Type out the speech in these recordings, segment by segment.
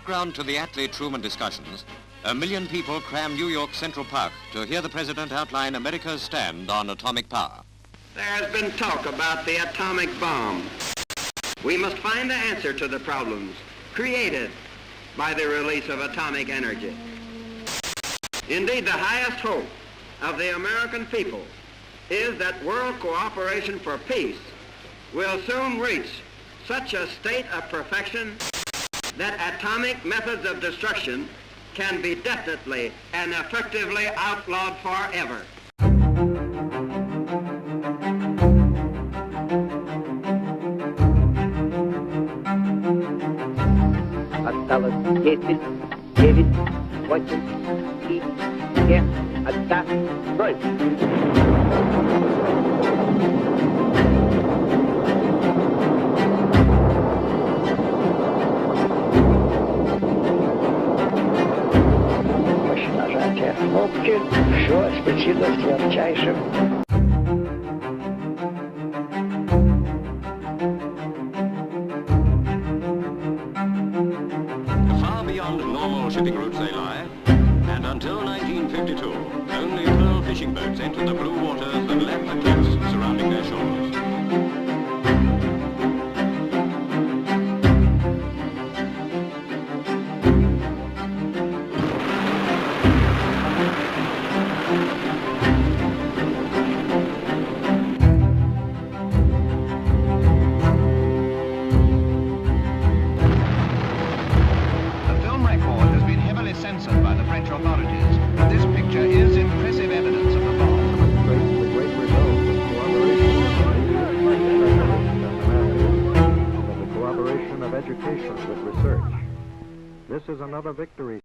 background to the Attlee-Truman discussions, 1 million people cram New York's Central Park to hear the president outline America's stand on atomic power. There has been talk about the atomic bomb. We must find the answer to the problems created by the release of atomic energy. Indeed, the highest hope of the American people is that world cooperation for peace will soon reach such a state of perfection that atomic methods of destruction can be definitely and effectively outlawed forever. Осталось 10, 9, 8, 7, 1, 0. Нажатие кнопки, все спасибо ярчайшим. Far beyond normal shipping routes they lie, and until 1952, only pearl fishing boats entered the blue waters and left the cliffs surrounding their shores. Censored by the French authorities, but this picture is impressive evidence of the bomb. The great result of the cooperation of education with research. This is another victory.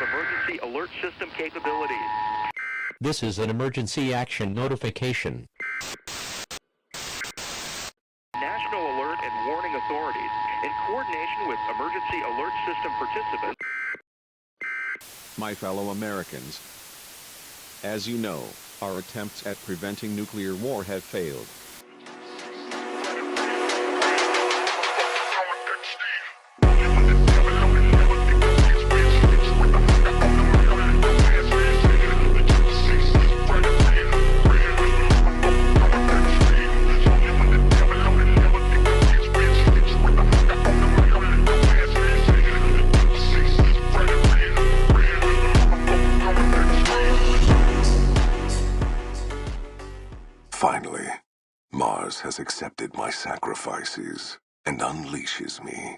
Emergency alert system capabilities. This is an emergency action notification. National Alert and Warning Authorities, in coordination with emergency alert system participants. My fellow Americans, as you know, our attempts at preventing nuclear war have failed. Finally, Mars has accepted my sacrifices and unleashes me.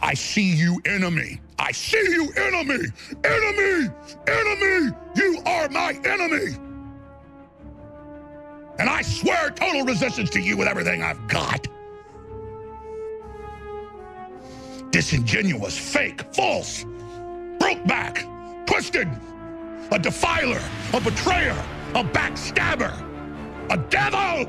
I see you, enemy. I see you, enemy. Enemy! Enemy! You are my enemy! And I swear total resistance to you with everything I've got. Disingenuous, fake, false, broke back, twisted, a defiler, a betrayer, a backstabber, a devil!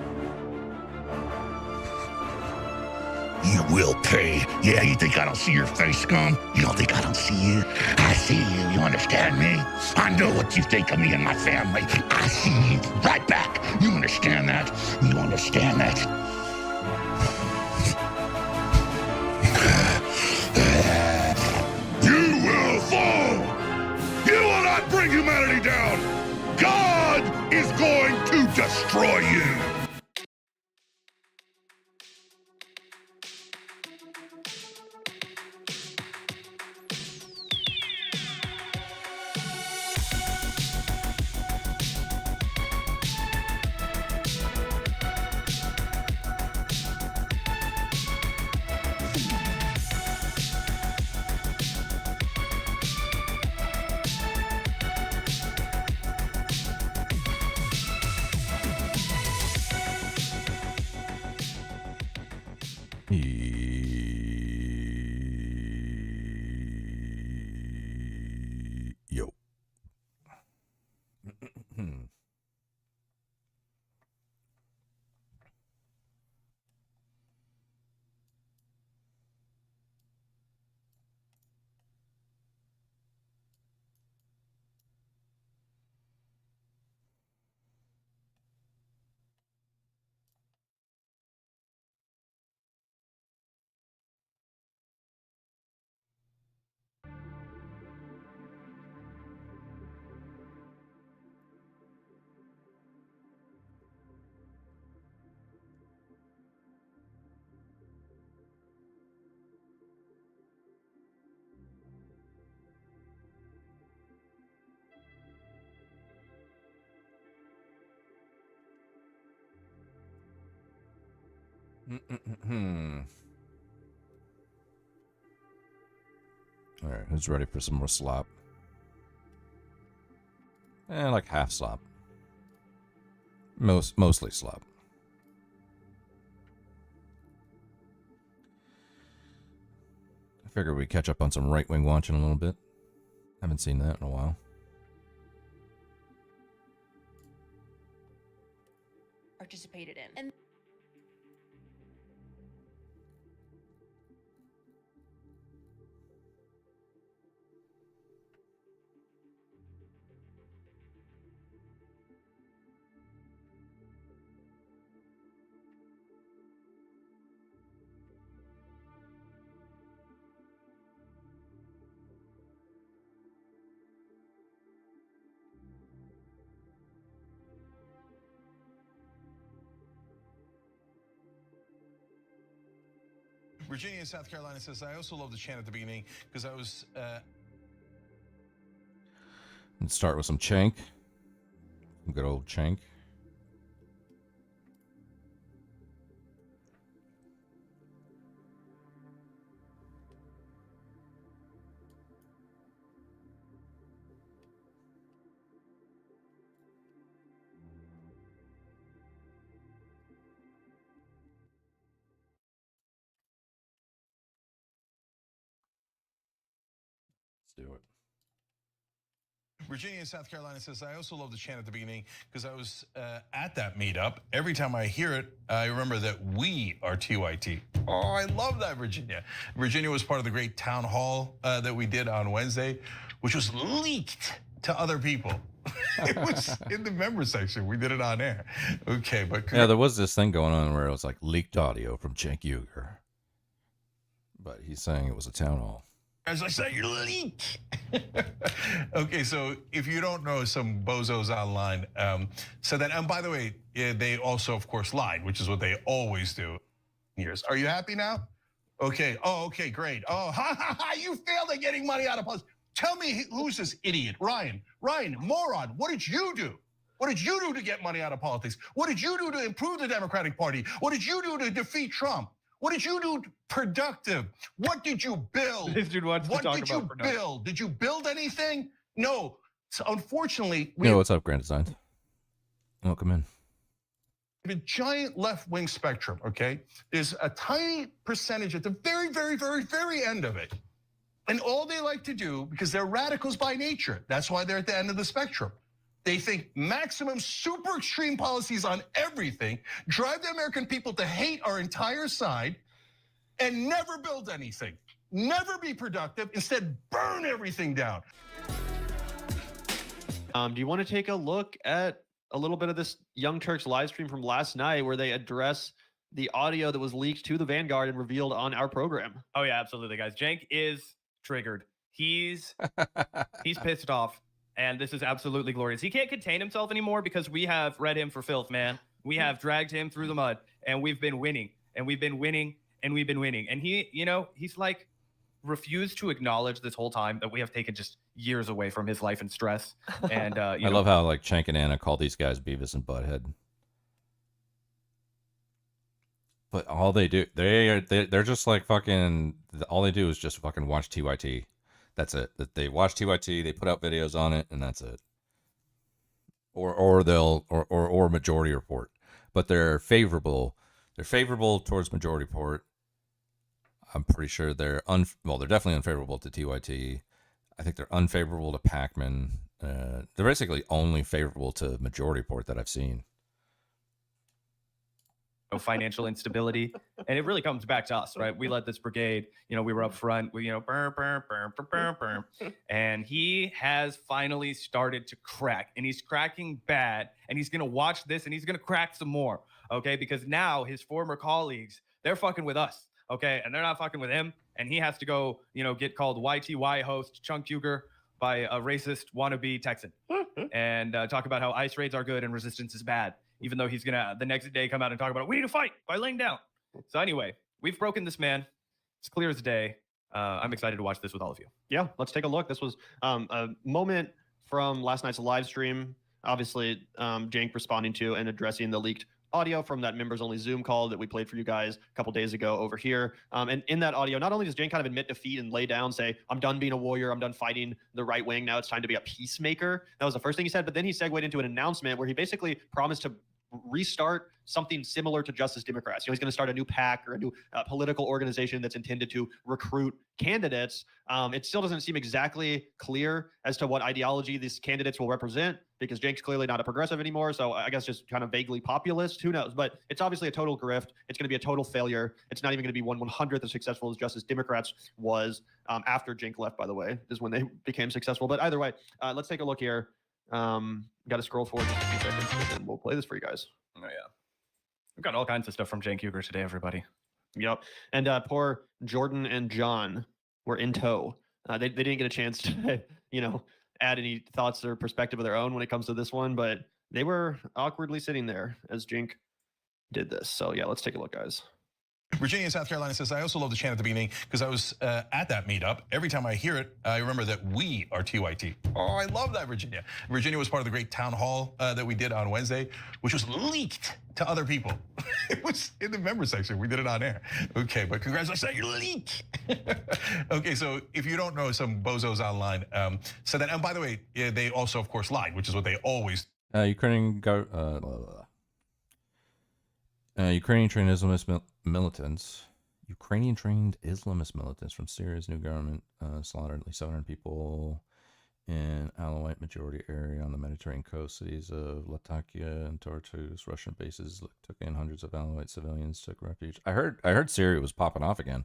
You will pay. Yeah, you think I don't see your face, scum? You don't think I don't see you? I see you, you understand me? I know what you think of me and my family. I see you right back. You understand that? You understand that? You will fall! You will not bring humanity down! God is going to destroy you! All right, who's ready for some more slop? Like half slop. Mostly slop. I figure we catch up on some right-wing watching a little bit. Haven't seen that in a while. Participated in. And Virginia and South Carolina says, I also love the chant at the beginning because I was... Let's start with some Chank. Good old Chank. Let's do it. Virginia and South Carolina says, I also love the chant at the beginning because I was at that meetup. Every time I hear it, I remember that we are TYT. Oh, I love that, Virginia. Virginia was part of the great town hall that we did on Wednesday, which was leaked to other people. It was in the member section. We did it on air. Okay, but... Yeah, there was this thing going on where it was like leaked audio from Cenk Uygur. But he's saying it was a town hall. As I say, you leak. Okay, so if you don't know, some bozos online said that. And by the way, they also, of course, lied, which is what they always do. Years. Are you happy now? Okay. Oh, okay, great. Oh, ha ha ha! You failed at getting money out of politics. Tell me who's this idiot, Ryan? Ryan, moron. What did you do? What did you do to get money out of politics? What did you do to improve the Democratic Party? What did you do to defeat Trump? What did you do productive? What did you build? This dude wants to talk about What did you build? Did you build anything? No. So unfortunately, we Yo, what's up, Grand Designs? Welcome in. have a giant left-wing spectrum, okay? There's a tiny percentage at the very, very, very, very end of it. And all they like to do, because they're radicals by nature, that's why they're at the end of the spectrum. They think maximum super extreme policies on everything drive the American people to hate our entire side and never build anything, never be productive, instead burn everything down. Do you want to take a look at a little bit of this Young Turks live stream from last night where they address the audio that was leaked to the Vanguard and revealed on our program? Oh yeah, absolutely, guys. Cenk is triggered. He's pissed off. And this is absolutely glorious. He can't contain himself anymore because we have read him for filth, man. We have dragged him through the mud, and we've been winning, and we've been winning, and we've been winning. And he, he's like refused to acknowledge this whole time that we have taken just years away from his life and stress. And I love how like Cenk and Anna call these guys Beavis and Butthead. But all they do, they're just like fucking. All they do is just fucking watch TYT. That's it. That they watch TYT, they put out videos on it, and that's it. Or Majority Report, but they're favorable. They're favorable towards Majority Report. I'm pretty sure they're definitely unfavorable to TYT. I think they're unfavorable to Pacman. They're basically only favorable to Majority Report that I've seen. Financial instability, and it really comes back to us, right? We led this brigade, we were up front, and he has finally started to crack, and he's cracking bad, and he's gonna watch this, and he's gonna crack some more, okay? Because now his former colleagues, they're fucking with us, okay? And they're not fucking with him, and he has to go, get called YTY host Cenk Uygur by a racist wannabe Texan, and talk about how ICE raids are good and resistance is bad. Even though he's gonna the next day come out and talk about we need to fight by laying down. So anyway, we've broken this man. It's clear as day. I'm excited to watch this with all of you. Yeah, let's take a look. This was a moment from last night's live stream. Obviously, Cenk responding to and addressing the leaked audio from that members-only Zoom call that we played for you guys a couple days ago over here. And in that audio, not only does Jane kind of admit defeat and lay down, say, I'm done being a warrior, I'm done fighting the right wing, now it's time to be a peacemaker. That was the first thing he said, but then he segued into an announcement where he basically promised to restart something similar to Justice Democrats. He's going to start a new PAC or a new political organization that's intended to recruit candidates. It still doesn't seem exactly clear as to what ideology these candidates will represent, because Jake's clearly not a progressive anymore. So I guess just kind of vaguely populist. Who knows? But it's obviously a total grift. It's going to be a total failure. It's not even going to be 1/100th as successful as Justice Democrats was after Jake left, by the way, is when they became successful. But either way, let's take a look here. Got to scroll forward just a few seconds, and we'll play this for you guys. Oh yeah, we've got all kinds of stuff from Cenk Uygur today, everybody. Yep, and poor Jordan and John were in tow. They didn't get a chance to, add any thoughts or perspective of their own when it comes to this one, but they were awkwardly sitting there as Cenk did this. So yeah, let's take a look, guys. Virginia, South Carolina says, I also love the chant at the beginning because I was at that meetup. Every time I hear it, I remember that we are TYT. Oh, I love that, Virginia. Virginia was part of the great town hall that we did on Wednesday, which was leaked to other people. It was in the member section. We did it on air. Okay, but congratulations on your leak. Okay, so if you don't know, some bozos online said that. And by the way, they also, of course, lied, which is what they always do. Ukrainian trained Islamist militants. Ukrainian-trained Islamist militants from Syria's new government slaughtered at least 700 people in Alawite majority area on the Mediterranean coast. Cities of Latakia and Tartus, Russian bases took in hundreds of Alawite civilians, took refuge. I heard Syria was popping off again.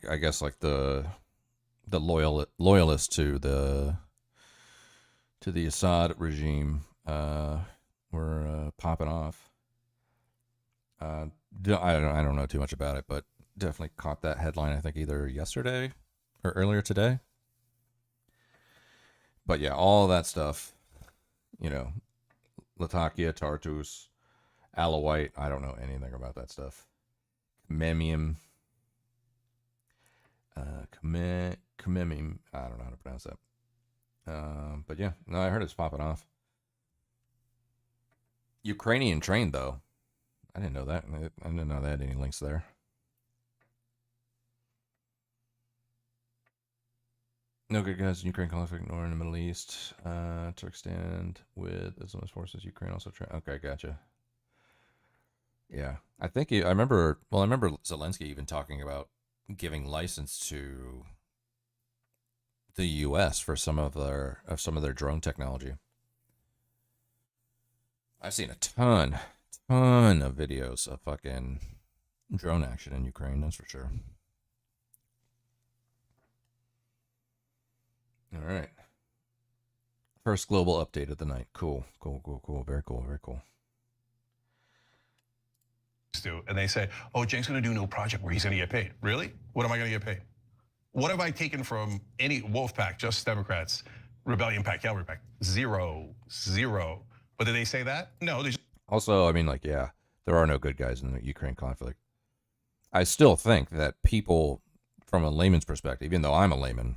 I guess like the loyalists to the Assad regime were popping off. I don't know too much about it, but definitely caught that headline, I think either yesterday or earlier today. But yeah, all that stuff, Latakia, Tartus, Alawite, I don't know anything about that stuff. Khmemium, Khmemium, I don't know how to pronounce that. But yeah, no, I heard it's popping off. Ukrainian trained, though. I didn't know that. I didn't know they had any links there. No good guys in Ukraine conflict nor in the Middle East. Turks stand with Islamist forces. Ukraine also trained. Okay, gotcha. Yeah, I think I remember Zelensky even talking about giving license to the U.S. for some of their drone technology. I've seen a ton of videos of fucking drone action in Ukraine, that's for sure. All right. First global update of the night. Cool. Very cool. And they say, oh, Jake's going to do a new project where he's going to get paid. Really? What am I going to get paid? What have I taken from any Wolfpack, Justice Democrats, Rebellion Pack, Calvary Pack? Zero. But did they say that? No. They just... Also, I mean, like, yeah, there are no good guys in the Ukraine conflict. I still think that people, from a layman's perspective, even though I'm a layman,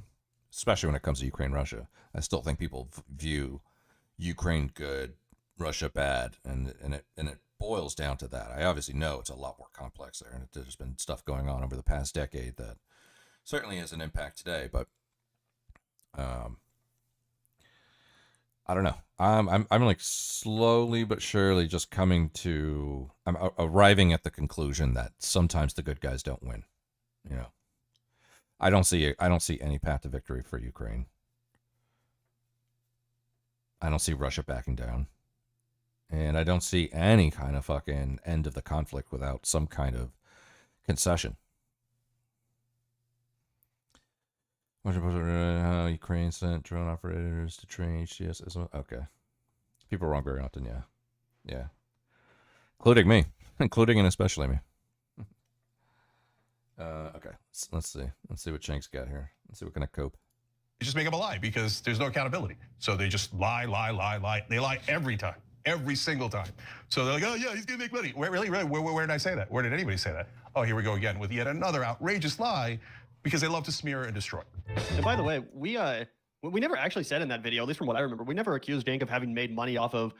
especially when it comes to Ukraine, Russia, I still think people view Ukraine good, Russia bad, and it boils down to that. I obviously know it's a lot more complex there, and there's been stuff going on over the past decade that certainly has an impact today, but I don't know. I'm like slowly but surely just I'm arriving at the conclusion that sometimes the good guys don't win. I don't see any path to victory for Ukraine. I don't see Russia backing down. And I don't see any kind of fucking end of the conflict without some kind of concession. How Ukraine sent drone operators to train HTS. Okay. People are wrong very often, yeah. Yeah. Including me. Including and especially me. Okay. Let's see. Let's see what Shank's got here. Let's see what kind of cope. You just make up a lie because there's no accountability. So they just lie. They lie every time. Every single time. So they're like, oh yeah, he's gonna make money. Really? Where did I say that? Where did anybody say that? Oh, here we go again with yet another outrageous lie because they love to smear and destroy. And by the way, we We never actually said in that video, at least from what I remember, we never accused Cenk of having made money off of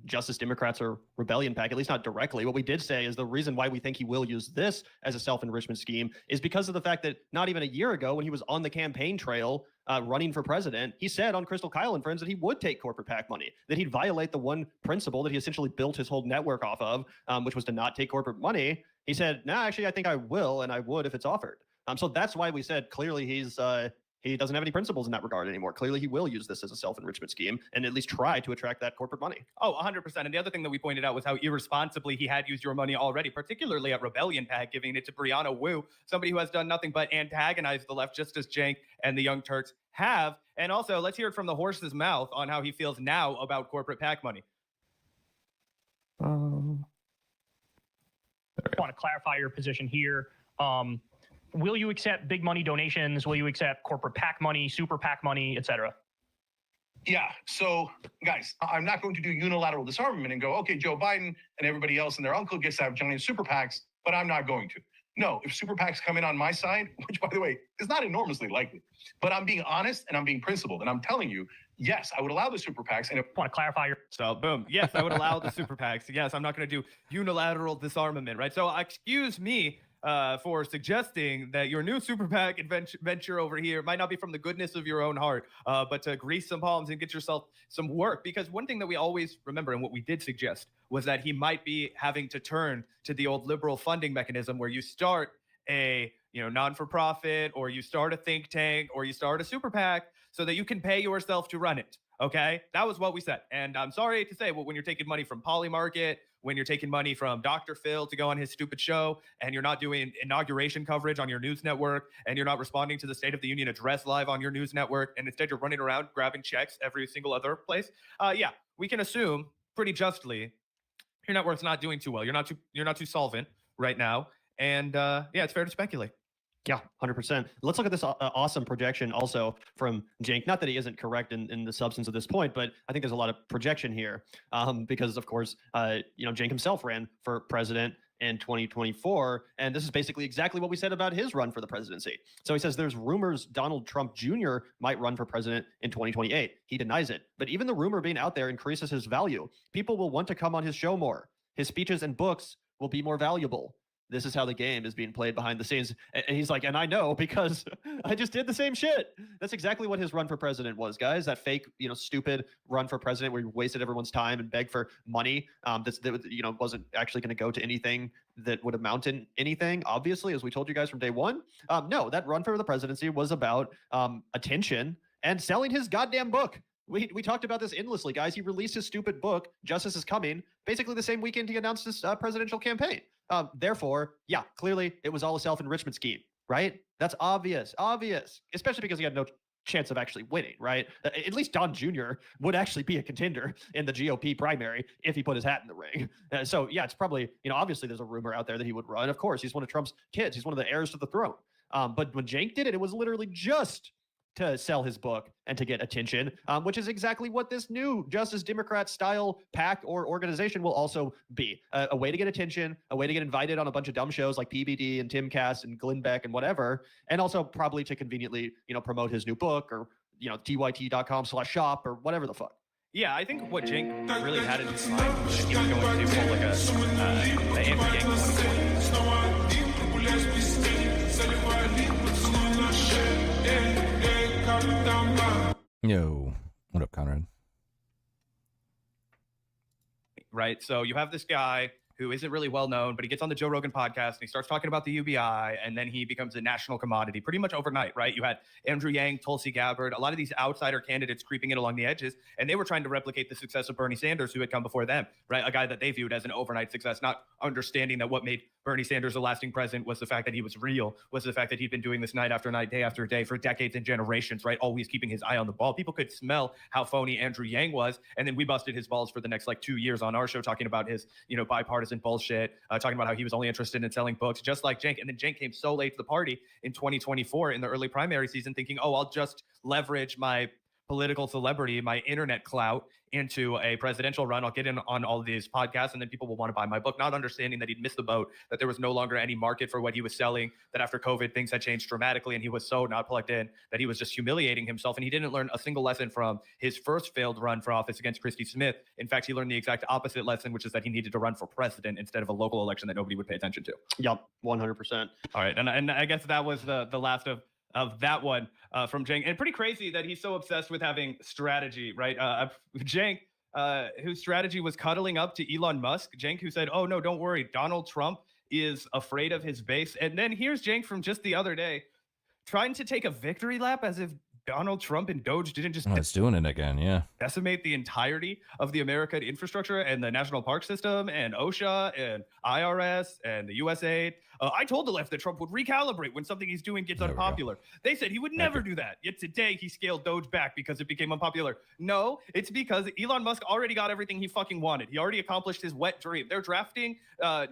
Justice Democrats or Rebellion PAC, at least not directly. What we did say is the reason why we think he will use this as a self-enrichment scheme is because of the fact that not even a year ago, when he was on the campaign trail running for president, he said on Crystal Kyle and Friends that he would take corporate PAC money, that he'd violate the one principle that he essentially built his whole network off of, which was to not take corporate money. He said, "No, actually, I think I will, and I would if it's offered." So that's why we said clearly he doesn't have any principles in that regard anymore. Clearly, he will use this as a self-enrichment scheme and at least try to attract that corporate money. Oh, 100%. And the other thing that we pointed out was how irresponsibly he had used your money already, particularly at Rebellion PAC, giving it to Brianna Wu, somebody who has done nothing but antagonize the left, just as Cenk and the Young Turks have. And also, let's hear it from the horse's mouth on how he feels now about corporate PAC money. I want to clarify your position here. Will you accept big money donations? Will you accept corporate PAC money, super PAC money, etc.? Yeah. So, guys, I'm not going to do unilateral disarmament and go, okay, Joe Biden and everybody else and their uncle gets to have giant super PACs, but I'm not going to. No, if super PACs come in on my side, which, by the way, is not enormously likely, but I'm being honest and I'm being principled. And I'm telling you, yes, I would allow the super PACs. And I want to clarify your... So, boom. Yes, I would allow the super PACs. Yes, I'm not going to do unilateral disarmament, right? So, excuse me for suggesting that your new super PAC venture over here might not be from the goodness of your own heart, but to grease some palms and get yourself some work. Because one thing that we always remember, and what we did suggest, was that he might be having to turn to the old liberal funding mechanism where you start a non-for-profit, or you start a think tank, or you start a super PAC so that you can pay yourself to run it. Okay, that was what we said. And I'm sorry to say, well, when you're taking money from Polymarket, when you're taking money from Dr. Phil to go on his stupid show, and you're not doing inauguration coverage on your news network, and you're not responding to the State of the Union address live on your news network, and instead you're running around grabbing checks every single other place, yeah, we can assume pretty justly your network's not doing too well. You're not too solvent right now, and yeah, it's fair to speculate. Yeah, 100%. Let's look at this awesome projection also from Cenk. Not that he isn't correct in the substance of this point, but I think there's a lot of projection here because, of course, Cenk himself ran for president in 2024, and this is basically exactly what we said about his run for the presidency. So he says there's rumors Donald Trump Jr. might run for president in 2028. He denies it, but even the rumor being out there increases his value. People will want to come on his show more. His speeches and books will be more valuable. This is how the game is being played behind the scenes. And he's like, and I know because I just did the same shit. That's exactly what his run for president was, guys. That fake, stupid run for president where he wasted everyone's time and begged for money that wasn't actually going to go to anything that would amount to anything, obviously, as we told you guys from day one. No, that run for the presidency was about attention and selling his goddamn book. We talked about this endlessly, guys. He released his stupid book, Justice is Coming, basically the same weekend he announced his presidential campaign. Therefore, yeah, clearly it was all a self-enrichment scheme, right? That's obvious, especially because he had no chance of actually winning, right? At least Don Jr. would actually be a contender in the GOP primary if he put his hat in the ring. So, yeah, it's probably, obviously there's a rumor out there that he would run. Of course, he's one of Trump's kids. He's one of the heirs to the throne. But when Cenk did it, it was literally just to sell his book and to get attention, which is exactly what this new Justice Democrat style PAC or organization will also be. A way to get attention, a way to get invited on a bunch of dumb shows like PBD and Timcast and Glenn Beck and whatever, and also probably to conveniently, promote his new book or, tyt.com/shop or whatever the fuck. Yeah, I think what Cenk really had in his mind was that he was going to pull like a Andrew Yo, what up, Conrad? Right, so you have this guy who isn't really well known, but he gets on the Joe Rogan podcast and he starts talking about the UBI, and then he becomes a national commodity pretty much overnight, right? You had Andrew Yang, Tulsi Gabbard, a lot of these outsider candidates creeping in along the edges, and they were trying to replicate the success of Bernie Sanders, who had come before them, right? A guy that they viewed as an overnight success, not understanding that what made Bernie Sanders a lasting president was the fact that he was real, was the fact that he'd been doing this night after night, day after day for decades and generations, right? Always keeping his eye on the ball. People could smell how phony Andrew Yang was, and then we busted his balls for the next 2 years on our show, talking about his, bipartisan bullshit, talking about how he was only interested in selling books, just like Cenk. And then Cenk came so late to the party in 2024 in the early primary season thinking, oh, I'll just leverage my political celebrity, my internet clout, into a presidential run. I'll get in on all of these podcasts, and then people will want to buy my book, not understanding that he'd missed the boat, that there was no longer any market for what he was selling, that after COVID, things had changed dramatically, and he was so not plugged in that he was just humiliating himself, and he didn't learn a single lesson from his first failed run for office against Christy Smith. In fact, he learned the exact opposite lesson, which is that he needed to run for president instead of a local election that nobody would pay attention to. Yep, 100%. All right, and I guess that was the last of that one from Cenk. And pretty crazy that he's so obsessed with having strategy, right? Cenk, whose strategy was cuddling up to Elon Musk. Cenk, who said, oh, no, don't worry, Donald Trump is afraid of his base. And then here's Cenk from just the other day trying to take a victory lap as if Donald Trump and Doge didn't just it's doing it again, yeah. decimate the entirety of the American infrastructure and the national park system and OSHA and IRS and the USAID. I told the left that Trump would recalibrate when something he's doing gets unpopular. They said he would never do that. Yet today he scaled Doge back because it became unpopular. No, it's because Elon Musk already got everything he fucking wanted. He already accomplished his wet dream. They're drafting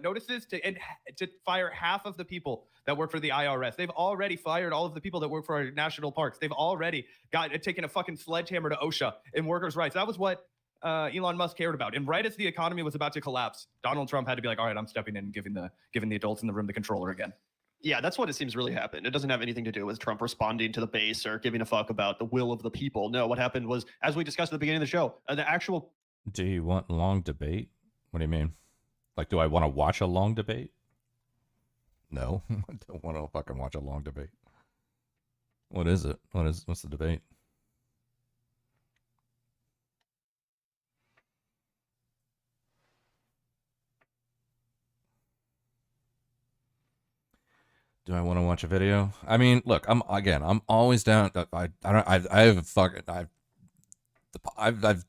notices to fire half of the people that work for the IRS. They've already fired all of the people that work for our national parks. They've already taken a fucking sledgehammer to OSHA and workers' rights. That was what Elon Musk cared about. And right as the economy was about to collapse, Donald Trump had to be like, all right, I'm stepping in and giving the adults in the room the controller again. Yeah, that's what it seems really happened. It doesn't have anything to do with Trump responding to the base or giving a fuck about the will of the people. No, what happened was, as we discussed at the beginning of the show, the actual... Do you want long debate? What do you mean? Like, do I want to watch a long debate? No, I don't want to fucking watch a long debate. What is it? What's the debate? Do I want to watch a video? I mean, look, I'm always down. I've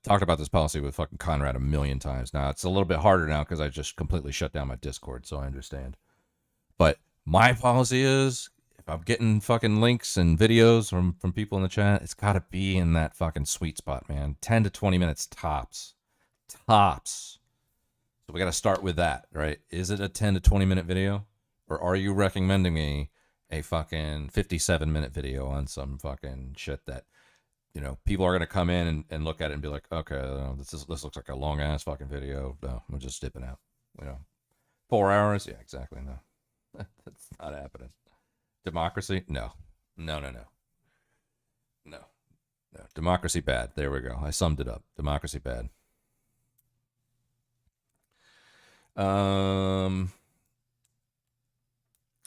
talked about this policy with fucking Conrad a million times. Now it's a little bit harder now because I just completely shut down my Discord, so I understand. But my policy is, if I'm getting fucking links and videos from people in the chat, it's got to be in that fucking sweet spot, man. 10 to 20 minutes tops. Tops. So we got to start with that, right? Is it a 10 to 20 minute video? Or are you recommending me a fucking 57-minute video on some fucking shit that, you know, people are going to come in and look at it and be like, okay, this looks like a long-ass fucking video. No, I'm just dipping out. You know, 4 hours? Yeah, exactly. No. That's not happening. Democracy? No. No. Democracy bad. There we go. I summed it up. Democracy bad.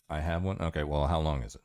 I have one? Okay, well, how long is it?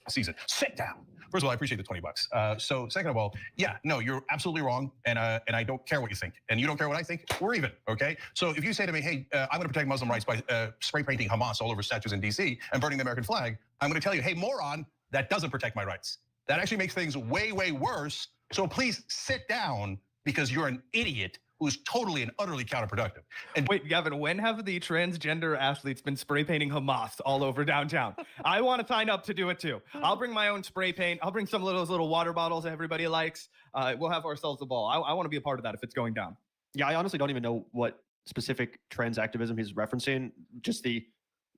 Season. Sit down. First of all, I appreciate the $20. So second of all, yeah, no, you're absolutely wrong, and I don't care what you think, and you don't care what I think. We're even, okay? So if you say to me, hey, I'm going to protect Muslim rights by spray painting Hamas all over statues in DC and burning the American flag, I'm going to tell you, hey, moron, that doesn't protect my rights. That actually makes things way, way worse. So please sit down, because you're an idiot who's totally and utterly counterproductive. And wait, Gavin, when have the transgender athletes been spray painting Hamas all over downtown? I want to sign up to do it too. I'll bring my own spray paint. I'll bring some of those little water bottles that everybody likes. We'll have ourselves a ball. I want to be a part of that if it's going down. Yeah, I honestly don't even know what specific trans activism he's referencing. Just the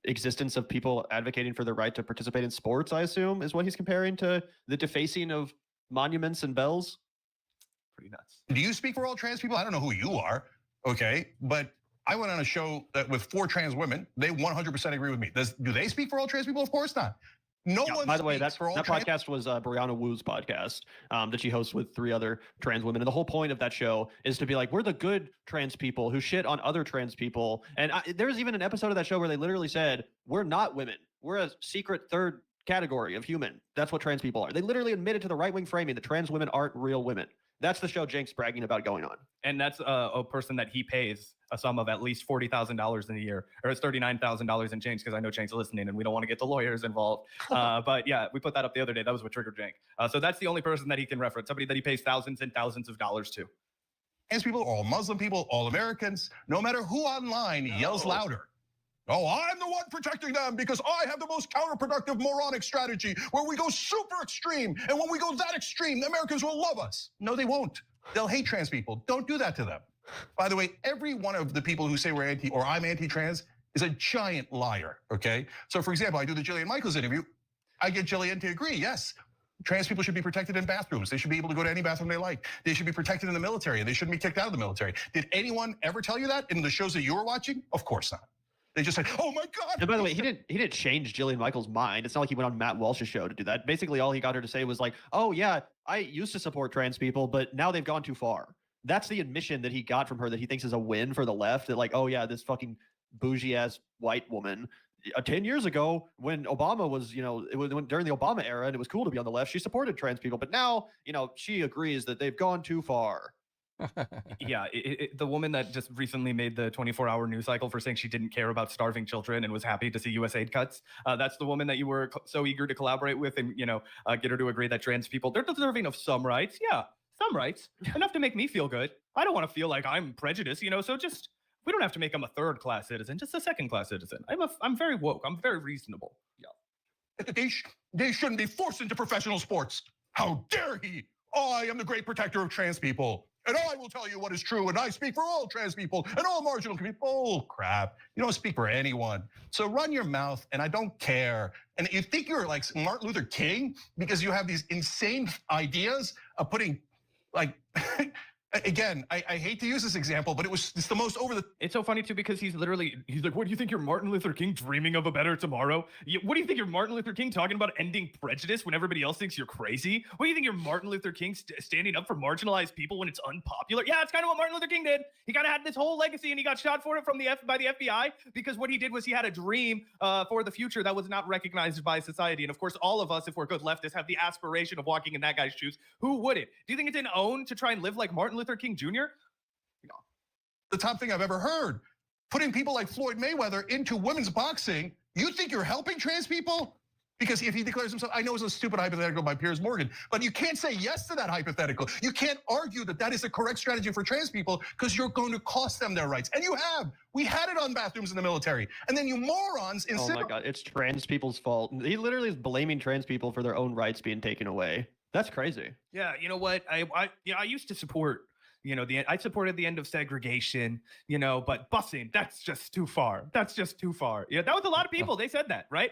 existence of people advocating for the right to participate in sports, I assume, is what he's comparing to the defacing of monuments and bells. Pretty nuts. Do you speak for all trans people? I don't know who you are, okay? But I went on a show that with 4 trans women. They 100% agree with me. Do they speak for all trans people? Of course not. No one. By the way, that podcast was Brianna Wu's podcast that she hosts with 3 other trans women. And the whole point of that show is to be like, we're the good trans people who shit on other trans people. And there's even an episode of that show where they literally said, we're not women. We're a secret third category of human. That's what trans people are. They literally admitted to the right-wing framing that trans women aren't real women. That's the show Cenk's bragging about going on. And that's a person that he pays a sum of at least $40,000 in a year, or it's $39,000 in change, because I know Cenk's listening and we don't want to get the lawyers involved. But yeah, we put that up the other day. That was what triggered Cenk. So that's the only person that he can reference, somebody that he pays thousands and thousands of dollars to. Trans people, all Muslim people, all Americans, no matter who online yells louder. Oh, I'm the one protecting them because I have the most counterproductive moronic strategy where we go super extreme. And when we go that extreme, the Americans will love us. No, they won't. They'll hate trans people. Don't do that to them. By the way, every one of the people who say we're anti or I'm anti-trans is a giant liar, okay? So for example, I do the Jillian Michaels interview. I get Jillian to agree, yes, trans people should be protected in bathrooms. They should be able to go to any bathroom they like. They should be protected in the military and they shouldn't be kicked out of the military. Did anyone ever tell you that in the shows that you were watching? Of course not. They just said, oh my God. And by the way, he didn't change Jillian Michaels' mind. It's not like he went on Matt Walsh's show to do that. Basically, all he got her to say was like, oh yeah, I used to support trans people, but now they've gone too far. That's the admission that he got from her that he thinks is a win for the left. That like, oh yeah, this fucking bougie ass white woman 10 years ago when Obama was, it was during the Obama era and it was cool to be on the left, she supported trans people. But now, she agrees that they've gone too far. Yeah, the woman that just recently made the 24-hour news cycle for saying she didn't care about starving children and was happy to see U.S. aid cuts. That's the woman that you were so eager to collaborate with and, get her to agree that trans people, they're deserving of some rights. Yeah, some rights. Enough to make me feel good. I don't want to feel like I'm prejudiced, so just, we don't have to make him a third-class citizen, just a second-class citizen. I'm very woke. I'm very reasonable. Yeah. They shouldn't be forced into professional sports. How dare he? I am the great protector of trans people. And I will tell you what is true, and I speak for all trans people and all marginal communities. Oh, crap. You don't speak for anyone. So run your mouth, and I don't care. And you think you're like Martin Luther King because you have these insane ideas of putting, like, again, I hate to use this example, but it's the most over the. It's so funny too because he's like, what do you think you're Martin Luther King dreaming of a better tomorrow? What do you think you're Martin Luther King talking about ending prejudice when everybody else thinks you're crazy? What do you think you're Martin Luther King standing up for marginalized people when it's unpopular? Yeah, it's kind of what Martin Luther King did. He kind of had this whole legacy and he got shot for it by the FBI because what he did was he had a dream for the future that was not recognized by society. And of course, all of us, if we're good leftists, have the aspiration of walking in that guy's shoes. Who wouldn't? Do you think it's an own to try and live like Martin Luther King Jr.? No. The top thing I've ever heard. Putting people like Floyd Mayweather into women's boxing, you think you're helping trans people? Because if he declares himself, I know it's a stupid hypothetical by Piers Morgan, but you can't say yes to that hypothetical. You can't argue that that is the correct strategy for trans people because you're going to cost them their rights. And you have. We had it on bathrooms in the military. And then you morons insist. Oh my God, it's trans people's fault. He literally is blaming trans people for their own rights being taken away. That's crazy. Yeah, you know what? I used to support, I supported the end of segregation, but busing, that's just too far. That's just too far. Yeah, that was a lot of people. They said that, right?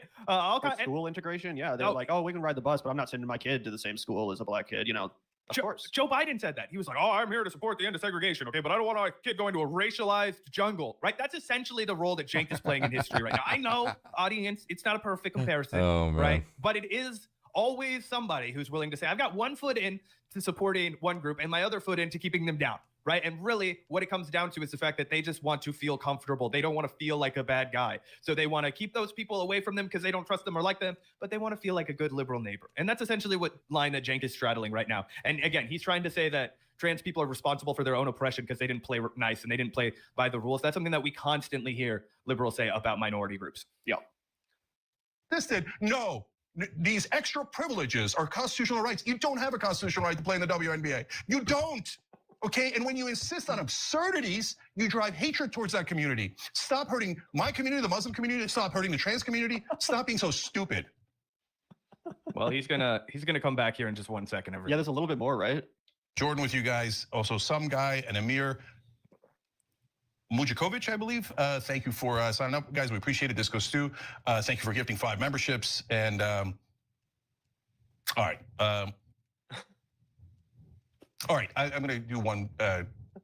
School integration, yeah. They're like, oh, we can ride the bus, but I'm not sending my kid to the same school as a black kid, Of course. Joe Biden said that. He was like, oh, I'm here to support the end of segregation, okay? But I don't want a kid going to a racialized jungle, right? That's essentially the role that Cenk is playing in history right now. I know, audience, it's not a perfect comparison, right? But it is always somebody who's willing to say, I've got one foot in to supporting one group and my other foot into keeping them down, right? And really what it comes down to is the fact that they just want to feel comfortable. They don't want to feel like a bad guy. So they want to keep those people away from them because they don't trust them or like them, but they want to feel like a good liberal neighbor. And that's essentially what line that Cenk is straddling right now. And again, he's trying to say that trans people are responsible for their own oppression because they didn't play nice and they didn't play by the rules. That's something that we constantly hear liberals say about minority groups. Yeah. No. These extra privileges are constitutional rights. You don't have a constitutional right to play in the WNBA. You don't, okay? And when you insist on absurdities, you drive hatred towards that community. Stop hurting my community, the Muslim community. Stop hurting the trans community. Stop being so stupid. Well, he's gonna come back here in just 1 second. Yeah, there's a little bit more, right? Jordan with you guys. Also, some guy and Amir Mujikovic, I believe. Thank you for signing up, guys. We appreciate it. Disco Stew. Thank you for gifting 5 memberships. And all right, I'm going to do one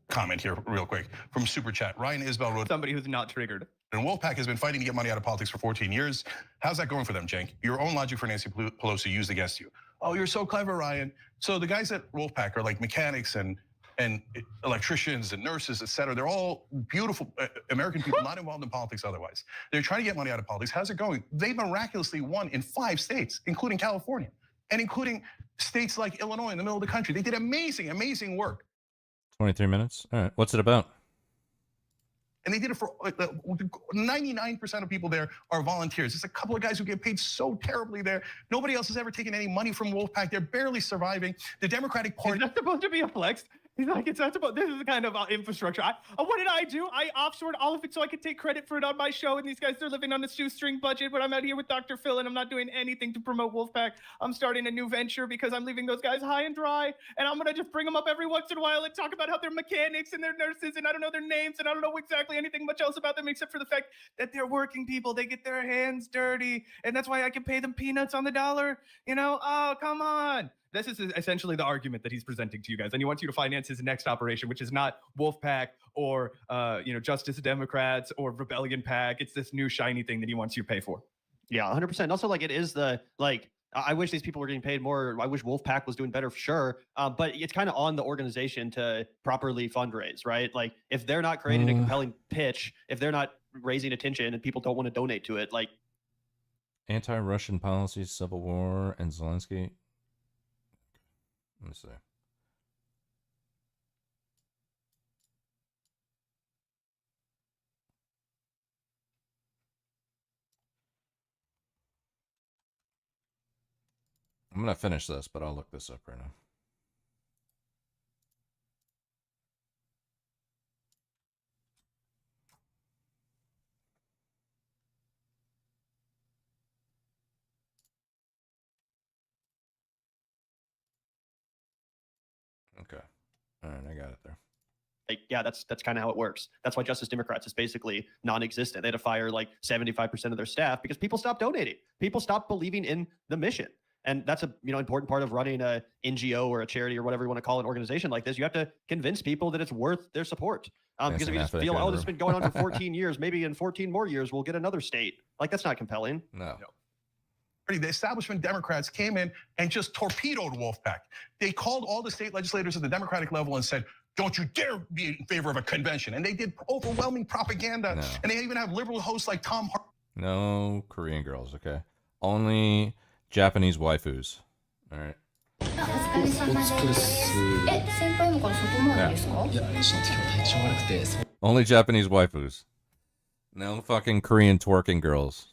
comment here real quick from Super Chat. Ryan Isbell wrote, somebody who's not triggered. And Wolfpack has been fighting to get money out of politics for 14 years. How's that going for them, Cenk? Your own logic for Nancy Pelosi used against you. Oh, you're so clever, Ryan. So the guys at Wolfpack are like mechanics and electricians and nurses, et cetera. They're all beautiful American people, not involved in politics otherwise. They're trying to get money out of politics. How's it going? They miraculously won in 5 states, including California, and including states like Illinois in the middle of the country. They did amazing, amazing work. 23 minutes. All right, what's it about? And they did it for 99% of people there are volunteers. There's a couple of guys who get paid so terribly there. Nobody else has ever taken any money from Wolfpack. They're barely surviving. The Democratic Party. Is that supposed to be a flex? He's like, it's not about, this is the kind of infrastructure. What did I do? I offshored all of it so I could take credit for it on my show. And these guys, they're living on a shoestring budget, but I'm out here with Dr. Phil and I'm not doing anything to promote Wolfpack. I'm starting a new venture because I'm leaving those guys high and dry. And I'm going to just bring them up every once in a while and talk about how they're mechanics and they're nurses and I don't know their names and I don't know exactly anything much else about them except for the fact that they're working people. They get their hands dirty. And that's why I can pay them peanuts on the dollar. You know, oh, come on. This is essentially the argument that he's presenting to you guys. And he wants you to finance his next operation, which is not Wolfpack or, Justice Democrats or Rebellion Pack. It's this new shiny thing that he wants you to pay for. Yeah, 100%. Also, it is I wish these people were getting paid more. I wish Wolfpack was doing better for sure. But it's kind of on the organization to properly fundraise, right? If they're not creating a compelling pitch, if they're not raising attention and people don't want to donate to it, anti-Russian policies, civil war, and Zelensky. Let me see. I'm going to finish this, but I'll look this up right now. Okay. All right, I got it there. That's kind of how it works. That's why Justice Democrats is basically non-existent. They had to fire 75% of their staff because people stopped donating. People stopped believing in the mission. And that's a important part of running a NGO or a charity or whatever you want to call an organization like this. You have to convince people that it's worth their support. Because if you just feel, this has been going on for 14 years, maybe in 14 more years we'll get another state. That's not compelling. No. The establishment Democrats came in and just torpedoed Wolfpack. They called all the state legislators at the Democratic level and said, don't you dare be in favor of a convention. And they did overwhelming propaganda. No. And they even have liberal hosts like Tom Hart. No Korean girls, okay? Only Japanese waifus. All right. Only Japanese waifus. No fucking Korean twerking girls.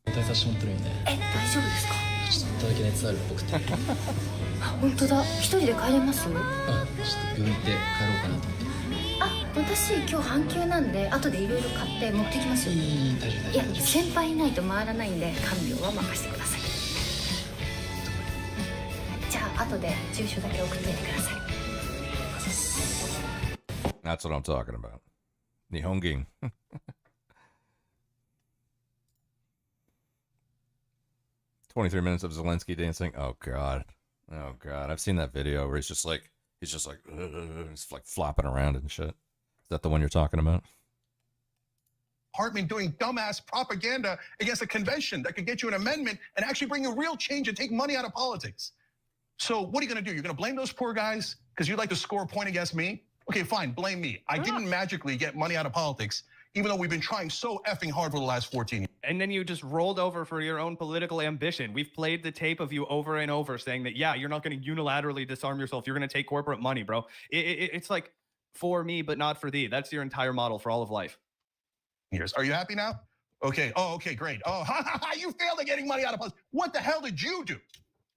大丈夫ですか？ちょっとだけ熱あるっぽくて。本当だ。一人で帰れます？ちょっと病院行って帰ろうかなと思って。私今日半休なんで後でいろいろ買って持ってきますよ。大丈夫。いや先輩いないと回らないんで看病は任せてください。じゃあ後で住所だけ送っておいてください。That's what I'm talking about. Nihongin. 23 minutes of Zelensky dancing. Oh god. I've seen that video where he's just like he's flopping around and shit. Is that the one you're talking about? Hartman doing dumbass propaganda against a convention that could get you an amendment and actually bring a real change and take money out of politics. So what are you going to do? You're going to blame those poor guys because you'd like to score a point against me? Okay, fine, blame me. I didn't magically get money out of politics, even though we've been trying so effing hard for the last 14 years. And then you just rolled over for your own political ambition. We've played the tape of you over and over saying that, yeah, you're not going to unilaterally disarm yourself. You're going to take corporate money, bro. It's like for me, but not for thee. That's your entire model for all of life. Are you happy now? Okay. Oh, okay, great. Oh, you failed at getting money out of politics. What the hell did you do?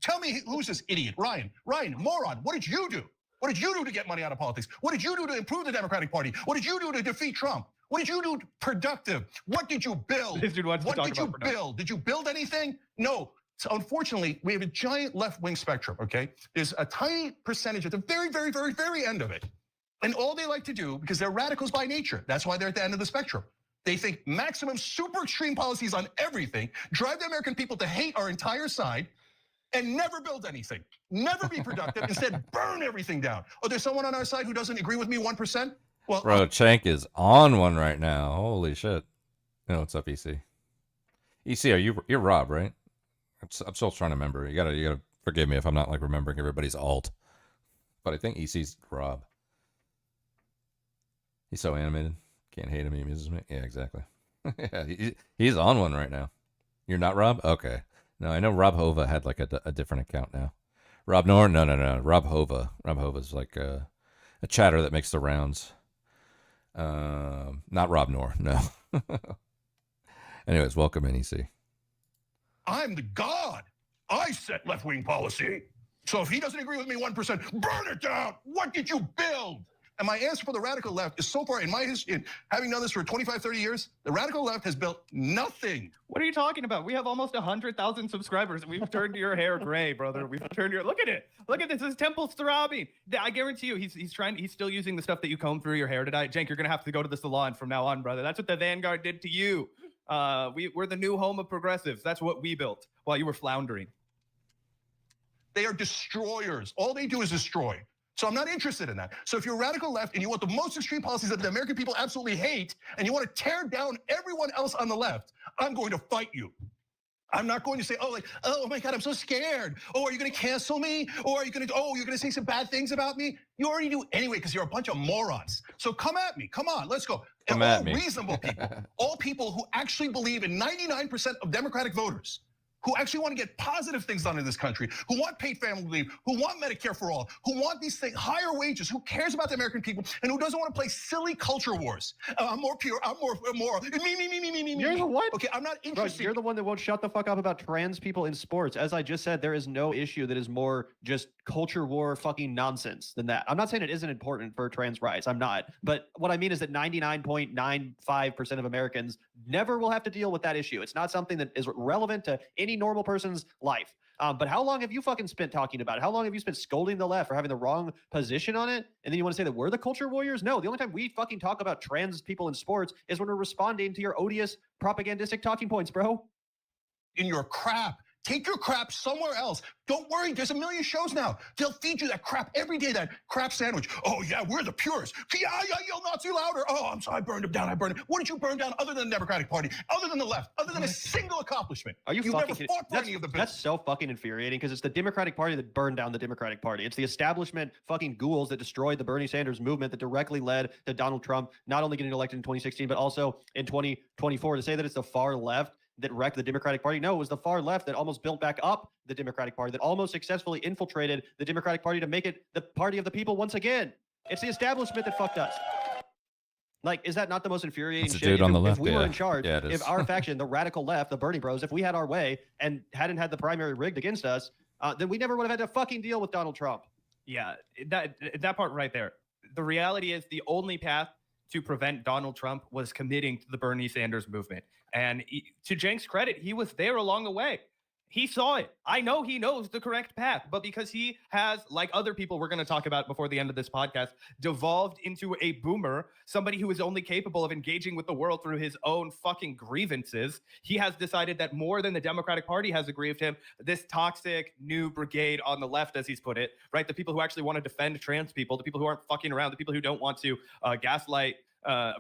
Tell me who's this idiot? Ryan, moron, what did you do? What did you do to get money out of politics? What did you do to improve the Democratic Party? What did you do to defeat Trump? What did you do productive? What did you build? This dude wants to talk what did you about build? Did you build anything? No. So unfortunately, we have a giant left-wing spectrum, okay? There's a tiny percentage at the very, very, very, very end of it. And all they like to do, because they're radicals by nature, that's why they're at the end of the spectrum. They think maximum super extreme policies on everything, drive the American people to hate our entire side, and never build anything, never be productive, instead burn everything down. Oh, there's someone on our side who doesn't agree with me 1%? Well, bro, Chank is on one right now. Holy shit. No, what's up, EC? EC, you're Rob, right? I'm still trying to remember. You gotta forgive me if I'm not like remembering everybody's alt. But I think EC's Rob. He's so animated. Can't hate him, he amuses me. Yeah, exactly. Yeah, he's on one right now. You're not Rob? Okay. No, I know Rob Hova had like a different account now. Rob Nor? No. Rob Hova. Rob Hova's like a chatter that makes the rounds. Not Rob Nor, no. Anyways, welcome in, EC. I'm the god. I set left-wing policy. So if he doesn't agree with me 1%, burn it down. What did you build? And my answer for the radical left is, so far in my history, having done this for 25, 30 years, the radical left has built nothing. What are you talking about? We have almost 100,000 subscribers. We've turned your hair gray, brother. We've turned your, look at it. Look at this. His temple's throbbing. I guarantee you, he's still using the stuff that you comb through your hair tonight. Cenk, you're going to have to go to the salon from now on, brother. That's what the Vanguard did to you. We're the new home of progressives. That's what we built while you were floundering. They are destroyers. All they do is destroy. So I'm not interested in that. So if you're radical left and you want the most extreme policies that the American people absolutely hate, and you want to tear down everyone else on the left, I'm going to fight you. I'm not going to say, oh my God, I'm so scared. Oh, are you going to cancel me? Or are you going to, you're going to say some bad things about me? You already do anyway, because you're a bunch of morons. So come at me, come on, let's go. Come and at all me. reasonable people, all people who actually believe in 99% of Democratic voters, who actually want to get positive things done in this country, who want paid family leave, who want Medicare for all, who want these things, higher wages, who cares about the American people, and who doesn't want to play silly culture wars. I'm more pure, I'm more moral. Me. You're the what? Okay, I'm not interested. Bro, you're the one that won't shut the fuck up about trans people in sports. As I just said, there is no issue that is more just culture war fucking nonsense than that. I'm not saying it isn't important for trans rights. I'm not. But what I mean is that 99.95% of Americans never will have to deal with that issue. It's not something that is relevant to any normal person's life. But how long have you fucking spent talking about it? How long have you spent scolding the left for having the wrong position on it? And then you want to say that we're the culture warriors? No, the only time we fucking talk about trans people in sports is when we're responding to your odious propagandistic talking points, bro. In your crap. Take your crap somewhere else. Don't worry, there's a million shows now. They'll feed you that crap every day, that crap sandwich. Oh yeah, we're the purists. Yeah, yell Nazi louder. Oh, I'm sorry, I burned him down, What did you burn down other than the Democratic Party, other than the left, other than a single accomplishment? Are you You've fucking never fought for any of the bills. That's so fucking infuriating because it's the Democratic Party that burned down the Democratic Party. It's the establishment fucking ghouls that destroyed the Bernie Sanders movement that directly led to Donald Trump not only getting elected in 2016, but also in 2024. To say that it's the far left that wrecked the Democratic Party. No, it was the far left that almost built back up the Democratic Party, that almost successfully infiltrated the Democratic Party to make it the party of the people once again. It's the establishment that fucked us. Like, is that not the most infuriating It's a shit? dude on the left, If we were yeah. in charge, Yeah, it is. if our faction, the radical left, the Bernie Bros, if we had our way and hadn't had the primary rigged against us, then we never would have had to fucking deal with Donald Trump. Yeah, that part right there. The reality is the only path to prevent Donald Trump was committing to the Bernie Sanders movement. And to Cenk's credit, he was there along the way. He saw it. I know he knows the correct path, but because he has, like other people we're going to talk about before the end of this podcast, devolved into a boomer, somebody who is only capable of engaging with the world through his own fucking grievances, he has decided that more than the Democratic Party has aggrieved him, this toxic new brigade on the left, as he's put it, right? The people who actually want to defend trans people, the people who aren't fucking around, the people who don't want to gaslight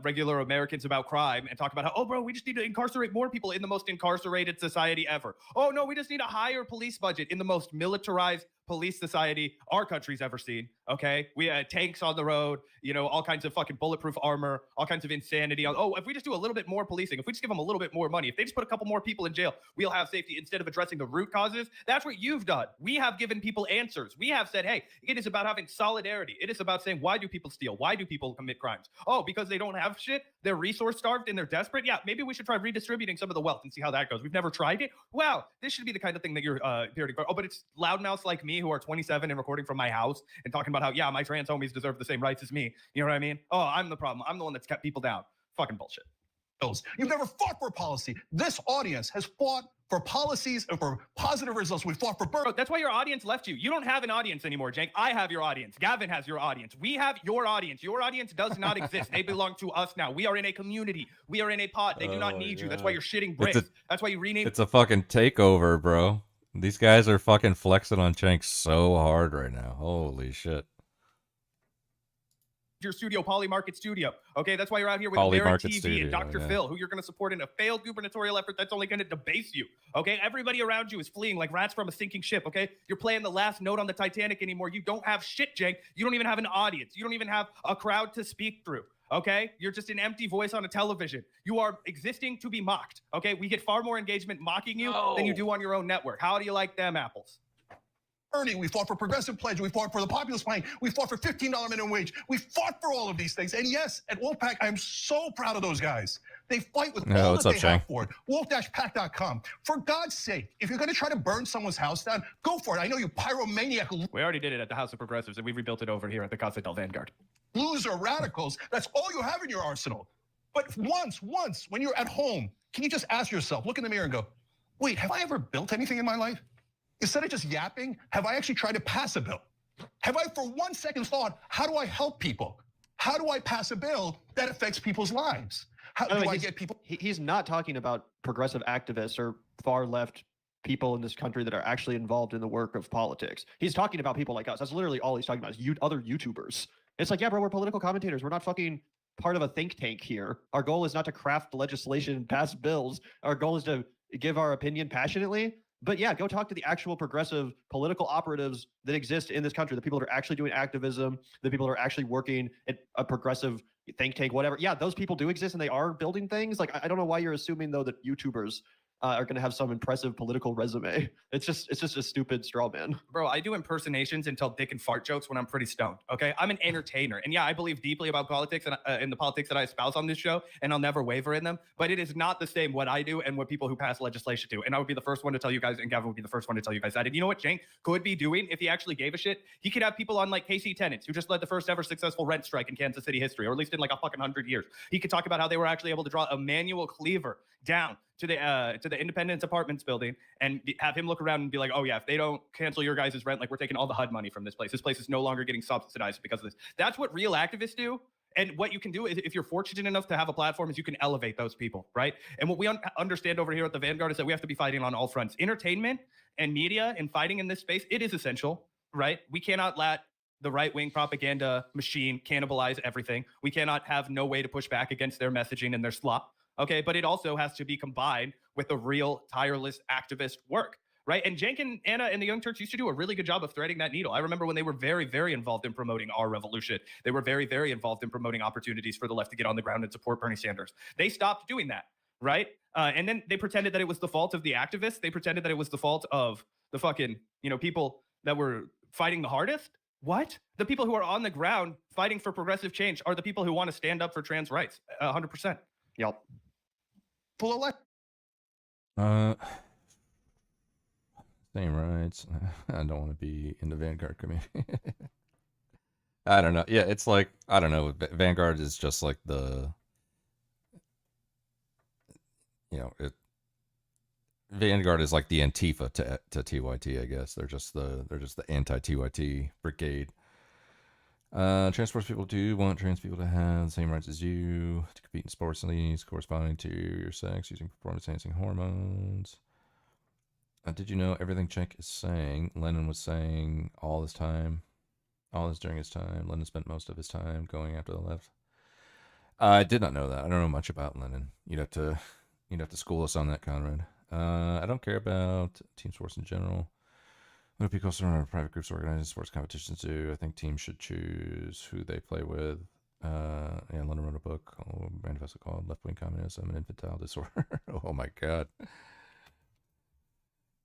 regular Americans about crime and talk about how, oh, bro, we just need to incarcerate more people in the most incarcerated society ever. Oh, no, we just need a higher police budget in the most militarized police society our country's ever seen, okay? We had tanks on the road, you know, all kinds of fucking bulletproof armor, all kinds of insanity. Oh, if we just do a little bit more policing, if we just give them a little bit more money, if they just put a couple more people in jail, we'll have safety instead of addressing the root causes. That's what you've done. We have given people answers. We have said, hey, it is about having solidarity. It is about saying, why do people steal? Why do people commit crimes? Oh, because they don't have shit? They're resource starved and they're desperate? Yeah, maybe we should try redistributing some of the wealth and see how that goes. We've never tried it. Wow, this should be the kind of thing that you're hearing. Oh, but it's loudmouths like me who are 27 and recording from my house and talking about how, yeah, my trans homies deserve the same rights as me. You know what I mean? Oh, I'm the problem. I'm the one that's kept people down. Fucking bullshit. You've never fought for policy. This audience has fought for policies and for positive results. We fought for birth. That's why your audience left you. You don't have an audience anymore, Cenk. I have your audience. Gavin has your audience. We have your audience. Your audience does not exist. They belong to us now. We are in a community. We are in a pod. They do not need you. That's why you're shitting bricks. That's why you rename. It's a fucking takeover, bro. These guys are fucking flexing on Cenk so hard right now. Holy shit. Your studio, Polymarket Studio. Okay, that's why you're out here with Polymarket Barrett TV Studio, and Dr. yeah. Phil, who you're going to support in a failed gubernatorial effort that's only going to debase you. Okay, everybody around you is fleeing like rats from a sinking ship. Okay, you're playing the last note on the Titanic anymore. You don't have shit, Cenk. You don't even have an audience. You don't even have a crowd to speak through. Okay, you're just an empty voice on a television. You are existing to be mocked. Okay, we get far more engagement mocking you than you do on your own network. How do you like them apples? We fought for progressive pledge. We fought for the populist plan. We fought for $15 minimum wage. We fought for all of these things. And yes, at Wolfpack, I'm so proud of those guys. They fight with No, all what's that up, they Shang? have for it. Wolf-pack.com. For God's sake, if you're going to try to burn someone's house down, go for it. I know you pyromaniac We already did it at the House of Progressives, and we rebuilt it over here at the Casa del Vanguard. loser radicals. That's all you have in your arsenal. But once, when you're at home, can you just ask yourself, look in the mirror and go, wait, have I ever built anything in my life? Instead of just yapping, have I actually tried to pass a bill? Have I for 1 second thought, how do I help people? How do I pass a bill that affects people's lives? How do I get people? He's not talking about progressive activists or far left people in this country that are actually involved in the work of politics. He's talking about people like us. That's literally all he's talking about is other YouTubers. It's like, yeah, bro, we're political commentators. We're not fucking part of a think tank here. Our goal is not to craft legislation and pass bills. Our goal is to give our opinion passionately. But yeah, go talk to the actual progressive political operatives that exist in this country, the people that are actually doing activism, the people that are actually working at a progressive think tank, whatever. Yeah, those people do exist and they are building things. Like, I don't know why you're assuming, though, that YouTubers are going to have some impressive political resume. It's just a stupid straw man. Bro, I do impersonations and tell dick and fart jokes when I'm pretty stoned, okay? I'm an entertainer. And yeah, I believe deeply about politics and in the politics that I espouse on this show, and I'll never waver in them. But it is not the same what I do and what people who pass legislation do. And I would be the first one to tell you guys, and Gavin would be the first one to tell you guys that. And you know what Cenk could be doing if he actually gave a shit? He could have people on like Casey Tenants, who just led the first ever successful rent strike in Kansas City history, or at least in like a fucking 100 years. He could talk about how they were actually able to draw a manual cleaver down to the Independence Apartments building and have him look around and be like, oh yeah, if they don't cancel your guys' rent, like we're taking all the HUD money from this place. This place is no longer getting subsidized because of this. That's what real activists do. And what you can do is, if you're fortunate enough to have a platform, is you can elevate those people, right? And what we understand over here at the Vanguard is that we have to be fighting on all fronts. Entertainment and media and fighting in this space, it is essential, right? We cannot let the right-wing propaganda machine cannibalize everything. We cannot have no way to push back against their messaging and their slop. Okay, but it also has to be combined with the real tireless activist work, right? And Cenk and Anna and the Young Turks used to do a really good job of threading that needle. I remember when they were very, very involved in promoting our revolution. They were very, very involved in promoting opportunities for the left to get on the ground and support Bernie Sanders. They stopped doing that, right? And then they pretended that it was the fault of the activists. They pretended that it was the fault of the fucking, people that were fighting the hardest. What? The people who are on the ground fighting for progressive change are the people who want to stand up for trans rights, 100%. Yep. Full elect. Same rights. I don't want to be in the Vanguard community. I don't know. Yeah, it's like, I don't know. Vanguard is just like the, Vanguard is like the Antifa to TYT, I guess. They're just the anti-TYT brigade. Trans sports people do want trans people to have the same rights as you to compete in sports leagues corresponding to your sex using performance-enhancing hormones. Did you know everything Cenk is saying, Lennon was saying all this during his time? Lennon spent most of his time going after the left. I did not know that. I don't know much about Lennon. You'd have to school us on that, Conrad. I don't care about team sports in general. What do people surrounded private groups organizing sports competitions do? I think teams should choose who they play with. And Lennon wrote a book, manifesto called Left Wing Communism and Infantile Disorder. Oh my god.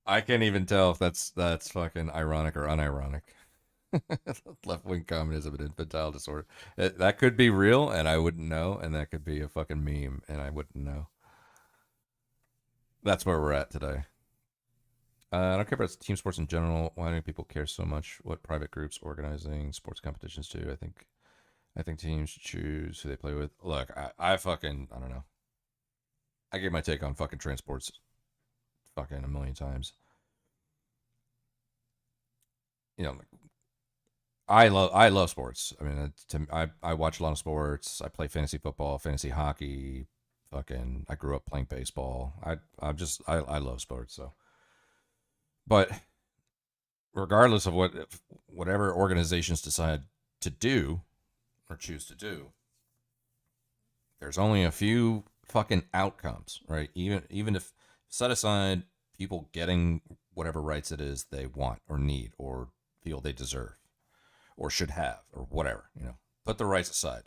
I can't even tell if that's fucking ironic or unironic. Left wing communism and infantile disorder. That could be real and I wouldn't know, and that could be a fucking meme and I wouldn't know. That's where we're at today. I don't care about team sports in general. Why do people care so much what private groups organizing sports competitions do? I think teams should choose who they play with. Look, I don't know. I gave my take on fucking transports fucking a million times. I love sports. I mean, I watch a lot of sports. I play fantasy football, fantasy hockey. Fucking, I grew up playing baseball. I love sports. So, but regardless of whatever organizations decide to do or choose to do, there's only a few fucking outcomes, right? Even if set aside people getting whatever rights it is they want or need or feel they deserve or should have or whatever, put the rights aside.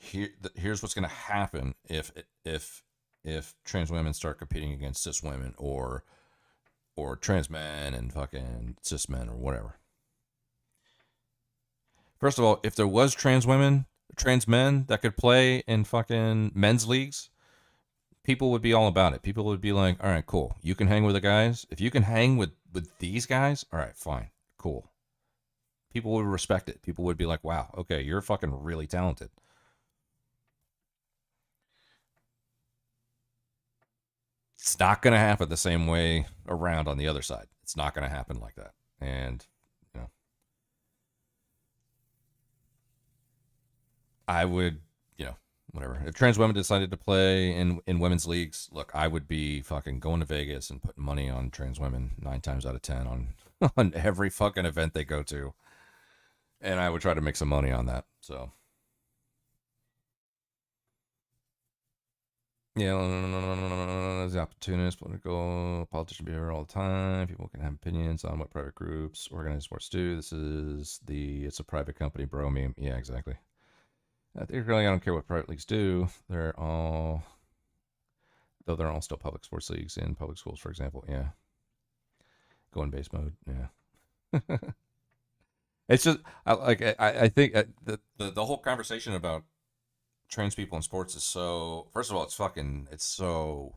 Here's what's going to happen if trans women start competing against cis women or trans men and fucking cis men or whatever. First of all, if there was trans men that could play in fucking men's leagues, people would be all about it. People would be like, all right, cool. You can hang with the guys. If you can hang with these guys, all right, fine, cool. People would respect it. People would be like, wow, okay, you're fucking really talented. It's not going to happen the same way around on the other side. It's not going to happen like that. And, you know, I would, you know, whatever. If trans women decided to play in women's leagues, look, I would be fucking going to Vegas and putting money on trans women 9 times out of 10 on every fucking event they go to. And I would try to make some money on that. So, yeah, the opportunist, political politician be here all the time. People can have opinions on what private groups, organized sports do. It's a private company, bro meme. Yeah, exactly. I think really, I don't care what private leagues do. They're all still public sports leagues in public schools, for example. Yeah. Go in base mode. Yeah. It's just I think the whole conversation about trans people in sports is so, first of all, it's so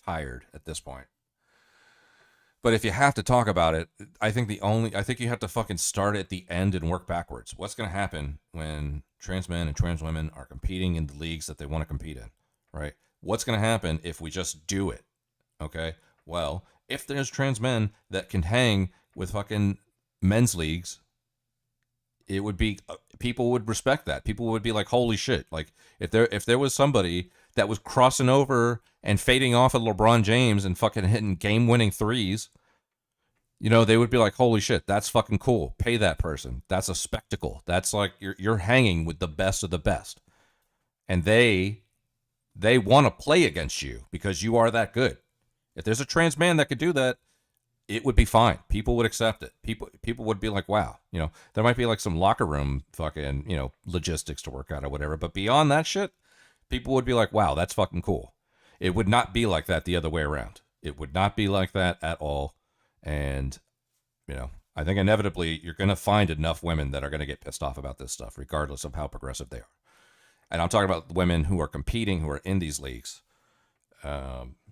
tired at this point. But if you have to talk about it, I think you have to fucking start at the end and work backwards. What's going to happen when trans men and trans women are competing in the leagues that they want to compete in, right? What's going to happen if we just do it? Okay. Well, if there's trans men that can hang with fucking men's leagues, it would be, people would respect that. People would be like, holy shit. Like if there was somebody that was crossing over and fading off of LeBron James and fucking hitting game-winning threes, you know, they would be like, holy shit, that's fucking cool. Pay that person. That's a spectacle. That's like you're hanging with the best of the best. And they want to play against you because you are that good. If there's a trans man that could do that, it would be fine. People would accept it. People would be like, wow, you know, there might be like some locker room fucking, you know, logistics to work out or whatever. But beyond that shit, people would be like, wow, that's fucking cool. It would not be like that the other way around. It would not be like that at all. And, you know, I think inevitably you're going to find enough women that are going to get pissed off about this stuff, regardless of how progressive they are. And I'm talking about women who are competing, who are in these leagues.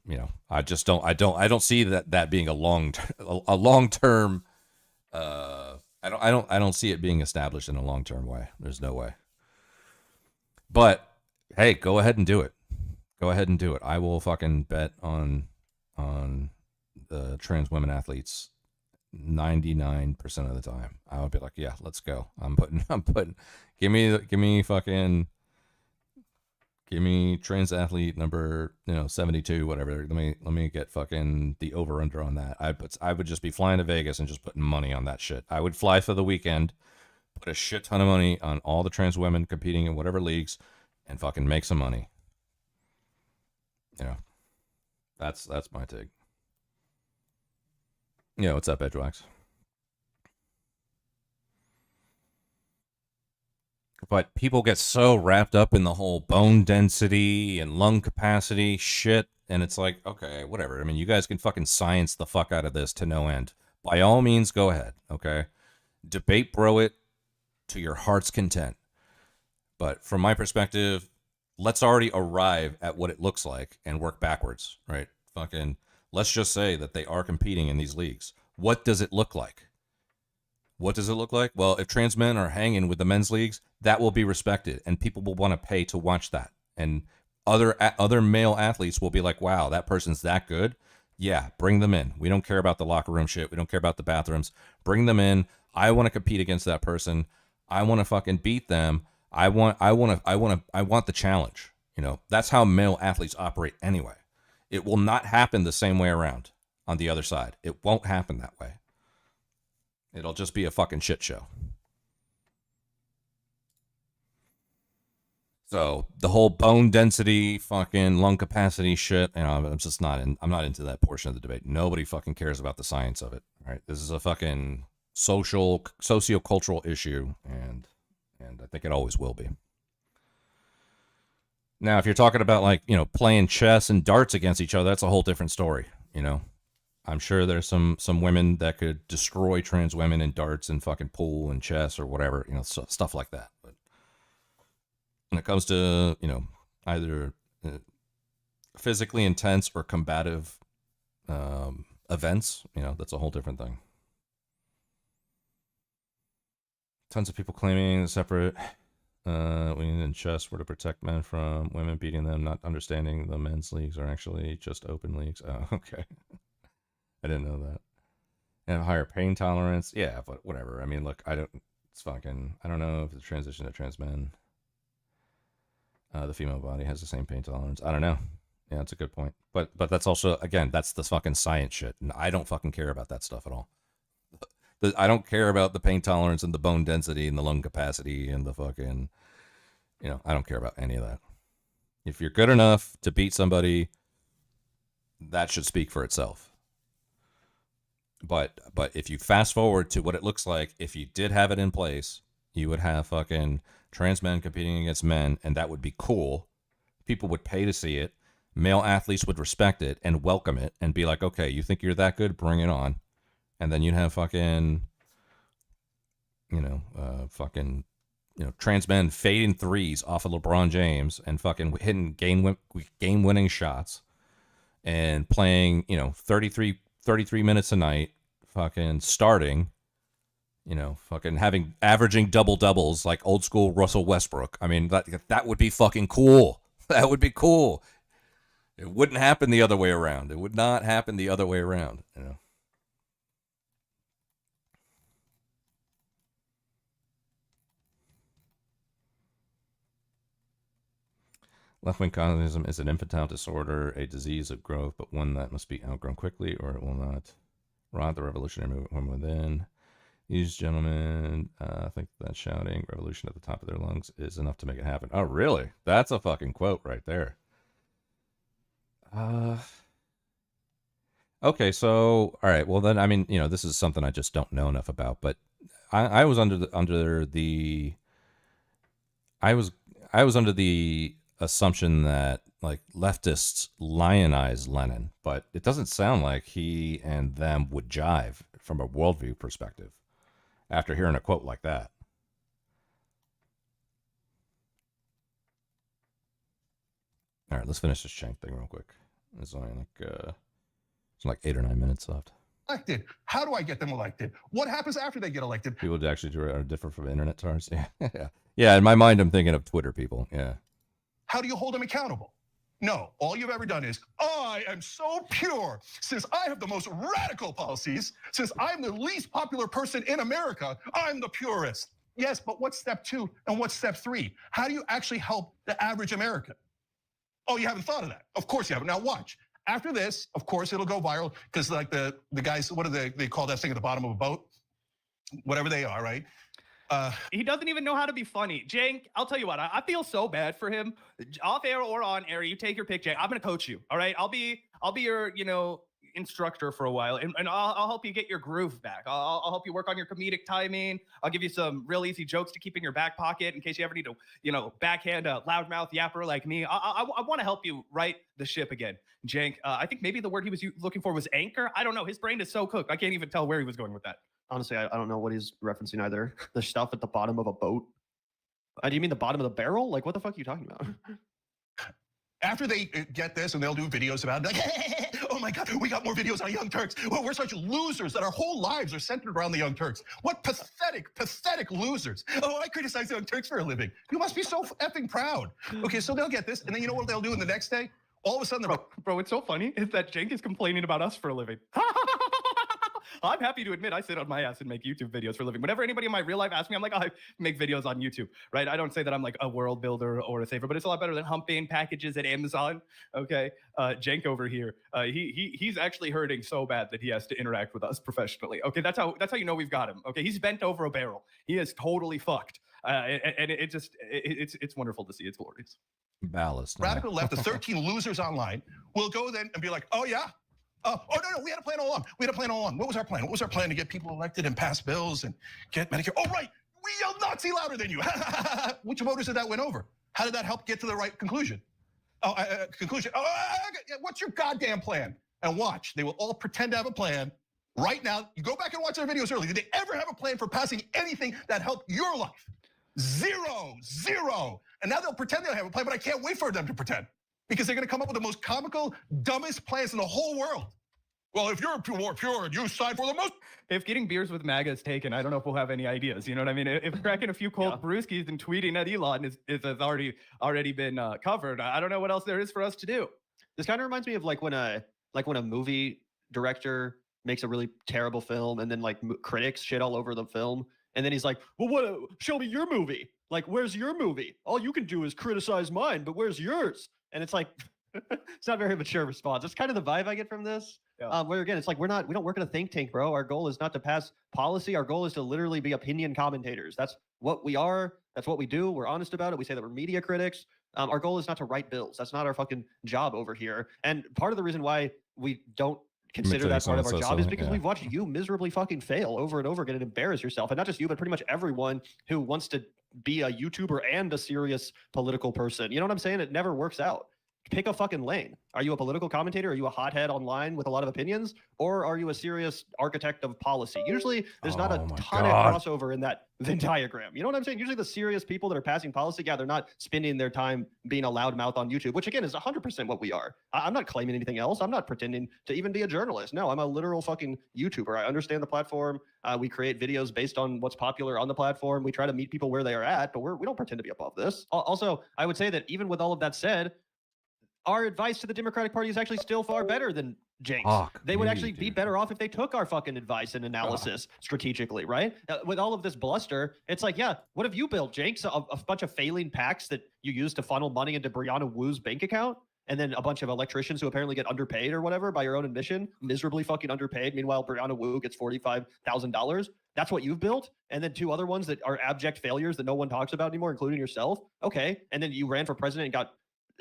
You know, I don't see that being a long term. I don't see it being established in a long term way. There's no way. But hey, go ahead and do it. Go ahead and do it. I will fucking bet on the trans women athletes 99% of the time. I would be like, yeah, let's go. I'm putting. Give me trans athlete number 72, whatever. Let me get fucking the over under on that. I would just be flying to Vegas and just putting money on that shit. I would fly for the weekend, put a shit ton of money on all the trans women competing in whatever leagues, and fucking make some money. You know, that's my take. Yeah, what's up, Edgewax? But people get so wrapped up in the whole bone density and lung capacity shit, and it's like, okay, whatever. I mean, you guys can fucking science the fuck out of this to no end. By all means, go ahead, okay? Debate bro it to your heart's content. But from my perspective, let's already arrive at what it looks like and work backwards, right? Fucking, let's just say that they are competing in these leagues. What does it look like? What does it look like? Well, if trans men are hanging with the men's leagues, that will be respected, and people will want to pay to watch that. And other male athletes will be like, wow, that person's that good. Yeah, bring them in. We don't care about the locker room shit. We don't care about the bathrooms. Bring them in. I want to compete against that person. I want to fucking beat them. I want the challenge. You know, that's how male athletes operate anyway. It will not happen the same way around on the other side. It won't happen that way. It'll just be a fucking shit show. So the whole bone density, fucking lung capacity shit, you know, I'm not into that portion of the debate. Nobody fucking cares about the science of it. All right. This is a fucking socio-cultural issue, and I think it always will be. Now, if you're talking about, like, you know, playing chess and darts against each other, that's a whole different story, you know. I'm sure there's some women that could destroy trans women in darts and fucking pool and chess or whatever, you know, stuff like that. But when it comes to, you know, either physically intense or combative events, that's a whole different thing. Tons of people claiming separate women and chess were to protect men from women beating them, not understanding the men's leagues are actually just open leagues. Oh, okay. I didn't know that. And higher pain tolerance. Yeah, but whatever. I mean, look, I don't know if the transition to trans men, the female body has the same pain tolerance. I don't know. Yeah, that's a good point. But that's also, again, that's the fucking science shit. And I don't fucking care about that stuff at all. I don't care about the pain tolerance and the bone density and the lung capacity and the fucking, I don't care about any of that. If you're good enough to beat somebody, that should speak for itself. But if you fast forward to what it looks like, if you did have it in place, you would have fucking trans men competing against men, and that would be cool. People would pay to see it. Male athletes would respect it and welcome it and be like, okay, you think you're that good? Bring it on. And then you'd have fucking, trans men fading threes off of LeBron James and fucking hitting game-winning shots and playing, 33 minutes a night, fucking starting, averaging double-doubles like old school Russell Westbrook. I mean, that would be fucking cool. That would be cool. It wouldn't happen the other way around. It would not happen the other way around, Left-wing communism is an infantile disorder, a disease of growth, but one that must be outgrown quickly or it will not rot the revolutionary movement from within. These gentlemen think that shouting revolution at the top of their lungs is enough to make it happen. Oh, really? That's a fucking quote right there. Okay, so, all right, well then, I mean, this is something I just don't know enough about, but I was under the assumption that like leftists lionize Lenin, but it doesn't sound like he and them would jive from a worldview perspective after hearing a quote like that. All right, let's finish this Shank thing real quick. There's only like 8 or 9 minutes left. Elected. How do I get them elected? What happens after they get elected? People actually are different from internet stars. Yeah. Yeah, in my mind, I'm thinking of Twitter people. Yeah. How do you hold them accountable? No, all you've ever done is, I am so pure. Since I have the most radical policies, since I'm the least popular person in America, I'm the purest. Yes, but what's step 2 and what's step 3? How do you actually help the average American? Oh, you haven't thought of that. Of course you haven't. Now watch. After this, of course, it'll go viral because like the guys, what do they call that thing at the bottom of a boat? Whatever they are, right? He doesn't even know how to be funny. Jank, I'll tell you what, I feel so bad for him. Off air or on air, you take your pick, Jank. I'm gonna coach you. All right. I'll be your, instructor for a while, and I'll help you get your groove back. I'll help you work on your comedic timing. I'll give you some real easy jokes to keep in your back pocket in case you ever need to, backhand a loudmouth yapper like me. I want to help you right the ship again. Jank, I think maybe the word he was looking for was anchor. I don't know. His brain is so cooked. I can't even tell where he was going with that. Honestly, I don't know what he's referencing either. The stuff at the bottom of a boat. Do you mean the bottom of the barrel? Like, what the fuck are you talking about? After they get this and they'll do videos about it, like, oh my God, we got more videos on Young Turks. Well, we're such losers that our whole lives are centered around the Young Turks. What pathetic losers. Oh, I criticize the Young Turks for a living. You must be so effing proud. Okay, so they'll get this, and then you know what they'll do in the next day? All of a sudden, bro, it's so funny is that Jank is complaining about us for a living. I'm happy to admit I sit on my ass and make YouTube videos for a living. Whenever anybody in my real life asks me, I'm like, I make videos on YouTube, right? I don't say that I'm like a world builder or a saver, but it's a lot better than humping packages at Amazon, okay? Jank over here, he's actually hurting so bad that he has to interact with us professionally, okay? That's how you know we've got him, okay? He's bent over a barrel. He is totally fucked, and it's wonderful to see. It's glorious. Ballast. Radical left, the 13 losers online, will go then and be like, oh yeah? Oh no, we had a plan all along. What was our plan? What was our plan to get people elected and pass bills and get Medicare? Oh right, we yelled Nazi louder than you. Which voters did that win over? How did that help get to the right conclusion? What's your goddamn plan? And watch, they will all pretend to have a plan. Right now, you go back and watch their videos earlier. Did they ever have a plan for passing anything that helped your life? Zero. And now they'll pretend they have a plan, but I can't wait for them to pretend. because they're going to come up with the most comical, dumbest plans in the whole world. Well, if you're pure and you side for the most. If getting beers with MAGA is taken, I don't know if we'll have any ideas. You know what I mean? If cracking a few cold brewskis and tweeting at Elon has already been covered, I don't know what else there is for us to do. This kind of reminds me of like when a movie director makes a really terrible film and then like critics shit all over the film, and then he's like, well, what? Show me your movie. Like, where's your movie? All you can do is criticize mine, but where's yours? And it's like, it's not a very mature response. It's kind of the vibe I get from this. Yeah. Where again, it's like we don't work in a think tank, bro. Our goal is not to pass policy. Our goal is to literally be opinion commentators. That's what we are. That's what we do. We're honest about it. We say that we're media critics. Our goal is not to write bills. That's not our fucking job over here. And part of the reason why we don't consider that part of our job is because we've watched you miserably fucking fail over and over again and embarrass yourself. And not just you, but pretty much everyone who wants to be a YouTuber and a serious political person. You know what I'm saying? It never works out. Pick a fucking lane. Are you a political commentator? Are you a hothead online with a lot of opinions? Or are you a serious architect of policy? Usually there's not a ton of crossover in that Venn diagram. You know what I'm saying? Usually the serious people that are passing policy, they're not spending their time being a loudmouth on YouTube, which again is 100% what we are. I'm not claiming anything else. I'm not pretending to even be a journalist. No, I'm a literal fucking YouTuber. I understand the platform. We create videos based on what's popular on the platform. We try to meet people where they are at, but we don't pretend to be above this. Also, I would say that even with all of that said, our advice to the Democratic Party is actually still far better than Jake's. They would actually be better off if they took our fucking advice and analysis strategically, right? With all of this bluster, it's like, yeah, what have you built, Jake's? A bunch of failing PACs that you use to funnel money into Brianna Wu's bank account? And then a bunch of electricians who apparently get underpaid or whatever by your own admission, miserably fucking underpaid. Meanwhile, Brianna Wu gets $45,000. That's what you've built. And then 2 other ones that are abject failures that no one talks about anymore, including yourself. Okay. And then you ran for president and got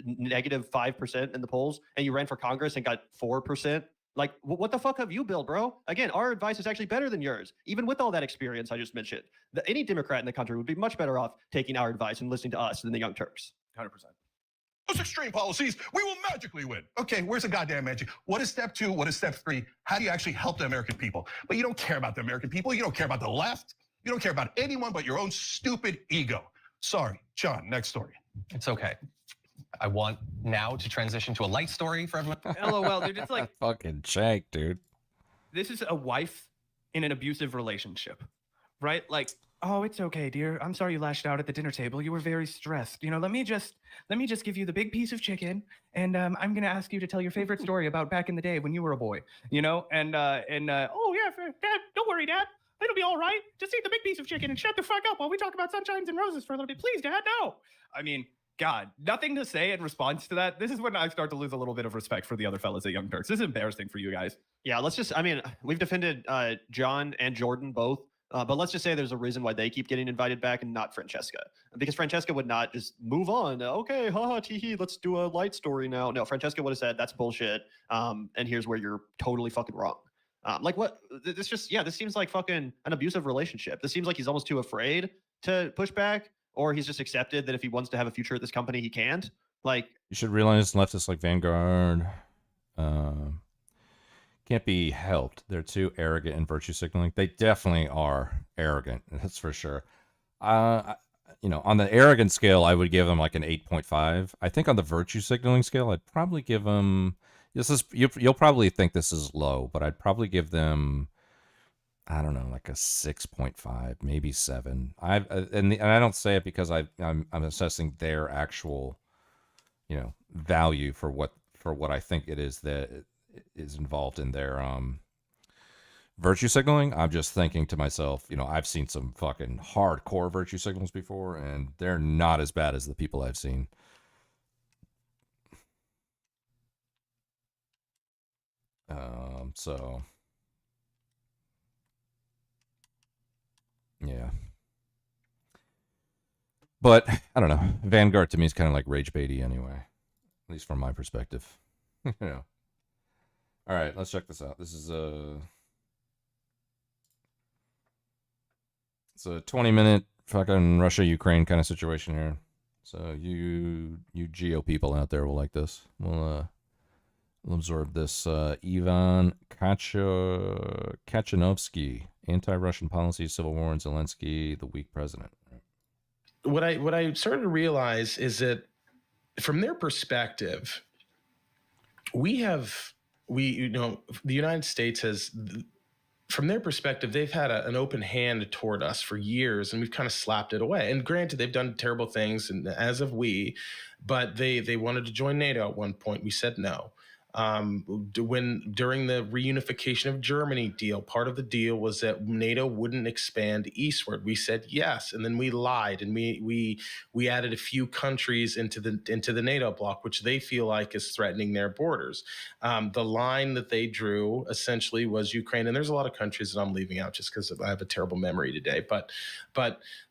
negative 5% in the polls, and you ran for Congress and got 4%. Like, what the fuck have you built, bro? Again, our advice is actually better than yours, even with all that experience I just mentioned. Any Democrat in the country would be much better off taking our advice and listening to us than the Young Turks. 100%. Those extreme policies, we will magically win. Okay, where's the goddamn magic? What is step 2? What is step 3? How do you actually help the American people? But you don't care about the American people. You don't care about the left. You don't care about anyone but your own stupid ego. Sorry, John, next story. It's okay. I want now to transition to a light story for everyone. LOL, dude. It's like fucking Shank, dude. This is a wife in an abusive relationship, right? Like, oh, it's okay, dear. I'm sorry you lashed out at the dinner table. You were very stressed. You know, let me just give you the big piece of chicken, and I'm gonna ask you to tell your favorite story about back in the day when you were a boy. You know, oh yeah, Dad, don't worry, Dad. It'll be all right. Just eat the big piece of chicken and shut the fuck up while we talk about sunshines and roses for a little bit, please, Dad. No. I mean, God, nothing to say in response to that. This is when I start to lose a little bit of respect for the other fellas at Young Turks. This is embarrassing for you guys. Yeah, we've defended John and Jordan both, but let's just say there's a reason why they keep getting invited back and not Francesca. Because Francesca would not just move on. Okay, haha, tee let's do a light story now. No, Francesca would have said, that's bullshit, and here's where you're totally fucking wrong. Like what? This seems like fucking an abusive relationship. This seems like he's almost too afraid to push back. Or he's just accepted that if he wants to have a future at this company, he can't. Like, you should realize leftists like Vanguard can't be helped. They're too arrogant and virtue signaling. They definitely are arrogant. That's for sure. You know, on the arrogant scale, I would give them like an 8.5. I think on the virtue signaling scale, I'd probably give them. You'll probably think this is low, but I'd probably give them, I don't know, like a 6.5, maybe 7. And I don't say it because I'm assessing their actual, you know, value for what I think it is that is involved in their virtue signaling. I'm just thinking to myself, you know, I've seen some fucking hardcore virtue signals before, and they're not as bad as the people I've seen. So. Yeah. But, I don't know. Vanguard to me is kind of like rage baity anyway. At least from my perspective. You know. Alright, let's check this out. This is it's a 20-minute fucking Russia-Ukraine kind of situation here. So you Geo people out there will like this. We'll absorb this. Ivan Kachinovsky. Anti-Russian policy, civil war, and Zelensky, the weak president. What I started to realize is that from their perspective, the United States has, from their perspective, they've had an open hand toward us for years, and we've kind of slapped it away. And granted, they've done terrible things, and as have we, but they wanted to join NATO at one point. We said no. During the reunification of Germany deal, part of the deal was that NATO wouldn't expand eastward. We said yes, and then we lied, and we added a few countries into the NATO bloc, which they feel like is threatening their borders. The line that they drew essentially was Ukraine, and there's a lot of countries that I'm leaving out just because I have a terrible memory today. But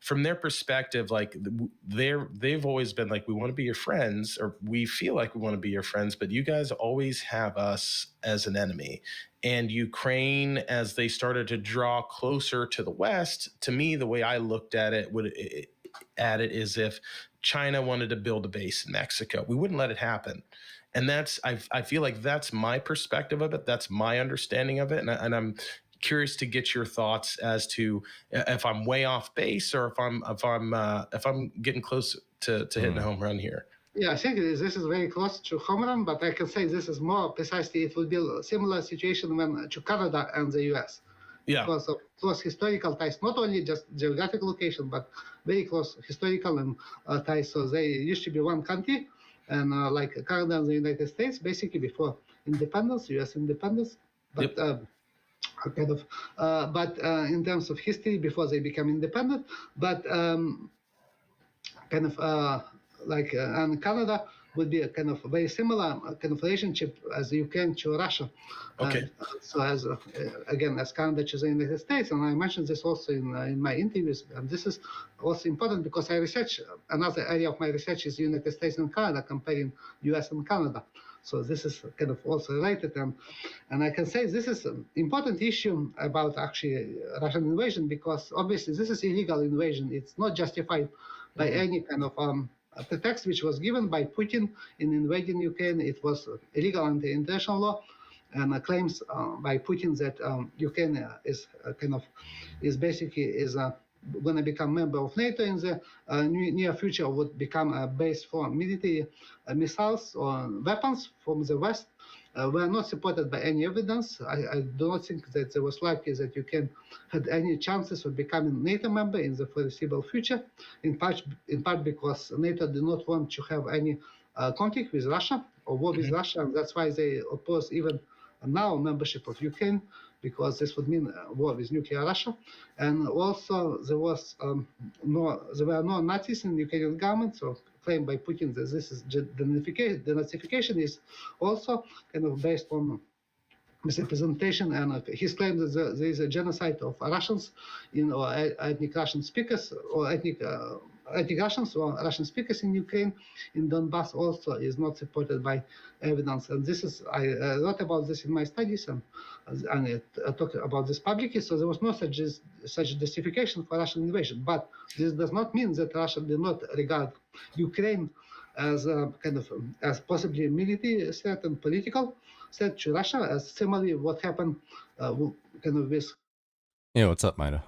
from their perspective, like they've always been like, we want to be your friends, or we feel like we want to be your friends, but you guys always have us as an enemy. And Ukraine, as they started to draw closer to the West, to me, the way I looked at it is if China wanted to build a base in Mexico, we wouldn't let it happen. And I feel like that's my perspective of it. That's my understanding of it. And I'm curious to get your thoughts as to if I'm way off base, or if I'm getting close to hitting a home run here. Yeah, I think this is very close to home run, but I can say this is more precisely, it will be a similar situation when to Canada and the US. Yeah. Because of close historical ties, not only just geographic location, but very close historical and ties. So they used to be one country, and like Canada and the United States, basically before independence, US independence, but in terms of history, before they became independent, but and Canada would be a kind of very similar kind of relationship as Ukraine to Russia. Okay. So as Canada to the United States, and I mentioned this also in my interviews, and this is also important because I research, another area of my research is United States and Canada, comparing US and Canada. So this is kind of also related, and I can say this is an important issue about actually Russian invasion, because obviously this is illegal invasion. It's not justified by any kind of pretext which was given by Putin in invading Ukraine. It was illegal under international law, and claims by Putin that Ukraine is going to become member of NATO in the near future, would become a base for military missiles or weapons from the West. Were not supported by any evidence. I do not think that there was likely that Ukraine had any chances of becoming NATO member in the foreseeable future, in part because NATO did not want to have any conflict with Russia or war with Russia, and that's why they oppose even now membership of Ukraine, because this would mean war with nuclear Russia. And also there were no Nazis in the Ukrainian government, so claimed by Putin that this is denazification is also kind of based on misrepresentation, and his claim that there is a genocide of Russians or ethnic Russian speakers, or ethnic Russians or Russian speakers in Ukraine, in Donbass, also is not supported by evidence. And this is, I wrote about this in my studies, and I talked about this publicly. So there was no such justification for Russian invasion. But this does not mean that Russia did not regard Ukraine as a kind of as possibly a military threat and political threat to Russia, as similarly what happened kind of with. Yeah, what's up, Maida?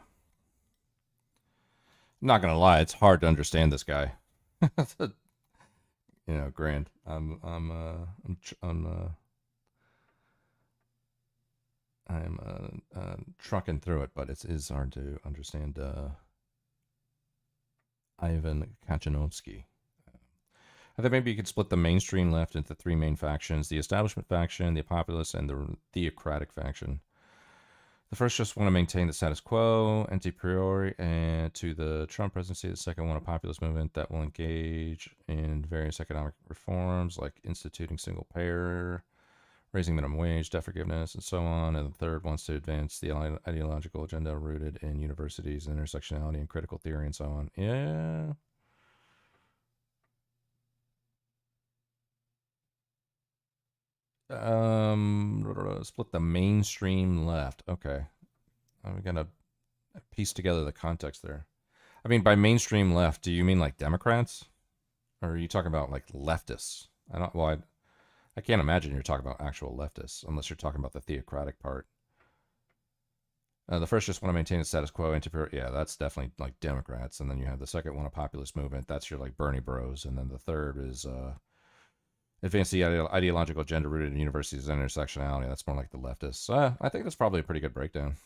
I'm not gonna lie, it's hard to understand this guy. Grand. I'm trucking through it, but it is hard to understand. Ivan Kachanovsky. I think maybe you could split the mainstream left into three main factions: the establishment faction, the populist, and the theocratic faction. The first just want to maintain the status quo, anti priori, and to the Trump presidency. The second want a populist movement that will engage in various economic reforms, like instituting single payer, raising minimum wage, debt forgiveness, and so on. And the third wants to advance the ideological agenda rooted in universities, and intersectionality, and critical theory, and so on. Yeah. Split the mainstream left. Okay. I'm gonna piece together the context there. I mean, by mainstream left, do you mean like Democrats? Or are you talking about like leftists? I can't imagine you're talking about actual leftists, unless you're talking about the theocratic part. The first just want to maintain the status quo, yeah, that's definitely like Democrats. And then you have the second one, a populist movement. That's your like Bernie bros. And then the third is advance the ideological agenda rooted in universities and intersectionality. That's more like the leftists. I think that's probably a pretty good breakdown.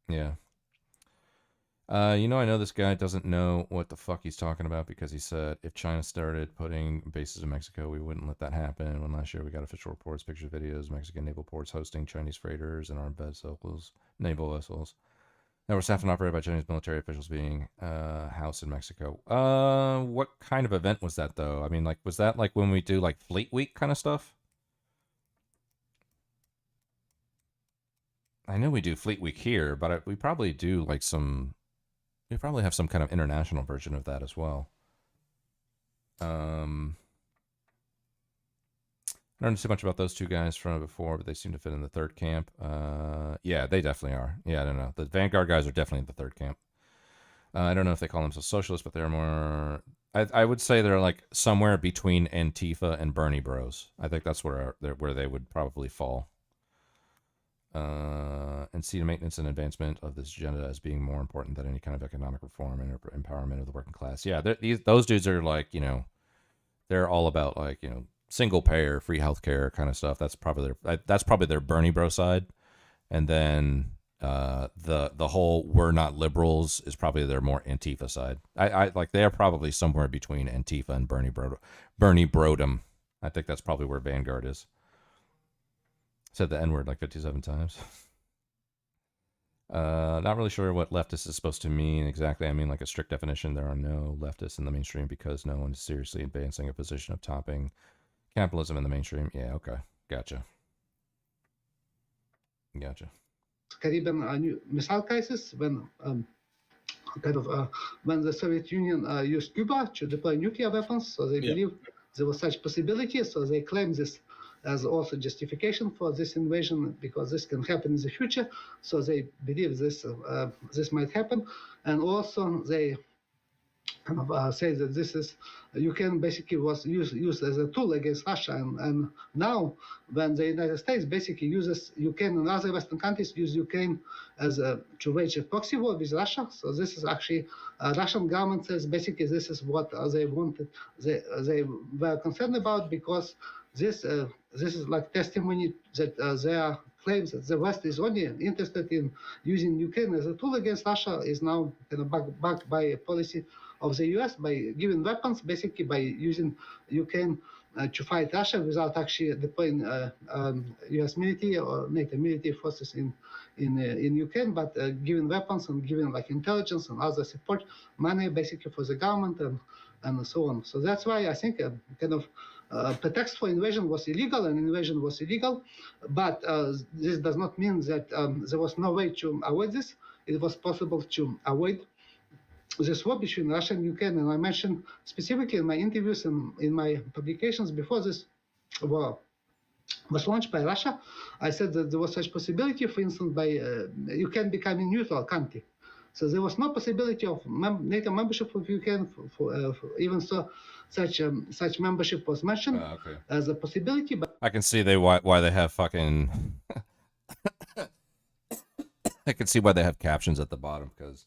Yeah. I know this guy doesn't know what the fuck he's talking about because he said if China started putting bases in Mexico, we wouldn't let that happen. When last year we got official reports, pictures, videos, Mexican naval ports hosting Chinese freighters and armed vessels, naval vessels that were staffed and operated by Chinese military officials being housed in Mexico. What kind of event was that though? I mean, like, was that like when we do like Fleet Week kind of stuff? I know we do Fleet Week here, but we probably do like some. We probably have some kind of international version of that as well. I don't know too much about those two guys from before, but they seem to fit in the third camp. Yeah, they definitely are. Yeah, I don't know. The Vanguard guys are definitely in the third camp. I don't know if they call themselves socialists, but they're more... I would say they're like somewhere between Antifa and Bernie Bros. I think that's where they would probably fall. And see the maintenance and advancement of this agenda as being more important than any kind of economic reform and empowerment of the working class. Yeah, those dudes are like, they're all about like, single payer, free healthcare kind of stuff. That's probably their Bernie Bro side. And then the whole we're not liberals is probably their more Antifa side. I like they're probably somewhere between Antifa and Bernie Brodom. I think that's probably where Vanguard is. Said the N-word like 57 times. Not really sure what leftist is supposed to mean exactly. I mean, like a strict definition, there are no leftists in the mainstream because no one is seriously advancing a position of topping capitalism in the mainstream. Yeah, okay. Gotcha. Caribbean missile crisis when when the Soviet Union used Cuba to deploy nuclear weapons, so they believe there was such possibility, so they claim this as also justification for this invasion because this can happen in the future. So they believe this might happen, and also they kind of say that this is Ukraine basically was used as a tool against Russia, and now when the United States basically uses Ukraine and other Western countries use Ukraine as to wage a proxy war with Russia. So this is actually Russian government says basically this is what they wanted. They were concerned about because this is like testimony that their claims that the West is only interested in using Ukraine as a tool against Russia is now kind of backed by a policy of the U.S. by giving weapons, basically by using Ukraine to fight Russia without actually deploying U.S. military or NATO military forces in Ukraine, but giving weapons and giving like intelligence and other support, money basically for the government and so on. So that's why I think kind of pretext for invasion was illegal, and invasion was illegal, but this does not mean that there was no way to avoid this. It was possible to avoid this war between Russia and Ukraine, and I mentioned specifically in my interviews and in my publications before this war was launched by Russia, I said that there was such possibility, for instance, by Ukraine becoming neutral country. So there was no possibility of NATO membership of Ukraine, even so such membership was mentioned as a possibility. But I can see why they have fucking. I can see why they have captions at the bottom because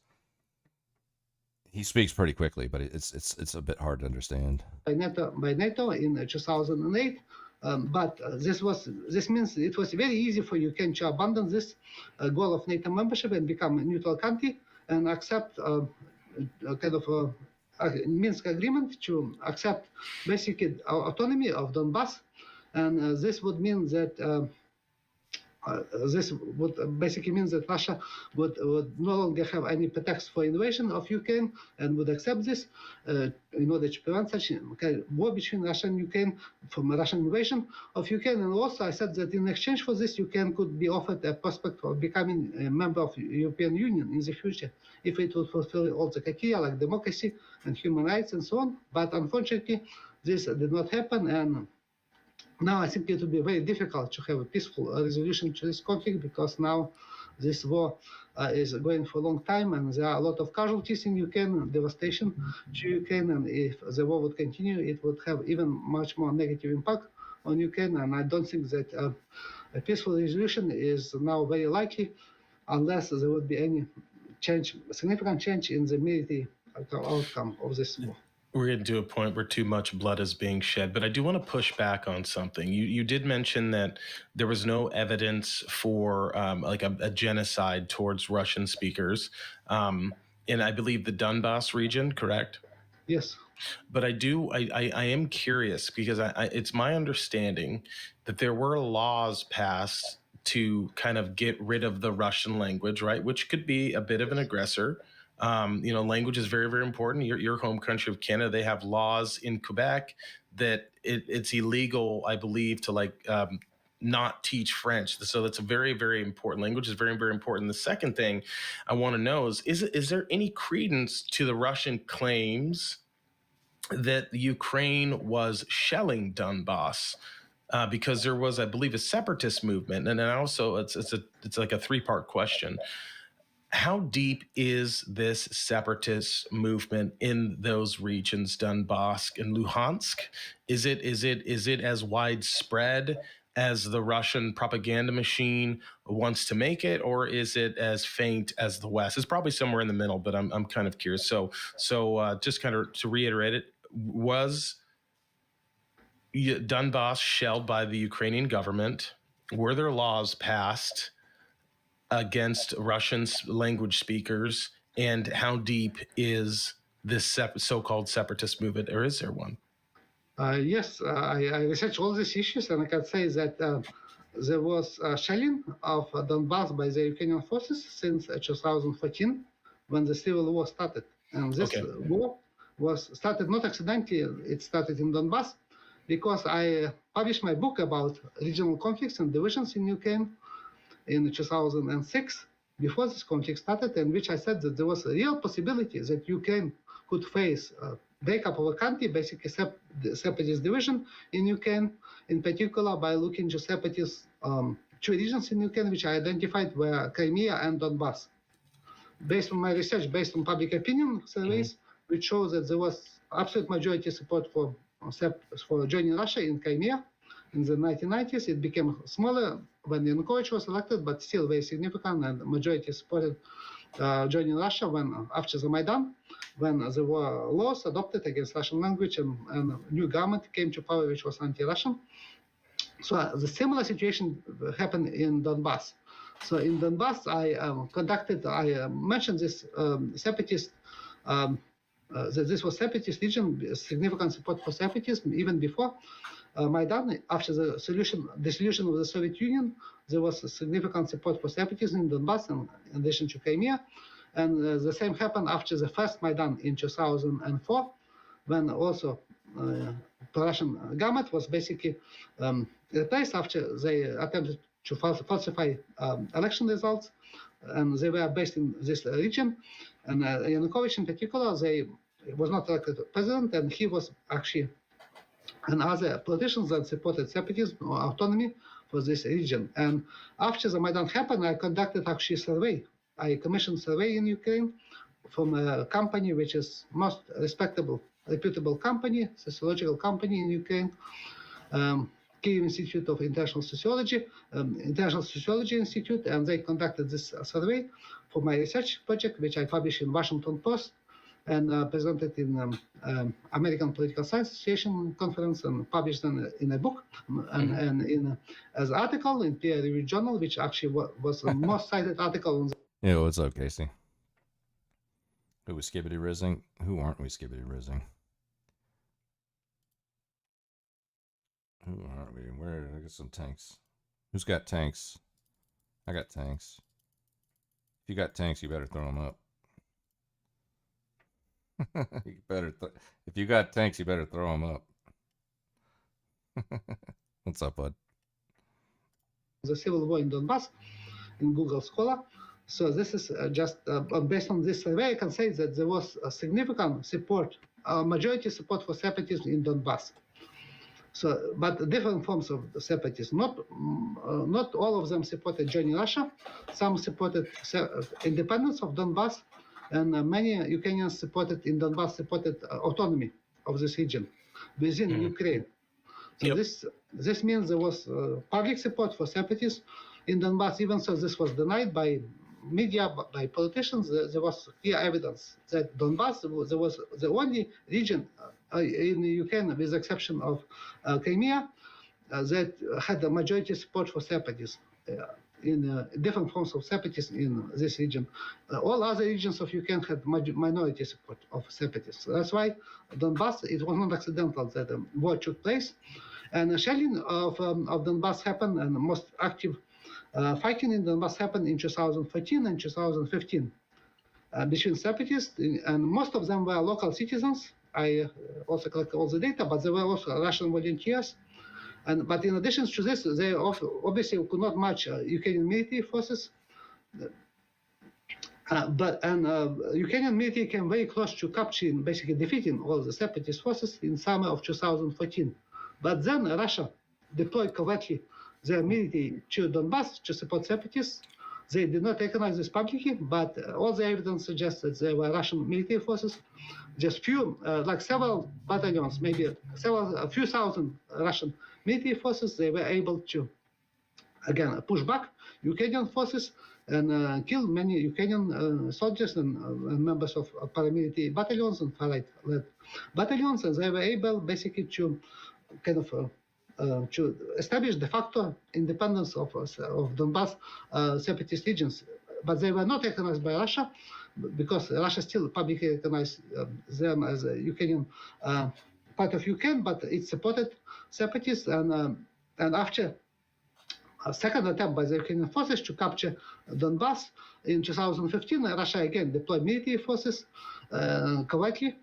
he speaks pretty quickly, but it's a bit hard to understand. By NATO in 2008. But this means it was very easy for Ukraine to abandon this goal of NATO membership and become a neutral country and accept kind of Minsk agreement to accept basically autonomy of Donbass, and this would mean that this would basically mean that Russia would no longer have any pretext for invasion of Ukraine and would accept this in order to prevent such a war between Russia and Ukraine from a Russian invasion of Ukraine. And also I said that in exchange for this, Ukraine could be offered a prospect of becoming a member of the European Union in the future if it would fulfill all the criteria like democracy and human rights and so on. But unfortunately, this did not happen, and now I think it will be very difficult to have a peaceful resolution to this conflict because now this war is going for a long time and there are a lot of casualties in Ukraine, devastation to Ukraine, and if the war would continue, it would have even much more negative impact on Ukraine, and I don't think that a peaceful resolution is now very likely unless there would be any significant change in the military outcome of this war. We're getting to a point where too much blood is being shed, but I do want to push back on something. You did mention that there was no evidence for like a genocide towards Russian speakers in, I believe, the Donbass region, correct? Yes. But I am curious because it's my understanding that there were laws passed to kind of get rid of the Russian language, right? Which could be a bit of an aggressor. Language is very, very important. Your home country of Canada, they have laws in Quebec that it's illegal, I believe, to not teach French. So that's a very, very important language. Is very, very important. The second thing I want to know is there any credence to the Russian claims that Ukraine was shelling Donbass? Because there was, I believe, a separatist movement, and then also it's like a three-part question. How deep is this separatist movement in those regions, Donbass and Luhansk? Is it as widespread as the Russian propaganda machine wants to make it, or is it as faint as the West? It's probably somewhere in the middle, but I'm kind of curious. So just kind of to reiterate it, was Donbass shelled by the Ukrainian government? Were there laws passed against Russian language speakers? And how deep is this so-called separatist movement, or is there one? Yes, I researched all these issues, and I can say that there was shelling of Donbass by the Ukrainian forces since 2014, when the civil war started. And this war was started not accidentally. It started in Donbass because I published my book about regional conflicts and divisions in Ukraine in 2006, before this conflict started, in which I said that there was a real possibility that Ukraine could face a breakup of a country, basically separatist division in Ukraine, in particular by looking to separatist two regions in Ukraine, which I identified were Crimea and Donbass. Based on my research, based on public opinion surveys, which shows that there was absolute majority support for joining Russia in Crimea. In the 1990s, it became smaller when Yanukovych was elected, but still very significant, and majority supported joining Russia after the Maidan, when there were laws adopted against Russian language and a new government came to power which was anti-Russian. So the similar situation happened in Donbass. So in Donbass, I mentioned this separatist, that this was separatist region, significant support for separatism even before Maidan. After the dissolution of the Soviet Union, there was significant support for separatism in Donbass, and in addition to Crimea. And the same happened after the first Maidan in 2004, when also the Russian government was basically replaced after they attempted to falsify election results, and they were based in this region. And Yanukovych in particular, was not elected president, and he was actually, and other politicians that supported separatism or autonomy for this region. And after the Maidan happened, I conducted actually a survey. I commissioned a survey in Ukraine from a company which is most reputable company, sociological company in Ukraine, Kyiv Institute of International Sociology, International Sociology Institute, and they conducted this survey for my research project, which I published in Washington Post and presented in American Political Science Association conference and published in a book and in as an article in peer-reviewed journal, which actually was the most cited article on the. Yeah, what's up, Casey? Who was Skibidi Rizzing? Who aren't we Skibidi Rizzing? Who aren't we? Where? I got some tanks. Who's got tanks? I got tanks. If you got tanks, you better throw them up. You better. If you got tanks, you better throw them up. What's up, bud? The civil war in Donbass, in Google Scholar. So this is just based on this survey, I can say that there was a significant support, majority support for separatism in Donbass. So, but different forms of separatism. Not all of them supported joining Russia. Some supported independence of Donbass, and many Ukrainians in Donbass supported autonomy of this region within Ukraine. So this means there was public support for separatism in Donbass, even so this was denied by media, by politicians, there was clear evidence that Donbass there was the only region in Ukraine, with the exception of Crimea, that had a majority support for separatism. In different forms of separatism in this region. All other regions of Ukraine had minority support of separatists. That's why Donbass, it was not accidental that the war took place. And shelling of Donbass happened, and most active fighting in Donbass happened in 2014 and 2015 between separatists, and most of them were local citizens. I also collected all the data, but there were also Russian volunteers. But in addition to this, they also obviously could not match Ukrainian military forces. Ukrainian military came very close to capturing, basically defeating all the separatist forces in summer of 2014. But then Russia deployed covertly their military to Donbass to support separatists. They did not recognize this publicly, but all the evidence suggests that they were Russian military forces. Just few, like several battalions, maybe a few thousand Russian military forces, they were able to, again, push back Ukrainian forces and kill many Ukrainian soldiers and members of paramilitary battalions and far-right-led battalions, and they were able basically to kind of to establish de facto independence of Donbass separatist regions. But they were not recognized by Russia because Russia still publicly recognized them as a Ukrainian part of Ukraine, but it supported separatists. And after a second attempt by the Ukrainian forces to capture Donbass in 2015, Russia again deployed military forces covertly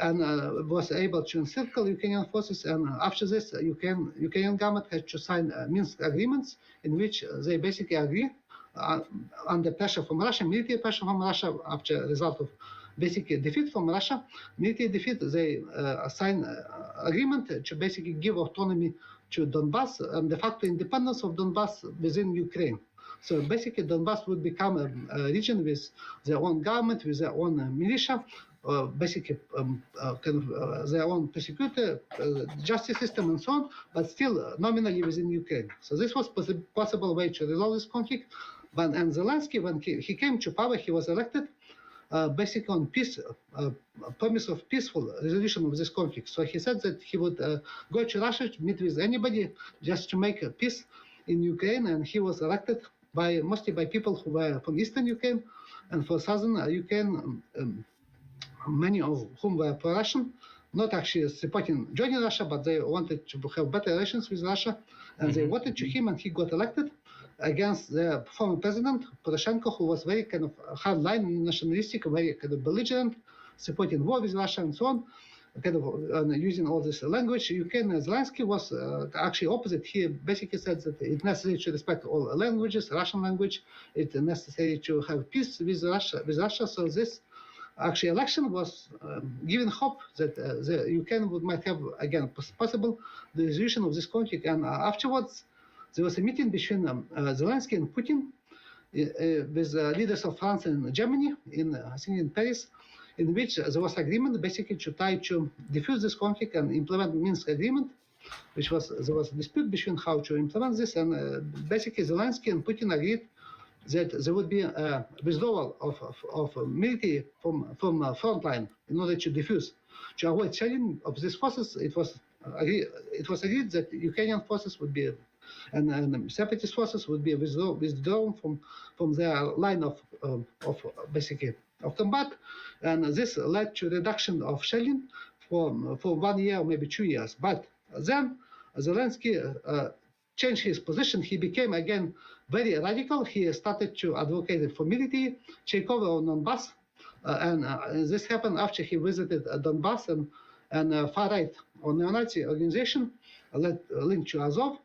and was able to encircle Ukrainian forces. And after this, Ukrainian government had to sign Minsk agreements in which they basically agree under pressure from Russia, military pressure from Russia, after a result of basically defeat from Russia, military defeat, they sign agreement to basically give autonomy to Donbass and de facto independence of Donbass within Ukraine. So basically Donbass would become a region with their own government, with their own militia, basically their own prosecutor, justice system and so on, but still nominally within Ukraine. So this was a possible way to resolve this conflict. And Zelensky, when he came to power, he was elected basically on peace, promise of peaceful resolution of this conflict. So he said that he would go to Russia to meet with anybody just to make peace in Ukraine, and he was elected mostly by people who were from eastern Ukraine, and for southern Ukraine, many of whom were pro-Russian, not actually supporting joining Russia, but they wanted to have better relations with Russia, and they voted to him, and he got elected against the former president Poroshenko, who was very kind of hardline, nationalistic, very kind of belligerent, supporting war with Russia and so on, kind of using all this language. Ukraine, Zelensky was actually opposite. He basically said that it's necessary to respect all languages, Russian language. It's necessary to have peace with Russia. So this actually election was giving hope that the Ukraine might have again possible the resolution of this conflict. And afterwards, there was a meeting between Zelensky and Putin with leaders of France and Germany I think in Paris, in which there was agreement basically to try to defuse this conflict and implement the Minsk agreement, there was a dispute between how to implement this, and basically Zelensky and Putin agreed that there would be a withdrawal of military from front line in order to defuse, to avoid shelling of these forces. It was agreed that Ukrainian forces would be and separatist forces would be withdrawn from their line of combat, and this led to reduction of shelling for 1 year, maybe 2 years. But then Zelensky changed his position. He became again very radical. He started to advocate for military takeover on Donbass, and this happened after he visited Donbass and far-right or neo-Nazi organization linked to Azov.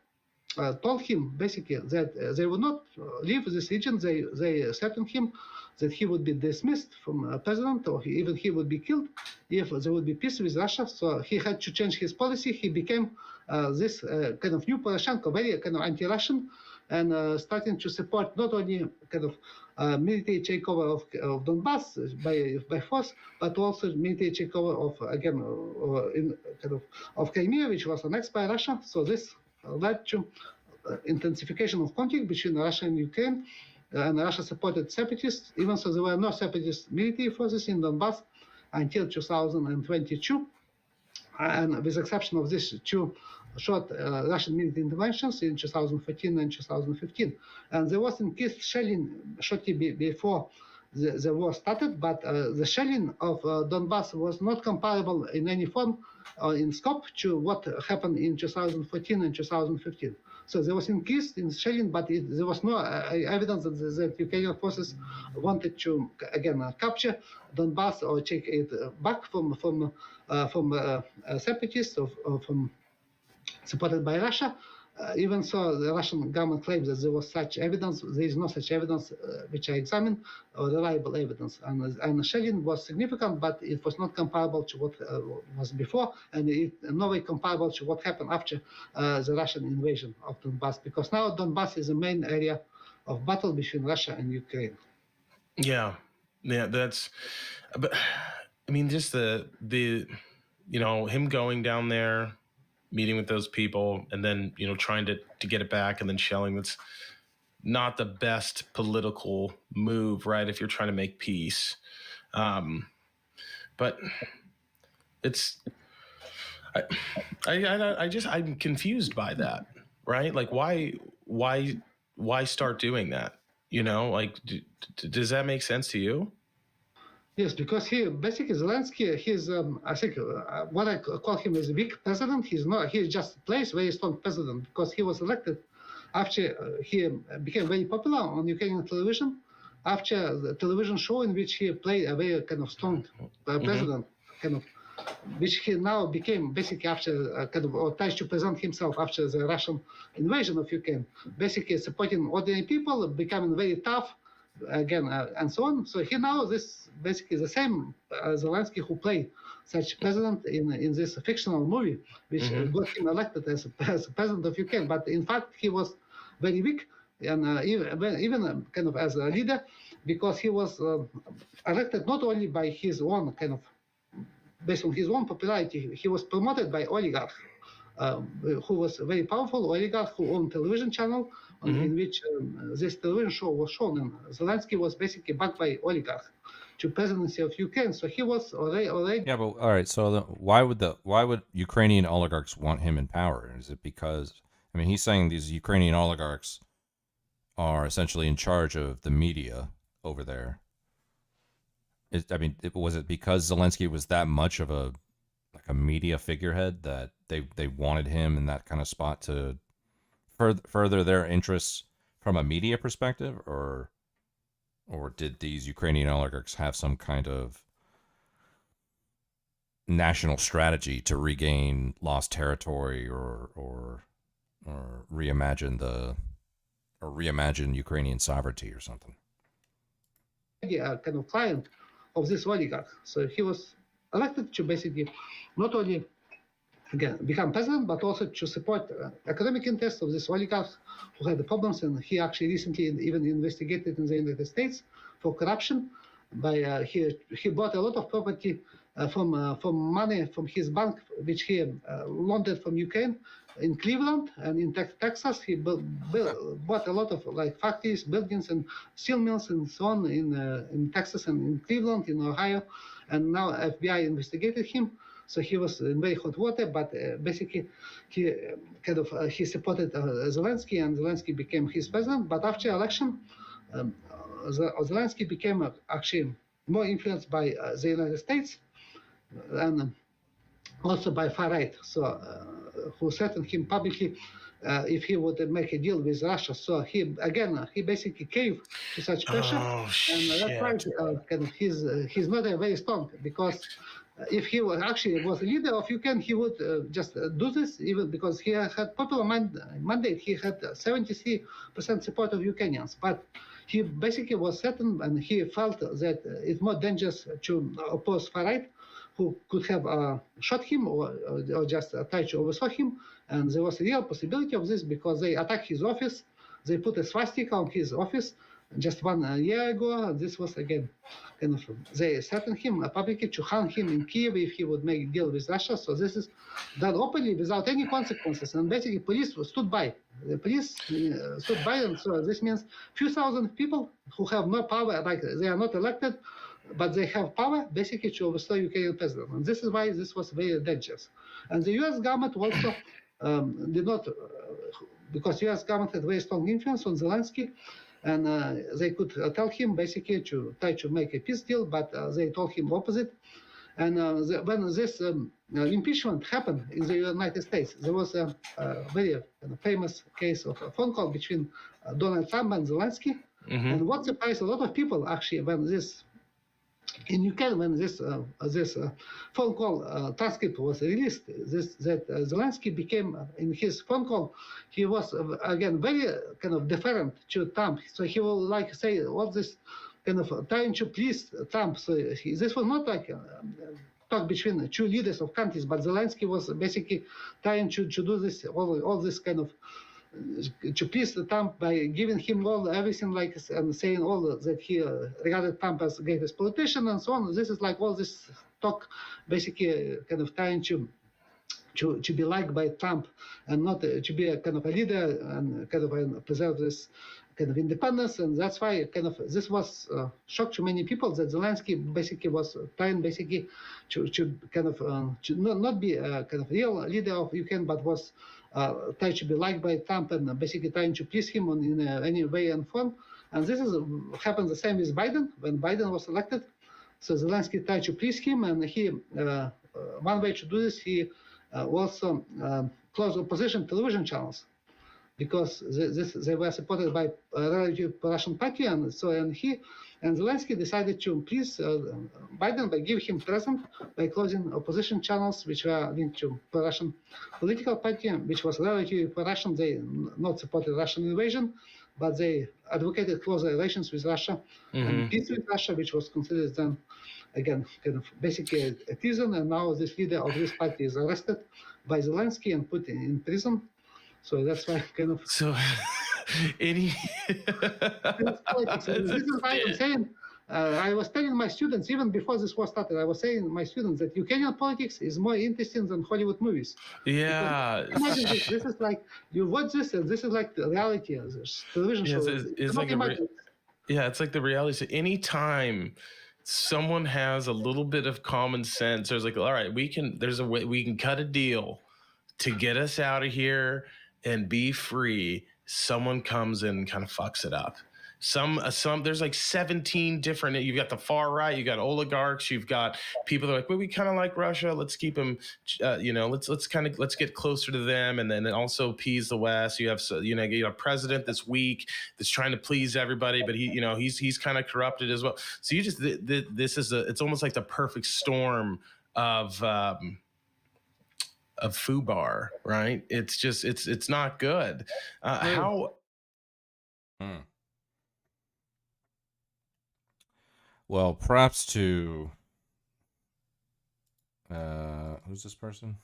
Told him basically that they would not leave this region. They threatened him that he would be dismissed from president, or he would be killed if there would be peace with Russia. So he had to change his policy. He became this kind of new Poroshenko, very kind of anti-Russian, and starting to support not only kind of military takeover of Donbass by force, but also military takeover of Crimea, which was annexed by Russia. So this led to intensification of conflict between Russia and Ukraine, and Russia supported separatists, even so there were no separatist military forces in Donbass until 2022. And with exception of these two short Russian military interventions in 2014 and 2015. And there was increased shelling shortly before the war started, but the shelling of Donbass was not comparable in any form or in scope to what happened in 2014 and 2015. So there was increase in shelling, but there was no evidence that the Ukrainian forces wanted to again capture Donbass or take it back from separatists or from supported by Russia. Even so, the Russian government claims that there was such evidence. There is no such evidence, which I examined, or reliable evidence. And the shelling was significant, but it was not comparable to what was before, and in no way comparable to what happened after the Russian invasion of Donbass, because now Donbass is the main area of battle between Russia and Ukraine. Yeah, that's. But I mean, just the him going down there, meeting with those people, and then trying to get it back and then shelling. That's not the best political move, right? If you're trying to make peace, but it's I'm confused by that, right? Like why start doing that? Like does that make sense to you? Yes, because he basically Zelensky, he's I think what I call him is a weak president. He's not. He just plays very strong president because he was elected after he became very popular on Ukrainian television after the television show in which he played a very kind of strong president, kind of, which he now became basically after or tries to present himself after the Russian invasion of Ukraine, basically supporting ordinary people, becoming very tough. Again, and so on. So he now this basically the same Zelensky who played such president in this fictional movie, which got him elected as president of Ukraine. But in fact, he was very weak, and even kind of as a leader, because he was elected not only by his own kind of based on his own popularity, he was promoted by oligarch. Who was a very powerful oligarch who owned television channel in which this television show was shown, and Zelensky was basically backed by oligarch to presidency of Ukraine. So he was already. Yeah, but all right. So why would Ukrainian oligarchs want him in power? Is it because he's saying these Ukrainian oligarchs are essentially in charge of the media over there? Was it because Zelensky was that much of a media figurehead that they wanted him in that kind of spot to further their interests from a media perspective, or did these Ukrainian oligarchs have some kind of national strategy to regain lost territory or reimagine Ukrainian sovereignty or something? Kind of client of this oligarch. So he was elected to basically not only again become president, but also to support economic interests of this oligarch who had the problems, and he actually recently even investigated in the United States for corruption. By he bought a lot of property from money from his bank, which he laundered from Ukraine in Cleveland and in Texas. He bought a lot of factories, buildings, and steel mills and so on in Texas and in Cleveland, in Ohio. And now FBI investigated him. So he was in very hot water, but basically he he supported Zelensky, and Zelensky became his president. But after election, Zelensky became actually more influenced by the United States and also by far right. So who threatened him publicly if he would make a deal with Russia. So he basically caved to such pressure, and that's why he's not very strong, because if he was a leader of Ukraine, he would just do this, even because he had popular mandate. He had 73% support of Ukrainians, but he basically was threatened, and he felt that it's more dangerous to oppose far right, who could have shot him or just tried to overthrow him. And there was a real possibility of this because they attacked his office. They put a swastika on his office just 1 year ago, this was again kind of they threatened him publicly to harm him in Kiev if he would make a deal with Russia. So this is done openly without any consequences, and basically police stood by. The police stood by, and so this means few thousand people who have no power, like they are not elected, but they have power basically to overthrow Ukrainian president. And this is why this was very dangerous. And the U.S. government also did not, because U.S. government had very strong influence on Zelensky, and they could tell him basically to try to make a peace deal, but they told him opposite. And when this impeachment happened in the United States, there was a very famous case of a phone call between Donald Trump and Zelensky. And what surprised a lot of people actually when this in UK, when this phone call transcript was released, that Zelensky became in his phone call, he was again very kind of deferent to Trump. So he will like say all this kind of trying to please Trump. So this was not like talk between two leaders of countries, but Zelensky was basically trying to do this all this kind of to please Trump by giving him everything like and saying all that he regarded Trump as the greatest politician and so on. This is like all this talk, basically kind of trying to be liked by Trump and not to be a kind of a leader and kind of preserve this kind of independence. And that's why kind of this was shock to many people that Zelensky basically was trying basically to kind of to not be a kind of real leader of Ukraine, but was trying to be liked by Trump and basically trying to please him in any way and form. And this is happened the same with Biden when Biden was elected. So Zelensky tried to please him, and he one way to do this, he also closed opposition television channels because they were supported by a relative Russian party, and so and Zelensky decided to please Biden by giving him present by closing opposition channels which were linked to Russian political party, which was relatively Russian. They not supported Russian invasion, but they advocated closer relations with Russia and peace with Russia, which was considered then again kind of basically a treason. And now this leader of this party is arrested by Zelensky and put in prison. So that's why kind of any this is why I'm saying I was telling my students even before this war started, I was saying to my students that Ukrainian politics is more interesting than Hollywood movies. Yeah, imagine this is like you watch this and this is like the reality of this television show. It's like it's like the reality. Anytime someone has a little bit of common sense, there's like, all right, there's a way we can cut a deal to get us out of here and be free. Someone comes in and kind of fucks it up. There's like 17 different, you've got the far right, you got oligarchs, you've got people that are like, well, we kind of like Russia, let's keep them, let's get closer to them, and then also appease the West. You have a president that's weak, that's trying to please everybody, but he's kind of corrupted as well. So it's almost like the perfect storm of FUBAR, right? It's just it's not good. Well, props to who's this person?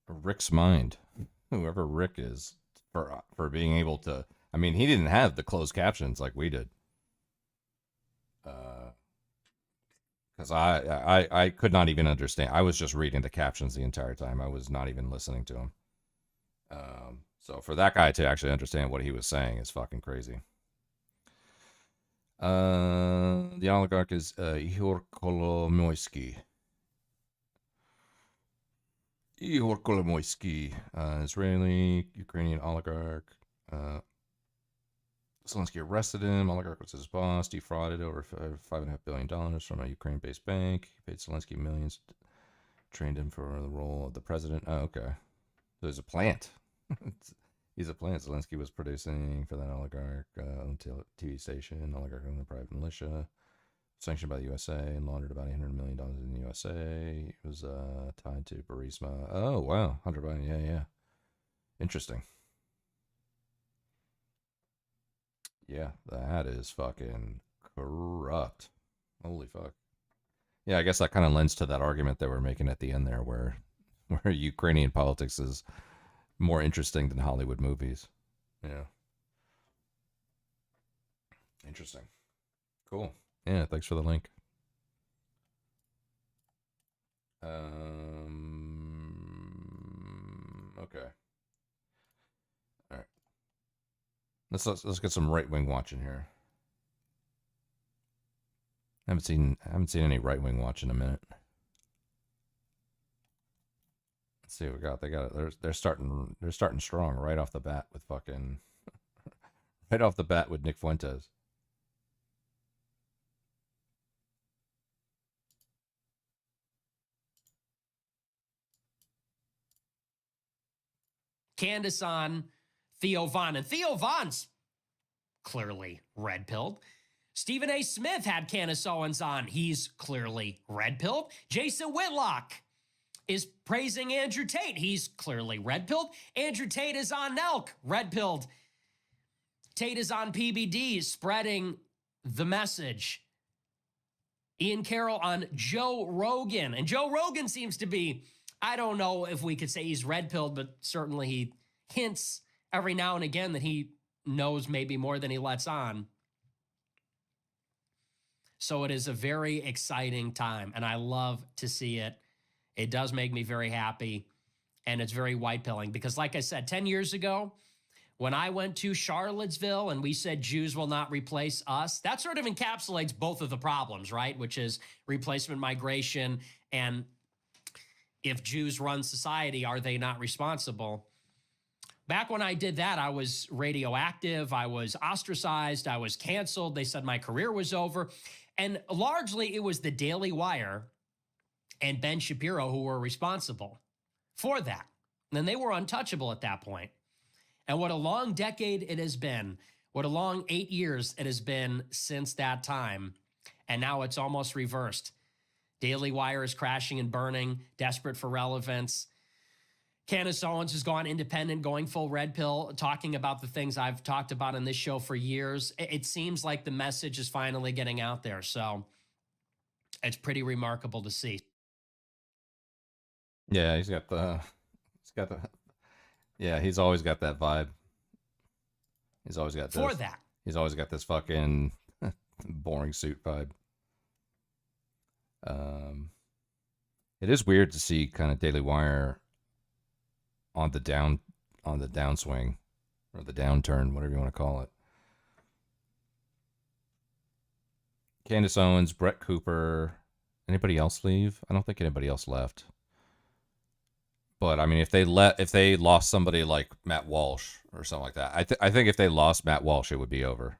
Rick's Mind, whoever Rick is, for being able to. I mean, he didn't have the closed captions like we did. Because I could not even understand. I was just reading the captions the entire time. I was not even listening to him. So for that guy to actually understand what he was saying is fucking crazy. The oligarch is Ihor Kolomoisky. Israeli, Ukrainian oligarch. Zelensky arrested him. Oligarch was his boss. Defrauded over $5.5 billion from a Ukraine-based bank. He paid Zelensky millions. Trained him for the role of the president. Oh, okay. There's a plant. He's a plant. Zelensky was producing for that oligarch TV station. Oligarch owned a private militia. Sanctioned by the USA and laundered about $800 million in the USA. He was tied to Burisma. Oh, wow. Hunter Biden. Yeah. Interesting. Yeah, that is fucking corrupt. Holy fuck. Yeah, I guess that kind of lends to that argument that we're making at the end there where Ukrainian politics is more interesting than Hollywood movies. Yeah. Interesting. Cool. Yeah, thanks for the link. Okay. All right. Let's get some right wing watching here. I haven't seen any right wing watch in a minute. Let's see what we got. They're starting strong right off the bat with fucking right off the bat with Nick Fuentes. Candace on Theo Von. And Theo Von's clearly red-pilled. Stephen A. Smith had Candace Owens on. He's clearly red-pilled. Jason Whitlock is praising Andrew Tate. He's clearly red-pilled. Andrew Tate is on Nelk, red-pilled. Tate is on PBD, spreading the message. Ian Carroll on Joe Rogan. And Joe Rogan seems to be, I don't know if we could say he's red-pilled, but certainly he hints every now and again that he knows maybe more than he lets on. So it is a very exciting time, and I love to see it. It does make me very happy, and it's very white-pilling because, like I said, 10 years ago, when I went to Charlottesville and we said Jews will not replace us, that sort of encapsulates both of the problems, right? Which is replacement migration and if Jews run society, are they not responsible? Back when I did that, I was radioactive, I was ostracized, I was canceled. They said my career was over. And largely it was the Daily Wire and Ben Shapiro who were responsible for that. And they were untouchable at that point. And what a long decade it has been, what a long 8 years it has been since that time. And now it's almost reversed. Daily Wire is crashing and burning, desperate for relevance. Candace Owens has gone independent, going full red pill, talking about the things I've talked about on this show for years. It seems like the message is finally getting out there. So it's pretty remarkable to see. Yeah, he's always got that vibe. He's always got this. For that. He's always got this fucking boring suit vibe. It is weird to see kind of Daily Wire on the downswing or the downturn, whatever you want to call it. Candace Owens, Brett Cooper, anybody else leave? I don't think anybody else left. But I mean, if they lost somebody like Matt Walsh or something like that, I think if they lost Matt Walsh, it would be over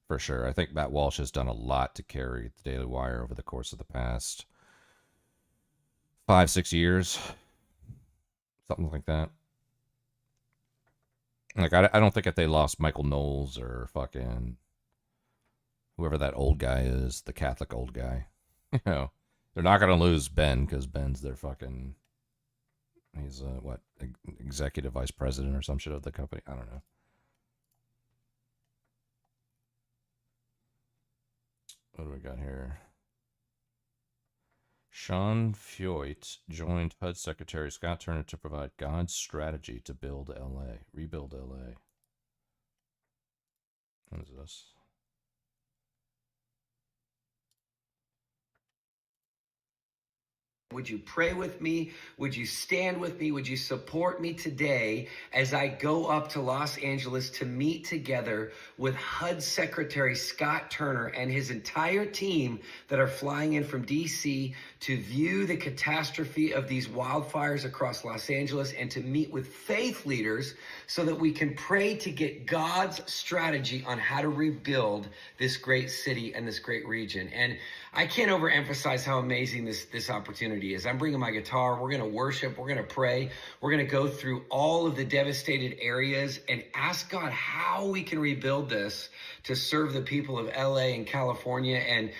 for sure. I think Matt Walsh has done a lot to carry the Daily Wire over the course of the past 5-6 years, something like that. Like I don't think if they lost Michael Knowles or fucking whoever that old guy is, the Catholic old guy, they're not gonna lose Ben because Ben's their fucking. He's executive vice president or some shit of the company. I don't know. What do we got here? Sean Feucht joined HUD Secretary Scott Turner to provide God's strategy to build LA. Rebuild LA. What is this? Would you pray with me? Would you stand with me? Would you support me today as I go up to Los Angeles to meet together with HUD Secretary Scott Turner and his entire team that are flying in from D.C. to view the catastrophe of these wildfires across Los Angeles and to meet with faith leaders so that we can pray to get God's strategy on how to rebuild this great city and this great region. And I can't overemphasize how amazing this opportunity is. I'm bringing my guitar. We're going to worship. We're going to pray. We're going to go through all of the devastated areas and ask God how we can rebuild this to serve the people of LA and California, and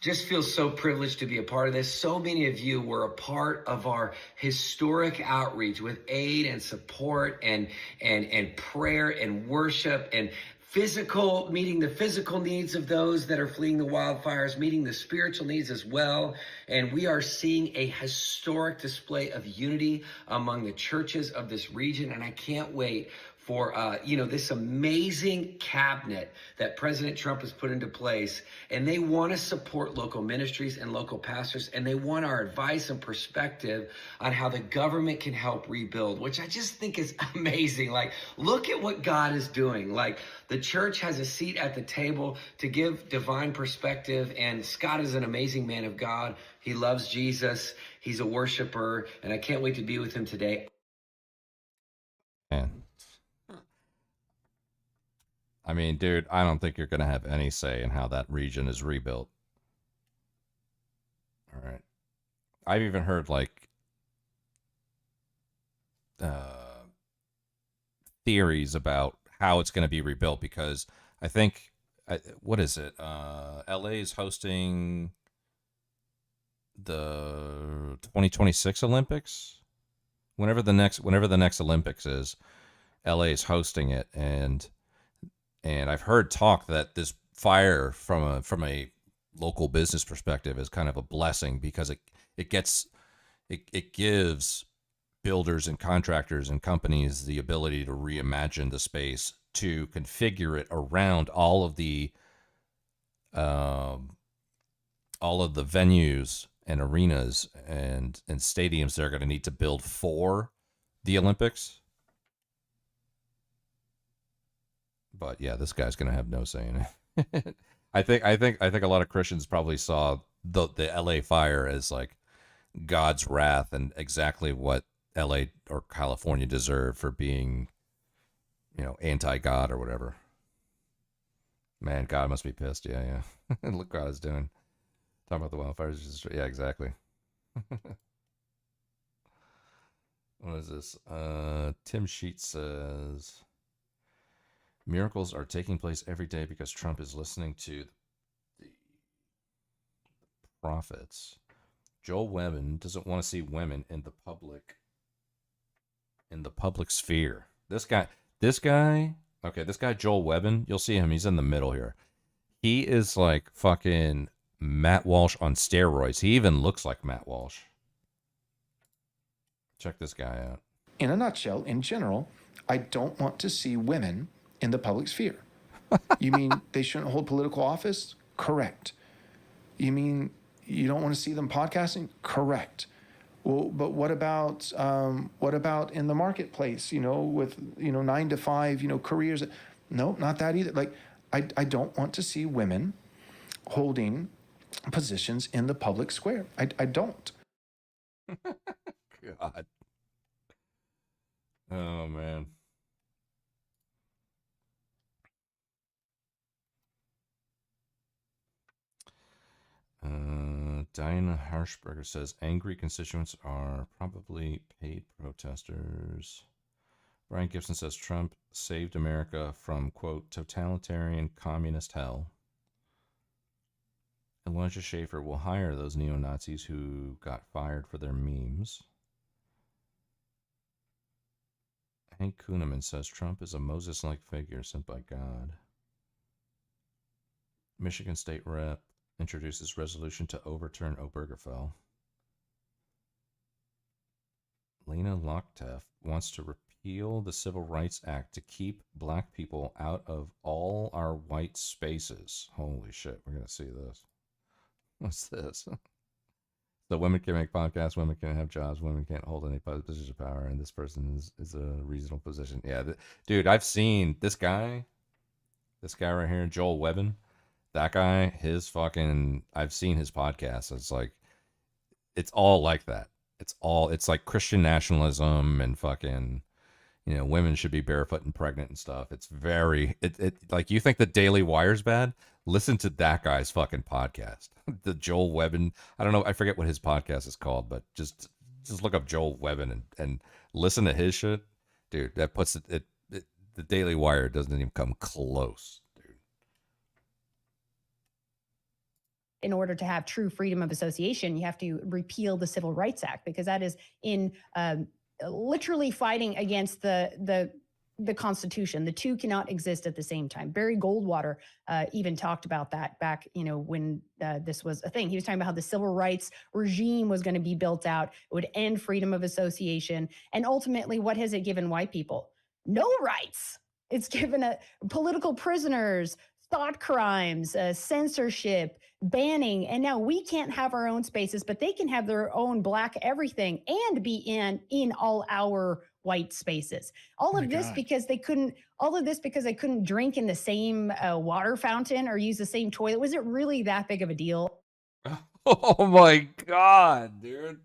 just feel so privileged to be a part of this. So many of you were a part of our historic outreach with aid and support and prayer and worship and meeting the physical needs of those that are fleeing the wildfires, meeting the spiritual needs as well. And we are seeing a historic display of unity among the churches of this region. And I can't wait for this amazing cabinet that President Trump has put into place, and they want to support local ministries and local pastors, and they want our advice and perspective on how the government can help rebuild, which I just think is amazing. Like, look at what God is doing. Like, the church has a seat at the table to give divine perspective, and Scott is an amazing man of God. He loves Jesus. He's a worshiper, and I can't wait to be with him today. Man. I mean, dude, I don't think you're going to have any say in how that region is rebuilt. All right. I've even heard, like, theories about how it's going to be rebuilt, because I think, what is it? LA is hosting the 2026 Olympics. Whenever the next Olympics is, LA is hosting it, and I've heard talk that this fire from a local business perspective is kind of a blessing, because it gives builders and contractors and companies the ability to reimagine the space, to configure it around all of the venues and arenas and stadiums they're going to need to build for the Olympics. But yeah, this guy's going to have no say in it. I think a lot of Christians probably saw the LA fire as like God's wrath and exactly what LA or California deserve for being, anti-God or whatever. Man, God must be pissed. Yeah. Look what God is doing. Talking about the wildfires. Yeah, exactly. What is this? Tim Sheet says, miracles are taking place every day because Trump is listening to the prophets. Joel Webben doesn't want to see women in the public sphere. This guy, Joel Webben, you'll see him. He's in the middle here. He is like fucking Matt Walsh on steroids. He even looks like Matt Walsh. Check this guy out. In a nutshell, in general, I don't want to see women in the public sphere. You mean they shouldn't hold political office? Correct. You mean you don't want to see them podcasting? Correct. Well, but what about in the marketplace, with, 9 to 5, careers? No, not that either. Like, I don't want to see women holding positions in the public square. I don't. God. Oh, man. Diana Harshberger says angry constituents are probably paid protesters. Brian Gibson says Trump saved America from, quote, totalitarian communist hell. Elijah Schaefer will hire those neo-Nazis who got fired for their memes. Hank Kuhneman says Trump is a Moses-like figure sent by God. Michigan State Rep introduces resolution to overturn Obergefell. Lena Lochtef wants to repeal the Civil Rights Act to keep black people out of all our white spaces. Holy shit, we're going to see this. What's this? So women can make podcasts, women can have jobs, women can't hold any position of power, and this person is a reasonable position. Yeah, dude, I've seen this guy right here, Joel Webben. That guy, I've seen his podcast. It's like, it's all like that. It's like Christian nationalism and fucking, women should be barefoot and pregnant and stuff. It's very, like, you think the Daily Wire's bad? Listen to that guy's fucking podcast. The Joel Webben, I don't know, I forget what his podcast is called, but just look up Joel Webben and listen to his shit. Dude, that puts it, the Daily Wire doesn't even come close. In order to have true freedom of association, you have to repeal the Civil Rights Act, because that is in literally fighting against the Constitution. The two cannot exist at the same time. Barry Goldwater even talked about that back, when this was a thing. He was talking about how the civil rights regime was going to be built out. It would end freedom of association. And ultimately, what has it given white people? no rights. It's given political prisoners, thought crimes, censorship, banning, and now we can't have our own spaces, but they can have their own black everything and be in all our white spaces. All of this because they couldn't. All of this because they couldn't drink in the same water fountain or use the same toilet. Was it really that big of a deal? Oh my God, dude.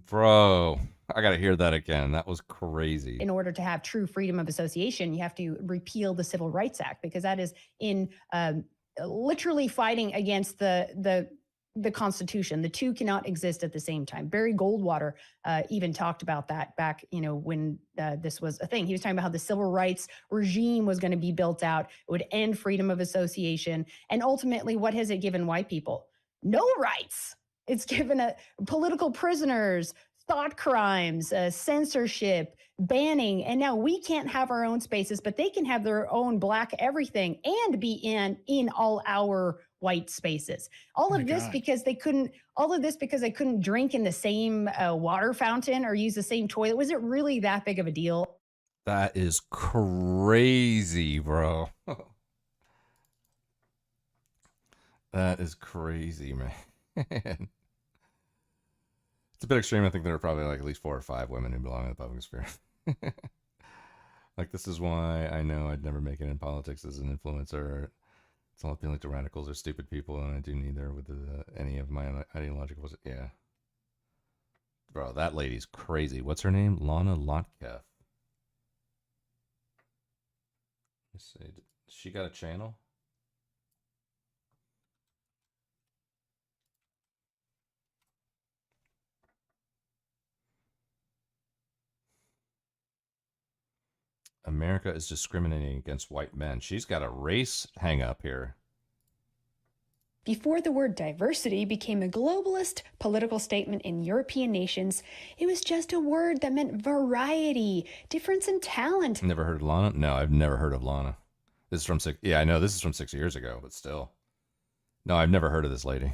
Bro, I got to hear that again. That was crazy. In order to have true freedom of association, you have to repeal the Civil Rights Act, because that is in literally fighting against the Constitution. The two cannot exist at the same time. Barry Goldwater even talked about that back, when this was a thing. He was talking about how the civil rights regime was going to be built out. It would end freedom of association. And ultimately, what has it given white people? No rights. It's given political prisoners, thought crimes, censorship, banning, and now we can't have our own spaces, but they can have their own black everything and be in all our white spaces. All of this because they couldn't. All of this because they couldn't drink in the same water fountain or use the same toilet. Was it really that big of a deal? That is crazy, bro. That is crazy, man. It's a bit extreme. I think there are probably like at least 4 or 5 women who belong in the public sphere. Like, this is why I know I'd never make it in politics as an influencer. It's all appealing to radicals or stupid people, and I do neither with any of my ideological... Yeah. Bro, that lady's crazy. What's her name? Lana Lotkef. Let's see. She got a channel? America is discriminating against white men. She's got a race hang up here. Before the word diversity became a globalist political statement in European nations, it was just a word that meant variety, difference in talent. Never heard of Lana? No, I've never heard of Lana. This is from 6... Yeah, I know this is from 6 years ago, but still. No, I've never heard of this lady.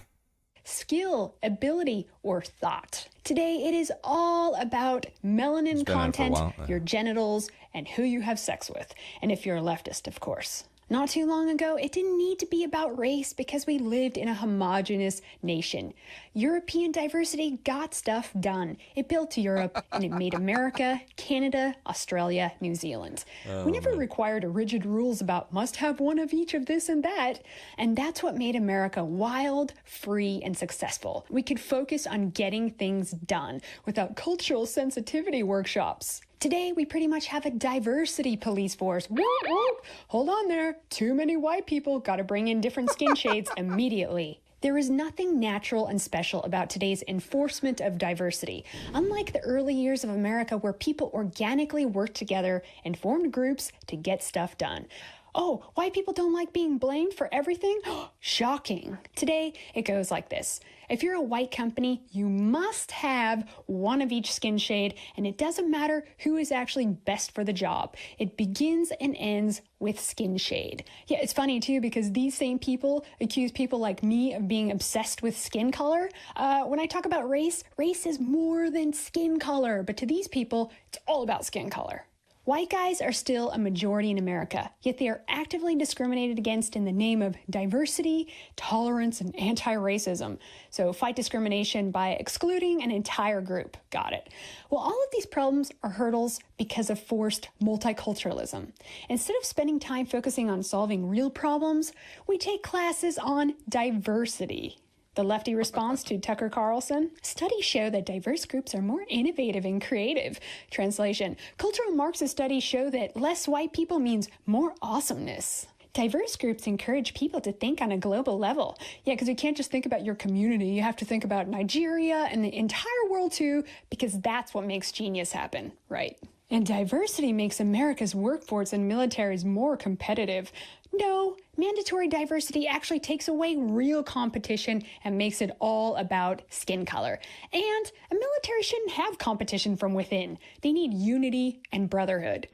Skill, ability, or thought. Today, it is all about melanin content, your genitals, and who you have sex with. And if you're a leftist, of course. Not too long ago, it didn't need to be about race because we lived in a homogenous nation. European diversity got stuff done. It built Europe, and it made America, Canada, Australia, New Zealand. We never required rigid rules about must have one of each of this and that. And that's what made America wild, free, and successful. We could focus on getting things done without cultural sensitivity workshops. Today, we pretty much have a diversity police force. Whoop, whoop. Hold on there. Too many white people. Got to bring in different skin shades immediately. There is nothing natural and special about today's enforcement of diversity. Unlike the early years of America where people organically worked together and formed groups to get stuff done. Oh, white people don't like being blamed for everything? Shocking. Today, it goes like this. If you're a white company, you must have one of each skin shade, and it doesn't matter who is actually best for the job. It begins and ends with skin shade. Yeah, it's funny too, because these same people accuse people like me of being obsessed with skin color. When I talk about race, race is more than skin color, but to these people, it's all about skin color. White guys are still a majority in America, yet they are actively discriminated against in the name of diversity, tolerance, and anti-racism. So fight discrimination by excluding an entire group. Got it. Well, all of these problems are hurdles because of forced multiculturalism. Instead of spending time focusing on solving real problems, we take classes on diversity. The lefty response to Tucker Carlson? Studies show that diverse groups are more innovative and creative. Translation: cultural Marxist studies show that less white people means more awesomeness. Diverse groups encourage people to think on a global level. Yeah, because you can't just think about your community. You have to think about Nigeria and the entire world too, because that's what makes genius happen, right? And diversity makes America's workforce and militaries more competitive. No, mandatory diversity actually takes away real competition and makes it all about skin color. And a military shouldn't have competition from within. They need unity and brotherhood.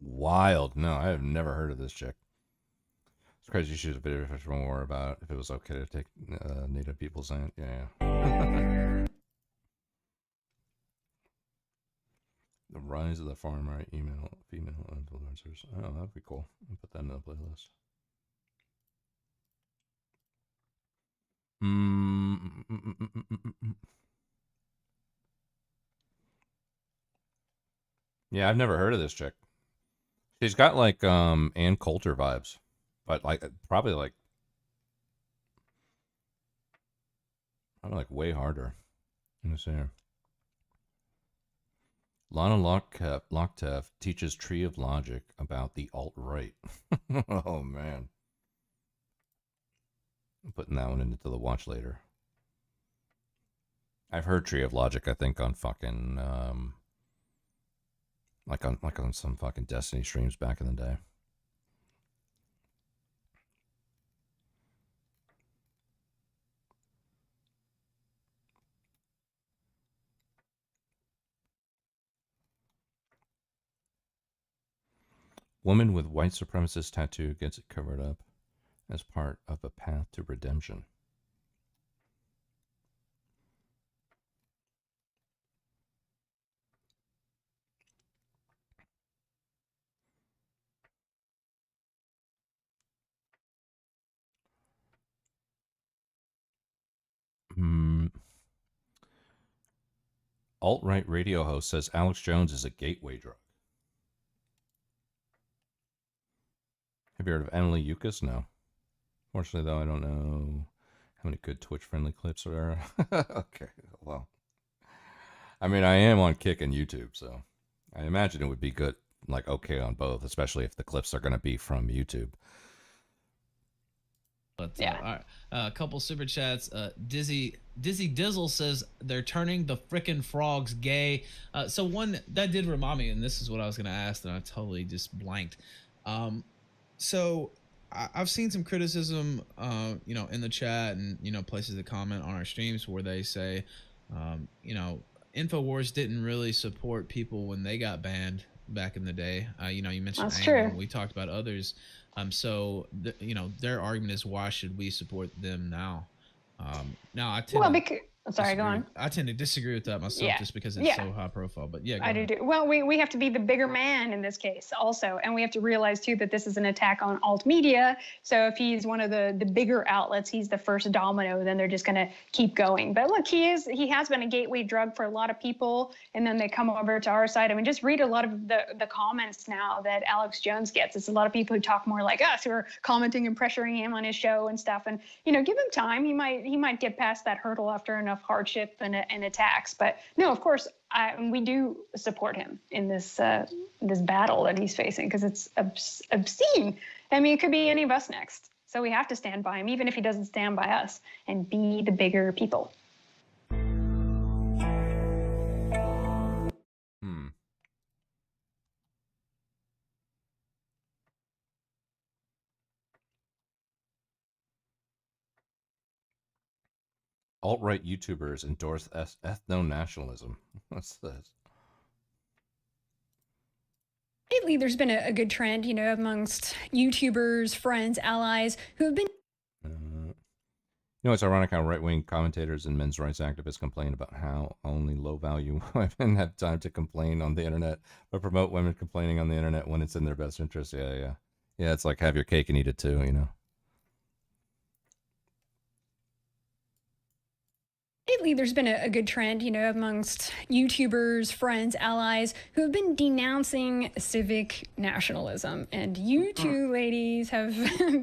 Wild. No, I have never heard of this chick. It's crazy. You should have been more about if it was okay to take Native people's land. Yeah. The rise of the farm right female influencers. Oh, that'd be cool. I'll put that in the playlist. Yeah, I've never heard of this chick. She's got like Ann Coulter vibes, but like probably like way harder. Let me see here. Lana Lockteff teaches Tree of Logic about the alt-right. Oh, man. I'm putting that one into the watch later. I've heard Tree of Logic, I think, on fucking, like on some fucking Destiny streams back in the day. Woman with white supremacist tattoo gets it covered up as part of a path to redemption. Alt-right radio host says Alex Jones is a gateway drug. Have you heard of Emily Yukas? No. Fortunately, though, I don't know how many good Twitch-friendly clips are. Okay, well. I mean, I am on Kick and YouTube, so I imagine it would be good, like, okay on both, especially if the clips are going to be from YouTube. But yeah. All right. A couple super chats. Dizzy Dizzle says they're turning the frickin' frogs gay. So one that did remind me, and this is what I was gonna ask, and I totally just blanked. So I've seen some criticism, you know, in the chat and you know places that comment on our streams where they say, you know, Infowars didn't really support people when they got banned back in the day. You know, you mentioned That's true. We talked about others. So you know, their argument is why should we support them now? Now I tend go on. I tend to disagree with that myself just because it's so high profile. But yeah, I do. Well, we have to be the bigger man in this case also, and we have to realize too that this is an attack on alt media. So if he's one of the bigger outlets, he's the first domino. Then they're just going to keep going. But look, he has been a gateway drug for a lot of people, and then they come over to our side. I mean, just read a lot of the comments now that Alex Jones gets. It's a lot of people who talk more like us, who are commenting and pressuring him on his show and stuff. And you know, give him time. He might get past that hurdle after enough hardship and attacks. But no, of course, we do support him in this this battle that he's facing because it's obscene. I mean, it could be any of us next. So we have to stand by him, even if he doesn't stand by us, and be the bigger people. Alt-right YouTubers endorse ethno-nationalism. What's this? Lately, there's been a good trend, you know, amongst YouTubers, friends, allies who have been. You know, it's ironic how right-wing commentators and men's rights activists complain about how only low-value women have time to complain on the internet, but promote women complaining on the internet when it's in their best interest. Yeah. It's like have your cake and eat it too, you know. Lately, there's been a good trend, you know, amongst YouTubers, friends, allies who have been denouncing civic nationalism. And you two ladies have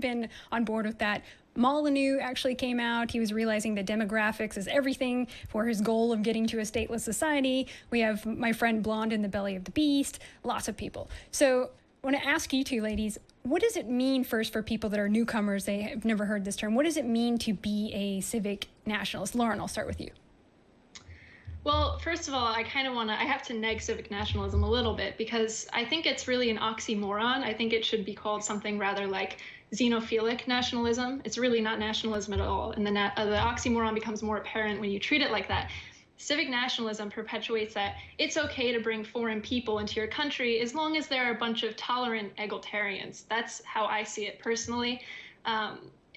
been on board with that. Molyneux actually came out. He was realizing that demographics is everything for his goal of getting to a stateless society. We have my friend Blonde in the Belly of the Beast, lots of people. So I want to ask you two ladies, what does it mean first for people that are newcomers? They have never heard this term. What does it mean to be a civic nationalist? Lauren, I'll start with you. Well, first of all, I have to neg civic nationalism a little bit because I think it's really an oxymoron. I think it should be called something rather like xenophilic nationalism. It's really not nationalism at all. And the oxymoron becomes more apparent when you treat it like that. Civic nationalism perpetuates that it's okay to bring foreign people into your country as long as there are a bunch of tolerant egalitarians. That's how I see it personally.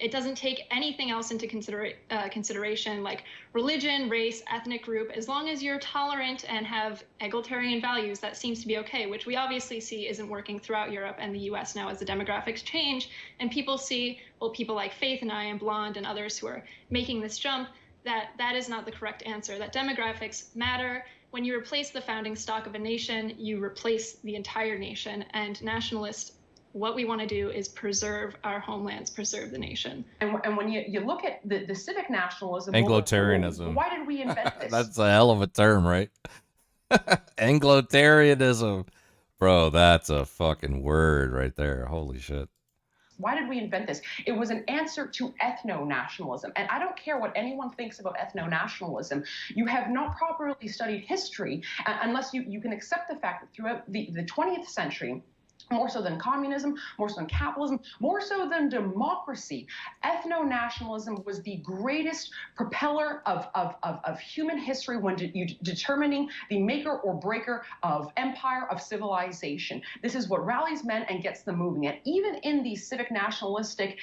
It doesn't take anything else into consideration, like religion, race, ethnic group. As long as you're tolerant and have egalitarian values, that seems to be okay, which we obviously see isn't working throughout Europe and the US now as the demographics change. And people see, well, people like Faith and I and Blonde and others who are making this jump, that is not the correct answer, that demographics matter. When you replace the founding stock of a nation, you replace the entire nation. And nationalists, what we want to do is preserve our homelands, preserve the nation. And when you look at the civic nationalism, Anglotarianism. Why did we invent this? That's a hell of a term, right? Anglotarianism. Bro, that's a fucking word right there. Holy shit. Why did we invent this? It was an answer to ethno-nationalism. And I don't care what anyone thinks about ethno-nationalism. You have not properly studied history unless you can accept the fact that throughout the 20th century, more so than communism, more so than capitalism, more so than democracy, ethno-nationalism was the greatest propeller of human history when determining the maker or breaker of empire, of civilization. This is what rallies men and gets them moving. And even in these civic nationalistic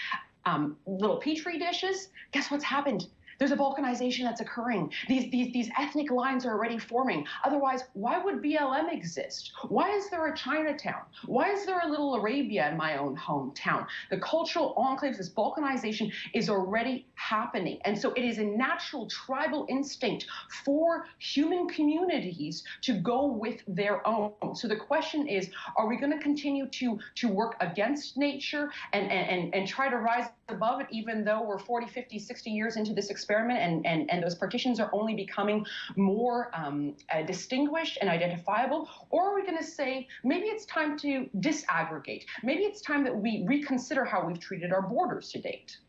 little petri dishes, guess what's happened? There's a balkanization that's occurring. These ethnic lines are already forming. Otherwise, why would BLM exist? Why is there a Chinatown? Why is there a little Arabia in my own hometown? The cultural enclaves, this balkanization is already happening. And so it is a natural tribal instinct for human communities to go with their own. So the question is, are we going to continue to work against nature and try to rise above it, even though we're 40, 50, 60 years into this experiment and those partitions are only becoming more distinguished and identifiable? Or are we going to say, maybe it's time to disaggregate? Maybe it's time that we reconsider how we've treated our borders to date.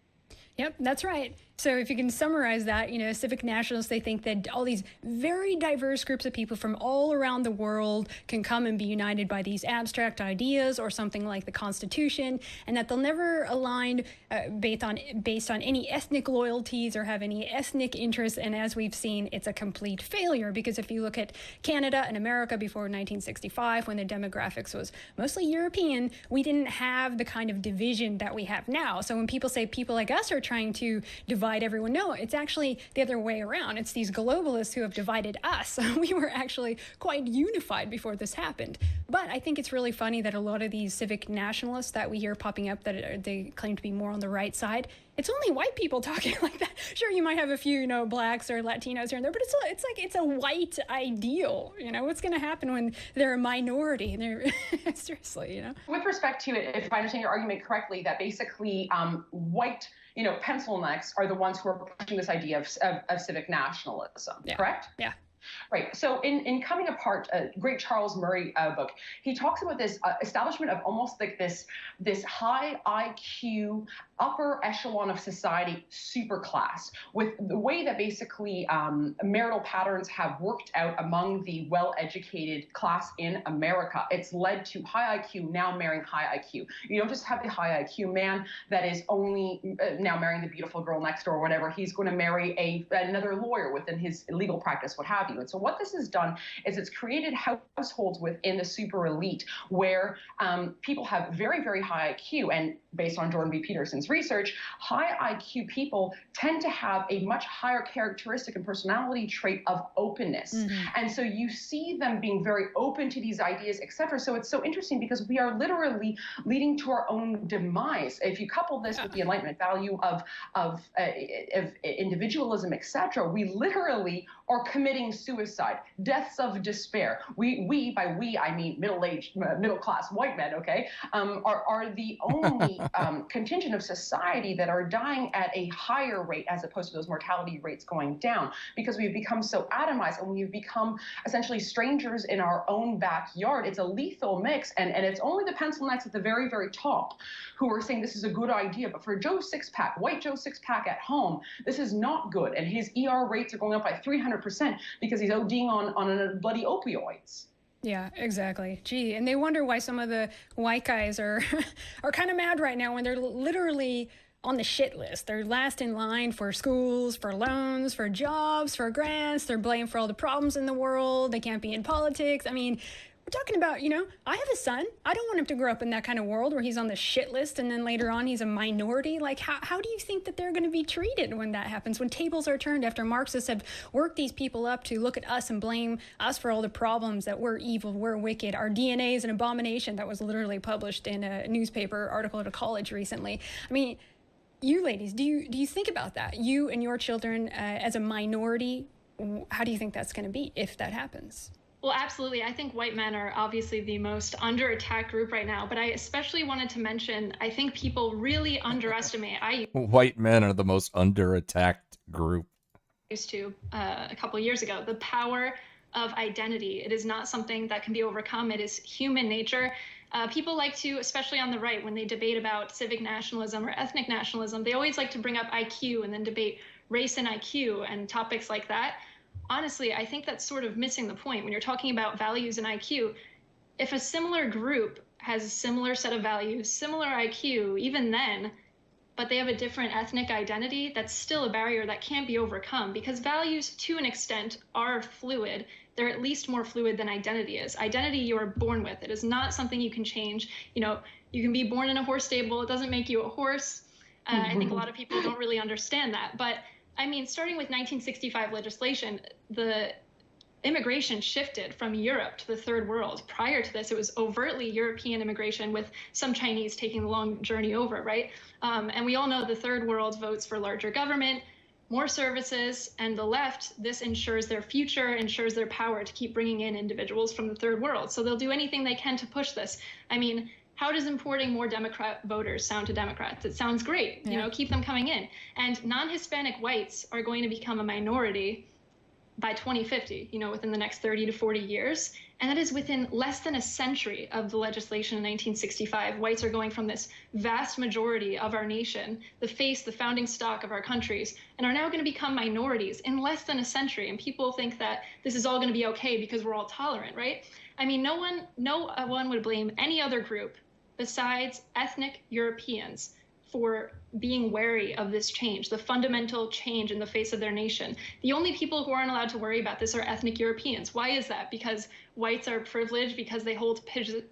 Yep, that's right. So if you can summarize that, civic nationalists, they think that all these very diverse groups of people from all around the world can come and be united by these abstract ideas or something like the Constitution, and that they'll never align based on any ethnic loyalties or have any ethnic interests. And as we've seen, it's a complete failure, because if you look at Canada and America before 1965, when the demographics was mostly European, we didn't have the kind of division that we have now. So when people say people like us are trying to divide everyone, no, it's actually the other way around. It's these globalists who have divided us. We were actually quite unified before this happened. But I think it's really funny that a lot of these civic nationalists that we hear popping up, that they claim to be more on the right side, it's only white people talking like that. Sure, you might have a few, blacks or Latinos here and there, but it's a white ideal. What's going to happen when they're a minority? And they're seriously, With respect to it, if I understand your argument correctly, that basically white, pencil necks are the ones who are pushing this idea of civic nationalism, correct? Yeah. Right. So in Coming Apart, a great Charles Murray book, he talks about this establishment of almost like this high IQ, upper echelon of society superclass, with the way that basically marital patterns have worked out among the well-educated class in America. It's led to high IQ now marrying high IQ. You don't just have the high IQ man that is only now marrying the beautiful girl next door or whatever. He's going to marry another lawyer within his legal practice, what have you. And so what this has done is it's created households within the super elite where people have very, very high IQ. And based on Jordan B. Peterson's research, high IQ people tend to have a much higher characteristic and personality trait of openness. Mm-hmm. And so you see them being very open to these ideas, etc. So it's so interesting because we are literally leading to our own demise. If you couple this with the Enlightenment value of individualism, etc., we literally are committing suicide, deaths of despair. We by we I mean middle-aged, middle-class white men, okay, are the only contingent of society that are dying at a higher rate as opposed to those mortality rates going down, because we've become so atomized and we've become essentially strangers in our own backyard. It's a lethal mix, and it's only the pencil necks at the very, very top who are saying this is a good idea. But for Joe Sixpack, white Joe Sixpack at home, this is not good, and his ER rates are going up by 300% because he's ODing on bloody opioids. Yeah, exactly. Gee, and they wonder why some of the white guys are kind of mad right now when they're literally on the shit list. They're last in line for schools, for loans, for jobs, for grants. They're blamed for all the problems in the world. They can't be in politics. I mean, We're talking about, I have a son. I don't want him to grow up in that kind of world where he's on the shit list and then later on he's a minority. Like, how do you think that they're going to be treated when that happens, when tables are turned after Marxists have worked these people up to look at us and blame us for all the problems, that we're evil, we're wicked, our DNA is an abomination? That was literally published in a newspaper article at a college recently. I mean, you ladies, do you think about that? You and your children as a minority, how do you think that's going to be if that happens? Well, absolutely. I think white men are obviously the most under attack group right now, but I especially wanted to mention, I think people really underestimate. White men are the most under attacked group. Used to a couple of years ago, the power of identity. It is not something that can be overcome. It is human nature. People like to, especially on the right, when they debate about civic nationalism or ethnic nationalism, they always like to bring up IQ and then debate race and IQ and topics like that. Honestly, I think that's sort of missing the point. When you're talking about values and IQ, if a similar group has a similar set of values, similar IQ, even then, but they have a different ethnic identity, that's still a barrier that can't be overcome, because values, to an extent, are fluid. They're at least more fluid than identity is. Identity you are born with. It is not something you can change. You can be born in a horse stable. It doesn't make you a horse. I think a lot of people don't really understand that. But I mean, starting with 1965 legislation, the immigration shifted from Europe to the third world. Prior to this, it was overtly European immigration with some Chinese taking the long journey over, right? And we all know the third world votes for larger government, more services, and the left, this ensures their future, ensures their power to keep bringing in individuals from the third world. So they'll do anything they can to push this. I mean, how does importing more Democrat voters sound to Democrats? It sounds great, keep them coming in. And non-Hispanic whites are going to become a minority by 2050, within the next 30 to 40 years. And that is within less than a century of the legislation in 1965. Whites are going from this vast majority of our nation, the founding stock of our countries, and are now going to become minorities in less than a century. And people think that this is all going to be okay because we're all tolerant, right? I mean, no one would blame any other group besides ethnic Europeans for being wary of this change, the fundamental change in the face of their nation. The only people who aren't allowed to worry about this are ethnic Europeans. Why is that? Because whites are privileged, because they hold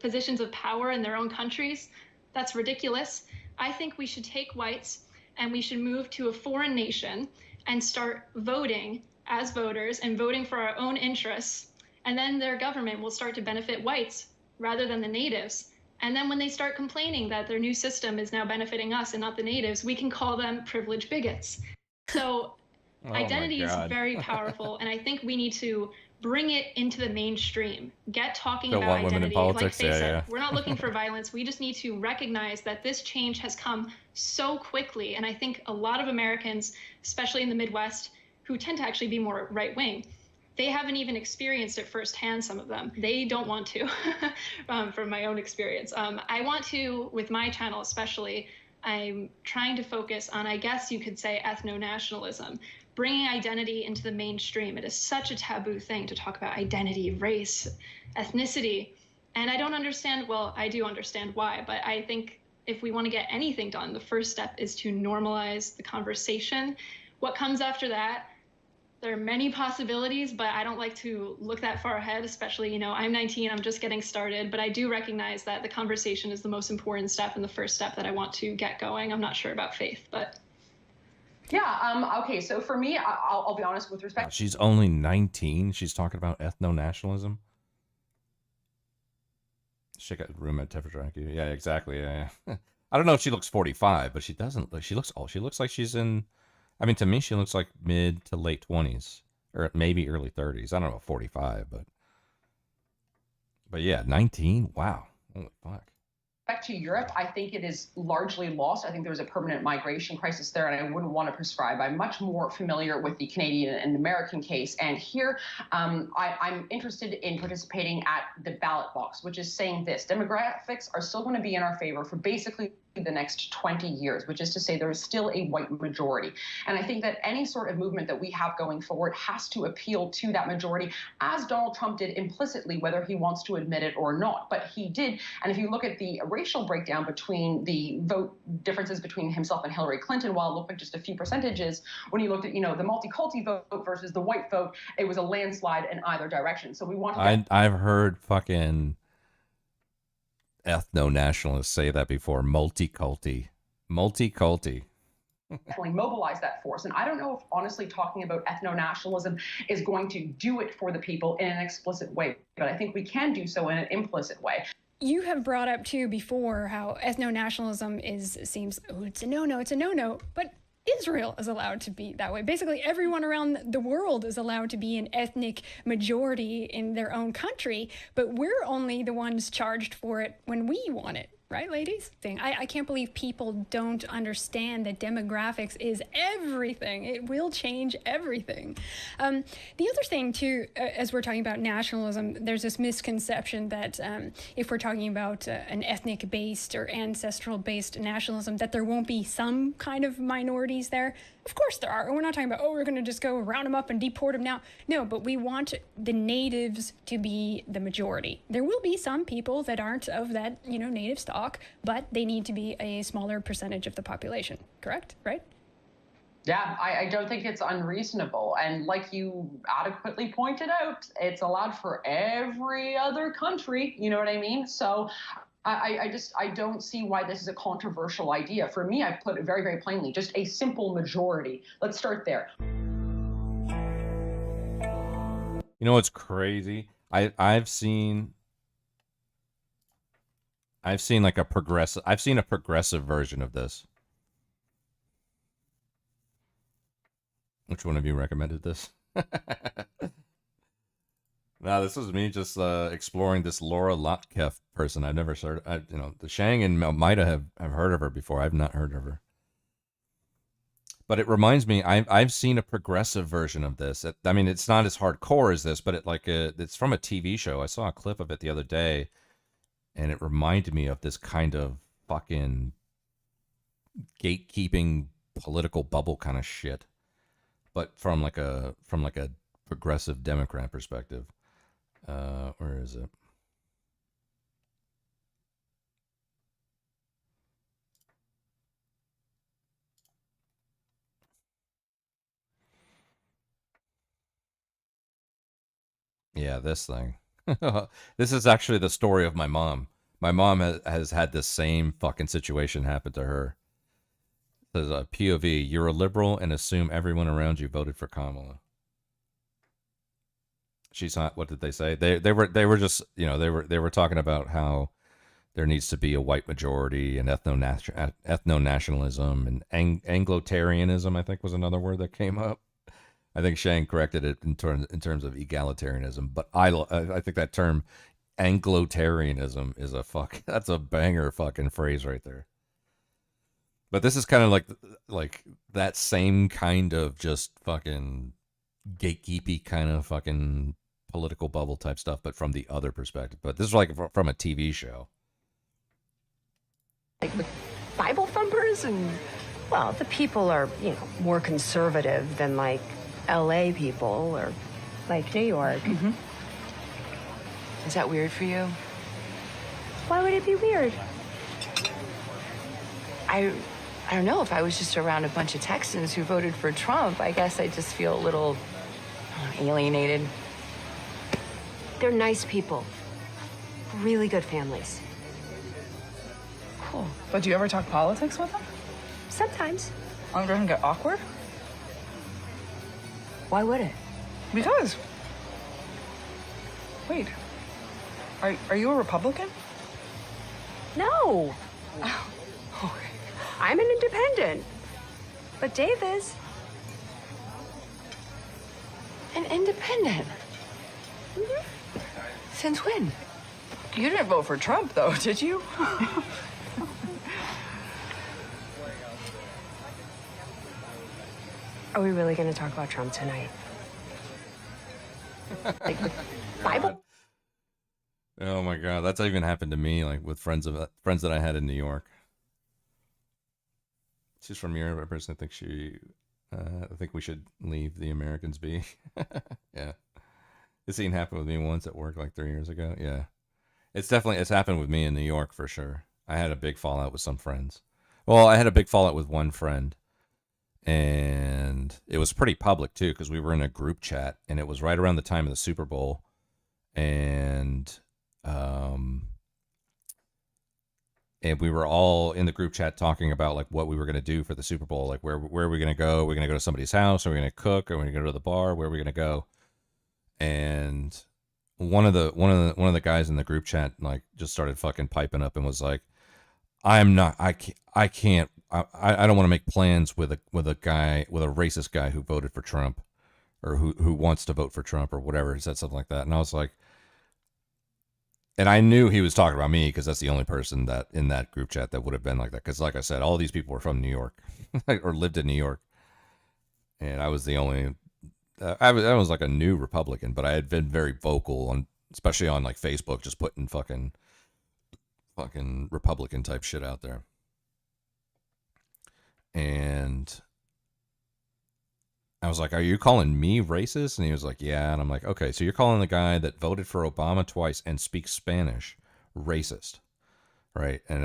positions of power in their own countries? That's ridiculous. I think we should take whites and we should move to a foreign nation and start voting as voters and voting for our own interests. And then their government will start to benefit whites rather than the natives. And then when they start complaining that their new system is now benefiting us and not the natives, we can call them privileged bigots. So identity is very powerful. And I think we need to bring it into the mainstream. Get talking about identity. Like Faye said, we're not looking for violence. We just need to recognize that this change has come so quickly. And I think a lot of Americans, especially in the Midwest, who tend to actually be more right-wing, they haven't even experienced it firsthand, some of them. They don't want to, from my own experience. I want to, with my channel especially, I'm trying to focus on, I guess you could say, ethno-nationalism, bringing identity into the mainstream. It is such a taboo thing to talk about identity, race, ethnicity. And I don't understand, well, I do understand why, but I think if we want to get anything done, the first step is to normalize the conversation. What comes after that? There are many possibilities, but I don't like to look that far ahead, especially, I'm 19, I'm just getting started, but I do recognize that the conversation is the most important step and the first step that I want to get going. I'm not sure about Faith, but. Yeah, okay, so for me, I'll be honest with respect. She's only 19. She's talking about ethno-nationalism. She got room at Tefradraki. Yeah, exactly. Yeah. I don't know if she looks 45, but she doesn't. She looks like she's in. I mean, to me, she looks like mid to late 20s, or maybe early 30s. I don't know, 45, but yeah, 19. Wow, holy fuck. Back to Europe, I think it is largely lost. I think there's a permanent migration crisis there, and I wouldn't want to prescribe. I'm much more familiar with the Canadian and American case, and here I'm interested in participating at the ballot box, which is saying this: demographics are still going to be in our favor for basically the next 20 years, which is to say there is still a white majority. And I think that any sort of movement that we have going forward has to appeal to that majority, as Donald Trump did implicitly, whether he wants to admit it or not. But he did. And if you look at the racial breakdown between the vote differences between himself and Hillary Clinton, while it looked like just a few percentages, when you looked at, the multiculti vote versus the white vote, it was a landslide in either direction. So we want to I've heard fucking ethno-nationalists say that before. Multiculti. definitely mobilize that force. And I don't know if honestly talking about ethno-nationalism is going to do it for the people in an explicit way, but I think we can do so in an implicit way. You have brought up too before how ethno-nationalism seems, it's a no-no, but Israel is allowed to be that way. Basically, everyone around the world is allowed to be an ethnic majority in their own country, but we're only the ones charged for it when we want it. Right, ladies? I can't believe people don't understand that demographics is everything. It will change everything. The other thing, too, as we're talking about nationalism, there's this misconception that if we're talking about an ethnic-based or ancestral-based nationalism, that there won't be some kind of minorities there. Of course there are. We're not talking about, we're going to just go round them up and deport them now. No, but we want the natives to be the majority. There will be some people that aren't of that, native stock, but they need to be a smaller percentage of the population. Correct? Right? Yeah, I don't think it's unreasonable. And like you adequately pointed out, it's allowed for every other country. You know what I mean? So I don't see why this is a controversial idea. For me, I put it very, very plainly, just a simple majority. Let's start there. You know what's crazy? I've seen like a progressive version of this. Which one of you recommended this? No, this was me just exploring this Laura Lotkeff person. I've never heard. The Shang and Maida have heard of her before. I've not heard of her. But it reminds me, I've seen a progressive version of this. It's not as hardcore as this, but it's from a TV show. I saw a clip of it the other day, and it reminded me of this kind of fucking gatekeeping political bubble kind of shit, but from like a progressive Democrat perspective. Where is it? Yeah, this thing. This is actually the story of my mom. My mom has had the same fucking situation happen to her. It says, POV, you're a liberal and assume everyone around you voted for Kamala. She's not, what did they say? They were just, they were talking about how there needs to be a white majority and ethno-nationalism and Anglotarianism, I think was another word that came up. I think Shane corrected it in terms of egalitarianism, but I think that term Anglotarianism is that's a banger fucking phrase right there. But this is kind of like that same kind of just fucking gatekeepy kind of fucking political bubble type stuff, but from the other perspective. But this is like from a TV show. Like with Bible thumpers and, well, the people are, more conservative than like LA people or like New York. Mm-hmm. Is that weird for you? Why would it be weird? I don't know. If I was just around a bunch of Texans who voted for Trump, I guess I just feel a little alienated. They're nice people. Really good families. Cool. But do you ever talk politics with them? Sometimes. It doesn't get awkward? Why would it? Because. Wait. Are you a Republican? No. Oh, okay. I'm an independent. But Dave is. An independent? Mm-hmm. Since when? You didn't vote for Trump, though, did you? Are we really going to talk about Trump tonight? Like with Bible? Oh my god, that's even happened to me, like with friends that I had in New York. She's from Europe. I personally think I think we should leave the Americans be. Yeah. This scene happened with me once at work like 3 years ago. Yeah. It's happened with me in New York for sure. I had a big fallout with some friends. Well, I had a big fallout with one friend. And it was pretty public too, because we were in a group chat, and it was right around the time of the Super Bowl. And we were all in the group chat talking about like what we were going to do for the Super Bowl. Like where are we going to go? Are we going to go to somebody's house? Are we going to cook? Are we going to go to the bar? Where are we going to go? And one of the guys in the group chat like just started fucking piping up and was like, I can't I don't want to make plans with a racist guy who voted for Trump, or who wants to vote for Trump or whatever. He said something like that. And I was like, and I knew he was talking about me because that's the only person that in that group chat that would have been like that. Because like I said, all these people were from New York or lived in New York. And I was the only, I was like a new Republican, but I had been very vocal on, especially on like Facebook, just putting fucking Republican type shit out there. And I was like, are you calling me racist? And he was like, yeah. And I'm like, okay, so you're calling the guy that voted for Obama twice and speaks Spanish racist, right? And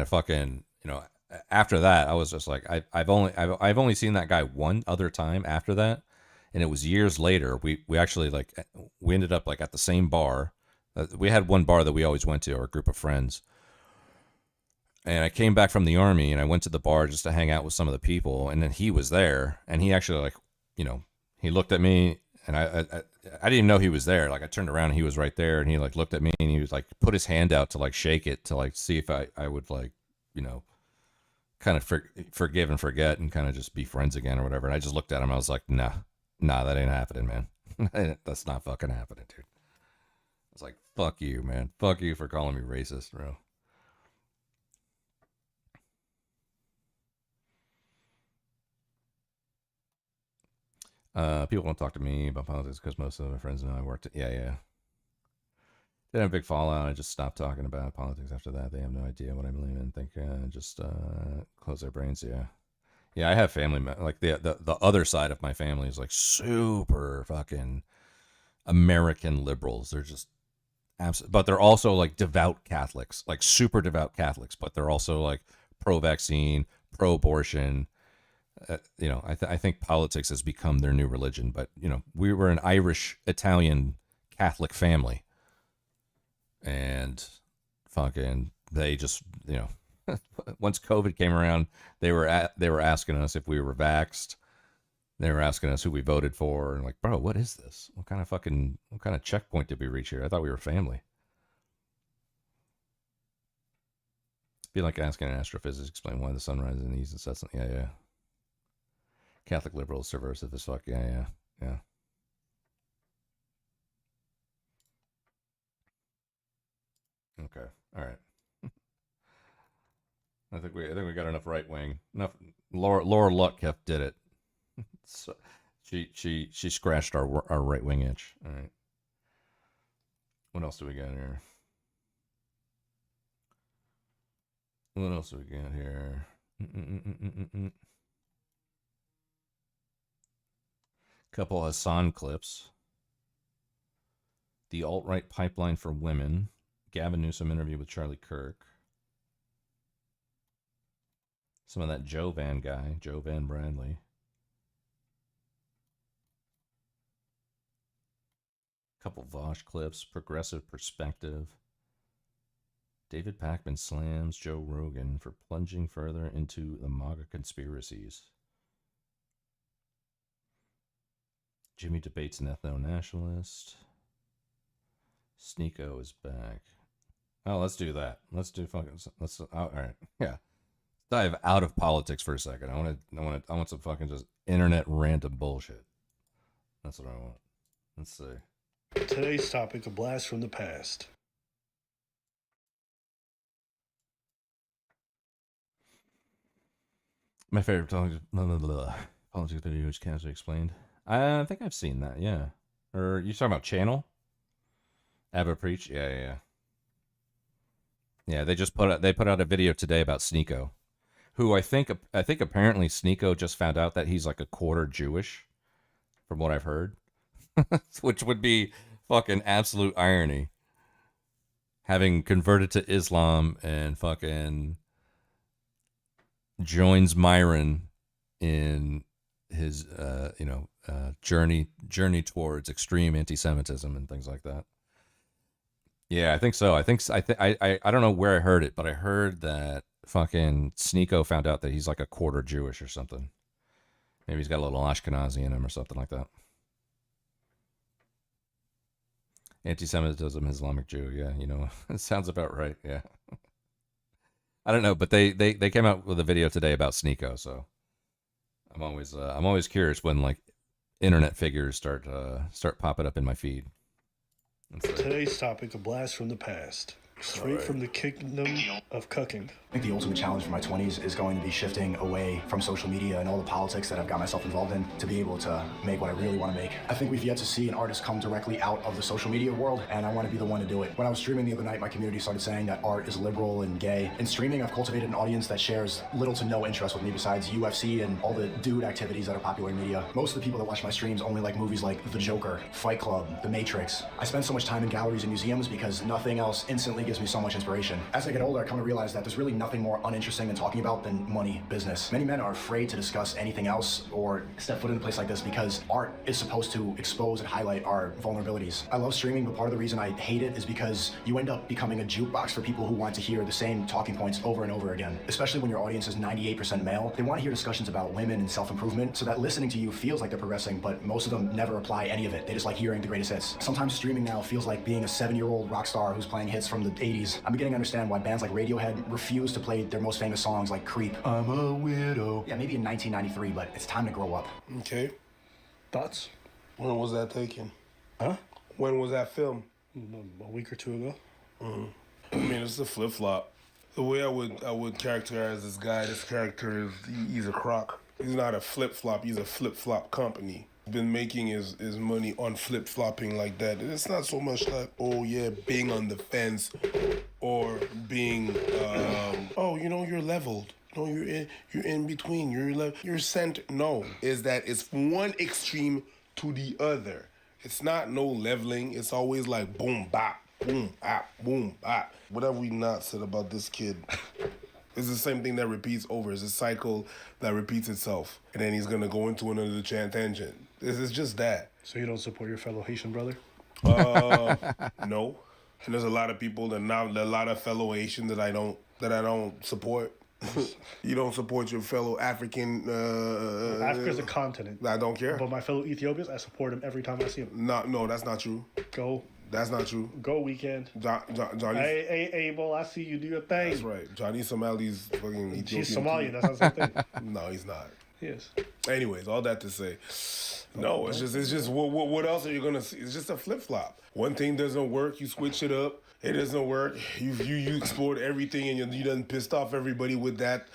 after that, I was just like, I've only seen that guy one other time after that, and it was years later. We actually we ended up like at the same bar. We had one bar that we always went to, our group of friends. And I came back from the Army, and I went to the bar just to hang out with some of the people. And then he was there, and he actually he looked at me, and I didn't even know he was there. Like I turned around and he was right there, and he like looked at me, and he was like put his hand out to like shake it to like see if I would like, kind of forgive and forget and kind of just be friends again or whatever. And I just looked at him. I was like, nah, that ain't happening, man. That's not fucking happening, dude. I was like, fuck you, man. Fuck you for calling me racist, bro. People won't talk to me about politics because most of my friends know I worked at, yeah. They had a big fallout. I just stopped talking about politics after that. They have no idea what I believe in. Think just close their brains. Yeah. I have family like the other side of my family is like super fucking American liberals. They're just absolute, but they're also like devout Catholics, like super devout Catholics. But they're also like pro-vaccine, pro-abortion. I think politics has become their new religion. But we were an Irish, Italian, Catholic family. And fucking they just once COVID came around, they were asking us if we were vaxxed. They were asking us who we voted for, and like, bro, what is this? What kind of checkpoint did we reach here? I thought we were family. Be like asking an astrophysicist explain why the sun rises in the east and sets. Yeah. Catholic liberals subversive as fuck. Yeah. Okay. All right. I think we got enough right wing. Enough. Laura Lutkeff did it. So she scratched our right wing itch. All right. What else do we got here? Couple Hassan clips. The alt-right pipeline for women. Gavin Newsom interview with Charlie Kirk. Some of that Joe Van guy, Joe Van Bradley. Couple Vosh clips, Progressive Perspective. David Pakman slams Joe Rogan for plunging further into the MAGA conspiracies. Jimmy debates an ethno-nationalist. Sneeko is back. Oh, let's do that. All right. Yeah. Dive out of politics for a second. I want some fucking just internet random bullshit. That's what I want. Let's see. Today's topic, a blast from the past. My favorite politics video which casually explained. I think I've seen that, yeah. Or you talking about Channel? Abba Preach? Yeah. Yeah, they put out a video today about Sneeko. who I think apparently Sneeko just found out that he's like a quarter Jewish, from what I've heard, which would be fucking absolute irony. Having converted to Islam and fucking joins Myron in his journey towards extreme anti-Semitism and things like that. Yeah, I think so. I don't know where I heard it, but I heard that fucking Sneeko found out that he's like a quarter Jewish or something. Maybe he's got a little Ashkenazi in him or something like that. Anti-Semitism, Islamic Jew. Yeah, it sounds about right. Yeah. I don't know, but they came out with a video today about Sneeko, so I'm always curious when like internet figures start popping up in my feed. Today's topic, a blast from the past. Straight from the kingdom of cucking. I think the ultimate challenge for my 20s is going to be shifting away from social media and all the politics that I've got myself involved in to be able to make what I really want to make. I think we've yet to see an artist come directly out of the social media world, and I want to be the one to do it. When I was streaming the other night, my community started saying that art is liberal and gay. In streaming, I've cultivated an audience that shares little to no interest with me besides UFC and all the dude activities that are popular in media. Most of the people that watch my streams only like movies like The Joker, Fight Club, The Matrix. I spend so much time in galleries and museums because nothing else instantly gives me so much inspiration. As I get older, I come to realize that there's really nothing more uninteresting than talking about than money, business. Many men are afraid to discuss anything else or step foot in a place like this because art is supposed to expose and highlight our vulnerabilities. I love streaming, but part of the reason I hate it is because you end up becoming a jukebox for people who want to hear the same talking points over and over again. Especially when your audience is 98% male, they want to hear discussions about women and self-improvement so that listening to you feels like they're progressing, but most of them never apply any of it. They just like hearing the greatest hits. Sometimes streaming now feels like being a 7-year-old rock star who's playing hits from the 80s. I'm beginning to understand why bands like Radiohead refuse to play their most famous songs like Creep. I'm a widow. Yeah, maybe in 1993, but it's time to grow up. Okay. Thoughts? When was that taken? Huh? When was that film? A week or two ago. I mean, it's a flip-flop. The way I would characterize this guy, this character is he's a crock. He's not a flip-flop, he's a flip-flop company. Been making his money on flip-flopping like that. And it's not so much like, oh yeah, being on the fence or being you're leveled. No, you're in between. You're center. No, is that it's from one extreme to the other. It's not no leveling. It's always like boom bop, boom bop, boom bop. Whatever we not said about this kid. It's the same thing that repeats over. It's a cycle that repeats itself. And then he's going to go into another tangent. This is just that. So you don't support your fellow Haitian brother? No. And there's a lot of people a lot of fellow Haitian that I don't support. You don't support your fellow African. Africa's a continent. I don't care. But my fellow Ethiopians, I support them every time I see them. No, that's not true. Go. That's not true. Go Weekend. Johnny. Hey, Bo, I see you do your thing. That's right. Johnny Somali's fucking Ethiopian. He's Somalian. That's not the same thing. No, he's not. Yes. Anyways, all that to say, no, it's just what else are you gonna see? It's just a flip flop. One thing doesn't work, you switch it up. It doesn't work. You explored everything and you done pissed off everybody with that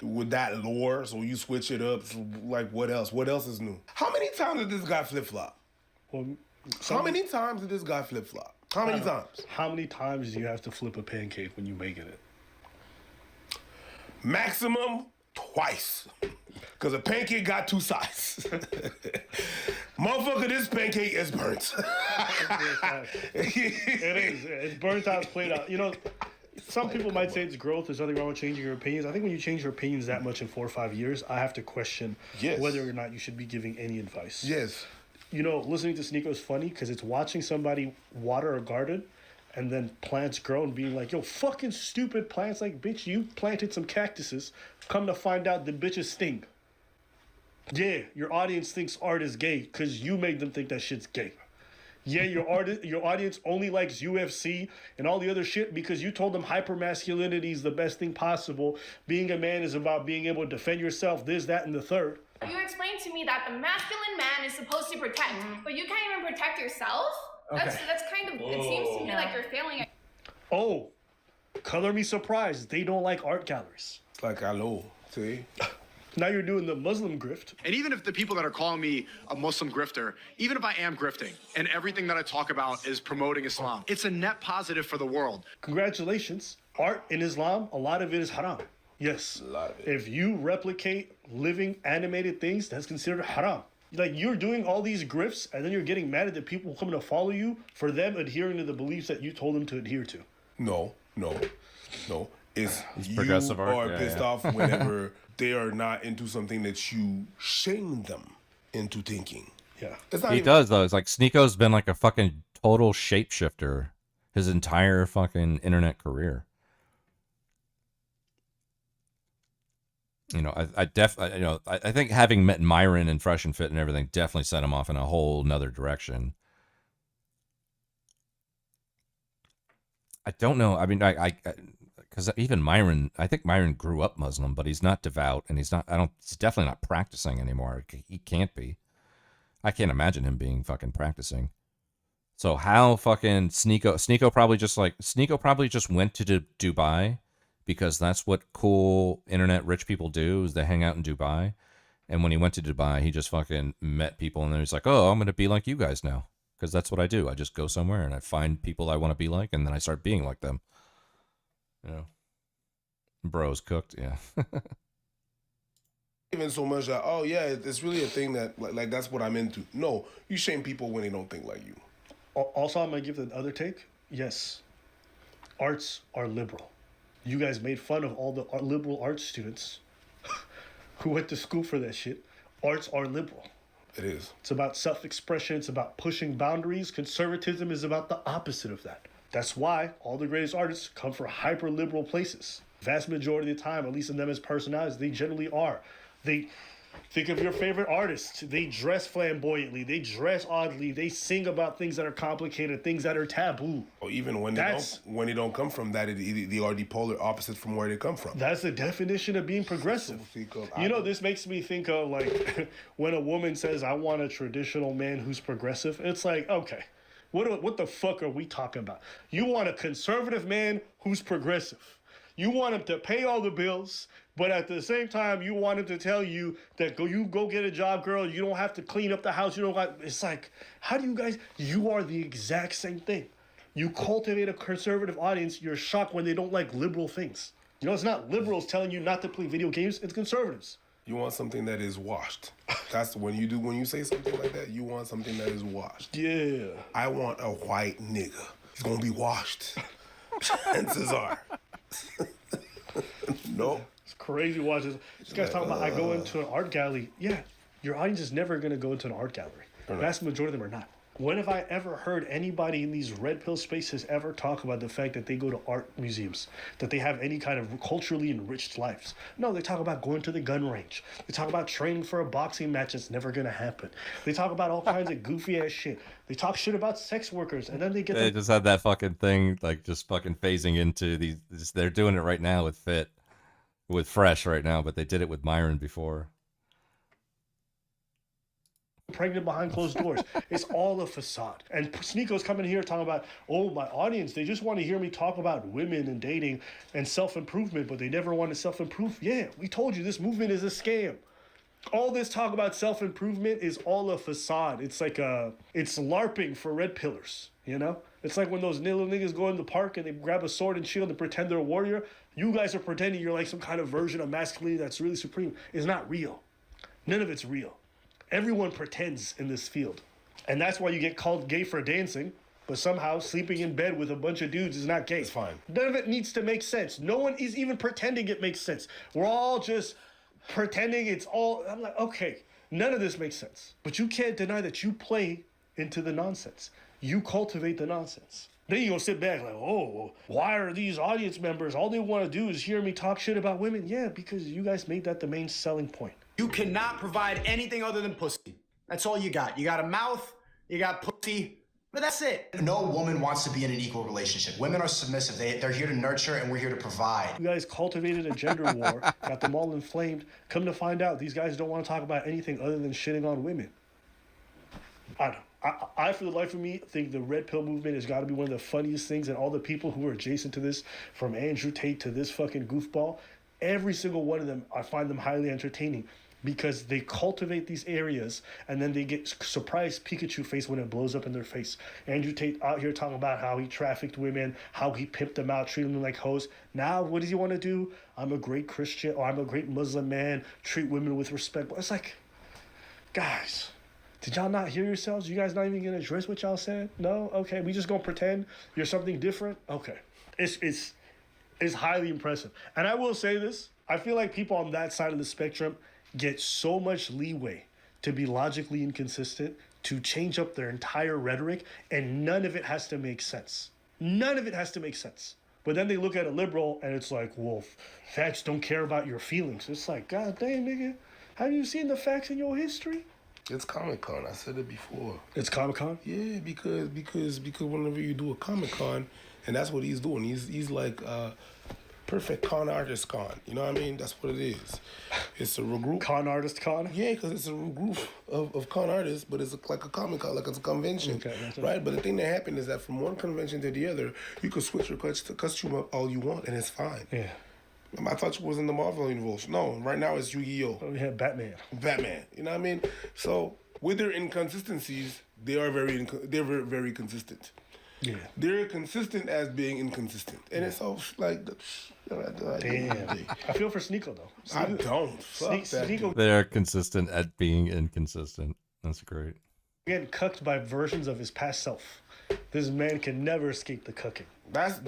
lore. So you switch it up. So like what else? What else is new? How many times did this guy flip flop? Well, how many times did this guy flip flop? How many times? How many times do you have to flip a pancake when you're making it? Maximum twice. Because a pancake got 2 sides. Motherfucker, this pancake is burnt. It is. It's burnt out, played out. You know, some people might say it's growth. There's nothing wrong with changing your opinions. I think when you change your opinions that much in 4 or 5 years, I have to question whether or not you should be giving any advice. Yes. You know, listening to Sneeko is funny because it's watching somebody water a garden and then plants grow and being like, yo, fucking stupid plants. Like, bitch, you planted some cactuses. Come to find out the bitches stink. Yeah, your audience thinks art is gay because you made them think that shit's gay. Yeah, your audience only likes UFC and all the other shit because you told them hypermasculinity is the best thing possible. Being a man is about being able to defend yourself, this, that, and the third. You explained to me that the masculine man is supposed to protect, but you can't even protect yourself? Okay. That's kind of, it seems to me like you're failing at... Oh, color me surprised. They don't like art galleries. It's like, hello, see? Now you're doing the Muslim grift. And even if the people that are calling me a Muslim grifter, even if I am grifting and everything that I talk about is promoting Islam, it's a net positive for the world. Congratulations. Art in Islam, a lot of it is haram. Yes. A lot of it. If you replicate living animated things, that's considered haram. Like, you're doing all these grifts, and then you're getting mad at the people coming to follow you for them adhering to the beliefs that you told them to adhere to. No. It's you progressive art. are Yeah, pissed yeah. off whenever they are not into something that you shame them into thinking. Yeah. It's not He even, does, though. It's like Sneako's been like a fucking total shapeshifter his entire fucking internet career. You know, I think having met Myron and Fresh and Fit and everything definitely set him off in a whole nother direction. I don't know. I mean, because even Myron, I think Myron grew up Muslim, but he's not devout, and he's definitely not practicing anymore. He can't be. I can't imagine him being fucking practicing. So how fucking Sneako probably just went to Dubai, because that's what cool internet rich people do, is they hang out in Dubai. And when he went to Dubai, he just fucking met people, and then he's like, oh, I'm going to be like you guys now. Because that's what I do. I just go somewhere and I find people I want to be like, and then I start being like them. You know, bros cooked, yeah. even so much that, oh yeah, it's really a thing that like that's what I'm into. No, you shame people when they don't think like you. Also, I'm going to give the other take. Yes, arts are liberal. You guys made fun of all the liberal arts students who went to school for that shit. Arts are liberal. It is. It's about self-expression. It's about pushing boundaries. Conservatism is about the opposite of that. That's why all the greatest artists come from hyper-liberal places. Vast majority of the time, at least in them as personalities, they generally are. They think of your favorite artists. They dress flamboyantly. They dress oddly. They sing about things that are complicated, things that are taboo. Or even when they don't come from that, they are the polar opposite from where they come from. That's the definition of being progressive. You know, this makes me think of like when a woman says, I want a traditional man who's progressive. It's like, okay, what the fuck are we talking about? You want a conservative man who's progressive. You want him to pay all the bills, but at the same time, you want him to tell you that go get a job, girl. You don't have to clean up the house. You don't got. It's like, how do you guys? You are the exact same thing. You cultivate a conservative audience. You're shocked when they don't like liberal things. You know, it's not liberals telling you not to play video games. It's conservatives. You want something that is washed. That's when you say something like that. You want something that is washed. Yeah. I want a white nigga. He's gonna be washed. Chances are. No. It's crazy watching this guy's talking about I go into an art gallery. Yeah, your audience is never going to go into an art gallery. The vast majority of them are not. When have I ever heard anybody in these red pill spaces ever talk about the fact that they go to art museums, that they have any kind of culturally enriched lives? No, they talk about going to the gun range. They talk about training for a boxing match that's never going to happen. They talk about all kinds of goofy ass shit. They talk shit about sex workers, and then they get... They just had that fucking thing, like, just fucking phasing into these... They're doing it right now with Fit. With Fresh right now, but they did it with Myron before. Pregnant behind closed doors. It's all a facade. And Sneako's coming here talking about, oh, my audience, they just want to hear me talk about women and dating and self-improvement, but they never want to self-improve. Yeah, we told you this movement is a scam. All this talk about self-improvement is all a facade. It's like it's LARPing for red pillars, you know? It's like when those little niggas go in the park and they grab a sword and shield and pretend they're a warrior. You guys are pretending you're like some kind of version of masculinity that's really supreme. It's not real. None of it's real. Everyone pretends in this field. And that's why you get called gay for dancing, but somehow sleeping in bed with a bunch of dudes is not gay. It's fine. None of it needs to make sense. No one is even pretending it makes sense. We're all just pretending it's all... I'm like, okay, none of this makes sense. But you can't deny that you play into the nonsense. You cultivate the nonsense. Then you gonna sit back like, oh, why are these audience members, all they want to do is hear me talk shit about women? Yeah, because you guys made that the main selling point. You cannot provide anything other than pussy. That's all you got. You got a mouth, you got pussy, but that's it. No woman wants to be in an equal relationship. Women are submissive. They're here to nurture, and we're here to provide. You guys cultivated a gender war, got them all inflamed. Come to find out, these guys don't want to talk about anything other than shitting on women. I don't know. I, for the life of me, think the red pill movement has got to be one of the funniest things, and all the people who are adjacent to this, from Andrew Tate to this fucking goofball, every single one of them, I find them highly entertaining. because they cultivate these areas and then they get surprised Pikachu face when it blows up in their face. Andrew Tate out here talking about how he trafficked women, how he pimped them out, treating them like hoes. Now, what does he want to do? I'm a great Christian, or I'm a great Muslim man, treat women with respect. But it's like, guys, did y'all not hear yourselves? You guys not even gonna address what y'all said? No? Okay, we just gonna pretend you're something different? Okay. It's highly impressive. And I will say this, I feel like people on that side of the spectrum get so much leeway to be logically inconsistent, to change up their entire rhetoric, and none of it has to make sense. None of it has to make sense. But then they look at a liberal and it's like, well, facts don't care about your feelings. It's like, God damn, nigga, have you seen the facts in your history? It's Comic-Con. I said it before. It's Comic-Con? Yeah, because whenever you do a Comic-Con, and that's what he's doing. He's like perfect con artist con. You know what I mean? That's what it is. It's a group. Con artist con? Yeah, because it's a group of con artists, but it's like a Comic-Con, like it's a convention. Okay, right? But the thing that happened is that from one convention to the other, you could switch your costume up all you want, and it's fine. Yeah. I thought you was in the Marvel universe. No, right now it's Yu-Gi-Oh! Oh, yeah, Batman. You know what I mean? So with their inconsistencies, they are they're very consistent. Yeah. They're consistent as being inconsistent. And it's all like... Damn. I feel for Sneeko, though. I don't. Sneeko They're consistent at being inconsistent. That's great. Getting cucked by versions of his past self. This man can never escape the cucking.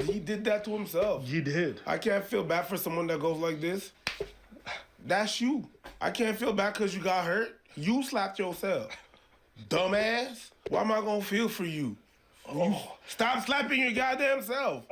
He did that to himself. He did. I can't feel bad for someone that goes like this. That's you. I can't feel bad because you got hurt. You slapped yourself. Dumbass. Why am I going to feel for you? Oh. Stop slapping your goddamn self.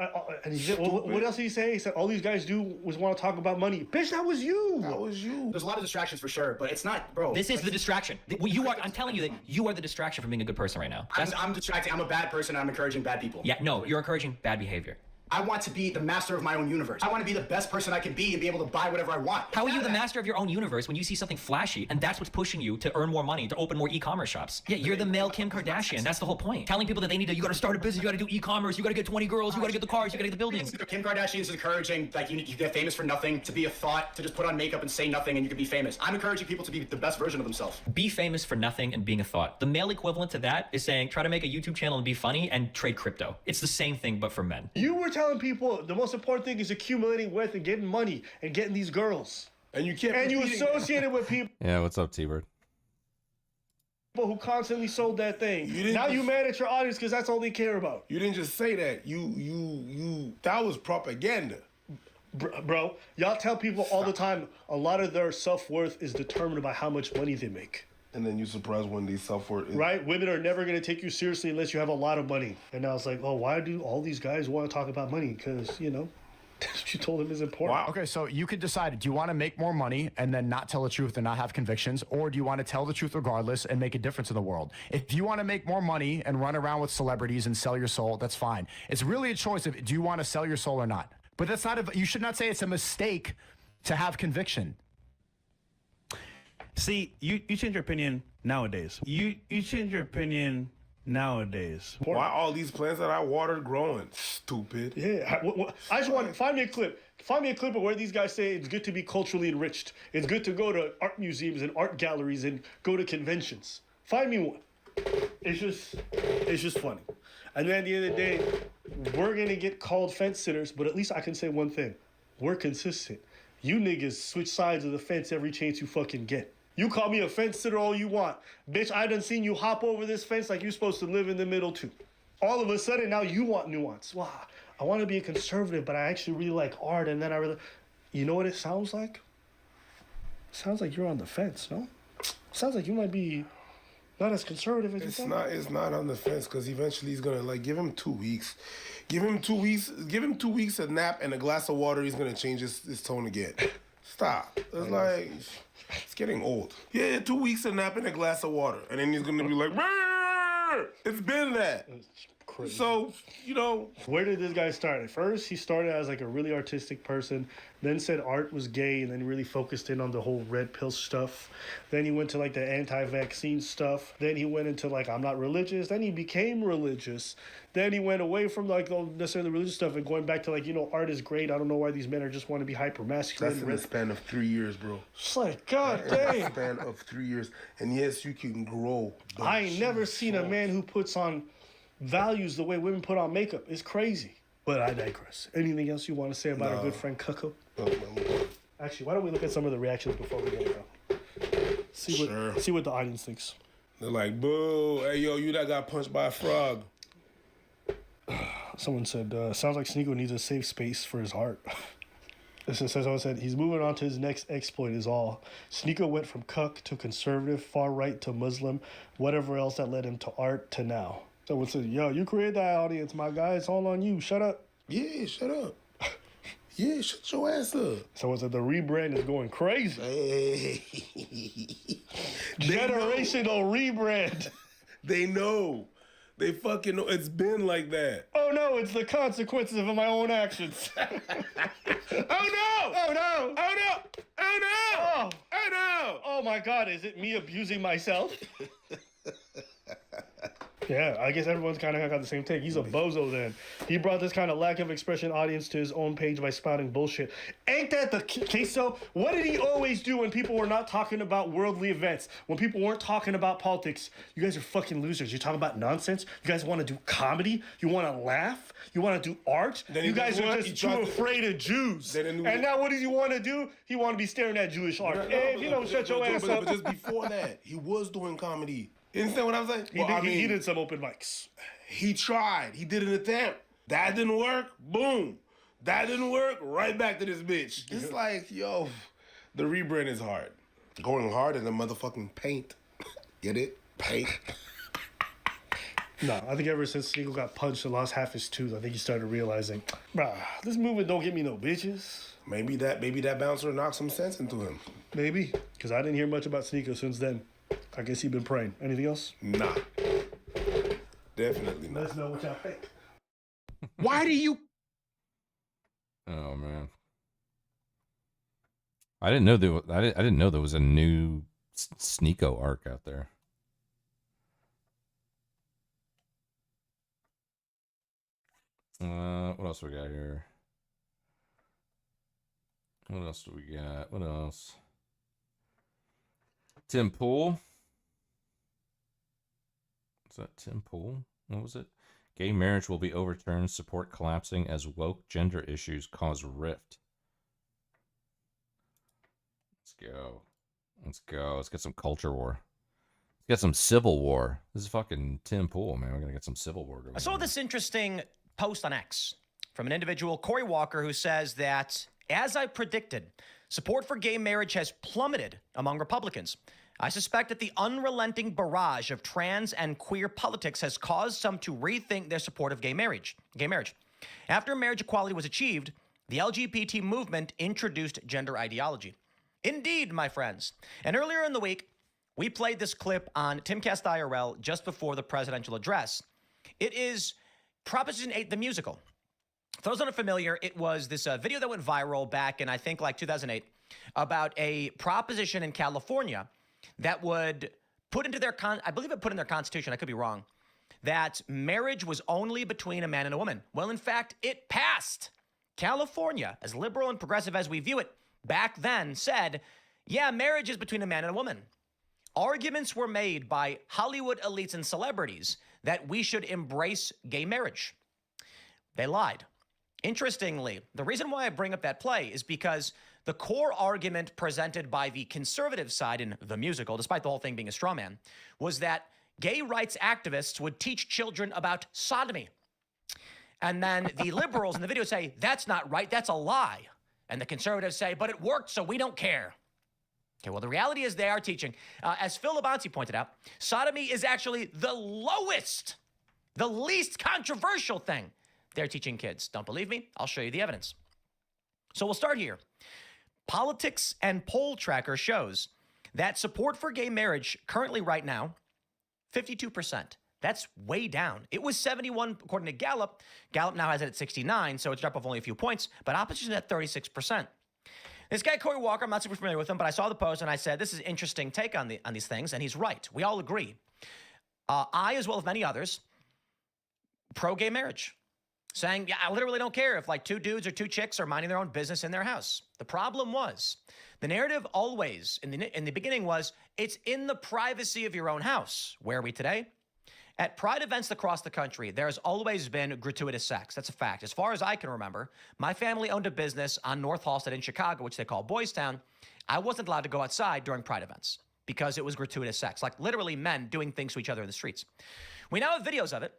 And he said, what else did he say? He said, all these guys do was want to talk about money. Bitch, that was you. That was you. There's a lot of distractions for sure, but it's not, bro. This is the distraction. I'm telling you that you are the distraction from being a good person right now. I'm distracting. I'm a bad person. I'm encouraging bad people. Yeah, no, you're encouraging bad behavior. I want to be the master of my own universe. I want to be the best person I can be and be able to buy whatever I want. How are you the master of your own universe when you see something flashy and that's what's pushing you to earn more money, to open more e-commerce shops? Yeah, you're the male Kim Kardashian. That's the whole point. Telling people that you got to start a business, you got to do e-commerce, you got to get 20 girls, you got to get the cars, you got to get the buildings. Kim Kardashian is encouraging, like, you get famous for nothing, to be a thought, to just put on makeup and say nothing and you can be famous. I'm encouraging people to be the best version of themselves. Be famous for nothing and being a thought. The male equivalent to that is saying, try to make a YouTube channel and be funny and trade crypto. It's the same thing, but for men. You were telling people the most important thing is accumulating wealth and getting money and getting these girls. And you can't. And you associated with people. Yeah, what's up, T-Bird? People who constantly sold that thing. Now you mad at your audience because that's all they care about. You didn't just say that. That was propaganda. Bro, y'all tell people all the time a lot of their self-worth is determined by how much money they make. And then you surprised when they self-worth is. Right? Women are never going to take you seriously unless you have a lot of money. And now it's like, oh, why do all these guys want to talk about money? Because, that's what you told them is important. Wow. Okay, so you could decide, do you want to make more money and then not tell the truth and not have convictions? Or do you want to tell the truth regardless and make a difference in the world? If you want to make more money and run around with celebrities and sell your soul, that's fine. It's really a choice of, do you want to sell your soul or not? But that's not, you should not say it's a mistake to have conviction. See, you change your opinion nowadays. You change your opinion nowadays. Why all these plants that I watered growing? Stupid. Yeah. I just want to find me a clip. Find me a clip of where these guys say it's good to be culturally enriched. It's good to go to art museums and art galleries and go to conventions. Find me one. It's just funny. And then at the end of the day, we're going to get called fence sitters, but at least I can say one thing. We're consistent. You niggas switch sides of the fence every chance you fucking get. You call me a fence sitter all you want. Bitch, I done seen you hop over this fence like you're supposed to live in the middle too. All of a sudden, now you want nuance. Wow, I want to be a conservative, but I actually really like art, and then I really... You know what it sounds like? It sounds like you're on the fence, no? It sounds like you might be not as conservative as you thought. It's not on the fence, because eventually he's going to, give him 2 weeks. Give him 2 weeks, a nap, and a glass of water, he's going to change his tone again. Stop. It's getting old. Yeah, 2 weeks, a nap, and a glass of water. And then he's going to be like, Brr! It's been that. Crazy. So, you know, where did this guy start? At first, he started as like a really artistic person, then said art was gay, and then really focused in on the whole red pill stuff. Then he went to like the anti-vaccine stuff. Then he went into like, I'm not religious. Then he became religious. Then he went away from like necessarily religious stuff and going back to like, you know, art is great. I don't know why these men are just want to be hyper masculine. that's in the span of 3 years, bro. It's like, God In the damn. span of 3 years. And yes, you can grow. but I ain't never seen a man who puts on values the way women put on makeup. It's crazy. But I digress. Anything else you want to say about our good friend Cuckoo? Actually, why don't we look at some of the reactions before we go? See what the audience thinks. They're like, boo, hey, yo, you that got punched by a frog. Someone said, sounds like Sneeko needs a safe space for his heart. Someone said, he's moving on to his next exploit is all. Sneeko went from cuck to conservative, far right to Muslim, whatever else that led him to art to now. Someone said, yo, you created that audience, my guy. It's all on you. Shut up. Yeah, shut up. Yeah, shut your ass up. Someone said the rebrand is going crazy. Hey. Generational rebrand. They know. They fucking know. It's been like that. Oh no, it's the consequences of my own actions. Oh no! Oh no! Oh no! Oh no! Oh. Oh no! Oh my God, is it me abusing myself? Yeah, I guess everyone's kind of got the same take. He's a bozo then. He brought this kind of lack of expression audience to his own page by spouting bullshit. Ain't that the case though? What did he always do when people were not talking about worldly events? When people weren't talking about politics? You guys are fucking losers. You're talking about nonsense? You guys want to do comedy? You want to laugh? You want to do art? Then you guys are just too afraid of Jews. And now what does he want to do? He want to be staring at Jewish art. Hey, if you don't shut your ass up. But just before that, he was doing comedy. You understand what I'm saying? He did some open mics. He tried. He did an attempt. That didn't work. Boom. That didn't work. Right back to this bitch. It's like, yo, the rebrand is hard. Going hard in the motherfucking paint. Get it? Paint. No, I think ever since Sneeko got punched and lost half his tooth, I think he started realizing, bruh, this movement don't get me no bitches. Maybe that bouncer knocked some sense into him. Maybe, because I didn't hear much about Sneeko since then. I guess he's been praying. Anything else? Nah. Definitely not. Let us know what y'all think. Why do you... Oh man, I didn't know I didn't know there was a new Sneeko arc out there. What else we got here? What else do we got? What else? Tim Pool. Is that Tim Pool? What was it? Gay marriage will be overturned. Support collapsing as woke gender issues cause rift. Let's go. Let's go. Let's get some culture war. Let's get some civil war. This is fucking Tim Pool, man. We're going to get some civil war going. I saw this interesting post on X from an individual, Corey Walker, who says that, as I predicted, support for gay marriage has plummeted among Republicans. I suspect that the unrelenting barrage of trans and queer politics has caused some to rethink their support of gay marriage. After marriage equality was achieved, the LGBT movement introduced gender ideology. Indeed, my friends. And earlier in the week, we played this clip on Timcast IRL just before the presidential address. It is Proposition 8, the musical. For those unfamiliar, it was this video that went viral back in, I think, like 2008, about a proposition in California that would put into their, I believe it put in their constitution, I could be wrong, that marriage was only between a man and a woman. Well, in fact, it passed. California, as liberal and progressive as we view it, back then said, yeah, marriage is between a man and a woman. Arguments were made by Hollywood elites and celebrities that we should embrace gay marriage. They lied. Interestingly, the reason why I bring up that play is because the core argument presented by the conservative side in the musical, despite the whole thing being a straw man, was that gay rights activists would teach children about sodomy. And then the liberals in the video say, that's not right, that's a lie. And the conservatives say, but it worked, so we don't care. Okay, well, the reality is they are teaching. As Phil Labonte pointed out, sodomy is actually the lowest, the least controversial thing they're teaching kids. Don't believe me? I'll show you the evidence. So we'll start here. Politics and Poll Tracker shows that support for gay marriage currently right now, 52%. That's way down. It was 71 according to Gallup. Gallup now has it at 69, so it's dropped off only a few points, but opposition at 36%. This guy, Cory Walker, I'm not super familiar with him, but I saw the post and I said, this is an interesting take on these things, and he's right. We all agree. I, as well as many others, pro-gay marriage. Saying, yeah, I literally don't care if like two dudes or two chicks are minding their own business in their house. The problem was, the narrative always, in the beginning was, it's in the privacy of your own house. Where are we today? At pride events across the country, there's always been gratuitous sex. That's a fact. As far as I can remember, my family owned a business on North Halsted in Chicago, which they call Boys Town. I wasn't allowed to go outside during pride events because it was gratuitous sex, like literally men doing things to each other in the streets. We now have videos of it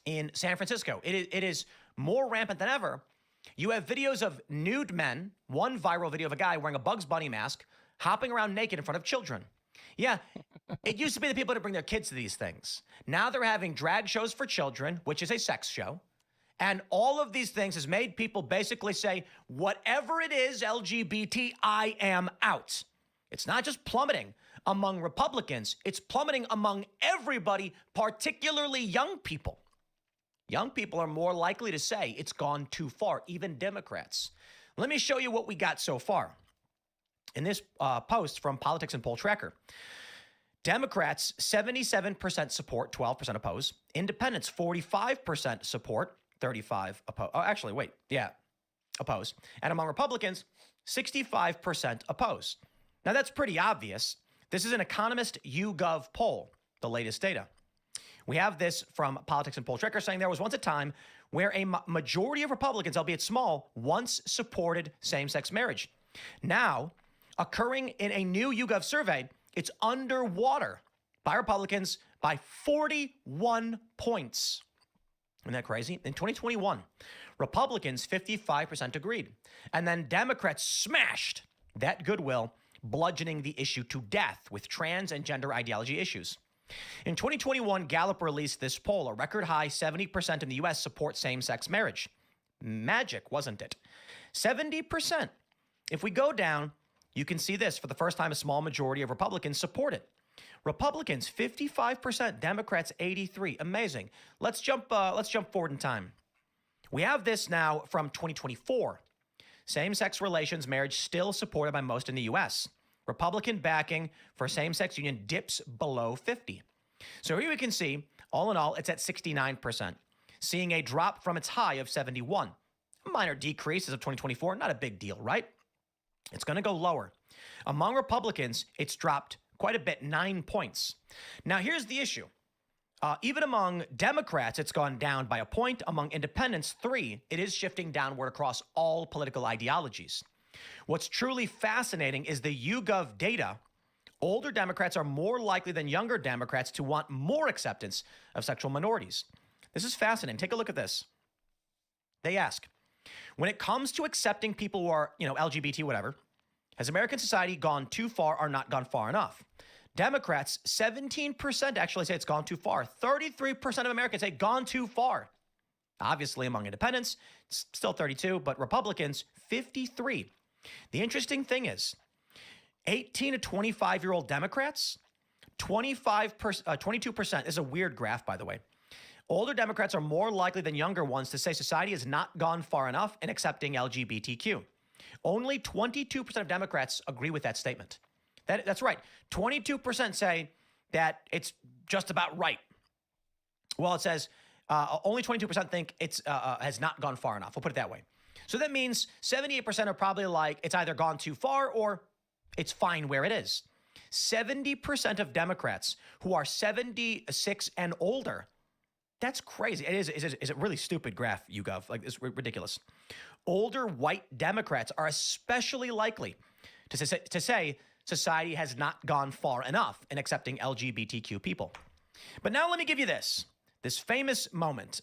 in San Francisco. It is more rampant than ever. You have videos of nude men, one viral video of a guy wearing a Bugs Bunny mask, hopping around naked in front of children. Yeah, it used to be the people to bring their kids to these things. Now they're having drag shows for children, which is a sex show. And all of these things has made people basically say, whatever it is, LGBT, I am out. It's not just plummeting among Republicans. It's plummeting among everybody, particularly young people. Young people are more likely to say it's gone too far, even Democrats. Let me show you what we got so far. In this post from Politics and Poll Tracker, Democrats, 77% support, 12% oppose. Independents, 45% support, 35 oppose. Oh, actually, wait. Yeah, oppose. And among Republicans, 65% oppose. Now, that's pretty obvious. This is an Economist YouGov poll, the latest data. We have this from Politics and Poll Tracker saying there was once a time where a majority of Republicans, albeit small, once supported same-sex marriage. Now, occurring in a new YouGov survey, it's underwater by Republicans by 41 points. Isn't that crazy? In 2021, Republicans, 55% agreed. And then Democrats smashed that goodwill, bludgeoning the issue to death with trans and gender ideology issues. In 2021, Gallup released this poll. A record high 70% in the U.S. support same-sex marriage. Magic, wasn't it? 70%. If we go down, you can see this. For the first time, a small majority of Republicans support it. Republicans, 55%. Democrats, 83%. Amazing. Let's jump forward in time. We have this now from 2024. Same-sex relations marriage still supported by most in the U.S. Republican backing for same-sex union dips below 50. So here we can see, all in all, it's at 69%, seeing a drop from its high of 71. A minor decrease as of 2024, not a big deal, right? It's going to go lower. Among Republicans, it's dropped quite a bit, 9 points. Now, here's the issue. Even among Democrats, it's gone down by a point. Among independents, 3. It is shifting downward across all political ideologies. What's truly fascinating is the YouGov data. Older Democrats are more likely than younger Democrats to want more acceptance of sexual minorities. This is fascinating. Take a look at this. They ask, when it comes to accepting people who are, LGBT, whatever, has American society gone too far or not gone far enough? Democrats, 17% actually say it's gone too far. 33% of Americans say gone too far. Obviously, among independents, it's still 32, but Republicans, 53. The interesting thing is, 18 to 25-year-old Democrats, 22%. This is a weird graph, by the way. Older Democrats are more likely than younger ones to say society has not gone far enough in accepting LGBTQ. Only 22% of Democrats agree with that statement. That's right. 22% say that it's just about right. Well, it says only 22% think it's has not gone far enough. We'll put it that way. So that means 78% are probably like it's either gone too far or it's fine where it is. 70% of Democrats who are 76 and older, that's crazy. It is a really stupid graph, YouGov. Like, it's ridiculous. Older white Democrats are especially likely to say society has not gone far enough in accepting LGBTQ people. But now let me give you this famous moment.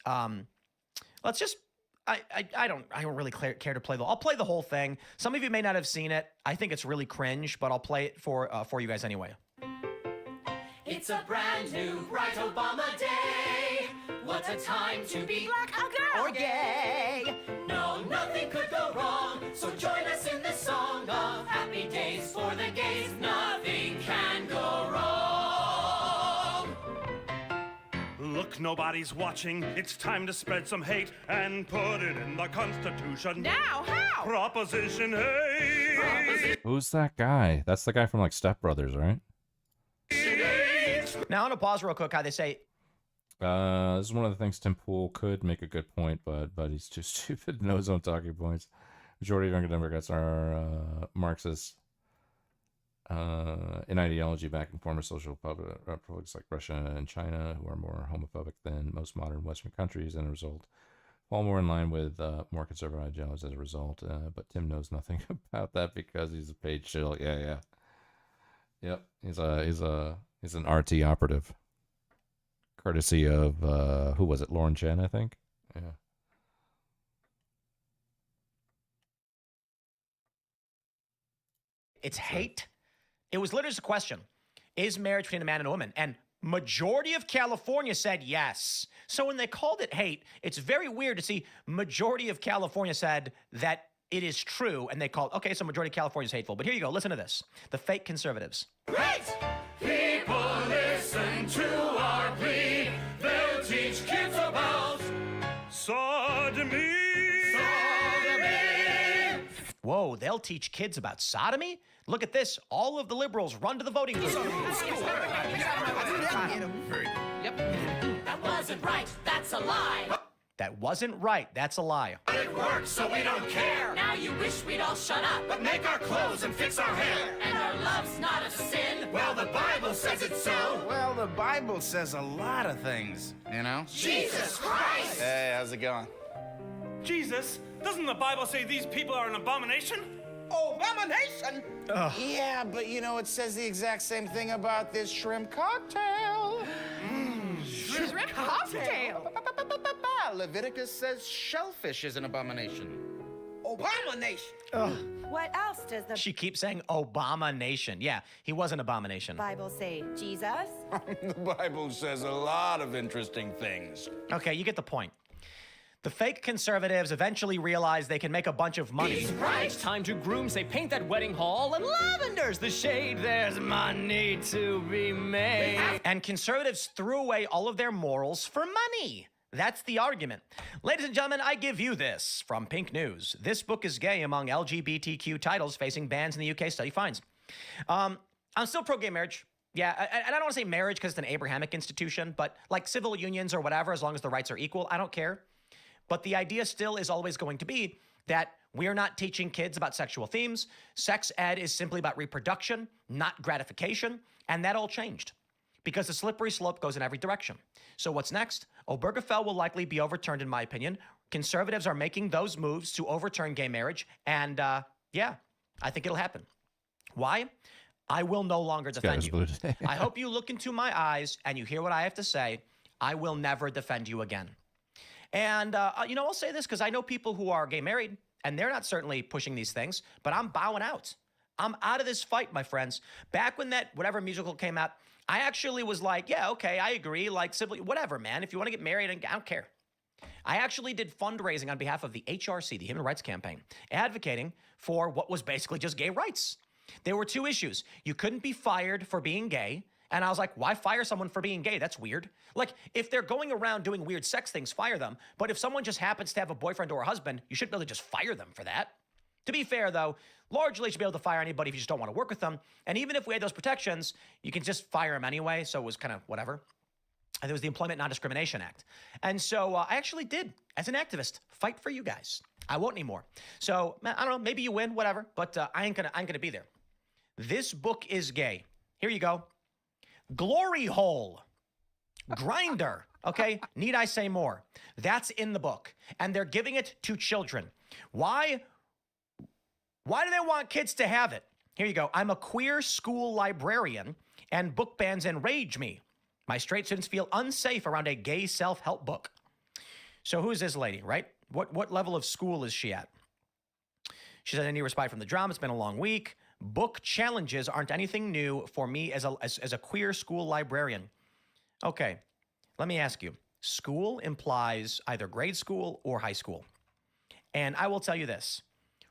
Let's just, I don't really care to play I'll play the whole thing. Some of you may not have seen it. I think it's really cringe, but I'll play it for you guys anyway. It's a brand new bright Obama day. What a time to be black, a girl, or gay. No, nothing could go wrong. So join us in this song of happy days for the gays. Nothing can go wrong. Look, nobody's watching. It's time to spread some hate and put it in the Constitution. Now, how? Proposition hate. Who's that guy? That's the guy from like Step Brothers, right? Now, I want to pause real quick. How they say, this is one of the things Tim Pool could make a good point, but he's too stupid to know his own talking points. Majority of younger Democrats are Marxists in ideology, backing former social republics like Russia and China, who are more homophobic than most modern Western countries, and as a result, fall more in line with more conservative ideologies as a result. But Tim knows nothing about that because he's a paid shill. Yeah. Yep, he's an RT operative, courtesy of who was it? Lauren Chen, I think. Yeah. it's hate. It was literally just a question. Is marriage between a man and a woman? And majority of California said yes. So when they called it hate, it's very weird to see majority of California said that it is true, and they called, okay, so majority of California is hateful. But here you go, listen to this. The fake conservatives. Right! People listen to our plea. They'll teach kids about sodomy. Whoa, they'll teach kids about sodomy? Look at this. All of the liberals run to the voting booth. That wasn't right. That's a lie. That wasn't right. That's a lie. It works, so we don't care. Now you wish we'd all shut up, but make our clothes and fix our hair. And our love's not a sin. Well, the Bible says it's so. Well, the Bible says a lot of things, you know? Jesus Christ! Hey, how's it going? Jesus, doesn't the Bible say these people are an abomination? Abomination? Yeah, but you know, it says the exact same thing about this shrimp cocktail. Shrimp cocktail? Leviticus says shellfish is an abomination. Abomination. What else does the She keeps saying Obama nation. Yeah, he was an abomination. Bible say? Jesus? The Bible says a lot of interesting things. Okay, you get the point. The fake conservatives eventually realize they can make a bunch of money. He's right. It's time to groom, say paint that wedding hall, and lavender's the shade. There's money to be made. And conservatives threw away all of their morals for money. That's the argument. Ladies and gentlemen, I give you this from Pink News. This book is gay among LGBTQ titles facing bans in the UK. Study finds. I'm still pro-gay marriage. Yeah, and I don't want to say marriage because it's an Abrahamic institution, but like civil unions or whatever, as long as the rights are equal, I don't care. But the idea still is always going to be that we're not teaching kids about sexual themes. Sex ed is simply about reproduction, not gratification. And that all changed because the slippery slope goes in every direction. So what's next? Obergefell will likely be overturned, in my opinion. Conservatives are making those moves to overturn gay marriage. And yeah, I think it'll happen. Why? I will no longer defend you. I hope you look into my eyes and you hear what I have to say. I will never defend you again. And, you know, I'll say this because I know people who are gay married, and they're not certainly pushing these things, but I'm bowing out. I'm out of this fight, my friends. Back when that whatever musical came out, I actually was like, yeah, okay, I agree, like, civil, whatever, man. If you want to get married, I don't care. I actually did fundraising on behalf of the HRC, the Human Rights Campaign, advocating for what was basically just gay rights. There were two issues. You couldn't be fired for being gay. And I was like, why fire someone for being gay? That's weird. Like, if they're going around doing weird sex things, fire them. But if someone just happens to have a boyfriend or a husband, you shouldn't be able to just fire them for that. To be fair, though, largely you should be able to fire anybody if you just don't want to work with them. And even if we had those protections, you can just fire them anyway. So it was kind of whatever. And there was the Employment Non-Discrimination Act. And so I actually did, as an activist, fight for you guys. I won't anymore. So, I don't know, maybe you win, whatever. But I ain't gonna be there. This book is gay. Here you go. Glory hole. Grinder. Okay, need I say more? That's in the book. And they're giving it to children. Why? Why do they want kids to have it? Here you go. I'm a queer school librarian, and book bans enrage me. My straight students feel unsafe around a gay self-help book. So who is this lady, right? What level of school is she at? She said, I need respite from the drama. It's been a long week. Book challenges aren't anything new for me as a queer school librarian. Okay, let me ask you. School implies either grade school or high school. And I will tell you this,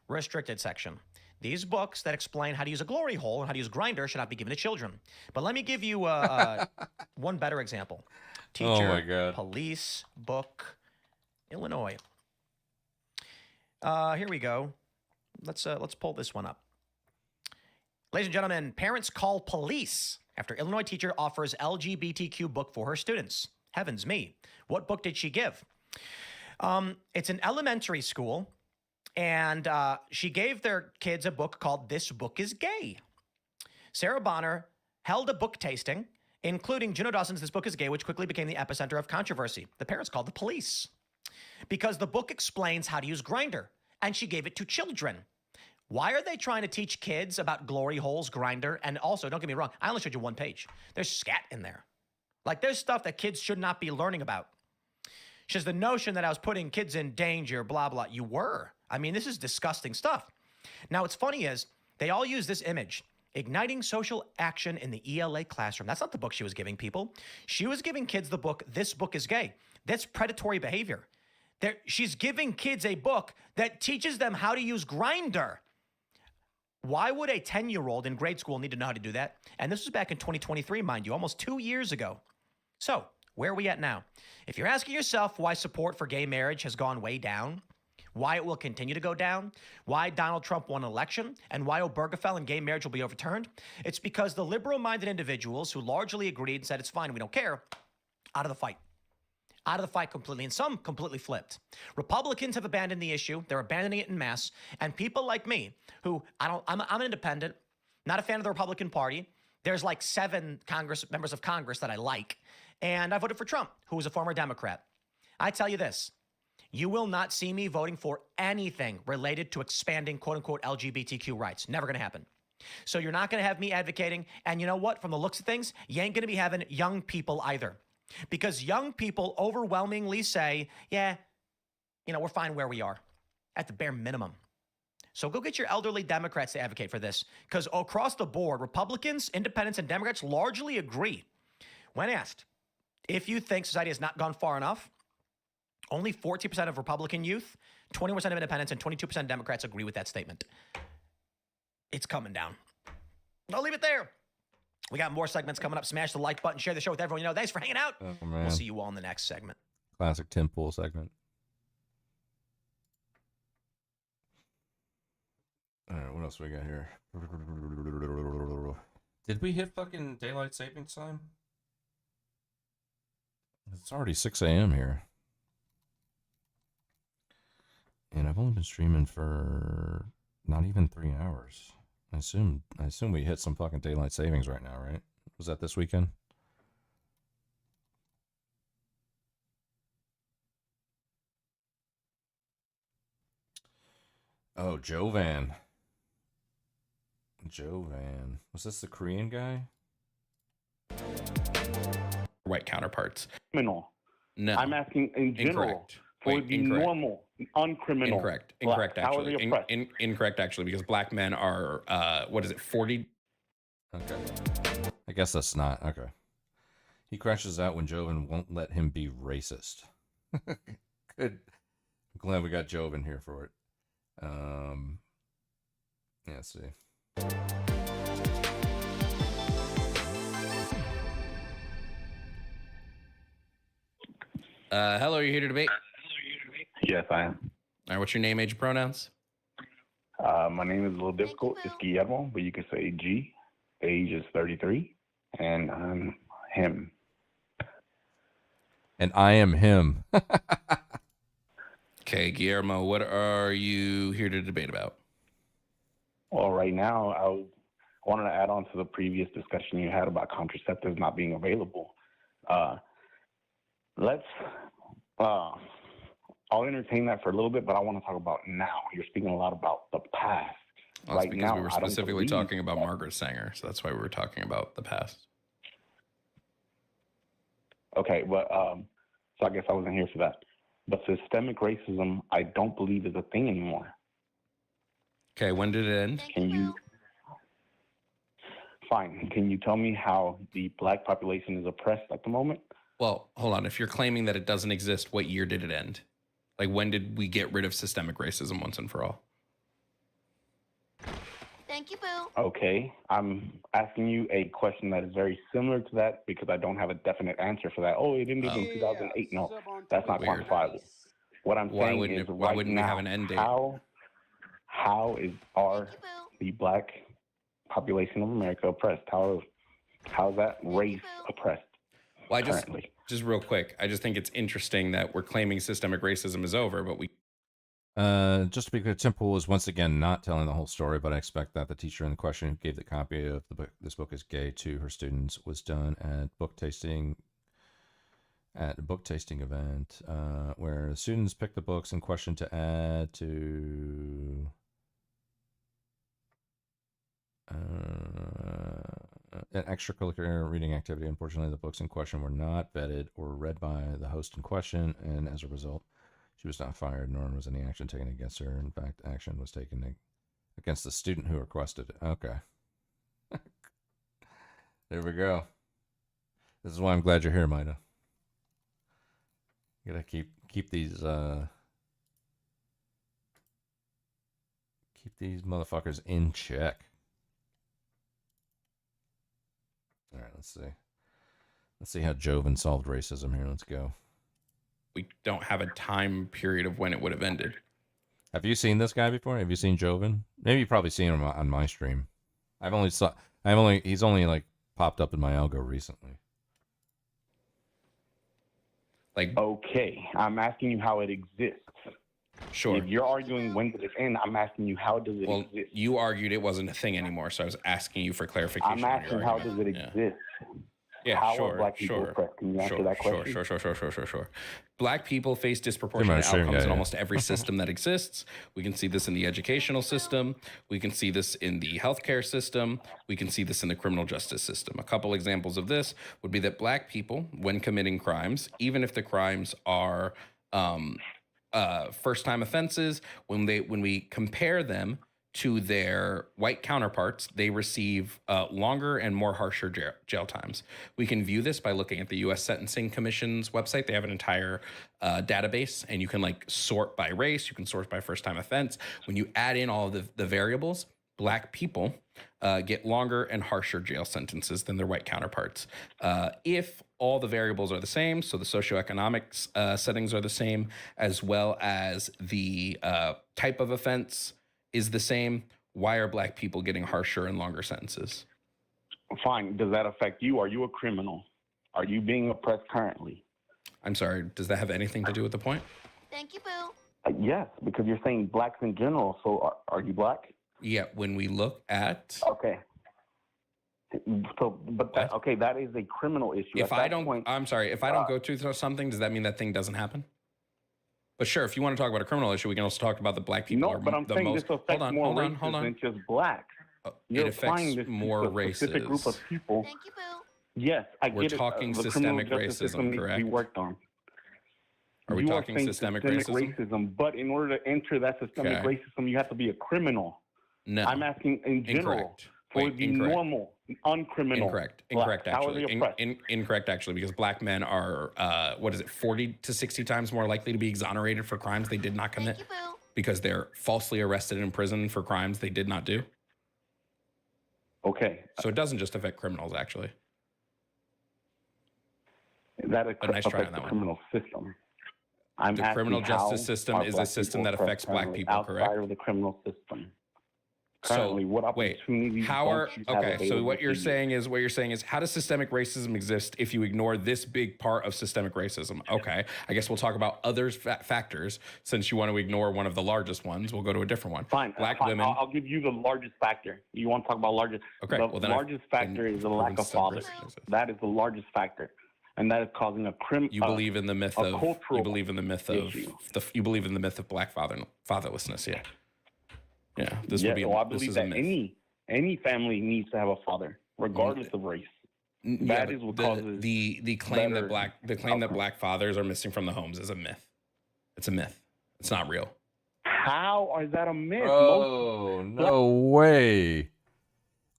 restricted section. These books that explain how to use a glory hole and how to use Grindr should not be given to children. But let me give you one better example. Teacher, Oh my God. Police Book, Illinois. Here we go. Let's pull this one up. Ladies and gentlemen, parents call police after Illinois teacher offers LGBTQ book for her students. Heavens me. What book did she give? It's an elementary school, and she gave their kids a book called This Book is Gay. Sarah Bonner held a book tasting, including Juno Dawson's This Book is Gay, which quickly became the epicenter of controversy. The parents called the police because the book explains how to use Grindr, and she gave it to children. Why are they trying to teach kids about glory holes, Grindr, and also, don't get me wrong, I only showed you one page. There's scat in there. Like, there's stuff that kids should not be learning about. She says the notion that I was putting kids in danger, blah, blah. You were. I mean, this is disgusting stuff. Now, what's funny is they all use this image, igniting social action in the ELA classroom. That's not the book she was giving people. She was giving kids the book, This Book is Gay. That's predatory behavior. She's giving kids a book that teaches them how to use Grindr. Why would a 10-year-old in grade school need to know how to do that? And this was back in 2023, mind you, almost 2 years ago. So, where are we at now? If you're asking yourself why support for gay marriage has gone way down, why it will continue to go down, why Donald Trump won an election, and why Obergefell and gay marriage will be overturned, it's because the liberal-minded individuals who largely agreed and said it's fine, we don't care, out of the fight. Out of the fight completely, and some completely flipped. Republicans have abandoned the issue. They're abandoning it en masse. And people like me, who I'm an independent, not a fan of the Republican Party. There's like 7 members of Congress that I like. And I voted for Trump, who was a former Democrat. I tell you this, you will not see me voting for anything related to expanding quote-unquote LGBTQ rights. Never going to happen. So you're not going to have me advocating. And you know what? From the looks of things, you ain't going to be having young people either. Because young people overwhelmingly say, yeah, we're fine where we are at the bare minimum. So go get your elderly Democrats to advocate for this. Because across the board, Republicans, independents, and Democrats largely agree. When asked if you think society has not gone far enough, only 40% of Republican youth, 21% of independents, and 22% of Democrats agree with that statement. It's coming down. I'll leave it there. We got more segments coming up. Smash the like button. Share the show with everyone you know. Thanks for hanging out. Oh, man. We'll see you all in the next segment. Classic Tim Pool segment. All right, what else we got here? Did we hit fucking daylight savings time? It's already 6 a.m. here. And I've only been streaming for not even 3 hours. I assume we hit some fucking daylight savings right now, right? Was that this weekend? Oh, Jovan. Was this the Korean guy? White counterparts. Criminal. No. I'm asking in general. Incorrect. For Wait, the incorrect. normal, uncriminal. Incorrect. black. Incorrect, How are they actually. oppressed? Incorrect, actually, because black men are, 40? Okay. I guess that's not. Okay. He crashes out when Jovan won't let him be racist. Good. I'm glad we got Jovan here for it. Yeah, let's see. Hello, are you here to debate? Yes, I am. All right, what's your name, age, pronouns? My name is a little difficult. It's Guillermo, but you can say G. Age is 33, and I'm him. And I am him. Okay, Guillermo, what are you here to debate about? Well, right now, I wanted to add on to the previous discussion you had about contraceptives not being available. I'll entertain that for a little bit, but I want to talk about now. You're speaking a lot about the past. Well, that's right because now, we were I don't specifically believe talking about that- Margaret Sanger, so that's why we were talking about the past. Okay, but so I guess I wasn't here for that. But systemic racism, I don't believe is a thing anymore. Okay, when did it end? Can you? Fine. Can you tell me how the black population is oppressed at the moment? Well, hold on. If you're claiming that it doesn't exist, what year did it end? Like, when did we get rid of systemic racism once and for all? Thank you, Boo. Okay, I'm asking you a question that is very similar to that because I don't have a definite answer for that. Oh, it ended in 2008. No, that's not Weird. quantifiable. What I'm Why saying wouldn't is why right wouldn't now, we have an end date? how are the black population of America oppressed? How is that race oppressed? Well, I currently? just real quick, I just think it's interesting that we're claiming systemic racism is over, but we Just to be clear, Temple was once again not telling the whole story, but I expect that the teacher in question who gave the copy of the book, "This Book Is Gay" to her students was done at a book tasting event where the students picked the books in question to add to an extracurricular reading activity. Unfortunately, the books in question were not vetted or read by the host in question, and as a result, she was not fired, nor was any action taken against her. In fact, action was taken against the student who requested it. Okay. There we go. This is why I'm glad you're here, Maida. You gotta keep these motherfuckers in check. All right, let's see. Let's see how Joven solved racism here. Let's go. we don't have a time period of when it would have ended. Have you seen this guy before? Have you seen Joven? Maybe you've probably seen him on my stream. He's only like popped up in my algo recently. Like, okay, I'm asking you how it exists. Sure. If you're arguing when did it end, I'm asking you how does it exist? You argued it wasn't a thing anymore, so I was asking you for clarification. I'm asking how does it exist? Yeah, how sure, are black people oppressed? Can you answer that question? Sure. Black people face disproportionate outcomes in almost every system that exists. We can see this in the educational system. We can see this in the healthcare system. We can see this in the criminal justice system. A couple examples of this would be that black people, when committing crimes, even if the crimes are first-time offenses, when we compare them to their white counterparts, they receive longer and more harsher jail times. We can view this by looking at the U.S. Sentencing Commission's website. They have an entire database, and you can like sort by race. You can sort by first-time offense. When you add in all of the variables, black people get longer and harsher jail sentences than their white counterparts. If all the variables are the same, so the socioeconomic settings are the same, as well as the type of offense is the same, why are black people getting harsher and longer sentences? Fine. Does that affect you? Are you a criminal? Are you being oppressed currently? I'm sorry, does that have anything to do with the point? Thank you, Boo. Yes, because you're saying blacks in general, so are you black? Yeah, when we look at... Okay. So, but that is a criminal issue. If I don't go through something, does that mean that thing doesn't happen? But sure, if you want to talk about a criminal issue, we can also talk about the black people. No, but I'm saying this affects more races than just black. It affects more races. Specific group of people. Thank you, Boo. Yes, I get it. We're talking the systemic criminal justice system racism, needs correct? to be worked on. Are we talking saying systemic racism? racism? But in order to enter that systemic racism, you have to be a criminal. No. I'm asking in general. Incorrect. For the normal, uncriminal. Incorrect, How are they actually. oppressed? Incorrect, actually, because black men are, 40 to 60 times more likely to be exonerated for crimes they did not commit because they're falsely arrested and imprisoned for crimes they did not do. Okay. So it doesn't just affect criminals, actually. That But nice try on that the one. criminal system. I'm The asking criminal justice how system are is a black system people that affects oppressed black people, outside correct? of the criminal system. Currently, what opportunities how don't are you have okay? So available what you're to you? saying is how does systemic racism exist if you ignore this big part of systemic racism? Okay, I guess we'll talk about other factors since you want to ignore one of the largest ones. We'll go to a different one. Fine. Black fine. women. I'll give you the largest factor. You want to talk about largest? Okay, The well, then largest factor is the lack of fathers. That is the largest factor, and that is causing a You believe in the myth of you believe in the myth of you believe in the myth of black fatherlessness. Yeah. Yeah, this would be. Well, I this believe is a that myth. any family needs to have a father, regardless of race. That is what causes the claim that black fathers are missing from the homes is a myth. It's a myth. It's not real. How is that a myth? Oh, no way.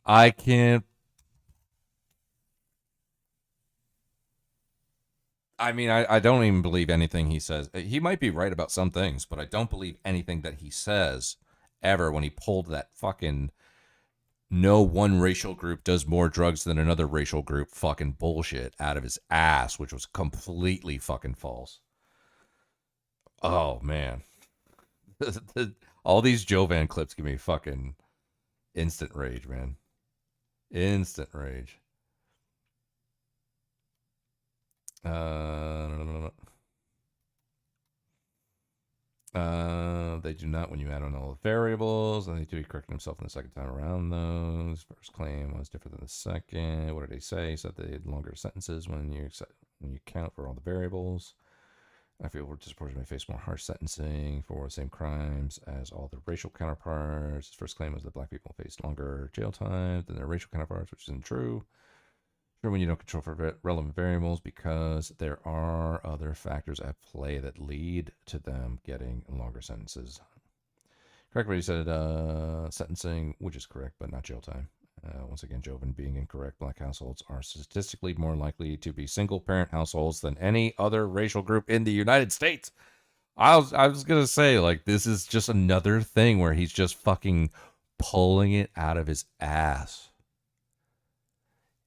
I can't. I mean, I don't even believe anything he says. He might be right about some things, but I don't believe anything that he says ever when he pulled that fucking no one racial group does more drugs than another racial group fucking bullshit out of his ass, which was completely fucking false. Oh, man. All these Jovan clips give me fucking instant rage, man. Instant rage. They do not when you add on all the variables, and they do correct himself in the second time around those. First claim was different than the second. What did they say? He said they had longer sentences when you count for all the variables. I feel we're disproportionately face more harsh sentencing for the same crimes as all the racial counterparts. His first claim was that black people faced longer jail time than their racial counterparts, which isn't true. Sure, when you don't control for relevant variables, because there are other factors at play that lead to them getting longer sentences. Correct what he said, sentencing, which is correct, but not jail time. Once again, Joven being incorrect. Black households are statistically more likely to be single-parent households than any other racial group in the United States. I was going to say, like, this is just another thing where he's just fucking pulling it out of his ass.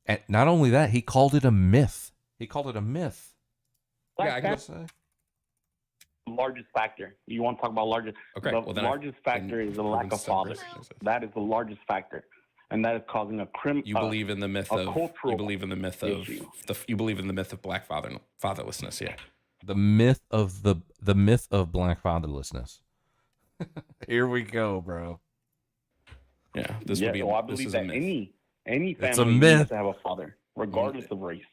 And not only that, he called it a myth. He called it a myth. Yeah, I can say. Largest factor. You want to talk about largest? Okay. The largest factor is the lack of fathers. That is the largest factor, and that is causing a You believe in the myth of. You believe in the myth of. You believe in the myth of black fatherlessness. Yeah. The myth of the myth of black fatherlessness. Here we go, bro. Yeah. This would be. I believe that any It's family a myth. needs to have a father, regardless of race.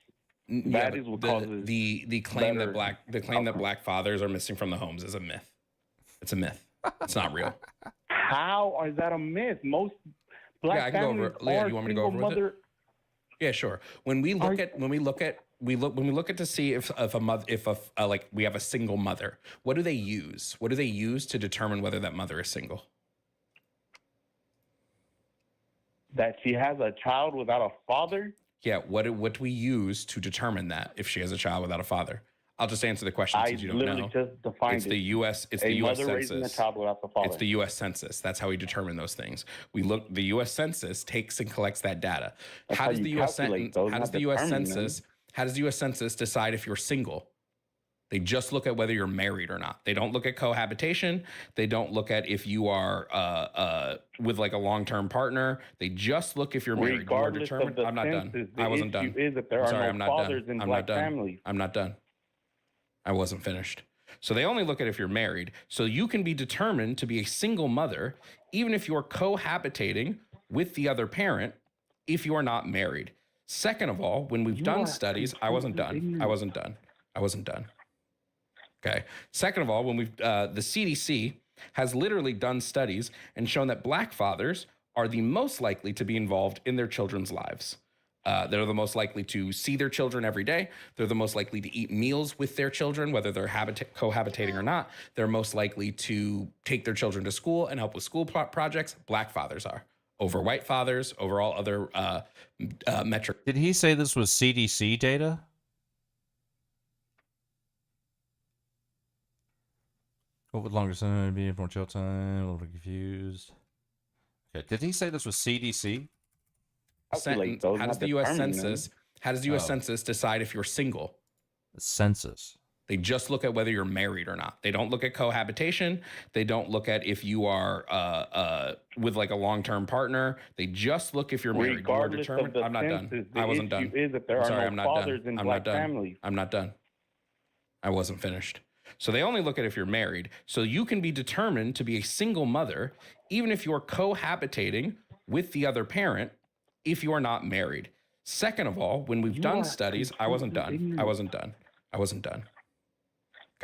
That is what causes the claim that black fathers are missing from the homes is a myth. It's a myth. It's not real. How is that a myth? Most black families are you want me to go over with it? Yeah, sure. When we look at to see if we have a single mother, what do they use? What do they use to determine whether that mother is single? That she has a child without a father? Yeah, what do we use to determine that if she has a child without a father? I'll just answer the question since you don't know. Just defined it's the U.S. It's the U.S. Census. It's the U.S. Census. That's how we determine those things. The U.S. Census takes and collects that data. How does the U.S. Census decide if you're single? They just look at whether you're married or not. They don't look at cohabitation. They don't look at if you are with like a long-term partner. They just look if you're married. Regardless you are determined. I'm not done. I wasn't done. Is that there are no fathers in black families. I'm not done. I wasn't finished. So they only look at if you're married. So you can be determined to be a single mother, even if you're cohabitating with the other parent, if you are not married. Second of all, when we've done studies, I wasn't done. Okay. Second of all, when the CDC has literally done studies and shown that black fathers are the most likely to be involved in their children's lives. They're the most likely to see their children every day. They're the most likely to eat meals with their children, whether they're cohabitating or not. They're most likely to take their children to school and help with school projects. Black fathers are over white fathers, over all other metrics. Did he say this was CDC data? What would longer time be? More jail time? A little bit confused. Okay, did he say this was CDC? How does the U.S. Census? How does the U.S. Census decide if you're single? The census. They just look at whether you're married or not. They don't look at cohabitation. They don't look at if you are with like a long-term partner. They just look if you're married. Regardless you are determined. of the I'm not census, done. the I wasn't issue done. is that there are no fathers in black families. I'm not done. I wasn't finished. So they only look at if you're married. So you can be determined to be a single mother, even if you're cohabitating with the other parent, if you are not married. Second of all, when we've done studies, I wasn't done.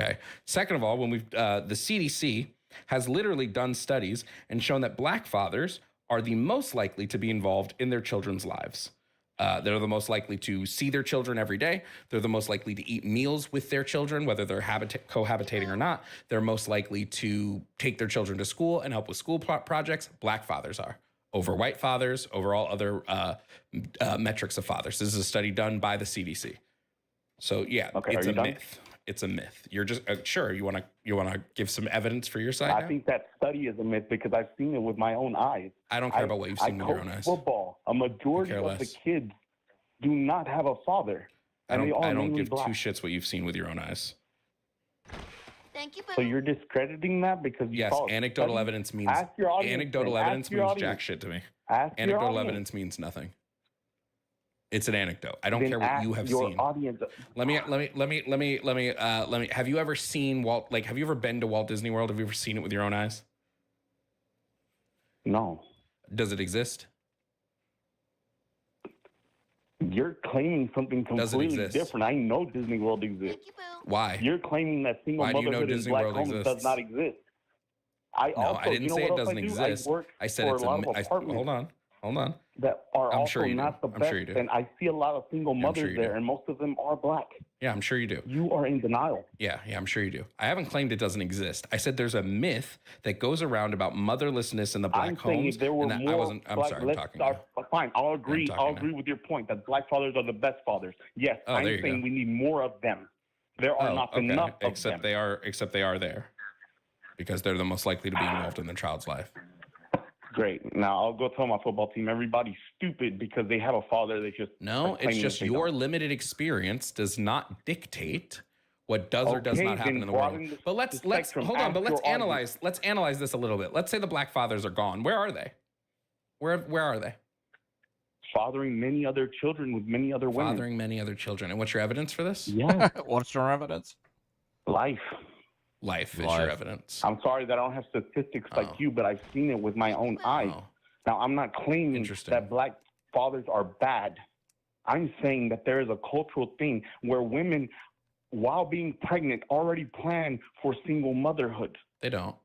Okay. Second of all, when the CDC has literally done studies and shown that black fathers are the most likely to be involved in their children's lives. They're the most likely to see their children every day. They're the most likely to eat meals with their children, whether they're cohabitating or not. They're most likely to take their children to school and help with school projects. Black fathers are over white fathers, over all other metrics of fathers. This is a study done by the CDC. So yeah, it's a myth. It's a myth. You're just sure you want to give some evidence for your side. I now? think that study is a myth because I've seen it with my own eyes. I don't care about what you've seen with your own coach eyes. Football. A majority of the less. kids do not have a father. I and they don't. are I don't mainly give black. two shits what you've seen with your own eyes. Thank you, Boo. So you're discrediting that because you Yes, saw a anecdotal study? evidence means Ask your audience, anecdotal then. evidence Ask your means audience. jack shit to me. Ask your Anecdotal audience. evidence means nothing. It's an anecdote. I don't Then care what ask you have your seen. Audience. Let me. Have you ever seen Walt? Like, have you ever been to Walt Disney World? Have you ever seen it with your own eyes? No. Does it exist? You're claiming something Does it completely exist? different. I know Disney World exists. Why? You're claiming that single Why do you know motherhood in Disney black World homes exists? does not exist. No, I didn't say it doesn't exist. I said it's a lot of a. apartments Hold on. that are I'm also sure you do. not the I'm best, sure you do. and I see a lot of single Yeah, I'm sure mothers you there, do. and most of them are black. Yeah, I'm sure you do. You are in denial. Yeah, I'm sure you do. I haven't claimed it doesn't exist. I said there's a myth that goes around about motherlessness in the black I'm saying homes. if there were and that more I wasn't. I'm black, sorry. I'm let's talking. start, fine, I'll agree. talking I'll now. agree with your point that black fathers are the best fathers. Yes, Oh, I'm there you saying go. we need more of them. There are not enough of Except them. Except they are there, because they're the most likely to be involved in their child's life. Great. Now I'll go tell my football team everybody's stupid because they have a father. They just No, are it's claiming just that they your don't. limited experience does not dictate what does or does Okay, not happen then in the world. broaden the- But let's the spectrum. hold on. Ask But let's your audience. analyze this a little bit. Let's say the black fathers are gone. Where are they? Where are they? Fathering many other children with many other women. Fathering many other children. And what's your evidence for this? Yeah. What's your evidence? Life. Life is Life. your evidence. I'm sorry that I don't have statistics Oh. like you, but I've seen it with my own eyes. Oh. Now, I'm not claiming Interesting. that black fathers are bad. I'm saying that there is a cultural thing where women, while being pregnant, already plan for single motherhood. They don't.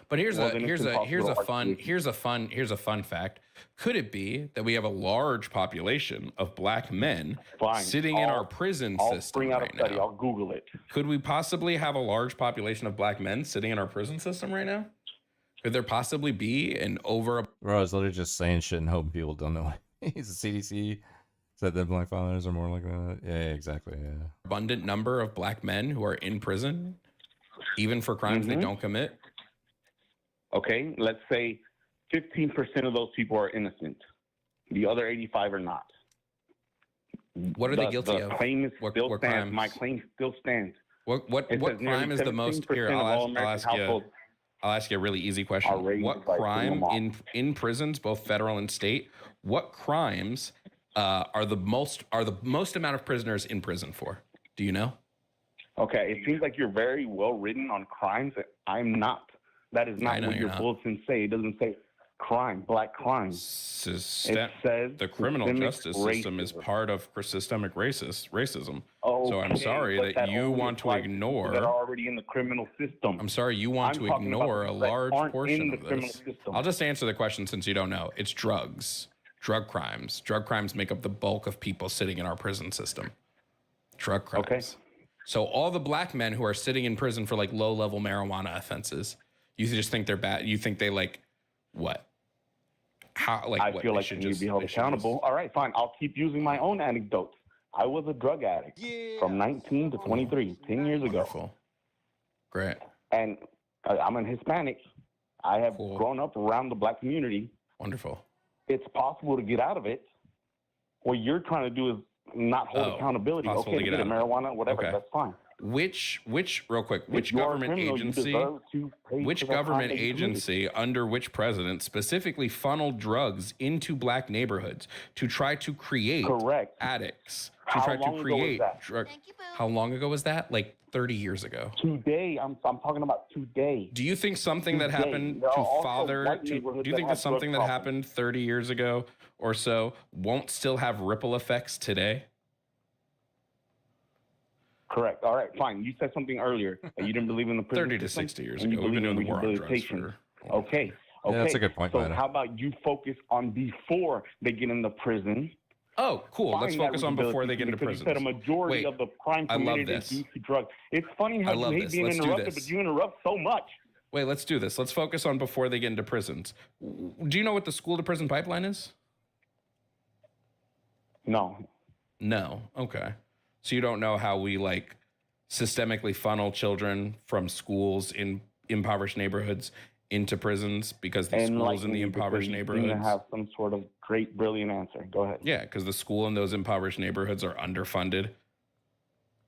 But here's Well, a then it's here's a impossible here's to a fun argue. here's a fun fact. Could it be that we have a large population of black men Fine. sitting in I'll- our prison I'll system bring out right a study. now? I'll Google it. Could we possibly have a large population of black men sitting in our prison system right now? Could there possibly be an over Bro, I was literally just saying shit and hoping people don't know. He's a CDC. Said that black fathers are more like that. Yeah, exactly. Yeah. abundant number of black men who are in prison, even for crimes they Mhm. don't commit? Okay, let's say 15% of those people are innocent. The other 85 are not. What are they guilty the of? Claim is What- still what stands. crimes? My claim still stands. What It says nearly crime is the most? Here, 17% of all I'll American ask you. households I'll ask you a really easy are question. raised What by crime single moms. in prisons, both federal and state? What crimes are the most amount of prisoners in prison for? Do you know? Okay, it seems like you're very well written on crimes. I'm not. That is I not know what you're your not. bulletins say. It doesn't say crime, black crime. System, It says the criminal systemic justice system is racism. part of systemic racism. So I'm Okay, sorry but that you only want to applies people ignore. that are already in the criminal system. I'm sorry you want I'm to talking about ignore a people that large aren't in portion the of criminal this. system. I'll just answer the question since you don't know. It's drugs. Drug crimes. Drug crimes make up the bulk of people sitting in our prison system. Drug crimes. Okay. So all the black men who are sitting in prison for like low-level marijuana offenses, you just think they're bad. You think they like what? How like I what, feel they like should they need just to be held they should accountable. All right, fine. I'll keep using my own anecdotes. I was a drug addict from 19 to 23, 10 years ago. Wonderful. Great. And I'm an Hispanic. I have Cool. grown up around the black community. Wonderful. It's possible to get out of it. What you're trying to do is not hold Oh, accountability. possible Okay, to to get get it, out of it. marijuana, whatever, Okay. that's fine. Which real quick, which If you are a government criminal, you agency deserve to pay which for the crime government that you committed. agency under which president specifically funneled drugs into black neighborhoods to try to create Correct. addicts, to How try long to ago was create that? drug. How long ago was that? Like 30 years ago. Today, I'm talking about today. Do you think something that Today. happened There to are also father white to, do neighborhoods you that think have that something drug that problems. happened 30 years ago or so won't still have ripple effects today? Correct. All right, fine. You said something earlier that you didn't believe in the prison 30 to system, 60 years and you ago. We've been believe doing in the war on drugs rehabilitation. for Okay. Yeah, Okay. that's a good point, So Vita. how about you focus on before they get into prison? Oh, cool. Let's Find that focus on before they get into rehabilitation, prison. because you said a majority Wait, of the crime I love committed is this. due to drugs. It's funny how I you love hate this. being Let's do interrupted, this. but you interrupt so much. Wait, let's do this. Let's focus on before they get into prisons. Do you know what the school to prison pipeline is? No. No. Okay. So you don't know how we like systemically funnel children from schools in impoverished neighborhoods into prisons because the schools in the impoverished neighborhoods have some sort of great, brilliant answer. Go ahead. Yeah, because the school in those impoverished neighborhoods are underfunded.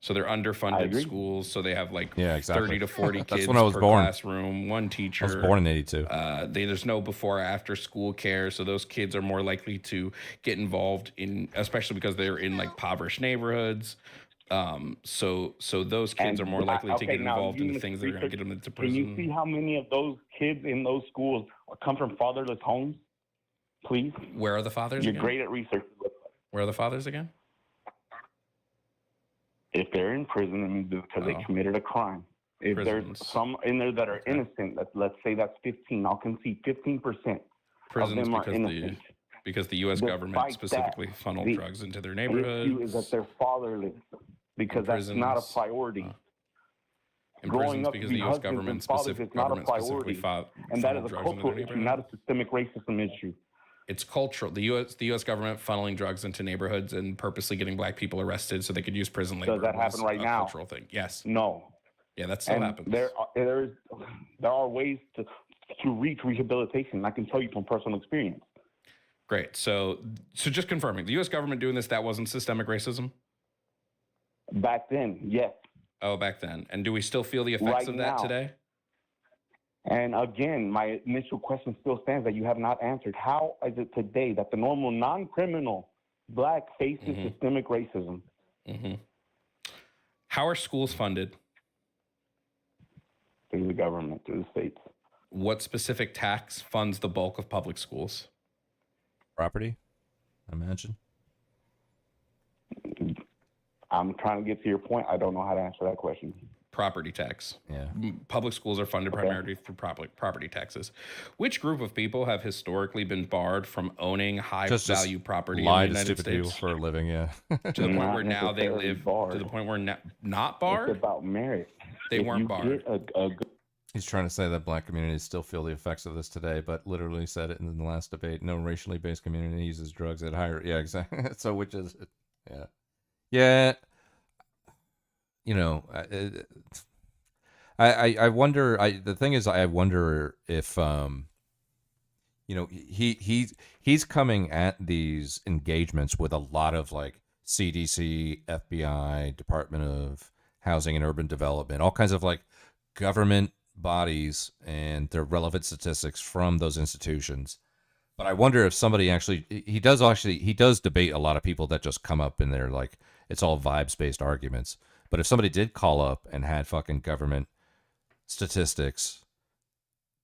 So they're underfunded schools. So they have like 30 to 40 That's kids when I was per born. classroom, one teacher. I was born in 82. There's no before or after school care. So those kids are more likely to get involved in, especially because they're in like impoverished neighborhoods. So those kids are more likely to get involved in the things that are going to get them into prison. Can you see how many of those kids in those schools come from fatherless homes? Please. Where are the fathers You're again? great at research. Where are the fathers again? If they're in prison, it means because they committed a crime. If there's some in there that are innocent, let's say that's 15. I'll concede 15% of them are innocent. Because the U.S. government specifically funneled drugs into their neighborhoods. The issue is that they're fatherless because that's not a priority. In Growing prisons up because to the be U.S. husbands government and fathers is not a priority, and that is a cultural issue, not a systemic racism issue. It's cultural. The U.S. government funneling drugs into neighborhoods and purposely getting black people arrested so they could use prison labor. Does that happen right now? Cultural thing. Yes. No. Yeah, that still happens. There are ways to reach rehabilitation. I can tell you from personal experience. Great. So just confirming, the U.S. government doing this, that wasn't systemic racism? Back then, yes. Oh, back then. And do we still feel the effects of that today? And again, my initial question still stands that you have not answered. How is it today that the normal non-criminal black faces systemic racism? How are schools funded? Through the government, through the states. What specific tax funds the bulk of public schools? Property, I imagine. I'm trying to get to your point. I don't know how to answer that question. Property tax. Yeah. Public schools are funded primarily through property taxes. Which group of people have historically been barred from owning high-value property in the United States? People for a living, yeah. To the point where now they live, to the point where not barred? It's about merit. They weren't barred. He's trying to say that black communities still feel the effects of this today, but literally said it in the last debate. No racially based community uses drugs at higher. Yeah, exactly. So which is it? Yeah. Yeah. You know, I wonder. The thing is, I wonder if you know, he's coming at these engagements with a lot of like CDC, FBI, Department of Housing and Urban Development, all kinds of like government bodies and their relevant statistics from those institutions. But I wonder if somebody he does debate a lot of people that just come up in there like it's all vibes based arguments. But if somebody did call up and had fucking government statistics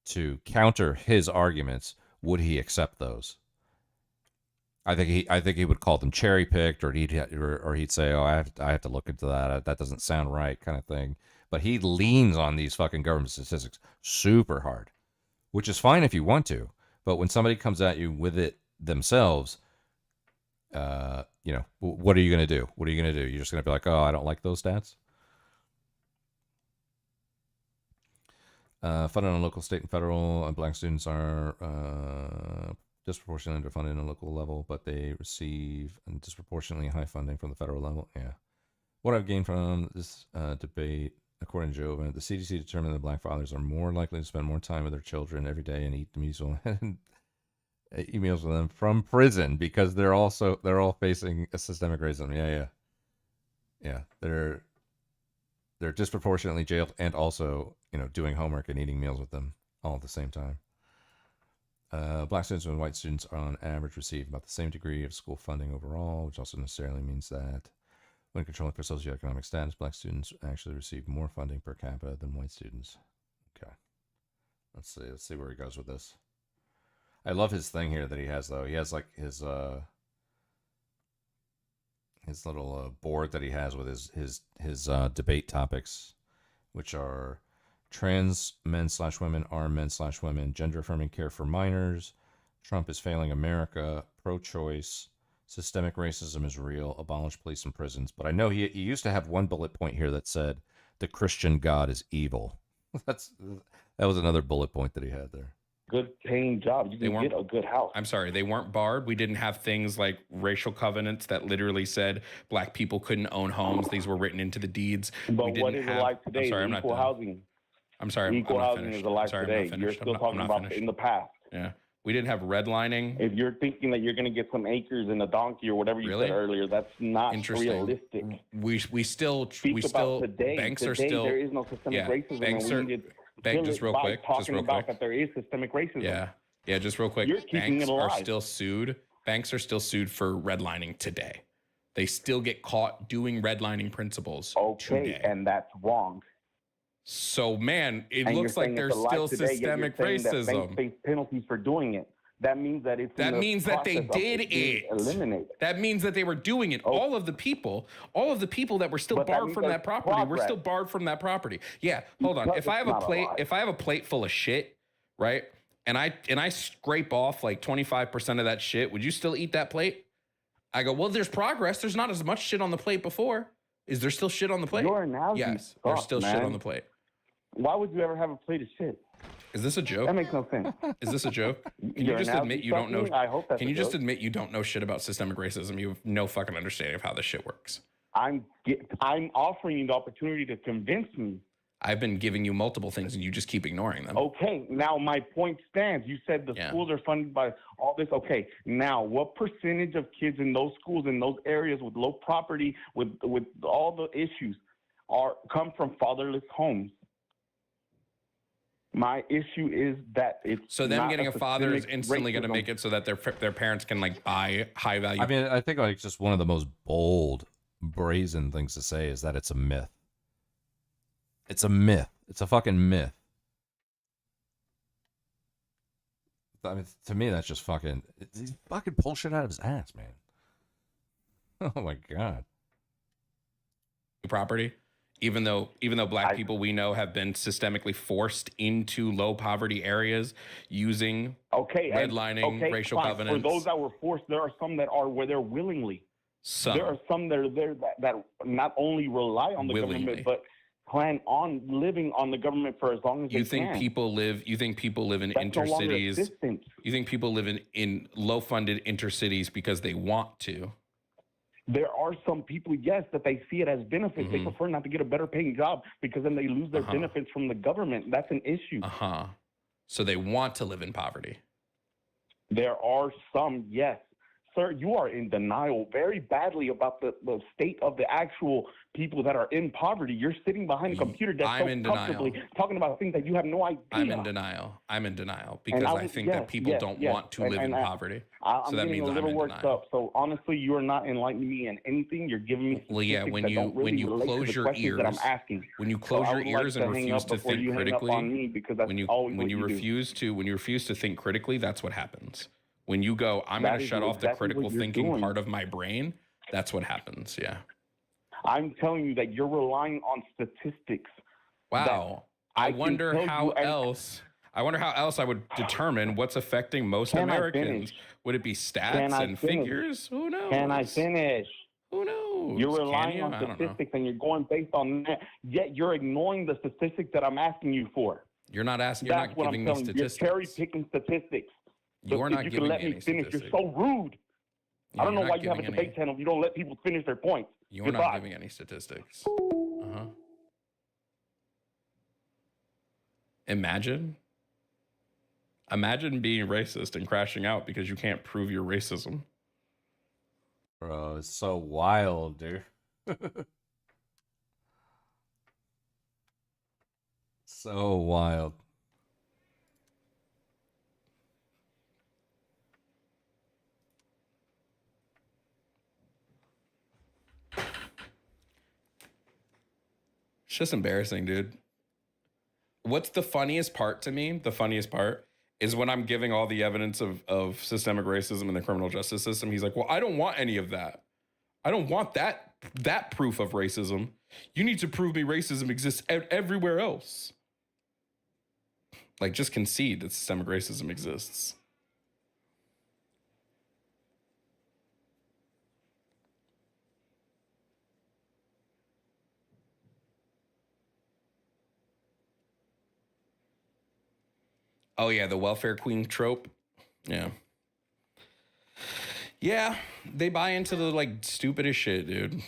to counter his arguments, would he accept those? I think he would call them cherry picked, or he'd say, "Oh, I have to look into that. That doesn't sound right," kind of thing. But he leans on these fucking government statistics super hard, which is fine if you want to. But when somebody comes at you with it themselves, you know, what are you going to do? What are you going to do? You're just going to be like, "Oh, I don't like those stats." Funded on local, state, and federal. Black students are disproportionately underfunded on a local level, but they receive disproportionately high funding from the federal level. Yeah. What I've gained from this debate, according to Joven, the CDC determined that black fathers are more likely to spend more time with their children every day and eat emails with them from prison because they're all facing a systemic racism. Yeah. They're disproportionately jailed and also, you know, doing homework and eating meals with them all at the same time. Black students and white students on average receive about the same degree of school funding overall, which also necessarily means that when controlling for socioeconomic status, black students actually receive more funding per capita than white students. Okay. Let's see where he goes with this. I love his thing here that he has, though. He has like his little board that he has with his debate topics, which are trans men/women are men/women, gender-affirming care for minors, Trump is failing America, pro-choice, systemic racism is real, abolish police and prisons. But I know he used to have one bullet point here that said the Christian God is evil. That was another bullet point that he had there. good paying jobs. You can get a good house. I'm sorry, they weren't barred. We didn't have things like racial covenants that literally said black people couldn't own homes. These were written into the deeds. But what is it like today? I'm sorry, I'm not Equal done. housing. I'm sorry, Equal I'm not housing finished. is alive I'm sorry, today. I'm not finished. You're still talking I'm not about finished. in the past. Yeah. We didn't have redlining. If you're thinking that you're going to get some acres and a donkey or whatever you Really? said earlier, that's not Interesting. realistic. We still Speak about today. banks today, are still there is no systemic racism. Banks and are we need to bank kill just it real by quick. talking Just real about quick. that there is systemic racism. Yeah, just real quick. You're keeping Banks it are alive. still sued. Banks are still sued for redlining today. They still get caught doing redlining principles today. And that's wrong. So, man, it And looks you're like saying there's it's alive still today, yet systemic you're saying that racism. banks face penalties for doing it. That means that it's That means that they did it. Eliminated. That means that they were doing it. All of the people that were still But that barred means from that there's property were progress. still barred from that property. Yeah, hold on. Because If I have a it's not plate, alive. if I have a plate full of shit, right? And I scrape off like 25% of that shit, would you still eat that plate? I go, well, there's progress. There's not as much shit on the plate before. Is there still shit on the plate? Your analogy Yes, there's sucks, still shit man. on the plate. Why would you ever have a plate of shit? Is this a joke? That makes no sense. Is this a joke? Can Your you just analogy admit you don't sucks know? me? I hope that's Can a you just joke. admit you don't know shit about systemic racism? You have no fucking understanding of how this shit works. I'm offering you the opportunity to convince me. I've been giving you multiple things and you just keep ignoring them. Okay, now my point stands. You said the schools are funded by all this. Okay, now what percentage of kids in those schools in those areas with low property, with all the issues, come from fatherless homes? My issue is that it's So them not getting a father is systemic instantly going to racism. make it so that their parents can like buy high value. I mean, I think like just one of the most bold, brazen things to say is that it's a myth. It's a myth. It's a fucking myth. I mean, to me, that's just fucking. He's fucking pull shit out of his ass, man. Oh my god. Property, even though black people we know have been systemically forced into low poverty areas using redlining, racial fine. covenants. For those that were forced, there are some that are where they're willingly. Some. There are some that are there that not only rely on the Willingly. government, but plan on living on the government for as long as You they think can. people live in That's no longer intercities? existence. You think people live in low funded intercities because they want to? There are some people, yes, that they see it as benefits. They prefer not to get a better paying job because then they lose their benefits from the government. That's an issue. So they want to live in poverty. There are some, yes. Sir, you are in denial very badly about the state of the actual people that are in poverty. You're sitting behind a computer desk I'm so in comfortably talking about things that you have no idea. I'm in denial. I'm in denial because And I think that people don't want to live in poverty. I'm So that getting means a I'm little in worked denial. up. So honestly, you are not enlightening me in anything. You're giving me Well, yeah, statistics when that you don't really when you relate to close the your questions ears, that I'm asking. when you So close I your would like ears to and hang refuse up to before think you hang up critically, on me because that's when you always when what you do. refuse to think critically, that's what happens. When you go, I'm going That to is shut off the exactly critical what you're thinking doing. part of my brain. That's what happens. Yeah. I'm telling you that you're relying on statistics. Wow. I wonder tell how you and- else. I wonder how else I would determine what's affecting most Can I Americans. finish? Would it be Can stats I and finish? figures? Who knows? Can I finish? Who knows? You're Can relying you? on I don't know. statistics and you're going based on that, yet you're ignoring the statistics that I'm asking you for. You're not asking. You're That's not what giving I'm me telling you. You're statistics. cherry picking statistics. So You're if not you giving can let me me any finish. You're statistics. so rude. Yeah, I don't know you're why not you have a giving debate any- channel if you don't let people finish their points. You're Goodbye. not giving any statistics. Imagine being racist and crashing out because you can't prove your racism. Bro, it's so wild, dude. So wild. It's just embarrassing, dude. What's the funniest part to me? The funniest part is when I'm giving all the evidence of systemic racism in the criminal justice system. He's like, well, I don't want any of that. I don't want that proof of racism. You need to prove me racism exists everywhere else. Like, just concede that systemic racism exists. Oh yeah, the welfare queen trope. Yeah. Yeah, they buy into the like stupidest shit, dude.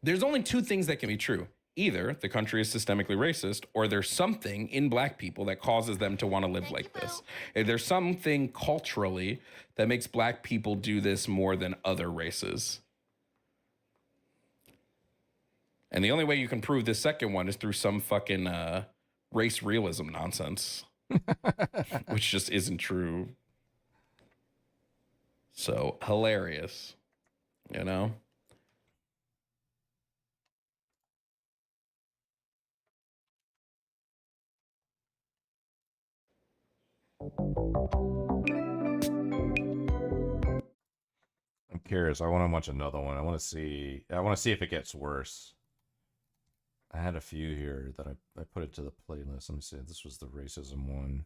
There's only two things that can be true. Either the country is systemically racist, or there's something in black people that causes them to want to live like this. If there's something culturally that makes black people do this more than other races. And the only way you can prove this second one is through some fucking race realism nonsense, which just isn't true. So hilarious, you know? I'm curious. I want to watch another one. I want to see if it gets worse. I had a few here that I put it to the playlist. Let me see. This was the racism one.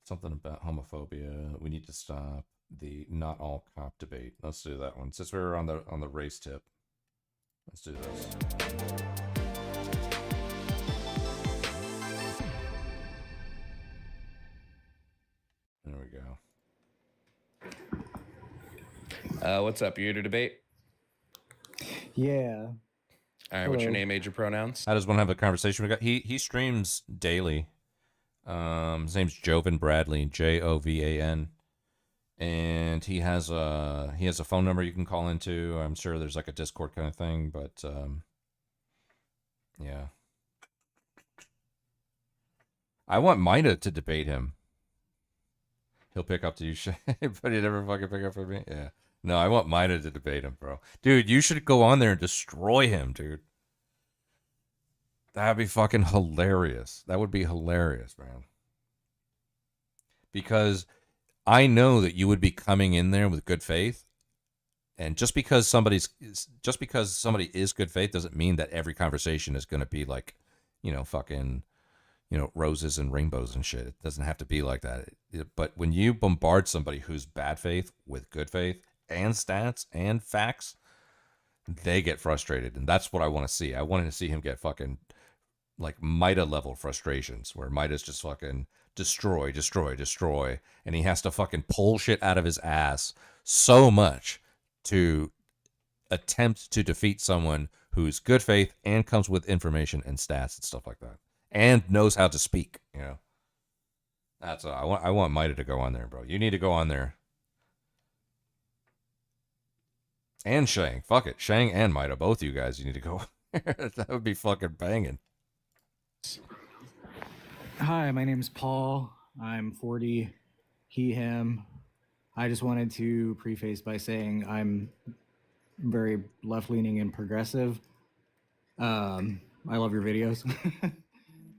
Something about homophobia. We need to stop the not all cop debate. Let's do that one. Since we were on the race tip. Let's do this. There we go. What's up? You here to debate? Yeah. All right. What's your name, age, and pronouns? How does one have a conversation? He streams daily. His name's Jovan Bradley, Jovan, and he has a phone number you can call into. I'm sure there's like a Discord kind of thing, but yeah. I want Mida to debate him. He'll pick up to you, but he never fucking pick up for me. Yeah. No, I want Mida to debate him, bro. Dude, you should go on there and destroy him, dude. That'd be fucking hilarious. That would be hilarious, man. Because I know that you would be coming in there with good faith. And just because somebody is good faith doesn't mean that every conversation is going to be like, fucking, roses and rainbows and shit. It doesn't have to be like that. But when you bombard somebody who's bad faith with good faith and stats and facts, they get frustrated. And that's what I want to see. I wanted to see him get fucking like Mida level frustrations where Mida's just fucking destroy. And he has to fucking pull shit out of his ass so much to attempt to defeat someone who's good faith and comes with information and stats and stuff like that. And knows how to speak, That's I want Mida to go on there, bro. You need to go on there. And Shang. Fuck it. Shang and Mida, both you guys, you need to go. That would be fucking banging. Hi, my name's Paul. I'm 40. He, him. I just wanted to preface by saying I'm very left-leaning and progressive. I love your videos.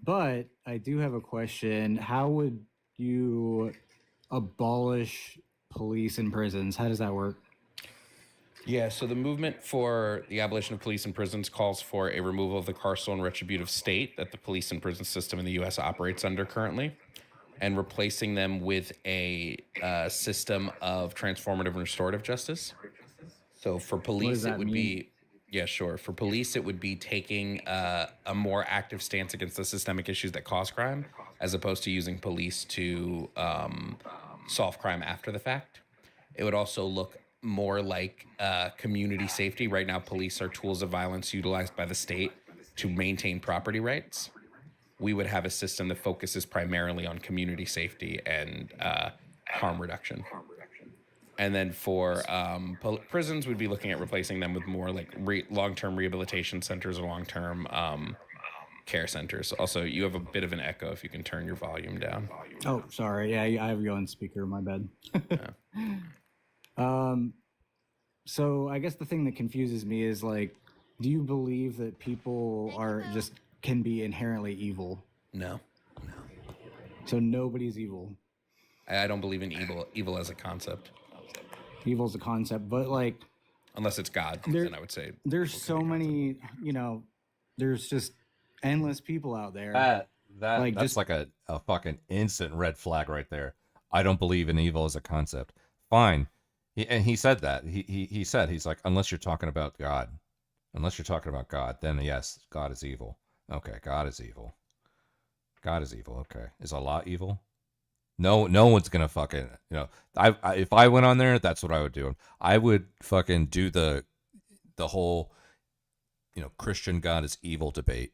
But I do have a question. How would you abolish police and prisons? How does that work? Yeah, so the movement for the abolition of police and prisons calls for a removal of the carceral and retributive state that the police and prison system in the U.S. operates under currently, and replacing them with a system of transformative and restorative justice. So for police, it would be... Yeah, sure. For police, it would be taking a more active stance against the systemic issues that cause crime, as opposed to using police to solve crime after the fact. It would also look more like community safety. Right now, police are tools of violence utilized by the state to maintain property rights. We would have a system that focuses primarily on community safety and harm reduction. And then for prisons, we'd be looking at replacing them with more like long-term rehabilitation centers or long-term care centers. Also, you have a bit of an echo if you can turn your volume down. Oh, sorry. Yeah, I have you on speaker. My bad. So I guess the thing that confuses me is like, do you believe that people can be inherently evil? No. So nobody's evil. I don't believe in evil as a concept. Evil's a concept, but like, unless it's God, then I would say there's so many, there's just endless people out there. That's like a fucking instant red flag right there. I don't believe in evil as a concept. Fine. He said that. He said, he's like, unless you're talking about God, then yes, God is evil. Okay, God is evil. God is evil. Okay, is Allah evil? No, no one's gonna fucking, I if I went on there, that's what I would do. I would fucking do the whole, Christian God is evil debate,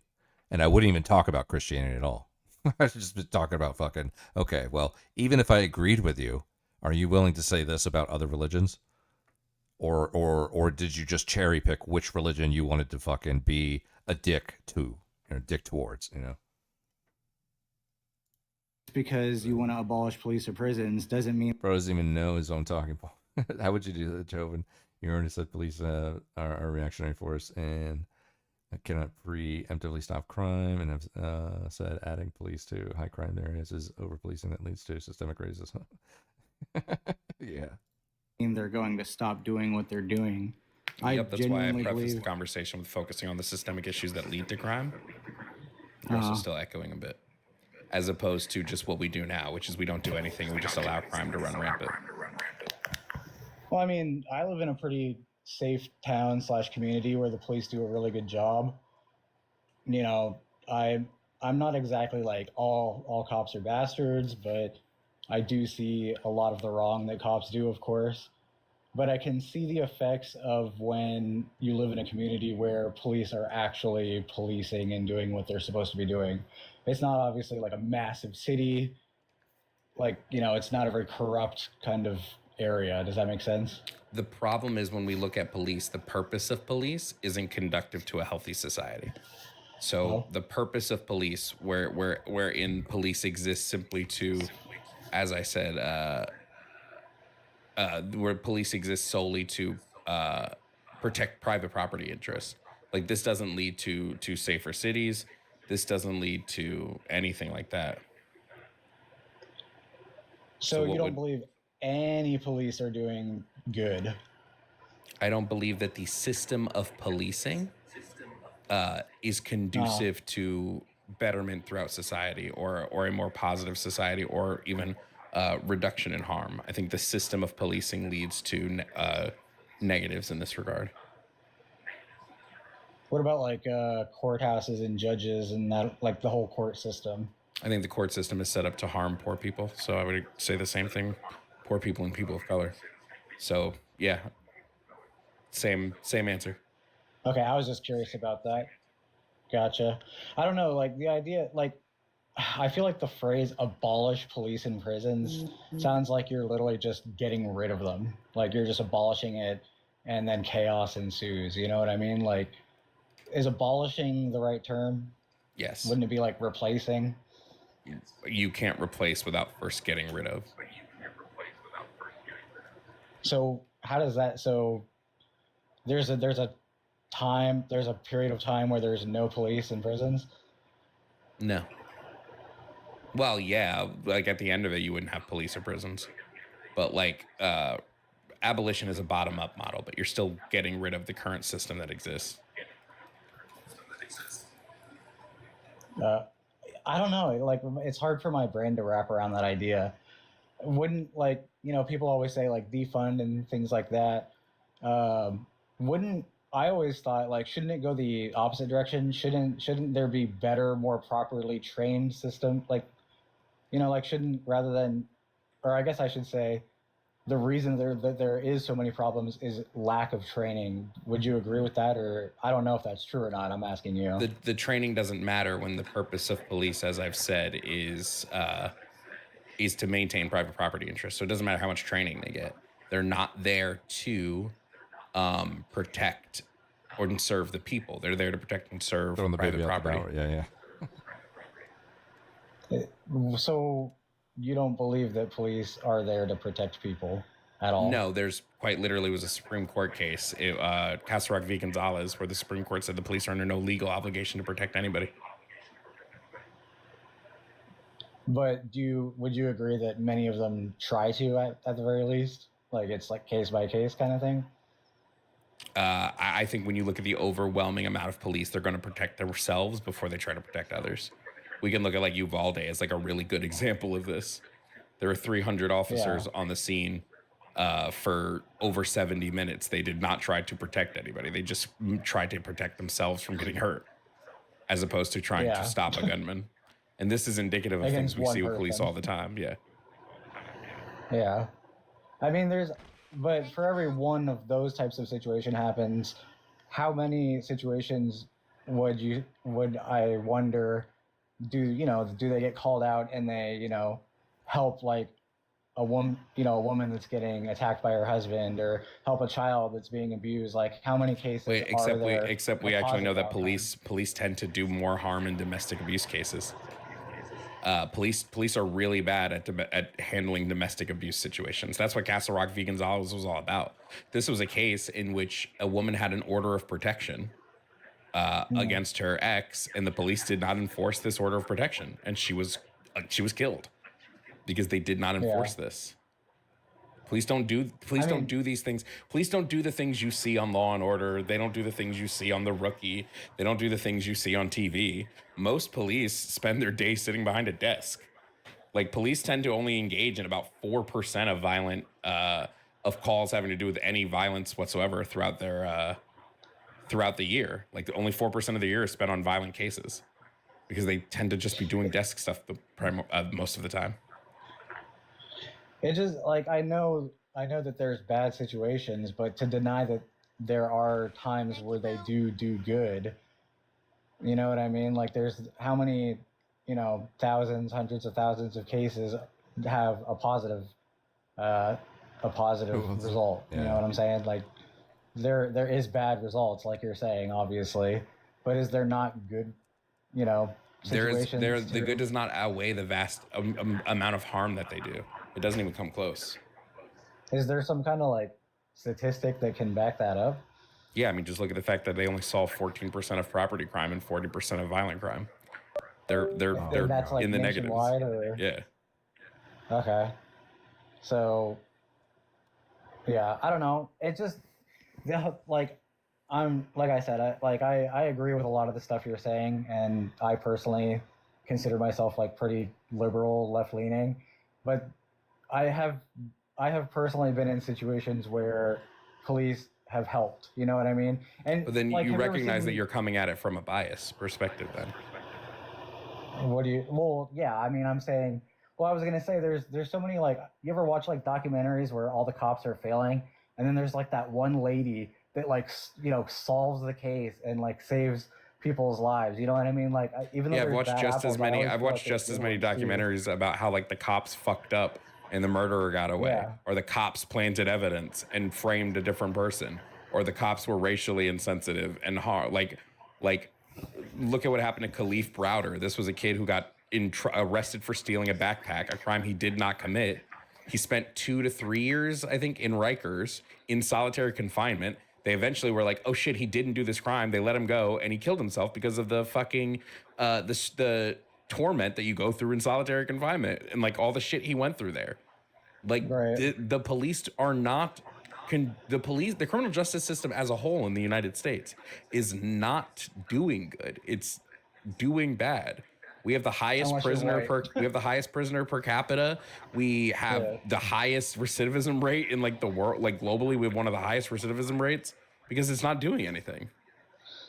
and I wouldn't even talk about Christianity at all. I should just be talking about fucking, okay, well, even if I agreed with you, are you willing to say this about other religions? Or did you just cherry pick which religion you wanted to fucking be a dick to, dick towards, Because you want to abolish police or prisons doesn't mean Bro doesn't even know his own talking point. How would you do that, Joven? You already said police are a reactionary force and cannot preemptively stop crime, and have said adding police to high crime areas is over policing that leads to systemic racism. Yeah. they're going to stop doing what they're doing. Yep, that's why I prefaced the conversation with focusing on the systemic issues that lead to crime. We're also still echoing a bit, as opposed to just what we do now, which is we don't do anything. We just allow crime to run rampant. Well, I mean, I live in a pretty safe town / community where the police do a really good job. I'm not exactly like all cops are bastards, but I do see a lot of the wrong that cops do, of course. But I can see the effects of when you live in a community where police are actually policing and doing what they're supposed to be doing. It's not obviously like a massive city. It's not a very corrupt kind of area. Does that make sense? The problem is when we look at police, the purpose of police isn't conducive to a healthy society. So the purpose of police, wherein police exists simply to, as I said, where police exist solely to protect private property interests. Like, this doesn't lead to safer cities. This doesn't lead to anything like that. So you don't believe any police are doing good? I don't believe that the system of policing is conducive to betterment throughout society, or a more positive society, or even reduction in harm. I think the system of policing leads to negatives in this regard. What about courthouses and judges and that, like the whole court system? I think the court system is set up to harm poor people. So I would say the same thing, poor people and people of color. So yeah, same answer. Okay, I was just curious about that. Gotcha. I don't know, the idea, I feel like the phrase abolish police and prisons sounds like you're literally just getting rid of them. Like you're just abolishing it and then chaos ensues. You know what I mean? Is abolishing the right term? Yes. Wouldn't it be like replacing? You can't replace without first getting rid of. So how does that, there's a period of time where there's no police in prisons? No. Well, yeah, at the end of it, you wouldn't have police or prisons. But abolition is a bottom-up model, but you're still getting rid of the current system that exists. I don't know. It's hard for my brain to wrap around that idea. Wouldn't people always say defund and things like that. Wouldn't I always thought shouldn't it go the opposite direction? Shouldn't there be better, more properly trained system? Shouldn't, rather than, or I guess I should say, the reason there is so many problems is lack of training. Would you agree with that? Or I don't know if that's true or not. I'm asking you. The training doesn't matter when the purpose of police, as I've said, is to maintain private property interests. So it doesn't matter how much training they get. They're not there to protect or serve the people. They're there to protect and serve private property. Yeah. So you don't believe that police are there to protect people at all? No, there's quite literally was a Supreme Court case, Castle Rock v. Gonzalez, where the Supreme Court said the police are under no legal obligation to protect anybody. But would you agree that many of them try to at the very least? It's case by case kind of thing? I think when you look at the overwhelming amount of police, they're going to protect themselves before they try to protect others. We can look at Uvalde as a really good example of this. There were 300 officers on the scene for over 70 minutes. They did not try to protect anybody. They just tried to protect themselves from getting hurt. as opposed to trying to stop a gunman. And this is indicative of things we see with police all the time. Yeah. Yeah. I mean, but for every one of those types of situation happens, how many situations would I wonder, do they get called out and they, help like a woman that's getting attacked by her husband, or help a child that's being abused? Like, how many cases are there? Except we actually know that police tend to do more harm in domestic abuse cases. Police are really bad at handling domestic abuse situations. That's what Castle Rock v. Gonzalez was all about. This was a case in which a woman had an order of protection against her ex, and the police did not enforce this order of protection, and she was killed because they did not enforce this. Police don't do these things. Police don't do the things you see on Law and Order. They don't do the things you see on The Rookie. They don't do the things you see on TV. Most police spend their day sitting behind a desk. Like, police tend to only engage in about 4% of violent of calls having to do with any violence whatsoever throughout the year. Like, only 4% of the year is spent on violent cases because they tend to just be doing desk stuff most of the time. It's just like, I know that there's bad situations, but to deny that there are times where they do good, you know what I mean? Like, there's how many, thousands, hundreds of thousands of cases have a positive result. You know what I'm saying? Like, there is bad results, like you're saying, obviously, but is there not good, situations? The good does not outweigh the vast amount of harm that they do. It doesn't even come close. Is there some kind of like statistic that can back that up? Yeah, I mean, just look at the fact that they only solve 14% of property crime and 40% of violent crime. They're that's like in the negatives. Or... Yeah. Okay. So, yeah, I don't know. It just like I said, I agree with a lot of the stuff you're saying, and I personally consider myself like pretty liberal, left leaning, but I have personally been in situations where police have helped. You know what I mean? And but then like, you recognize that you're coming at it from a bias perspective. Then. Well, yeah. I mean, I'm saying. Well, I was gonna say there's so many, like, you ever watch like documentaries where all the cops are failing, and then there's like that one lady that like solves the case and like saves people's lives. You know what I mean? Like, even though I've watched just as many documentaries about how like the cops fucked up and the murderer got away, or the cops planted evidence and framed a different person, or the cops were racially insensitive and hard. Like, look at what happened to Khalif Browder. This was a kid who got arrested for stealing a backpack, a crime he did not commit. He spent 2 to 3 years, I think, in Rikers in solitary confinement. They eventually were like, oh shit, he didn't do this crime. They let him go, and he killed himself because of the fucking the torment that you go through in solitary confinement and like all the shit he went through there. Like, the police are not the criminal justice system as a whole in the United States is not doing good. It's doing bad. We have the highest prisoner per capita. We have the highest recidivism rate in like the world. Like, globally, we have one of the highest recidivism rates because it's not doing anything.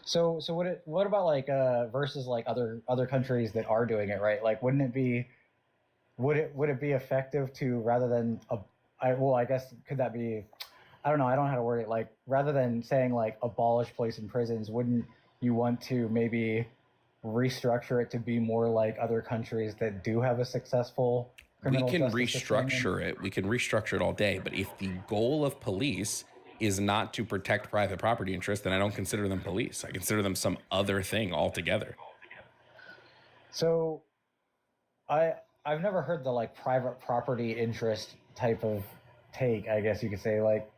So what about like versus like other countries that are doing it right? Like, would it be effective to, rather than I guess, could that be, I don't know, I don't know how to word it, like, rather than saying like abolish police and prisons, wouldn't you want to maybe restructure it to be more like other countries that do have a successful criminal justice system? We can restructure it all day, but if the goal of police is not to protect private property interests, then I don't consider them police. I consider them some other thing altogether. So I've never heard the like private property interest type of take, I guess you could say. Like,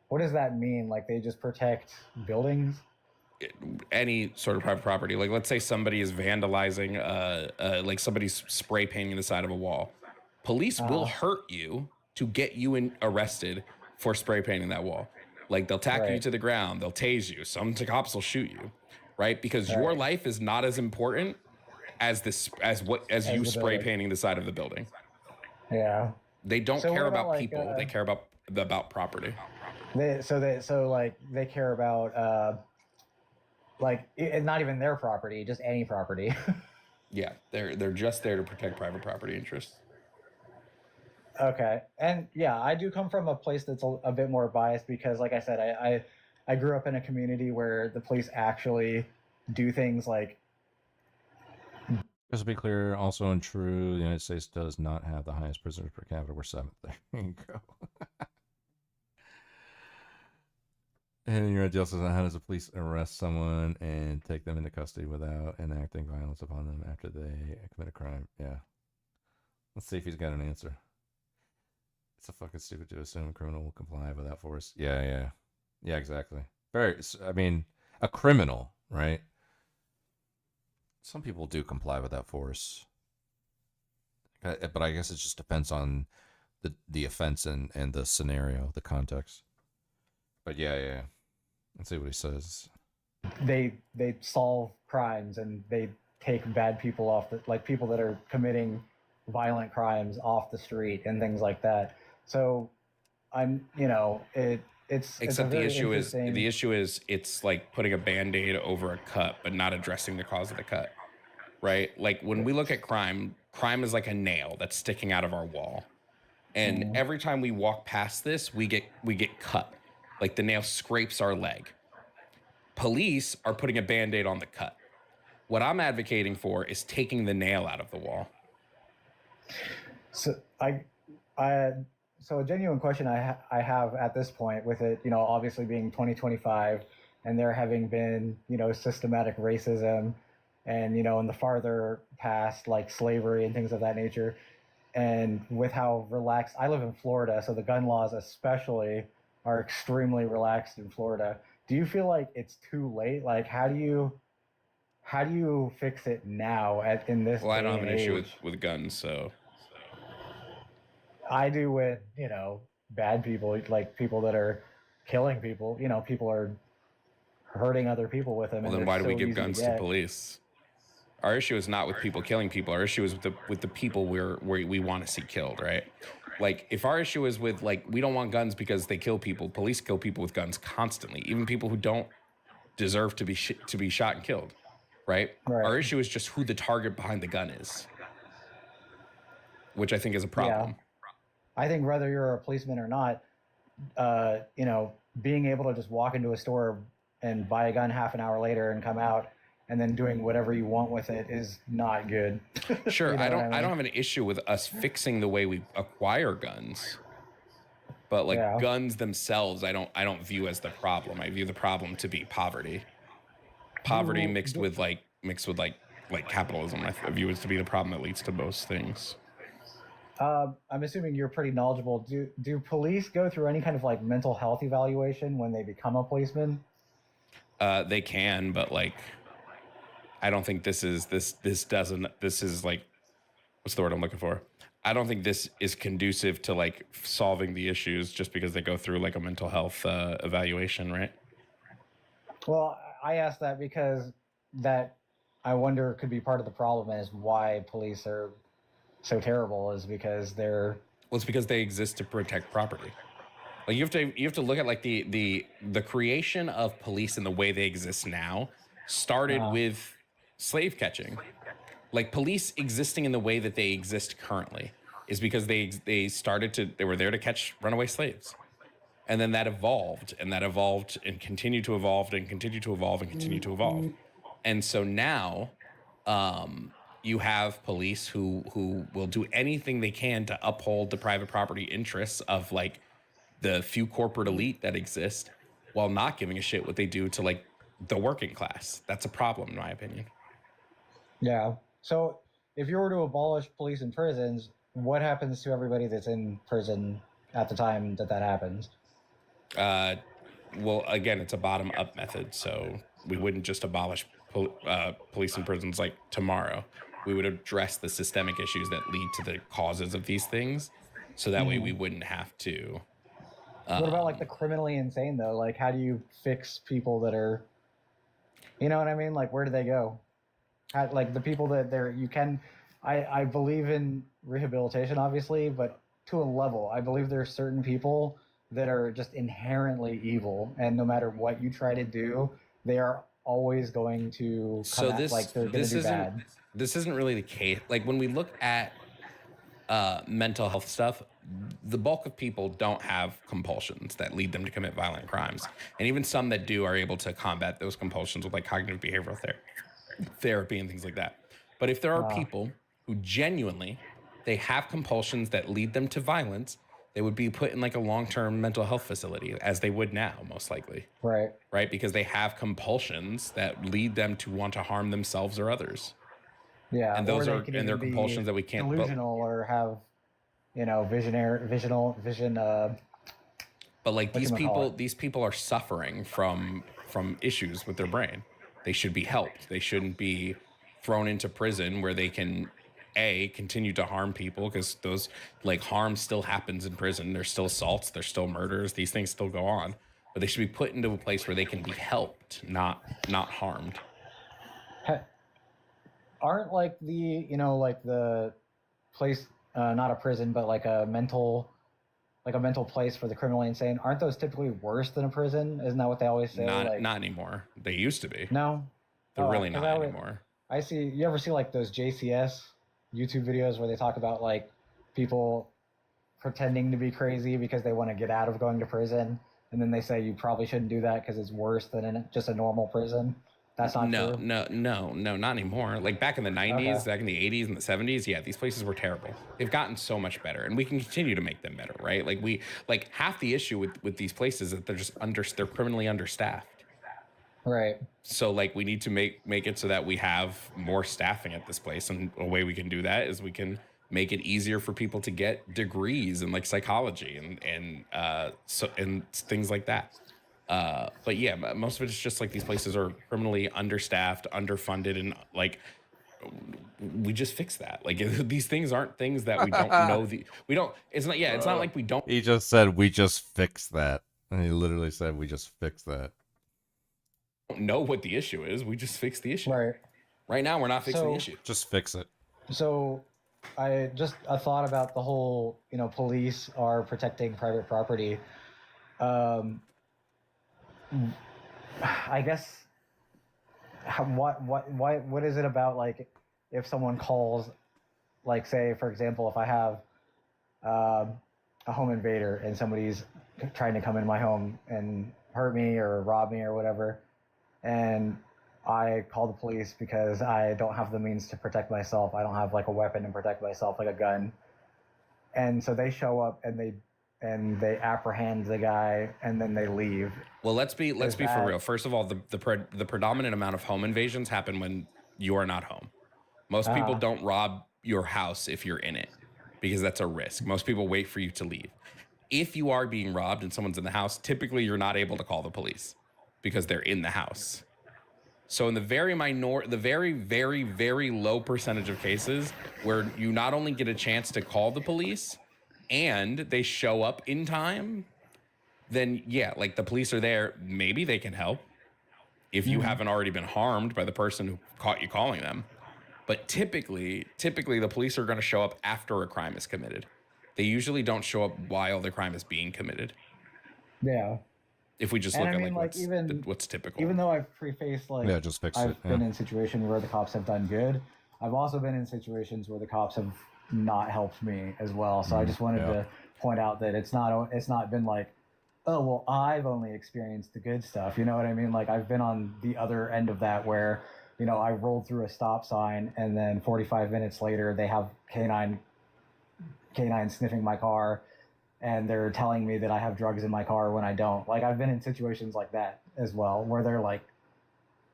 what does that mean? Like, they just protect buildings? Any sort of private property. Like, let's say somebody is vandalizing, like somebody's spray painting the side of a wall. Police will hurt you to get you arrested for spray painting that wall. Like, they'll tackle you to the ground. They'll tase you. Some cops will shoot you, right? Because your life is not as important as you spray painting the side of the building. Yeah. They don't care about people. They care about property. They care about Like it's not even their property, just any property. Yeah, they're just there to protect private property interests. Okay, and yeah, I do come from a place that's a bit more biased because, like I said, I grew up in a community where the police actually do things like. Just to be clear, also untrue, the United States does not have the highest prisoners per capita. We're 7th. There you go. And your ideal says, how does the police arrest someone and take them into custody without enacting violence upon them after they commit a crime? Yeah. Let's see if he's got an answer. It's a fucking stupid to assume a criminal will comply without force. Yeah, exactly. I mean, a criminal, right? Some people do comply without force. But I guess it just depends on the offense and the scenario, the context. But yeah. Let's see what he says. They solve crimes and they take bad people off, like people that are committing violent crimes off the street and things like that. So Except the issue is it's like putting a Band-Aid over a cut, but not addressing the cause of the cut, right? Like when we look at crime is like a nail that's sticking out of our wall. And every time we walk past this, we get cut. Like the nail scrapes our leg. Police are putting a Band-Aid on the cut. What I'm advocating for is taking the nail out of the wall. So so a genuine question I have at this point with it, obviously being 2025 and there having been, systematic racism and, in the farther past, like slavery and things of that nature. And with how relaxed, I live in Florida, so the gun laws especially are extremely relaxed in Florida. Do you feel like it's too late? Like, how do you fix it now in this? Well, I don't have an issue with guns, so. I do with, bad people, like people that are killing people. People are hurting other people with them. Well, then why do we give guns to police? Our issue is not with people killing people. Our issue is with the people we want to see killed, right? Like, if our issue is with, like, we don't want guns because they kill people. Police kill people with guns constantly, even people who don't deserve to be shot and killed, right? Our issue is just who the target behind the gun is, which I think is a problem. Yeah. I think whether you're a policeman or not, being able to just walk into a store and buy a gun half an hour later and come out and then doing whatever you want with it is not good. Sure, I don't have an issue with us fixing the way we acquire guns. But guns themselves, I don't view as the problem. I view the problem to be poverty. Poverty mixed with capitalism. I view it to be the problem that leads to most things. I'm assuming you're pretty knowledgeable. Do police go through any kind of like mental health evaluation when they become a policeman? They can, but I don't think this is like, what's the word I'm looking for? I don't think this is conducive to like solving the issues just because they go through like a mental health evaluation, right? Well, I asked that because that I wonder could be part of the problem is why police are so terrible is because they're. Well, it's because they exist to protect property. Like you have to look at like the creation of police and the way they exist now started with slave catching. Like police existing in the way that they exist currently is because they were there to catch runaway slaves. And then that evolved and continued to evolve and continued to evolve and continued to evolve. And so now you have police who will do anything they can to uphold the private property interests of like the few corporate elite that exist while not giving a shit what they do to like the working class. That's a problem in my opinion. Yeah. So if you were to abolish police and prisons, what happens to everybody that's in prison at the time that happens? Well, again, it's a bottom-up method, so we wouldn't just abolish police and prisons like tomorrow. We would address the systemic issues that lead to the causes of these things, so that way we wouldn't have to. What about like the criminally insane though? Like, how do you fix people that are, you know what I mean? Like, where do they go? Like the people that I believe in rehabilitation, obviously, but to a level. I believe there are certain people that are just inherently evil, and no matter what you try to do, they are always going to come like they're going to do bad. This isn't really the case. Like when we look at mental health stuff, the bulk of people don't have compulsions that lead them to commit violent crimes, and even some that do are able to combat those compulsions with like cognitive behavioral therapy and things like that. But if there are people who genuinely they have compulsions that lead them to violence, they would be put in like a long-term mental health facility, as they would now, most likely. Right. Because they have compulsions that lead them to want to harm themselves or others. Yeah. And those are and they're compulsions that we can't delusional or have, you know, vision. But like these people are suffering from issues with their brain. They should be helped. They shouldn't be thrown into prison where they can continue to harm people, because those like harm still happens in prison. There's still assaults, there's still murders, these things still go on, but they should be put into a place where they can be helped, not harmed. Aren't like the place, not a prison, but like a mental place for the criminally insane, aren't those typically worse than a prison? Isn't that what they always say? Not anymore. They used to be. No, they're really not anymore. I see. You ever see like those JCS YouTube videos where they talk about like people pretending to be crazy because they want to get out of going to prison, and then they say you probably shouldn't do that because it's worse than just a normal prison? That's not true. No, not anymore. Like back in the 90s, back in the 80s and the 70s, yeah, these places were terrible. They've gotten so much better, and we can continue to make them better, right? Like half the issue with these places is that they're criminally understaffed. Right. So like we need to make it so that we have more staffing at this place, and a way we can do that is we can make it easier for people to get degrees in like psychology and things like that. But yeah, most of it is just like these places are criminally understaffed, underfunded, and like we just fix that. Like these things aren't things that we don't know. It's not like we don't. He just said we just fix that, and he literally said we just fix that. Know what the issue is. We just fix the issue. Right now, we're not fixing the issue. Just fix it. So, I thought about the whole, police are protecting private property. I guess what is it about, like, if someone calls, like, say for example, if I have a home invader and somebody's trying to come in my home and hurt me or rob me or whatever, and I call the police because I don't have the means to protect myself. I don't have like a weapon to protect myself, like a gun. And so they show up and they apprehend the guy and then they leave. Well, let's be for real. First of all, the predominant amount of home invasions happen when you are not home. Most people don't rob your house if you're in it, because that's a risk. Most people wait for you to leave. If you are being robbed and someone's in the house, typically you're not able to call the police because they're in the house. So in the very very, very low percentage of cases where you not only get a chance to call the police and they show up in time, then yeah, like the police are there, maybe they can help if you haven't already been harmed by the person who caught you calling them. But typically the police are going to show up after a crime is committed. They usually don't show up while the crime is being committed. Yeah. If we just look at what's typical. Even though I've prefaced just fix I've been in situations where the cops have done good, I've also been in situations where the cops have not helped me as well. So I just wanted to point out that it's not been like, oh well, I've only experienced the good stuff. You know what I mean? Like I've been on the other end of that where, I rolled through a stop sign and then 45 minutes later they have canine sniffing my car. And they're telling me that I have drugs in my car when I don't. Like, I've been in situations like that as well, where they're, like,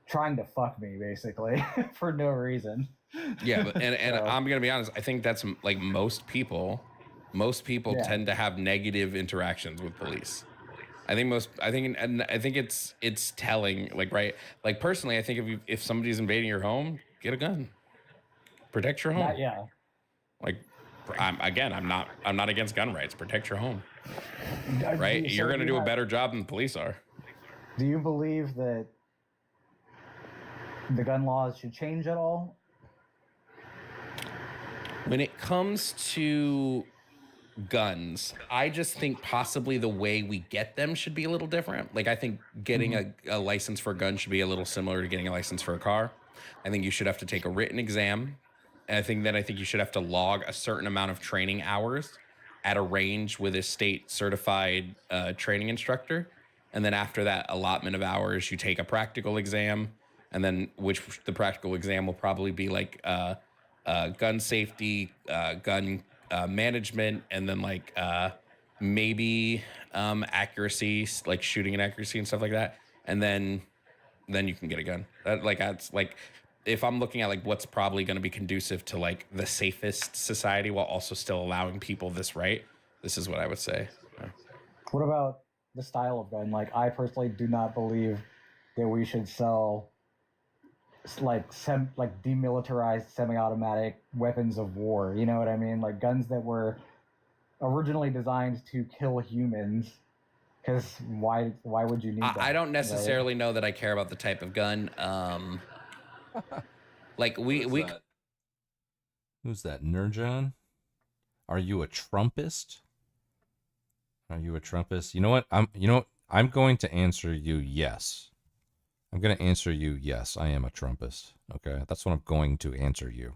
trying to fuck me, basically, for no reason. Yeah, but, and I'm going to be honest, I think that's, like, most people tend to have negative interactions with police. I think it's telling, like, right? Like, personally, I think if somebody's invading your home, get a gun. Protect your home. Like... I'm not against gun rights. Protect your home, right? You're going to do a better job than the police are. Do you believe that the gun laws should change at all? When it comes to guns. I just think possibly the way we get them should be a little different. Like I think getting a license for a gun should be a little similar to getting a license for a car. I think you should have to take a written exam. And I think you should have to log a certain amount of training hours at a range with a state certified training instructor. And then after that allotment of hours, you take a practical exam, and then which the practical exam will probably be like gun safety, gun management, and then like maybe accuracy, like shooting and accuracy and stuff like that. And then you can get a gun. That's like if I'm looking at like what's probably going to be conducive to like the safest society while also still allowing people this right, this is what I would say. Yeah. What about the style of gun? Like, I personally do not believe that we should sell like demilitarized semi-automatic weapons of war. You know what I mean? Like guns that were originally designed to kill humans. Because why would you need that? I don't necessarily know that I care about the type of gun. Like we Who's that? Nurjan? Are you a Trumpist? Are you a Trumpist? You know what? I'm going to answer you yes. I'm going to answer you yes. I am a Trumpist. Okay? That's what I'm going to answer you.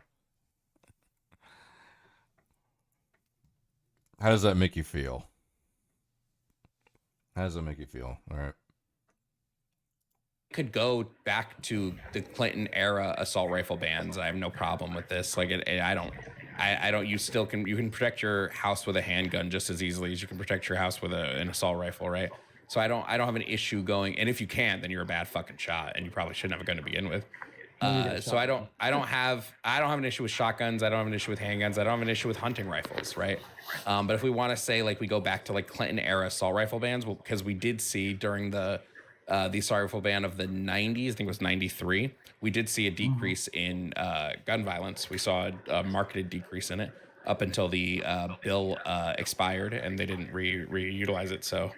How does that make you feel? How does that make you feel? All right. Could go back to the Clinton era assault rifle bans. I have no problem with this. Like I don't. You still can. You can protect your house with a handgun just as easily as you can protect your house with an assault rifle, right? So I don't have an issue going. And if you can't, then you're a bad fucking shot, and you probably shouldn't have a gun to begin with. So I don't have an issue with shotguns. I don't have an issue with handguns. I don't have an issue with hunting rifles, right? But if we want to say like we go back to like Clinton era assault rifle bans, well, because we did see during the assault rifle ban of the 90s, I think it was 93, we did see a decrease in gun violence. We saw a marketed decrease in it up until the bill expired and they didn't reutilize it. So,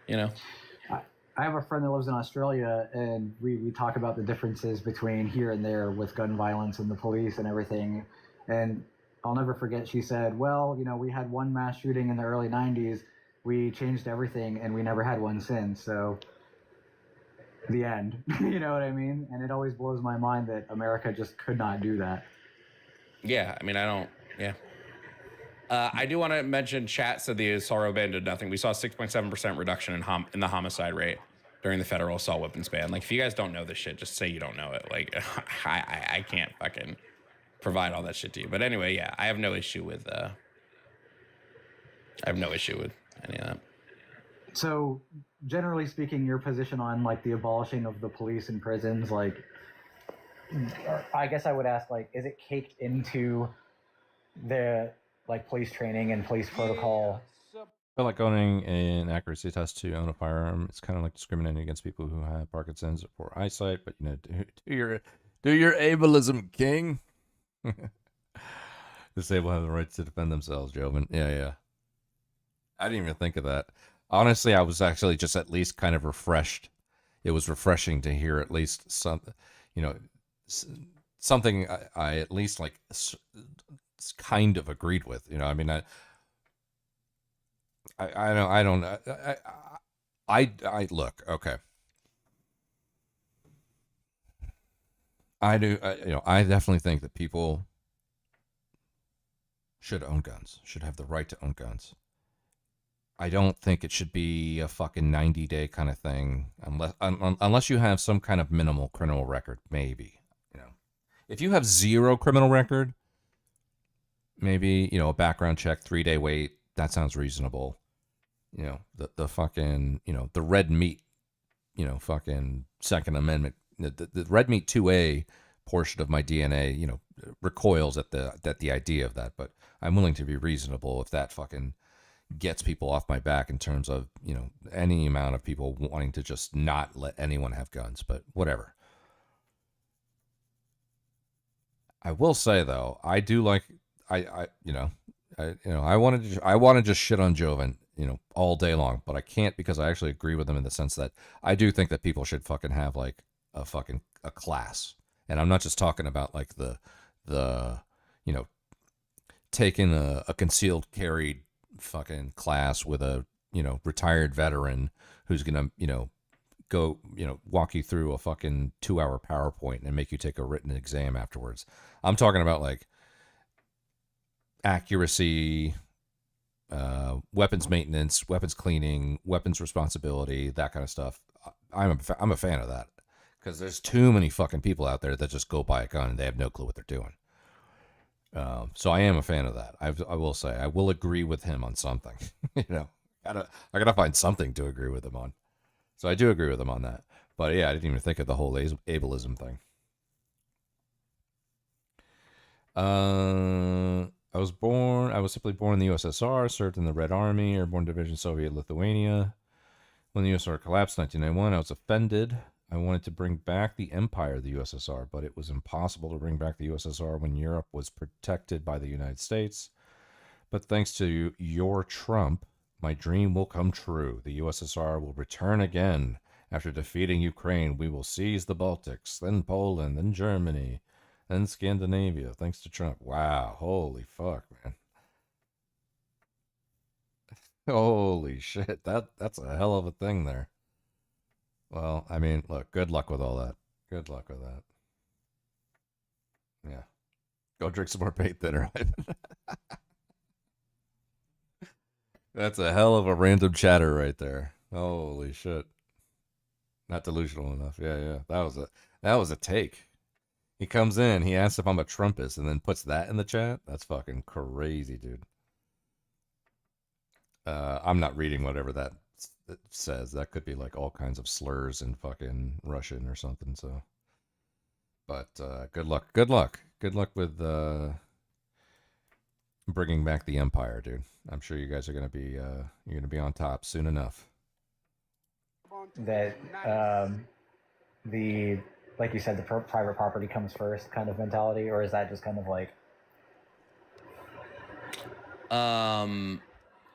you know. I have a friend that lives in Australia, and we talk about the differences between here and there with gun violence and the police and everything. And I'll never forget, she said, well, you know, we had one mass shooting in the early 90s. We changed everything, and we never had one since. So the end. You know what I mean? And it always blows my mind that America just could not do that. Yeah, I mean, I do want to mention, chat said the assault rifle ban did nothing. We saw a 6.7% reduction in the homicide rate during the federal assault weapons ban. Like, if you guys don't know this shit, just say you don't know it. Like, I can't fucking provide all that shit to you. But anyway, yeah, I have no issue with any of that. So, generally speaking, your position on like the abolishing of the police and prisons, like, I guess I would ask, like, is it caked into the like police training and police protocol? I feel like owning an accuracy test to own a firearm. It's kind of like discriminating against people who have Parkinson's or poor eyesight. But you know, do your ableism, king. Disabled have the right to defend themselves, Joven. Yeah. I didn't even think of that. Honestly, I was actually just at least kind of refreshed. It was refreshing to hear at least some, you know, something I at least like kind of agreed with. You know, I mean, I look, okay. I do, you know, I definitely think that people should own guns, should have the right to own guns. I don't think it should be a fucking 90-day kind of thing, unless you have some kind of minimal criminal record, maybe. You know, if you have zero criminal record, maybe, you know, a background check, 3-day wait, that sounds reasonable. You know, the fucking, you know, the red meat, you know, fucking Second Amendment, the red meat 2A portion of my DNA, you know, recoils at the idea of that. But I'm willing to be reasonable if that fucking gets people off my back in terms of, you know, any amount of people wanting to just not let anyone have guns. But whatever. I will say though, I do like, I want to just shit on Joven, you know, all day long, but I can't, because I actually agree with him in the sense that I do think that people should fucking have like a class. And I'm not just talking about like the you know, taking a concealed carry fucking class with a, retired veteran who's going to, go, walk you through a fucking 2-hour PowerPoint and make you take a written exam afterwards. I'm talking about like accuracy, weapons maintenance, weapons cleaning, weapons responsibility, that kind of stuff. I'm a fan of that because there's too many fucking people out there that just go buy a gun and they have no clue what they're doing. So I am a fan of that. I will say I will agree with him on something. I gotta find something to agree with him on. So I do agree with him on that. But yeah, I didn't even think of the whole ableism thing. I was simply born in the USSR, served in the Red Army, Airborne Division, Soviet Lithuania. When the USSR collapsed in 1991, I was offended. I wanted to bring back the empire of the USSR, but it was impossible to bring back the USSR when Europe was protected by the United States. But thanks to your Trump, my dream will come true. The USSR will return again. After defeating Ukraine, we will seize the Baltics, then Poland, then Germany, then Scandinavia, thanks to Trump. Wow, holy fuck, man. Holy shit, that's a hell of a thing there. Well, I mean, look, good luck with all that. Good luck with that. Yeah. Go drink some more paint thinner, Ivan. That's a hell of a random chatter right there. Holy shit. Not delusional enough. Yeah. That was a take. He comes in, he asks if I'm a Trumpist, and then puts that in the chat. That's fucking crazy, dude. I'm not reading whatever that says. That could be like all kinds of slurs in fucking Russian or something. So, but good luck. Good luck with bringing back the empire, dude. I'm sure you guys are gonna be you're gonna be on top soon enough. That the like you said, the private property comes first kind of mentality, or is that just kind of like?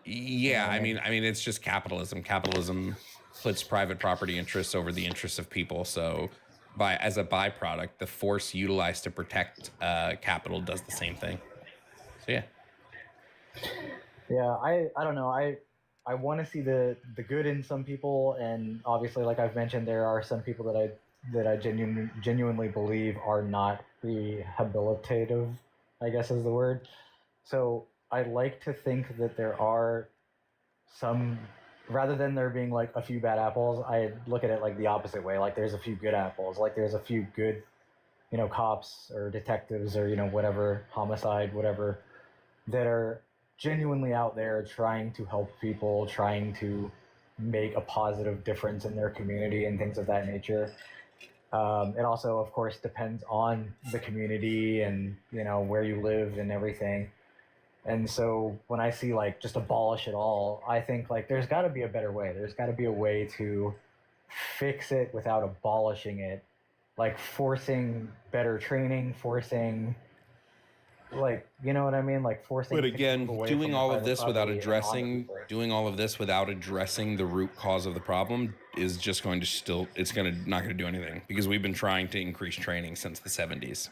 Yeah, I mean, it's just capitalism. Capitalism puts private property interests over the interests of people. So, as a byproduct, the force utilized to protect capital does the same thing. So, yeah. Yeah, I don't know. I want to see the good in some people, and obviously, like I've mentioned, there are some people that I genuinely believe are not rehabilitative, I guess is the word. So I like to think that there are some, rather than there being like a few bad apples, I look at it like the opposite way. Like there's a few good apples. Like there's a few good, cops or detectives or, whatever, homicide, whatever, that are genuinely out there trying to help people, trying to make a positive difference in their community and things of that nature. It also, of course, depends on the community and, where you live and everything. And so when I see like just abolish it all, I think like there's got to be a better way. There's got to be a way to fix it without abolishing it, like forcing better training, forcing like, you know what I mean? Like forcing. But again, doing all of this without addressing the root cause of the problem is just going to not going to do anything, because we've been trying to increase training since the 70s.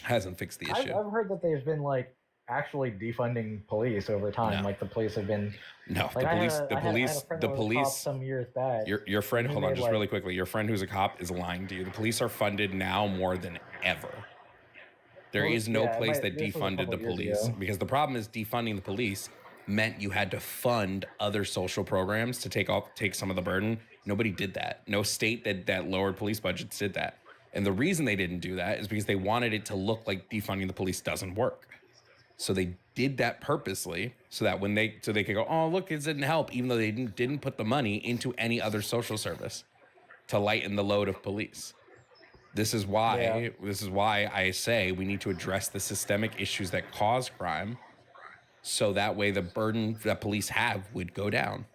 Hasn't fixed the issue. I've heard that there's been like actually defunding police over time. No. Like the police have been. No, like the police. Some years back. Your friend. Hold on, just really quickly. Your friend who's a cop is lying to you. The police are funded now more than ever. There is no place that defunded the police, because the problem is defunding the police meant you had to fund other social programs to take some of the burden. Nobody did that. No state that lowered police budgets did that. And the reason they didn't do that is because they wanted it to look like defunding the police doesn't work. So they did that purposely so that they could go, oh, look, it didn't help, even though they didn't put the money into any other social service to lighten the load of police. This is why I say we need to address the systemic issues that cause crime, so that way the burden that police have would go down.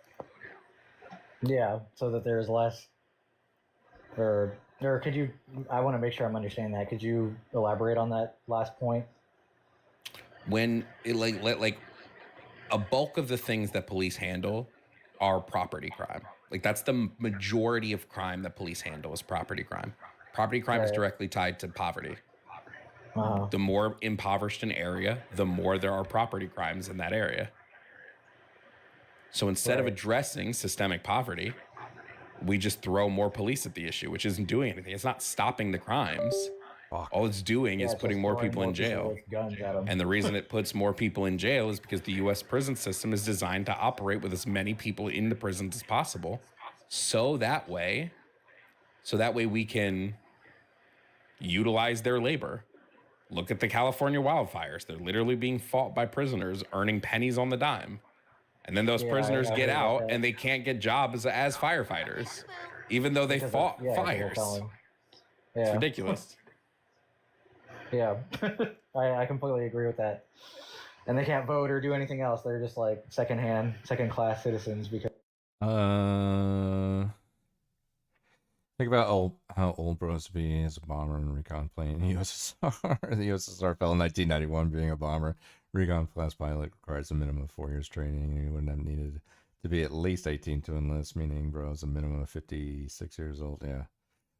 Yeah, so that there's less. Or could you? I want to make sure I'm understanding that. Could you elaborate on that last point? When like a bulk of the things that police handle are property crime. Like that's the majority of crime that police handle is property crime. Property crime is directly tied to poverty. The more impoverished an area, the more there are property crimes in that area. So instead of addressing systemic poverty, we just throw more police at the issue, which isn't doing anything. It's not stopping the crimes. All it's doing is putting more people in jail. And the reason it puts more people in jail is because the U.S. prison system is designed to operate with as many people in the prisons as possible. So that way we can utilize their labor. Look at the California wildfires. They're literally being fought by prisoners earning pennies on the dime. And then those prisoners get out and they can't get jobs as firefighters, even though they fought fires. It's ridiculous. Yeah, I completely agree with that. And they can't vote or do anything else. They're just like second-class citizens because. Think about how old Brosby is a bomber and recon plane in the USSR. The USSR fell in 1991, being a bomber. Recon class pilot requires a minimum of 4 years training, and you wouldn't have needed to be at least 18 to enlist, meaning bro is a minimum of 56 years old. Yeah.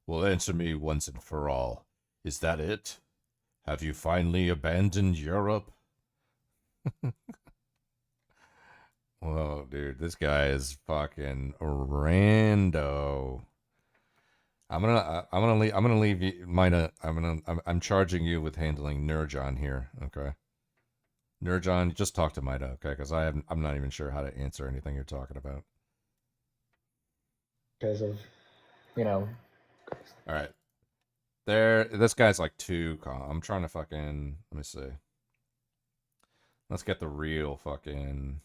Well, answer me once and for all. Is that it? Have you finally abandoned Europe? Whoa, dude, this guy is fucking rando. I'm gonna leave you, Mina. I'm charging you with handling Nurjan here. Okay, Nurjan, just talk to Mida, okay? Because I'm not even sure how to answer anything you're talking about. Because of, All right. This guy's like too calm. I'm trying to fucking, let me see. Let's get the real Jovan.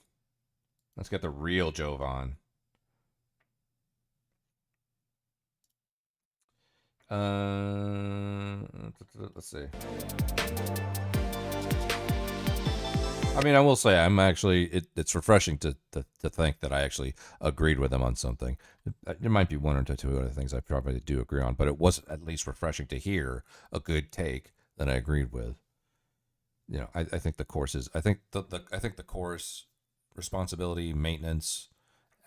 Let's see. I mean, I will say I'm actually, it's refreshing to think that I actually agreed with him on something. There might be one or two other things I probably do agree on, but it was at least refreshing to hear a good take that I agreed with. I think the course is, I think the course responsibility, maintenance,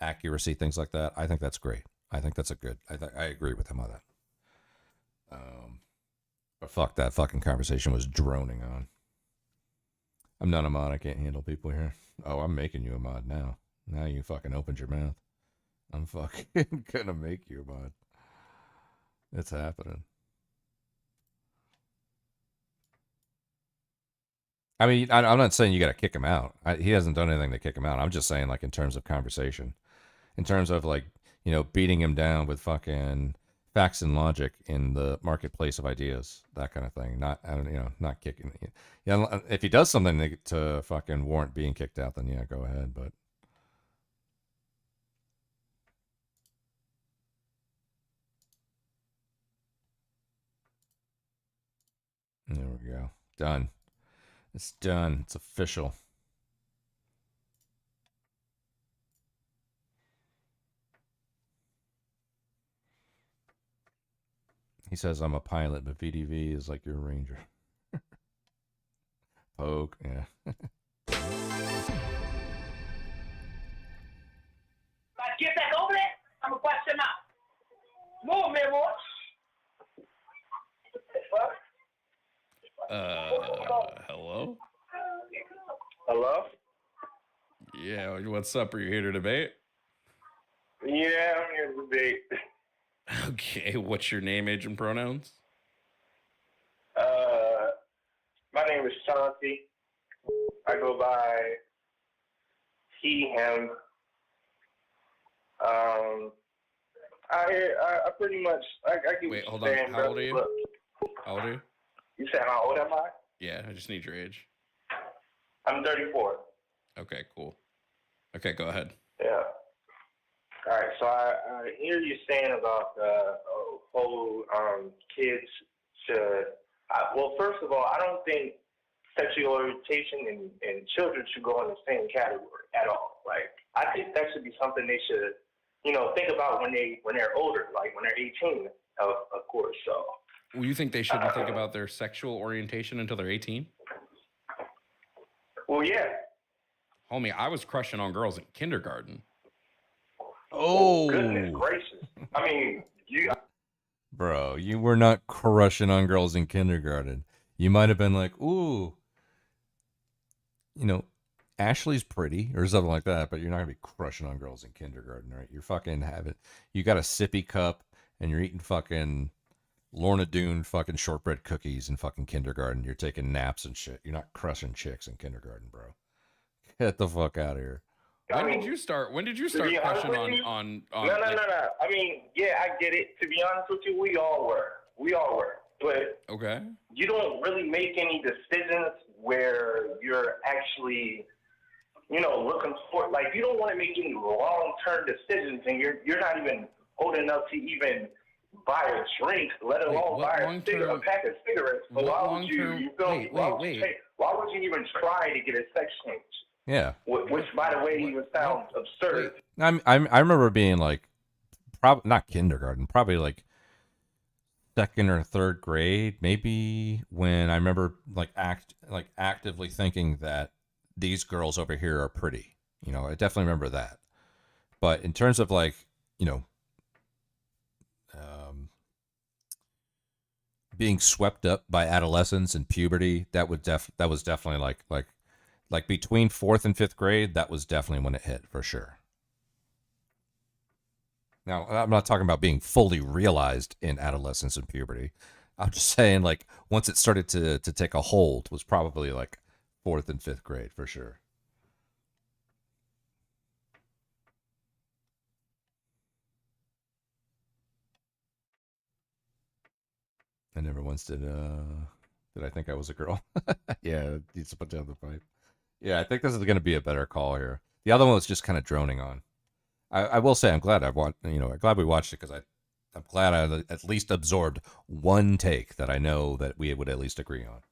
accuracy, things like that. I think that's great. I think that's I agree with him on that. But fuck, that fucking conversation was droning on. I'm not a mod. I can't handle people here. Oh, I'm making you a mod now. Now you fucking opened your mouth. I'm fucking gonna make you a mod. It's happening. I mean, I'm not saying you gotta kick him out. He hasn't done anything to kick him out. I'm just saying, like, in terms of conversation. In terms of, like, beating him down with fucking facts and logic in the marketplace of ideas, that kind of thing. Not kicking. Yeah, if he does something to fucking warrant being kicked out, then yeah, go ahead. But there we go. Done. It's done. It's official. He says, I'm a pilot, but VDV is like your ranger. Poke, yeah. Get back over there. I'm gonna bust him out. Move, man, boy. Hello? Hello? Yeah, what's up? Are you here to debate? Yeah, I'm here to debate. Okay, what's your name, age, and pronouns? My name is Chauncey. I go by he, him. I pretty much, I get Wait, what hold you're on. saying, How old are brother. you? Look, How old are you? you said how old am I? Yeah, I just need your age. I'm 34. Okay, cool. Okay, go ahead. Yeah. All right, so I hear you saying about the whole kids should. Well, first of all, I don't think sexual orientation and children should go in the same category at all. Like, I think that should be something they should, think about when they're older, like when they're 18, of course. So. Well, you think they shouldn't think about their sexual orientation until they're 18? Well, yeah. Homie, I was crushing on girls in kindergarten. Oh, goodness gracious! I mean, bro, you were not crushing on girls in kindergarten. You might have been like, ooh, Ashley's pretty or something like that, but you're not gonna be crushing on girls in kindergarten, right? You're fucking having, you got a sippy cup and you're eating fucking Lorna Doone fucking shortbread cookies in fucking kindergarten. You're taking naps and shit. You're not crushing chicks in kindergarten, bro. Get the fuck out of here. When did you start crushing on No. I mean, yeah, I get it. To be honest with you, we all were. But okay, you don't really make any decisions where you're actually, looking for, like, you don't want to make any long-term decisions, and you're not even old enough to even buy a drink, let alone buy a pack of cigarettes. So why would you why would you even try to get a sex change? Yeah. Which, by the way, even sounds absurd. I remember being like, probably not kindergarten, probably like second or third grade, maybe, when I remember actively thinking that these girls over here are pretty. I definitely remember that. But in terms of like, being swept up by adolescence and puberty, that was definitely like between 4th and 5th grade, that was definitely when it hit, for sure. Now, I'm not talking about being fully realized in adolescence and puberty. I'm just saying, like, once it started to take a hold was probably like 4th and 5th grade, for sure. I never once did I think I was a girl? Yeah, needs to put down the pipe. Yeah, I think this is going to be a better call here. The other one was just kind of droning on. I will say I'm glad glad we watched it, because I'm glad I at least absorbed one take that I know that we would at least agree on.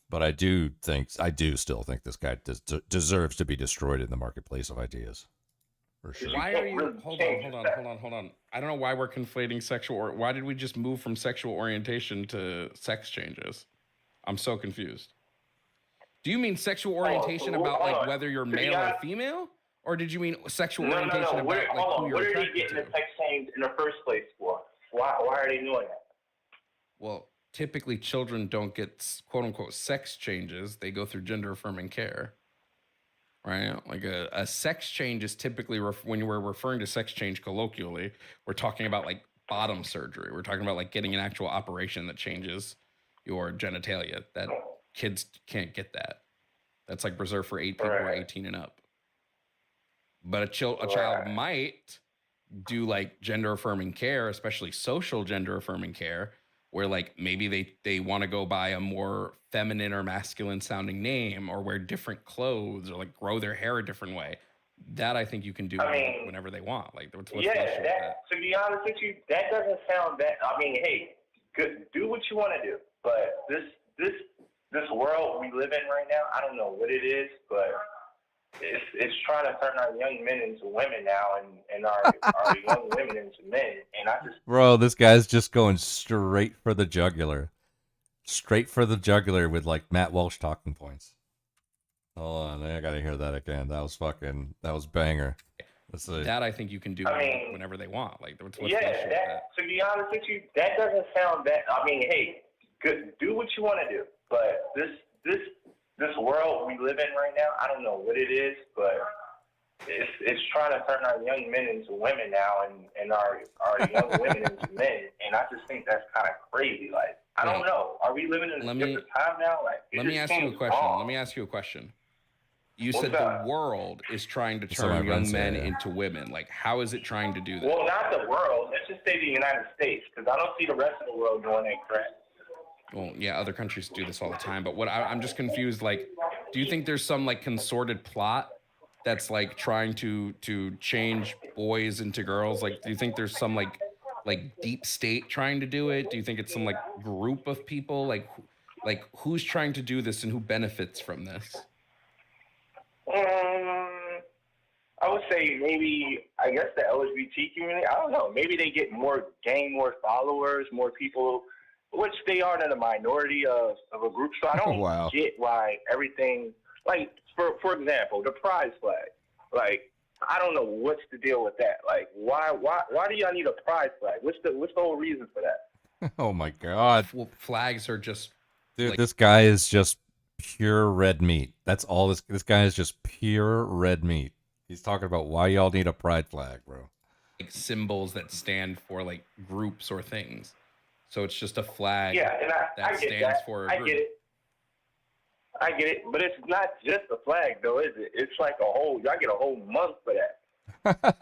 But I do still think this guy deserves to be destroyed in the marketplace of ideas. For sure. Why are you? Hold on. I don't know why we're conflating sexual. Why did we just move from sexual orientation to sex changes? I'm so confused. Do you mean sexual orientation about like whether you're male or female, or did you mean sexual orientation about like who you're attracted to? What are they getting the sex change in the first place for? Why are they doing that? Well, typically children don't get quote unquote sex changes. They go through gender affirming care. Right? Like a sex change is typically, when we're referring to sex change colloquially, we're talking about like bottom surgery. We're talking about like getting an actual operation that changes your genitalia. That kids can't get that. That's like reserved for people who are 18 and up. But a child might do like gender affirming care, especially social gender affirming care, where like maybe they want to go buy a more feminine or masculine sounding name, or wear different clothes, or like grow their hair a different way. That I think you can do whenever they want. Like, what's the issue with that? To be honest with you, that doesn't sound bad. I mean, hey, do what you want to do. But this world we live in right now, I don't know what it is, but it's trying to turn our young men into women now, and our young women into men. And I just, bro, this guy's just going straight for the jugular. Straight for the jugular with like Matt Walsh talking points. Hold on, I gotta hear that again. That was banger. That I think you can do whenever they want. Like, what's the issue with that? To be honest with you, that doesn't sound bad. I mean, hey, do what you want to do. But this world we live in right now, I don't know what it is, but it's trying to turn our young men into women now, and our young women into men. And I just think that's kind of crazy. Like, I don't know. Are we living in a different time now? Like, let me ask you a question. You said the world is trying to turn young men into women. Like, how is it trying to do that? Well, not the world. Let's just say the United States, because I don't see the rest of the world doing that crap. Well, yeah, other countries do this all the time. But I'm just confused. Like, do you think there's some like consorted plot that's like trying to change boys into girls? Like, do you think there's some like deep state trying to do it? Do you think it's some like group of people? Like who's trying to do this and who benefits from this? I would say maybe, I guess, the LGBT community. I don't know. Maybe they gain more followers, more people, which they are in a minority of a group. So I don't get why everything, like, for example, the pride flag. Like, I don't know what's the deal with that. Like, why do y'all need a pride flag? What's the whole reason for that? Oh my God. Well, flags are just, dude, like, this guy is just pure red meat. That's all this guy is just pure red meat. He's talking about why y'all need a pride flag, bro. Like symbols that stand for like groups or things. So it's just a flag and that stands for a group. I get it, but it's not just a flag, though, is it? It's like y'all get a whole month for that.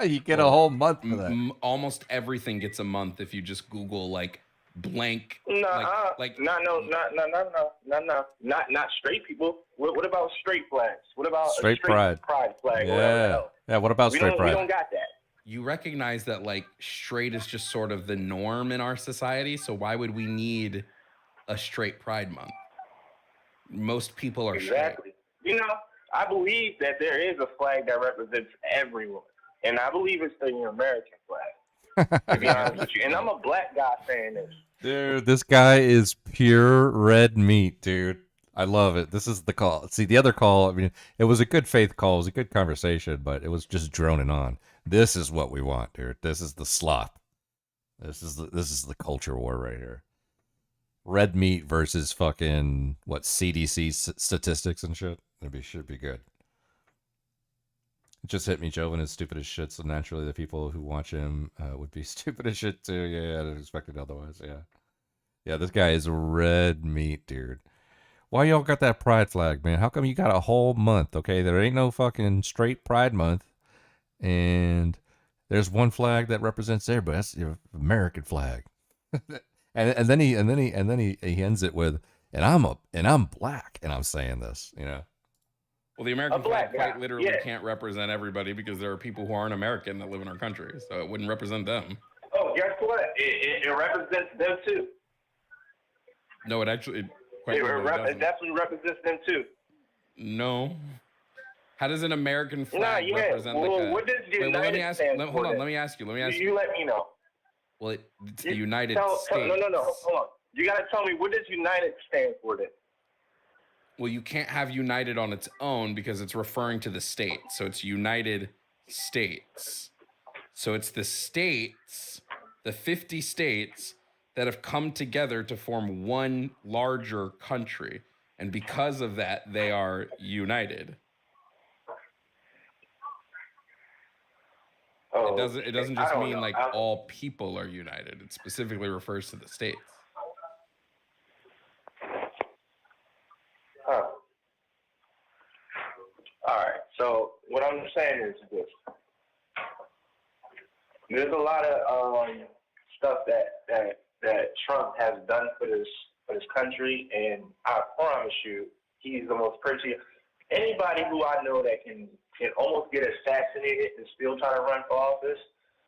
You get a whole month for that. Almost everything gets a month if you just Google like blank. No, not straight people. What about straight flags? What about Straight a straight pride flag? Yeah, what about straight pride? We don't got that. You recognize that like straight is just sort of the norm in our society, so why would we need a straight pride month? Most people are exactly. Straight. I believe that there is a flag that represents everyone, and I believe it's the American flag. To be honest with you, and I'm a black guy saying this. Dude, this guy is pure red meat, dude. I love it. This is the call. See, the other call, I mean, it was a good faith call. It was a good conversation, but it was just droning on. This is what we want, dude. This is the slop. This is the culture war right here. Red meat versus fucking what CDC statistics and shit. Should be good. It just hit me. Joven is stupid as shit, so naturally the people who watch him would be stupid as shit too. Yeah, I didn't expect it otherwise. Yeah. This guy is red meat, dude. Why y'all got that pride flag, man? How come you got a whole month? Okay, there ain't no fucking straight pride month, and there's one flag that represents everybody. That's the American flag. And then he ends it with, and I'm black, and I'm saying this, Well, the American flag quite literally can't represent everybody because there are people who aren't American that live in our country, so it wouldn't represent them. Oh, guess what? It represents them too. No, it actually it definitely represents them too. No. How does an American flag represent what does United stand for? Let me ask you. You let me know. Well, it's the United States. No, hold on. You got to tell me, what does United stand for then? Well, you can't have United on its own because it's referring to the state. So it's United States. So it's the states, the 50 states that have come together to form one larger country. And because of that, they are united. Oh, it doesn't just mean like all people are united. It specifically refers to the states. Huh. All right. So what I'm saying is this: there's a lot of stuff that Trump has done for this country, and I promise you, he's the most courteous. Anybody who I know that can almost get assassinated and still try to run for office,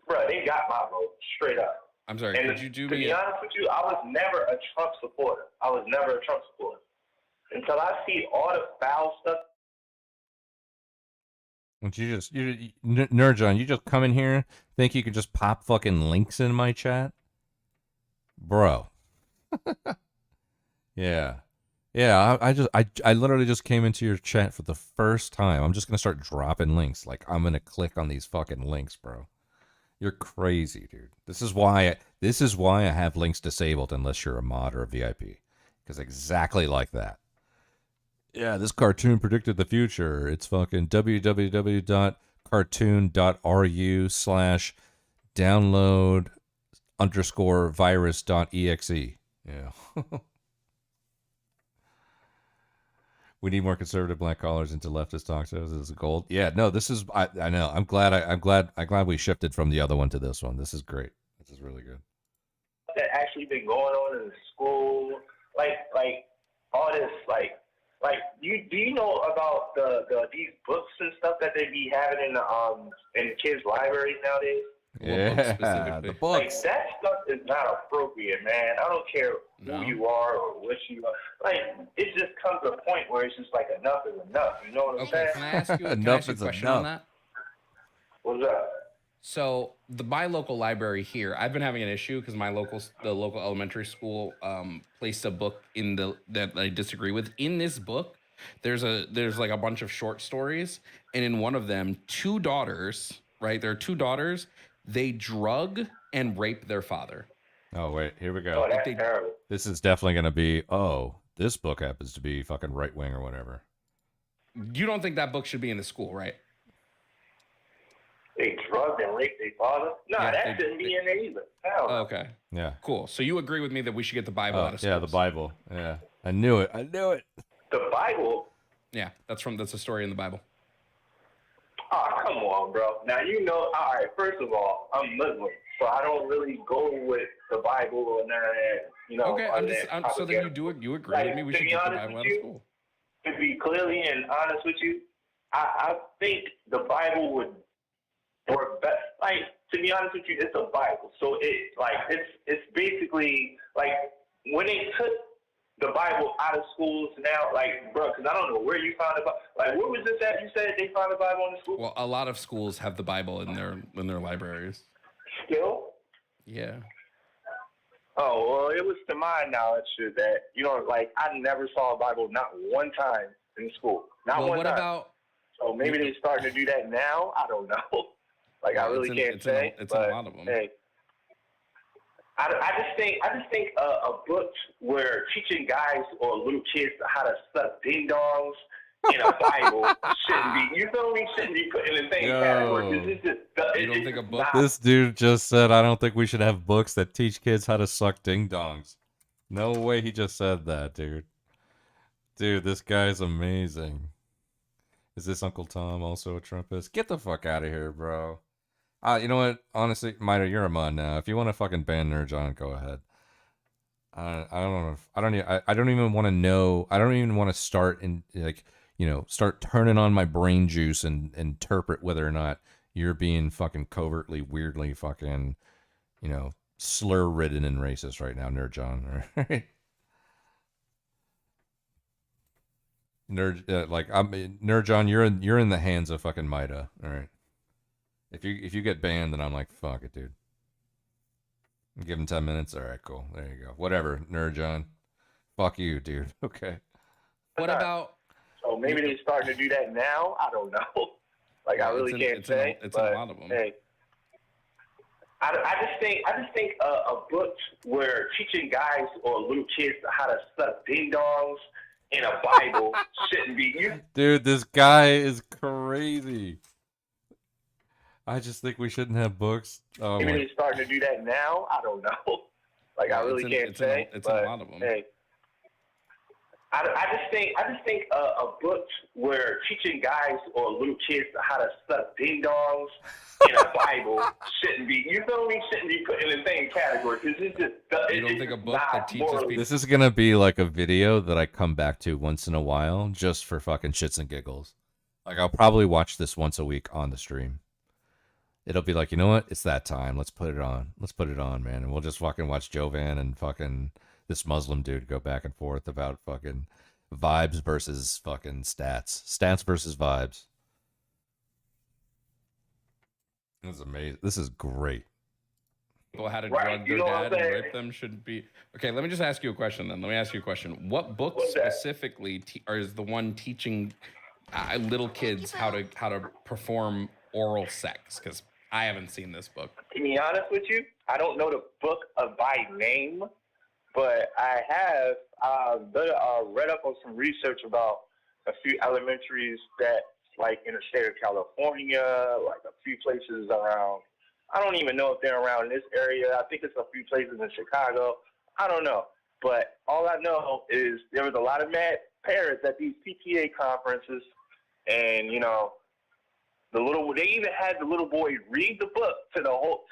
bro, they got my vote straight up. I'm sorry. And could you do to me be honest with you, I was never a Trump supporter. Until I see all the foul stuff. Don't you just Nerdjohn, you just come in here, think you can just pop fucking links in my chat? Bro. Yeah. Yeah, I literally just came into your chat for the first time. I'm just gonna start dropping links. Like I'm gonna click on these fucking links, bro. You're crazy, dude. This is why I have links disabled unless you're a mod or a VIP. Because exactly like that. Yeah, this cartoon predicted the future. It's fucking www.cartoon.ru/download_virus.exe. Yeah. We need more conservative black callers into leftist talk shows. This is gold. Yeah, no, this is. I know. I'm glad we shifted from the other one to this one. This is great. This is really good. That actually been going on in the school, like all this, like do you know about these books and stuff that they be having in the kids' libraries nowadays? Yeah, the books. Like that stuff is not appropriate, man. I don't care who you are or what you are. Like it just comes to a point where it's just like enough is enough. You know what I'm saying? Can I ask you a question on that? What's up? So my local library here, I've been having an issue because the local elementary school placed a book that I disagree with. In this book, there's like a bunch of short stories, and in one of them, two daughters, right? There are two daughters. They drug and rape their father. Oh wait, here we go. Oh, that's terrible. This is definitely going to be. Oh, this book happens to be fucking right wing or whatever. You don't think that book should be in the school, right? They drugged and raped their father? No, Yeah, that shouldn't be in there either. Hell no. Okay. Yeah. Cool. So you agree with me that we should get the Bible out of schools? Yeah, the Bible. Yeah. I knew it. The Bible? Yeah, that's a story in the Bible. Oh, come on, bro. Now, you know, all right, first of all, I'm Muslim, so I don't really go with the Bible or none of that, you know. Okay, so then you agree with me we should get the Bible out of school. To be clearly and honest with you, I think the Bible would work best. Like, to be honest with you, it's a Bible. So it's basically like when they took the Bible out of schools now, like, bro, because I don't know where you found the Bible. Like, where was this at? You said they found the Bible in the school? Well, a lot of schools have the Bible in their libraries. Still? Yeah. Oh, well, it was to my knowledge that, you know, like, I never saw a Bible not one time in school. Not one time. So maybe they're starting to do that now? I don't know. Like, I really can't say. It's in a lot of them. Hey, I just think a book where teaching guys or little kids how to suck ding dongs in a Bible shouldn't be. You feel me? Shouldn't be put in the same category. You don't think a book? This dude just said, I don't think we should have books that teach kids how to suck ding dongs. No way he just said that, dude. Dude, this guy's amazing. Is this Uncle Tom also a Trumpist? Get the fuck out of here, bro. You know what? Honestly, Mida, you're a mod now. If you want to fucking ban Nerd John, go ahead. I don't know. I don't even want to know. I don't even want to start and start turning on my brain juice and interpret whether or not you're being fucking covertly, weirdly fucking, slur ridden and racist right now, Nerd John. Right? Nerd John, you're in the hands of fucking Mida. All right. If you get banned, then I'm like, fuck it, dude. Give him 10 minutes. All right, cool. There you go. Whatever, Nerd John. Fuck you, dude. Okay. What about? So maybe they're starting to do that now. I don't know. Like, I really can't say. It's a lot of them. Hey, I just think a book where teaching guys or little kids how to suck ding dongs in a Bible shouldn't be. Dude, this guy is crazy. I just think we shouldn't have books. Maybe they're starting to do that now. I don't know. Like, I really can't say. It's a lot of them. Hey, I just think a book where teaching guys or little kids how to suck ding dongs in a Bible shouldn't be. You feel me? Shouldn't be put in the same category because it's just. You don't think a book that teaches people? This is gonna be like a video that I come back to once in a while, just for fucking shits and giggles. Like, I'll probably watch this once a week on the stream. It'll be like, you know what? It's that time. Let's put it on. Let's put it on, man. And we'll just fucking watch Jovan and fucking this Muslim dude go back and forth about fucking vibes versus fucking stats. Stats versus vibes. This is amazing. This is great. People how to drug their dad and rape them should be. Okay, let me just ask you a question then. Let me ask you a question. What book specifically is the one teaching little kids how to perform oral sex? Because I haven't seen this book. To be honest with you, I don't know the book by name, but I have read up on some research about a few elementaries that, like, in the state of California, like a few places around. I don't even know if they're around this area. I think it's a few places in Chicago. I don't know. But all I know is there was a lot of mad parents at these PTA conferences, and, they even had the little boy read the book to all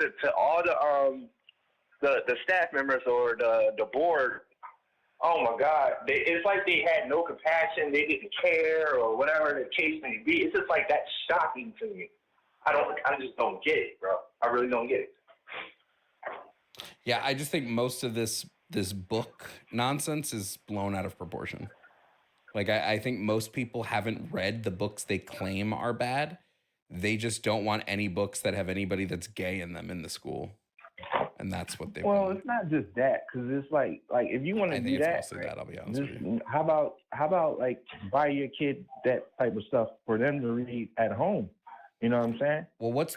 the staff members or the board. Oh my God! It's like they had no compassion. They didn't care, or whatever the case may be. It's just like that's shocking to me. I just don't get it, bro. I really don't get it. Yeah, I just think most of this book nonsense is blown out of proportion. Like, I think most people haven't read the books they claim are bad. They just don't want any books that have anybody that's gay in them in the school. And that's what they want. It's not just that, because it's like if you want to do that, I'll be honest with you. How about like buy your kid that type of stuff for them to read at home? You know what I'm saying? Well, what's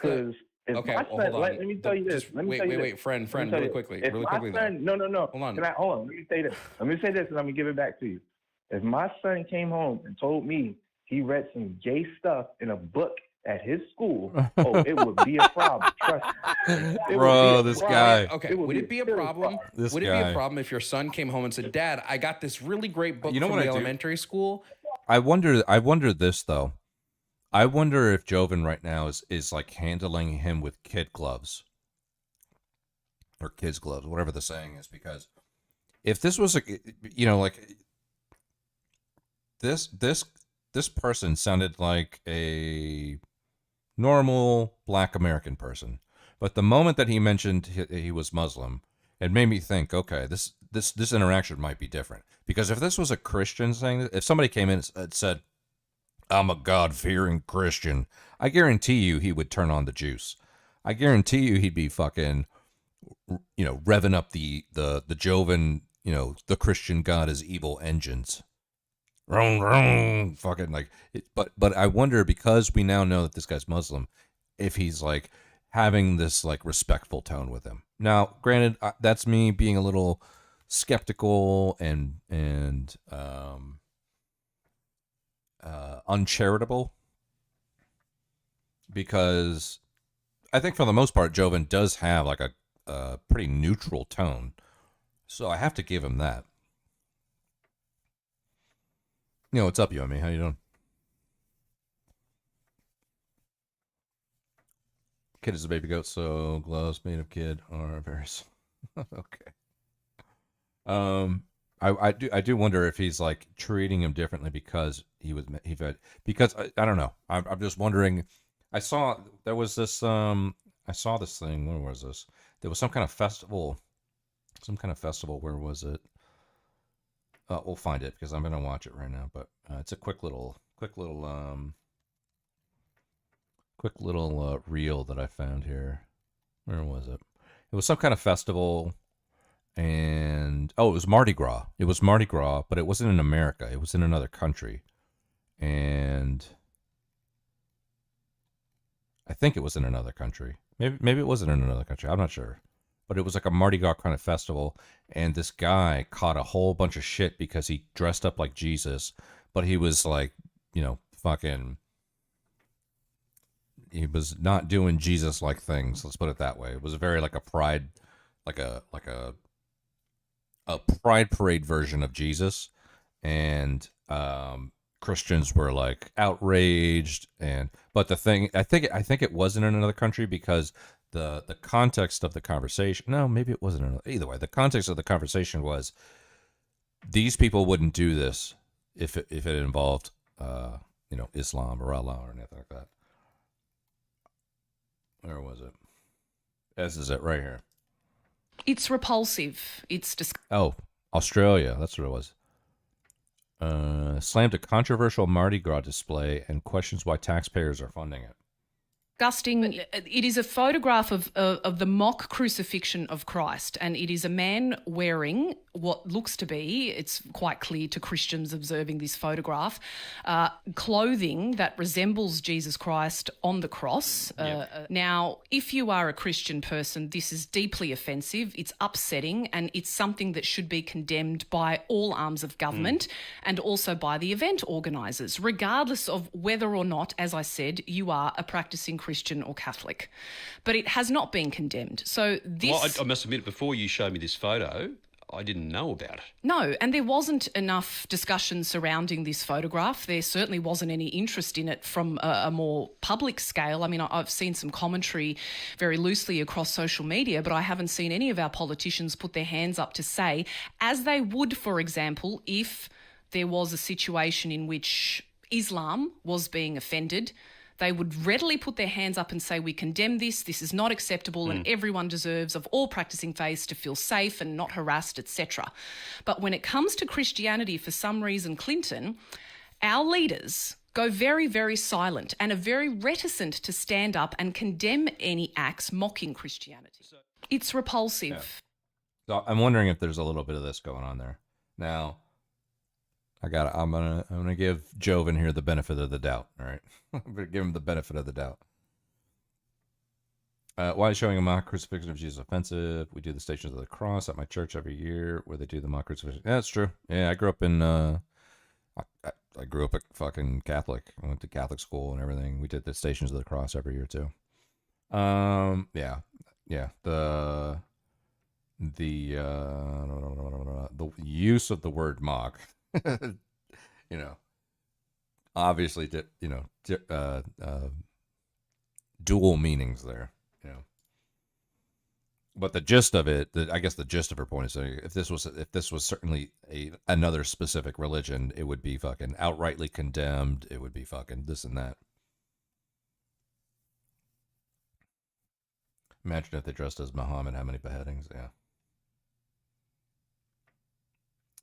If Okay, my well, son, hold on. let me tell you this. Let me tell you this. Friend, Let me tell really you quickly, this. If really my quickly. son, no. Hold on. Hold on. Let me say this. Let me say this, and I'm gonna give it back to you. If my son came home and told me he read some gay stuff in a book at his school, it would be a problem. Trust me. Bro, this guy. Okay, would it be a problem? This Would it be a guy. problem if your son came home and said, "Dad, I got this really great book You know from what the I do? elementary school"? I wonder this though. I wonder if Joven right now is like handling him with kid gloves or kids gloves, whatever the saying is, because if this was like this person sounded like a normal black American person, but the moment that he mentioned he was Muslim, it made me think, okay, this interaction might be different, because if this was a Christian saying this, if somebody came in and said, "I'm a God-fearing Christian," I guarantee you he would turn on the juice. I guarantee you he'd be fucking, revving up the Joven, the Christian God is evil engines. Wrong, wrong, fucking like it, but I wonder, because we now know that this guy's Muslim, if he's like having this like respectful tone with him. Now, granted, that's me being a little skeptical and uncharitable, because I think for the most part Joven does have like a pretty neutral tone, so I have to give him that. What's up, Yomi? How you doing? Kid is a baby goat, so gloves made of kid are very okay. I do wonder if he's like treating him differently because because I don't know. I'm just wondering. I saw this thing. Where was this? There was some kind of festival. Where was it? We'll find it because I'm gonna watch it right now. But it's a quick little reel that I found here. Where was it? It was some kind of festival, and it was Mardi Gras. It was Mardi Gras, but it wasn't in America. It was in another country, and I think it was in another country. Maybe it wasn't in another country. I'm not sure. But it was like a Mardi Gras kind of festival, and this guy caught a whole bunch of shit because he dressed up like Jesus, but he was like, fucking, he was not doing Jesus-like things. Let's put it that way. It was very like a pride, like a pride parade version of Jesus, and Christians were like outraged, but the thing, I think it wasn't in another country because the context of the conversation, no, maybe it wasn't either way. The context of the conversation was these people wouldn't do this if it involved Islam or Allah or anything like that. Where was it? This is it right here. It's repulsive. It's Australia. That's what it was. Slammed a controversial Mardi Gras display and questions why taxpayers are funding it. disgusting. It is a photograph of the mock crucifixion of Christ, and it is a man wearing what looks to be, it's quite clear to Christians observing this photograph, clothing that resembles Jesus Christ on the cross. Now, if you are a Christian person, this is deeply offensive, it's upsetting, and it's something that should be condemned by all arms of government and also by the event organisers, regardless of whether or not, as I said, you are a practising Christian or Catholic. But it has not been condemned. So this... Well, I must admit, before you showed me this photo, I didn't know about it. No, and there wasn't enough discussion surrounding this photograph. There certainly wasn't any interest in it from a more public scale. I mean, I've seen some commentary very loosely across social media, but I haven't seen any of our politicians put their hands up to say, as they would, for example, if there was a situation in which Islam was being offended, they would readily put their hands up and say, we condemn this is not acceptable, and everyone deserves, of all practising faiths, to feel safe and not harassed, etc. But when it comes to Christianity, for some reason, Clinton, our leaders go very, very silent and are very reticent to stand up and condemn any acts mocking Christianity. It's repulsive. Yeah. So I'm wondering if there's a little bit of this going on there. Now, I'm gonna give Joven here the benefit of the doubt. All right, I'm gonna give him the benefit of the doubt. Why is showing a mock crucifixion of Jesus offensive? We do the Stations of the Cross at my church every year, where they do the mock crucifixion. Yeah, that's true. Yeah, I grew up in. I grew up a fucking Catholic. I went to Catholic school and everything. We did the Stations of the Cross every year too. Yeah. The use of the word mock, obviously, dual meanings there, But the gist of it, I guess the gist of her point is that if this was certainly another specific religion, it would be fucking outrightly condemned. It would be fucking this and that. Imagine if they dressed as Muhammad, how many beheadings? Yeah.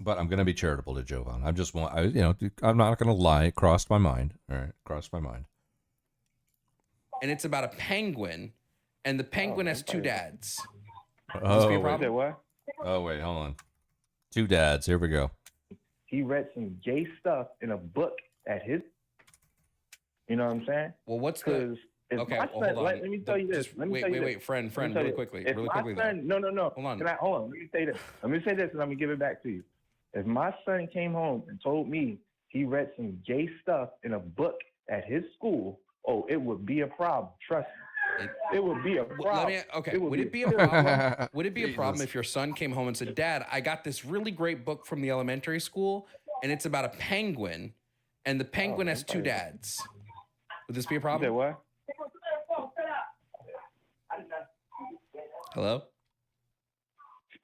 But I'm gonna be charitable to Jovan. I'm not gonna lie. It crossed my mind. All right, crossed my mind. And it's about a penguin, and the penguin has two dads. Oh, be a problem? What? Oh wait, hold on. Two dads. Here we go. He read some gay stuff in a book at his. You know what I'm saying? Well, what's the? Okay, hold on. Let me tell you this. Wait, friend, really quickly. No. Hold on. Hold on. Let me say this. And I'm gonna give it back to you. If my son came home and told me he read some gay stuff in a book at his school, it would be a problem. Trust me. It would be a problem. Would it be a problem? Would it be a problem if your son came home and said, "Dad, I got this really great book from the elementary school, and it's about a penguin, and the penguin has two dads"? Would this be a problem? What? Hello?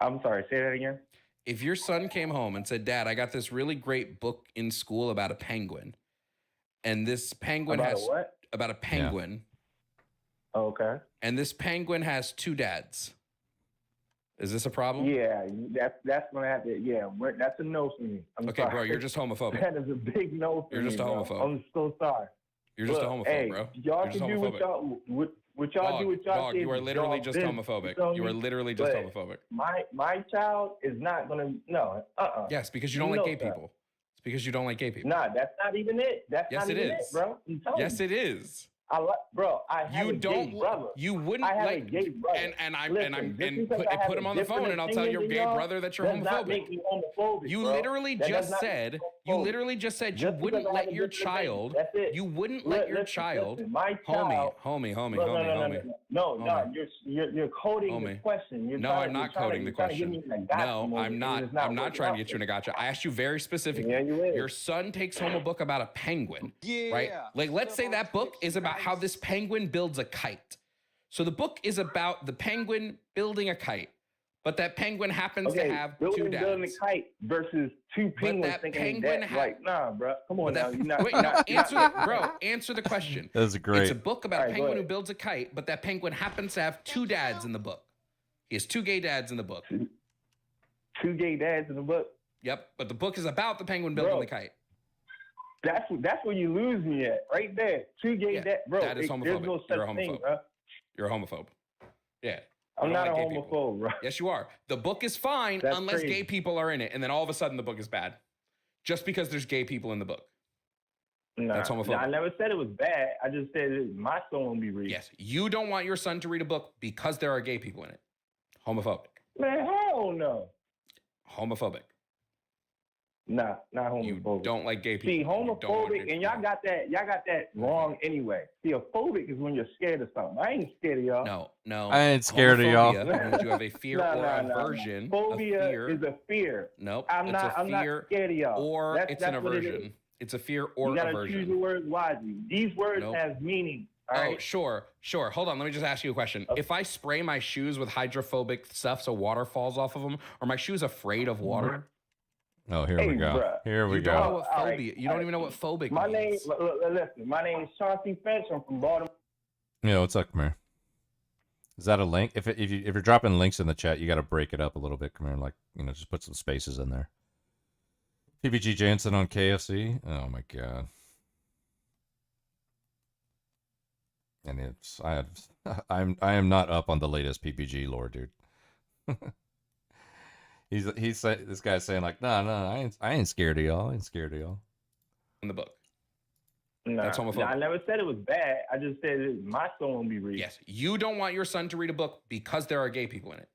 I'm sorry. Say that again. If your son came home and said, "Dad, I got this really great book in school about a penguin, and this penguin about a penguin." Yeah. Okay. And this penguin has two dads. Is this a problem? Yeah, that's gonna have to. Yeah, that's a no for me. I'm okay, sorry. bro, you're just homophobic. That is a big no for me. You're just a homophobe. Bro. I'm so sorry. You're just a homophobe, bro. Y'all can do what y'all do what y'all dog, you are literally just homophobic. You are literally just homophobic. My child is not gonna Yes, because you don't like gay people. It's because you don't like gay people. Nah, that's not even it. That's yes, not even it, bro. Yes, it is. I have a gay brother. You wouldn't I have like a gay brother. Put him on the phone, and I'll tell your gay brother that you're homophobic. Make me homophobic. You literally just said you wouldn't let your child. You wouldn't let your child. Homie. No, you're coding the question. No, I'm not coding the question. No, I'm not. I'm not trying to get you in a gotcha. I asked you very specifically. Yeah, you is. Your son takes home a book about a penguin. Yeah. Right? Like, let's say that book is about how this penguin builds a kite. So the book is about the penguin building a kite, but that penguin happens to have two dads. Building a kite versus two penguins thinking that. Like, nah, bro. Come on now. Answer the question. That's great. It's a book about a penguin who builds a kite, but that penguin happens to have two dads in the book. He has two gay dads in the book. Two gay dads in the book? Yep, but the book is about the penguin building the kite. That's where you lose me at, right there. Two gay dads, bro. That is homophobic. There's no such thing, bro. You're a homophobe. Yeah. I'm not a homophobe, bro. Yes, you are. The book is fine unless gay people are in it, and then all of a sudden the book is bad, just because there's gay people in the book. That's homophobic. I never said it was bad. I just said my son won't be reading. Yes, you don't want your son to read a book because there are gay people in it. Homophobic. Man, hell no. Homophobic. Nah, not homophobic. You don't like gay people. See, homophobic, and y'all got that wrong anyway. See, a phobic is when you're scared of something. I ain't scared of y'all. No. I ain't scared of y'all. Means you have a fear or aversion. Phobia is a fear. Nope. I'm not scared of y'all. Or it's an aversion. It's a fear or aversion. You gotta aversion. choose your words wisely. These words have meaning. All right? Sure. Hold on. Let me just ask you a question. If I spray my shoes with hydrophobic stuff so water falls off of them, are my shoes afraid of water? Oh, here we go. Bruh. Here we You don't know go. what phobia. You don't even know what phobic means. Listen, my name is Chauncey Finch. I'm from Baltimore. Yeah, what's up, Khmer? Is that a link? If you're dropping links in the chat, you got to break it up a little bit, Khmer. Like, just put some spaces in there. PBG Jansen on KFC. Oh my god. And I am not up on the latest PPG lore, dude. This guy's saying like, no, I ain't scared of y'all. I ain't scared of y'all. In the book. That's homophobic. I never said it was bad. I just said my son won't be reading. Yes, you don't want your son to read a book because there are gay people in it.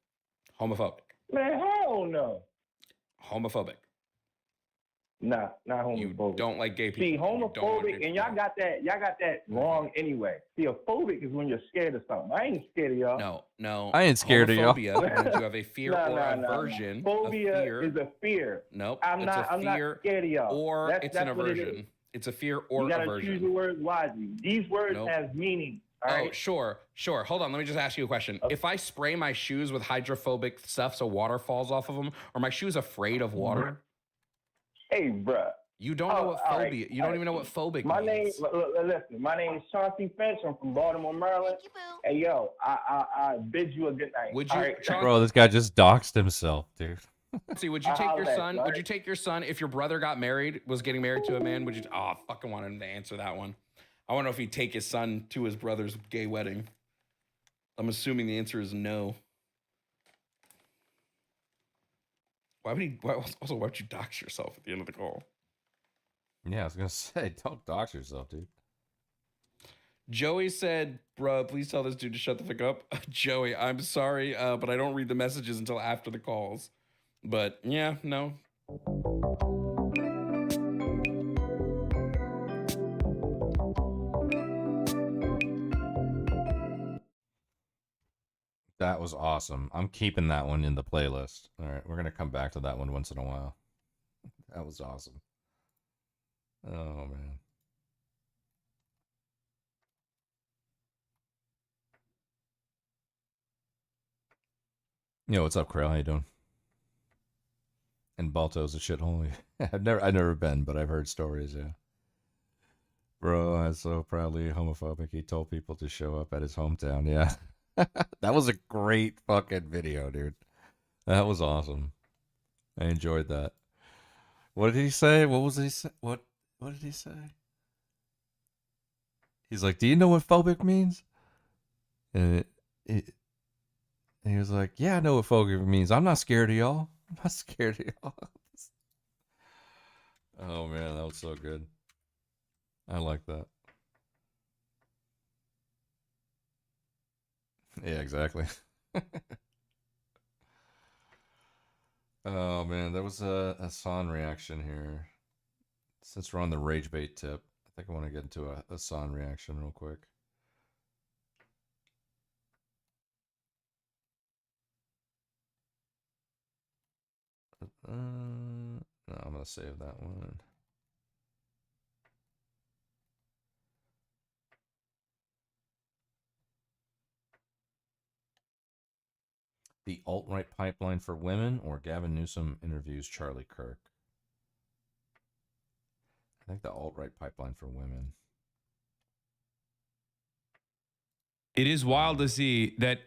Homophobic. Man, hell no. Homophobic. Nah, not homophobic. You don't like gay people. See, homophobic, and y'all got that wrong anyway. See, a phobic is when you're scared of something. I ain't scared of y'all. No. I ain't scared of y'all. Homophobia means you have a fear or aversion. Phobia is a fear. Nope. I'm not scared of y'all. Or it's an aversion. It's a fear or you gotta aversion. choose your words wisely. These words have meaning. All right? Sure. Hold on. Let me just ask you a question. Okay. If I spray my shoes with hydrophobic stuff so water falls off of them, are my shoes afraid of water? Hey, bruh. You don't know what phobia. You don't even know what phobic means. Listen. My name is Chauncey Finch. I'm from Baltimore, Maryland. Hey, yo, I bid you a good night. Would you, Bro, this guy just doxed himself, dude. See, would you take your son? Would you take your son if your brother got married, was getting married to a man? Would you? Oh, I fucking want him to answer that one. I want to know if he'd take his son to his brother's gay wedding. I'm assuming the answer is no. Why would he? Why would you dox yourself at the end of the call? Yeah, I was gonna say, don't dox yourself, dude. Joey said, "Bruh, please tell this dude to shut the fuck up." Joey, I'm sorry, but I don't read the messages until after the calls. But yeah, no. That was awesome. I'm keeping that one in the playlist. All right, we're gonna come back to that one once in a while. That was awesome. Oh man. Yo, what's up, Krail? How you doing? And Balto's a shithole. I've never been, but I've heard stories. Yeah. Bro, I was so proudly homophobic. He told people to show up at his hometown. Yeah. That was a great fucking video, dude. That was awesome. I enjoyed that. What did he say? What was he say? What did he say? He's like, "Do you know what phobic means?" And he was like, "Yeah, I know what phobic means. I'm not scared of y'all. I'm not scared of y'all." Oh man, that was so good. I like that. Yeah, exactly. Oh man, there was a San reaction here. Since we're on the rage bait tip, I think I want to get into a San reaction real quick. No, I'm gonna save that one. The alt-right pipeline for women, or Gavin Newsom interviews Charlie Kirk? I think the alt-right pipeline for women. It is wild to see that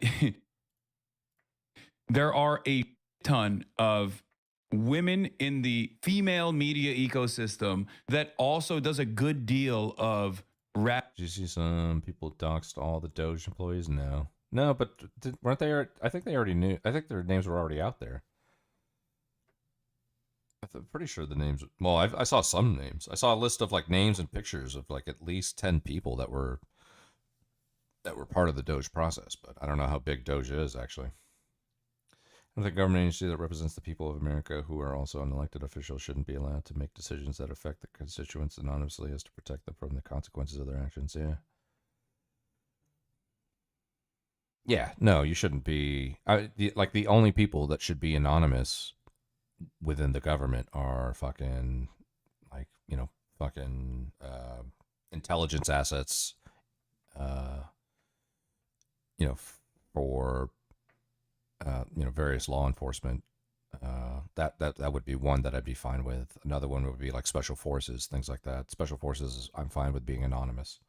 there are a ton of women in the female media ecosystem that also does a good deal of rap. Did you see some people doxed all the Doge employees? No, but weren't they? I think they already knew. I think their names were already out there. I'm pretty sure the names. Well, I saw some names. I saw a list of like names and pictures of like at least 10 people that were part of the Doge process. But I don't know how big Doge is actually. The government agency that represents the people of America, who are also unelected officials, shouldn't be allowed to make decisions that affect the constituents anonymously as to protect them from the consequences of their actions. Yeah. Yeah, no, you shouldn't be. The only people that should be anonymous within the government are fucking, intelligence assets, for various law enforcement. That would be one that I'd be fine with. Another one would be like special forces, things like that. Special forces, I'm fine with being anonymous.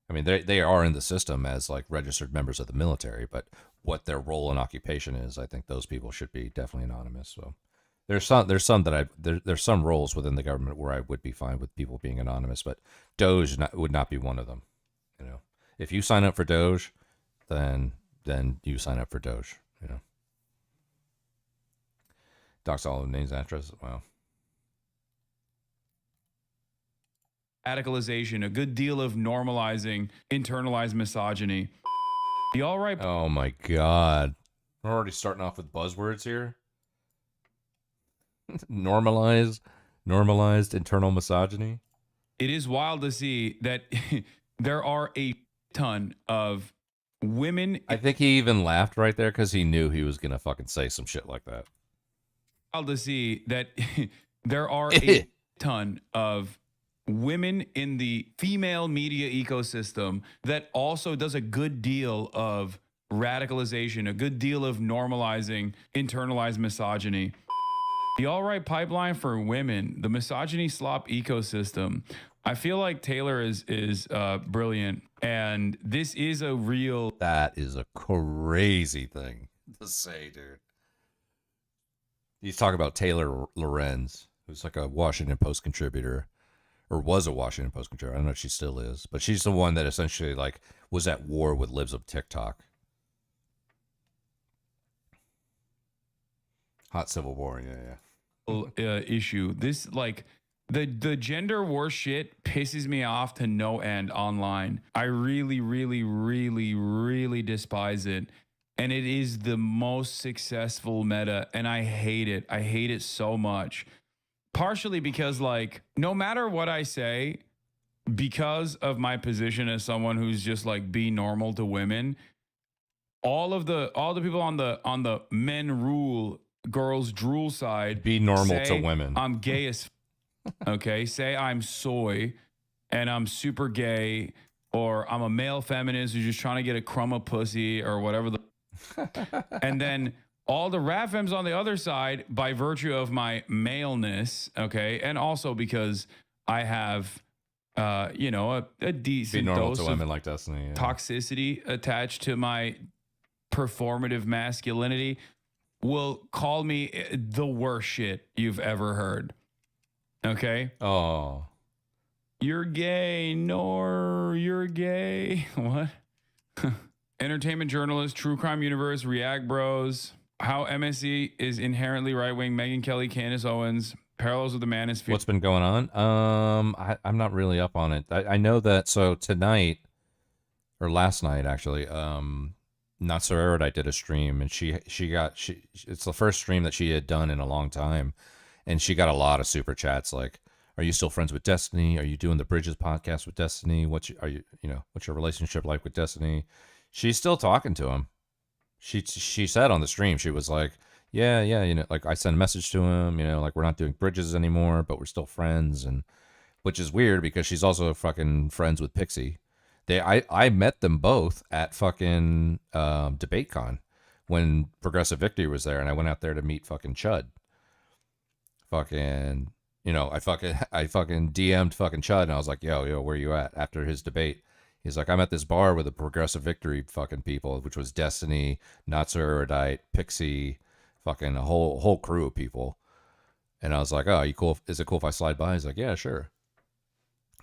I mean, they are in the system as like registered members of the military, but what their role and occupation is, I think those people should be definitely anonymous. So there's some roles within the government where I would be fine with people being anonymous, but Doge would not be one of them. If you sign up for Doge, then you sign up for Doge. Docs all the names, addresses. Wow. radicalization, a good deal of normalizing internalized misogyny. The all right. Oh my God. We're already starting off with buzzwords here. Normalized internal misogyny. It is wild to see that there are a ton of women. I think he even laughed right there because he knew he was gonna fucking say some shit like that. Wild to see that there are a ton of women in the female media ecosystem that also does a good deal of radicalization, a good deal of normalizing internalized misogyny. The all right pipeline for women, the misogyny slop ecosystem. I feel like Taylor is brilliant, and this is a real. That is a crazy thing to say, dude. He's talking about Taylor Lorenz, who's like a Washington Post contributor, or was a Washington Post contributor. I don't know if she still is, but she's the one that essentially like was at war with libs of TikTok. Hot civil war, yeah. Issue. This like the gender war shit pisses me off to no end online. I really, really, really, really despise it. And it is the most successful meta, and I hate it. I hate it so much. Partially because like no matter what I say, because of my position as someone who's just like be normal to women, all the people on the men rule girls drool side be normal say, to women. I'm gay as okay, say I'm soy and I'm super gay, or I'm a male feminist who's just trying to get a crumb of pussy or whatever and then all the rat fems on the other side, by virtue of my maleness, okay, and also because I have a decent be normal dose to of women like Destiny, toxicity attached to my performative masculinity, will call me the worst shit you've ever heard. Okay? Oh. You're gay, you're gay. What? Entertainment journalist, True Crime Universe, React Bros, how MSE is inherently right-wing, Megyn Kelly, Candace Owens, parallels with the manosphere. What's been going on? I'm not really up on it. I know that, so tonight, or last night actually, Not So Erudite did a stream, and it's the first stream that she had done in a long time, and she got a lot of super chats like, "Are you still friends with Destiny? Are you doing the Bridges podcast with Destiny? What's your relationship like with Destiny?" She's still talking to him. She said on the stream, she was like, "Yeah, like I sent a message to him, like we're not doing Bridges anymore, but we're still friends," and which is weird because she's also fucking friends with Pixie. I met them both at fucking DebateCon when Progressive Victory was there, and I went out there to meet fucking Chud. Fucking, I fucking DM'd fucking Chud, and I was like, yo, where you at? After his debate, he's like, I'm at this bar with the Progressive Victory fucking people, which was Destiny, Not So Erudite, Pixie, fucking a whole crew of people. And I was like, oh, you cool? Is it cool if I slide by? He's like, yeah, sure.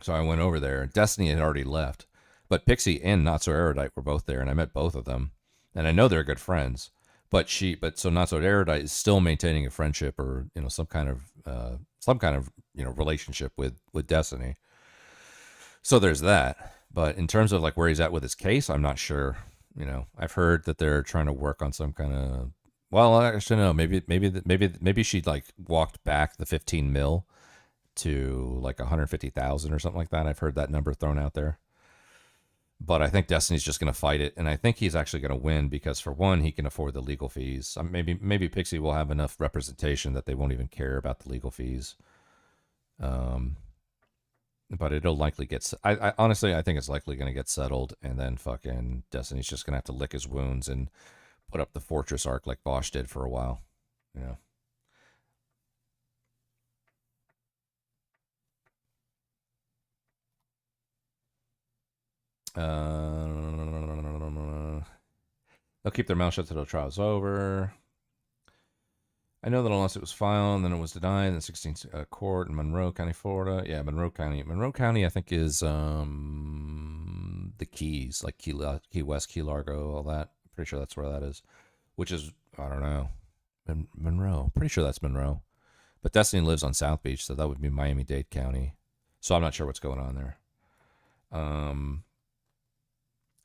So I went over there. Destiny had already left. But Pixie and Not So Erudite were both there, and I met both of them. And I know they're good friends. But so Not So Erudite is still maintaining a friendship or, some kind of relationship with Destiny. So there's that. But in terms of like where he's at with his case, I'm not sure. I've heard that they're trying to work on some kind of, well, actually no, maybe she like walked back the 15 mil to like 150,000 or something like that. I've heard that number thrown out there. But I think Destiny's just going to fight it, and I think he's actually going to win because, for one, he can afford the legal fees. Maybe Pixie will have enough representation that they won't even care about the legal fees. But it'll likely get. I honestly, I think it's likely going to get settled, and then fucking Destiny's just going to have to lick his wounds and put up the fortress arc like Bosch did for a while. They'll keep their mouth shut till the trial's over. I know that a lawsuit was filed, and then it was denied in the 16th court in Monroe County, Florida. Yeah, Monroe County. Monroe County, I think, is the Keys, like Key West, Key Largo, all that. Pretty sure that's where that is. Which is, I don't know, Monroe. Pretty sure that's Monroe. But Destiny lives on South Beach, so that would be Miami-Dade County. So I'm not sure what's going on there.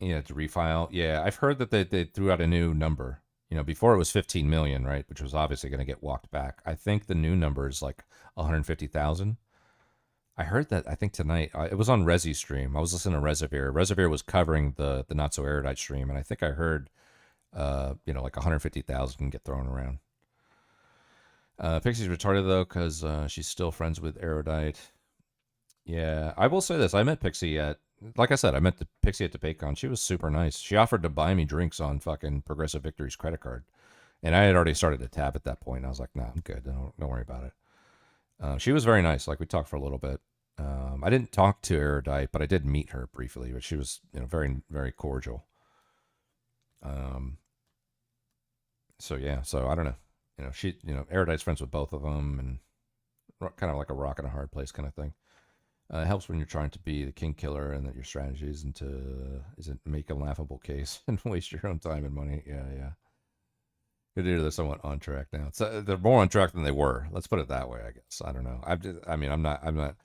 Yeah, to refile. Yeah, I've heard that they threw out a new number. You know, before it was 15 million, right? Which was obviously going to get walked back. I think the new number is like 150,000. I heard that, I think tonight, it was on Rezzy's stream. I was listening to Reservoir. Reservoir was covering the Not So Erudite stream, and I think I heard, like 150,000 get thrown around. Pixie's retarded, though, because she's still friends with Erudite. Yeah, I will say this. I met Pixie like I said, I met Pixie at DebateCon. She was super nice. She offered to buy me drinks on fucking Progressive Victory's credit card. And I had already started to tap at that point. I was like, nah, I'm good. Don't worry about it. She was very nice. Like, we talked for a little bit. I didn't talk to Erudite, but I did meet her briefly. But she was, very, very cordial. So yeah. So I don't know. Erudite's friends with both of them, and kind of like a rock and a hard place kind of thing. It helps when you're trying to be the king killer, and that your strategy isn't make a laughable case and waste your own time and money. Yeah. Good to hear they're somewhat on track now. So they're more on track than they were. Let's put it that way, I guess. I don't know. I'm not.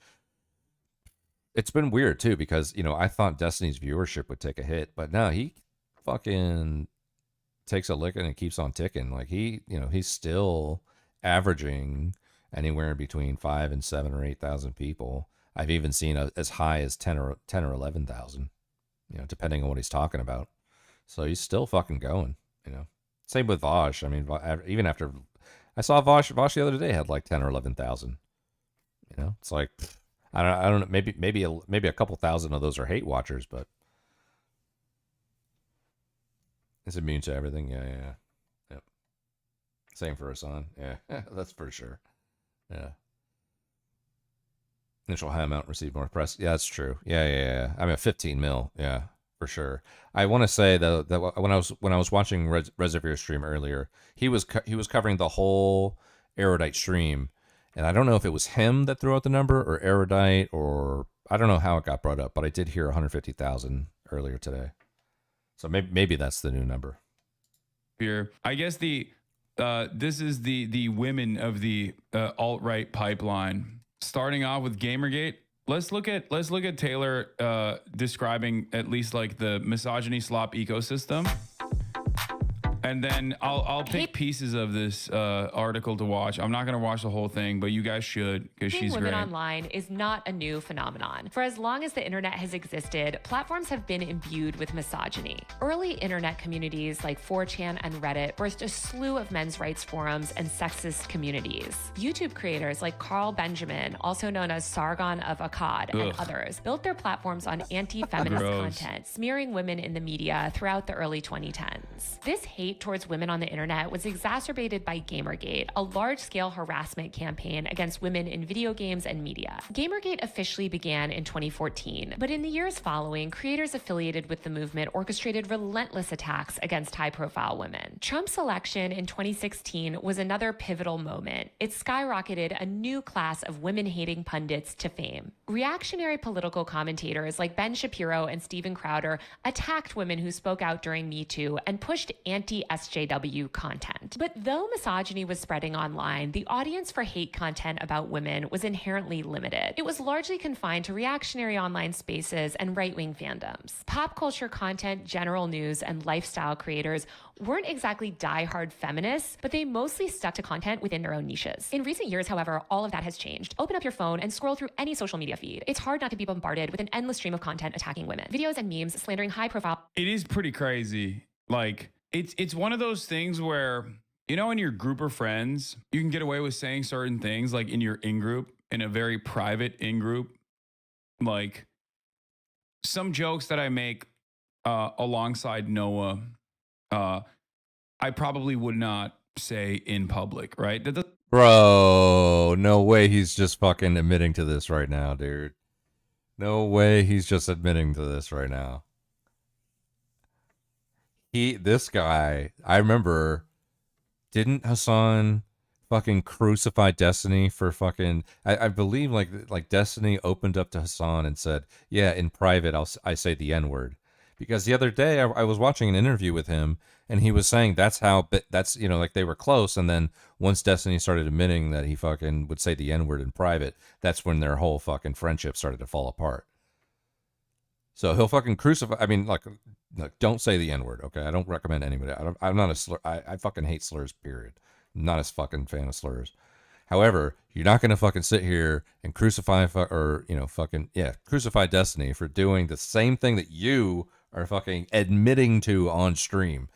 It's been weird too, because I thought Destiny's viewership would take a hit, but no, he fucking takes a licking and keeps on ticking. Like he's still averaging anywhere between 5 and 7 or 8,000 people. I've even seen as high as 10 or 11,000, depending on what he's talking about. So he's still fucking going, Same with Vosh. I mean, even after I saw Vosh the other day had like 10 or 11,000. It's like, I don't know. Maybe a couple thousand of those are hate watchers, but it's immune to everything. Yeah. Yep. Same for Hassan. Yeah, that's for sure. Yeah. Initial high amount received more press. Yeah, that's true. Yeah. I mean, 15 mil. Yeah, for sure. I want to say though that when I was watching Reservoir stream earlier, he was covering the whole Erudite stream, and I don't know if it was him that threw out the number or Erudite, or I don't know how it got brought up, but I did hear 150,000 earlier today. So maybe that's the new number. Here, I guess this is the women of the alt-right pipeline. Starting off with Gamergate, let's look at Taylor describing at least like the misogyny slop ecosystem, and then I'll pick pieces of this article to watch. I'm not gonna watch the whole thing, but you guys should, because she's women great. online is not a new phenomenon. For as long as the internet has existed, platforms have been imbued with misogyny. Early internet communities like 4chan and Reddit birthed a slew of men's rights forums and sexist communities. YouTube creators like Carl Benjamin, also known as Sargon of Akkad, and others, built their platforms on anti-feminist content, smearing women in the media throughout the early 2010s. This hate towards women on the internet was exacerbated by Gamergate, a large-scale harassment campaign against women in video games and media. Gamergate officially began in 2014, but in the years following, creators affiliated with the movement orchestrated relentless attacks against high-profile women. Trump's election in 2016 was another pivotal moment. It skyrocketed a new class of women-hating pundits to fame. Reactionary political commentators like Ben Shapiro and Steven Crowder attacked women who spoke out during Me Too and pushed anti-SJW content. But though misogyny was spreading online, the audience for hate content about women was inherently limited. It was largely confined to reactionary online spaces and right-wing fandoms. Pop culture content, general news, and lifestyle creators weren't exactly die-hard feminists, but they mostly stuck to content within their own niches. In recent years, however, all of that has changed. Open up your phone and scroll through any social media feed. It's hard not to be bombarded with an endless stream of content attacking women. Videos and memes slandering high-profile... It is pretty crazy. Like, it's one of those things where, in your group of friends, you can get away with saying certain things, like in your in-group, in a very private in-group. Like, some jokes that I make alongside Noah, I probably would not say in public, right? Bro, no way he's just fucking admitting to this right now, dude. No way he's just admitting to this right now. This guy, I remember, didn't Hassan fucking crucify Destiny for fucking, I believe like Destiny opened up to Hassan and said, yeah, in private, I say the N-word. Because the other day I was watching an interview with him, and he was saying that's like they were close, and then once Destiny started admitting that he fucking would say the N-word in private, that's when their whole fucking friendship started to fall apart. So he'll fucking crucify. I mean, like don't say the N-word, okay? I don't recommend anybody. I'm not a slur. I fucking hate slurs, period. I'm not a fucking fan of slurs. However, you're not going to fucking sit here and crucify crucify Destiny for doing the same thing that you are fucking admitting to on stream.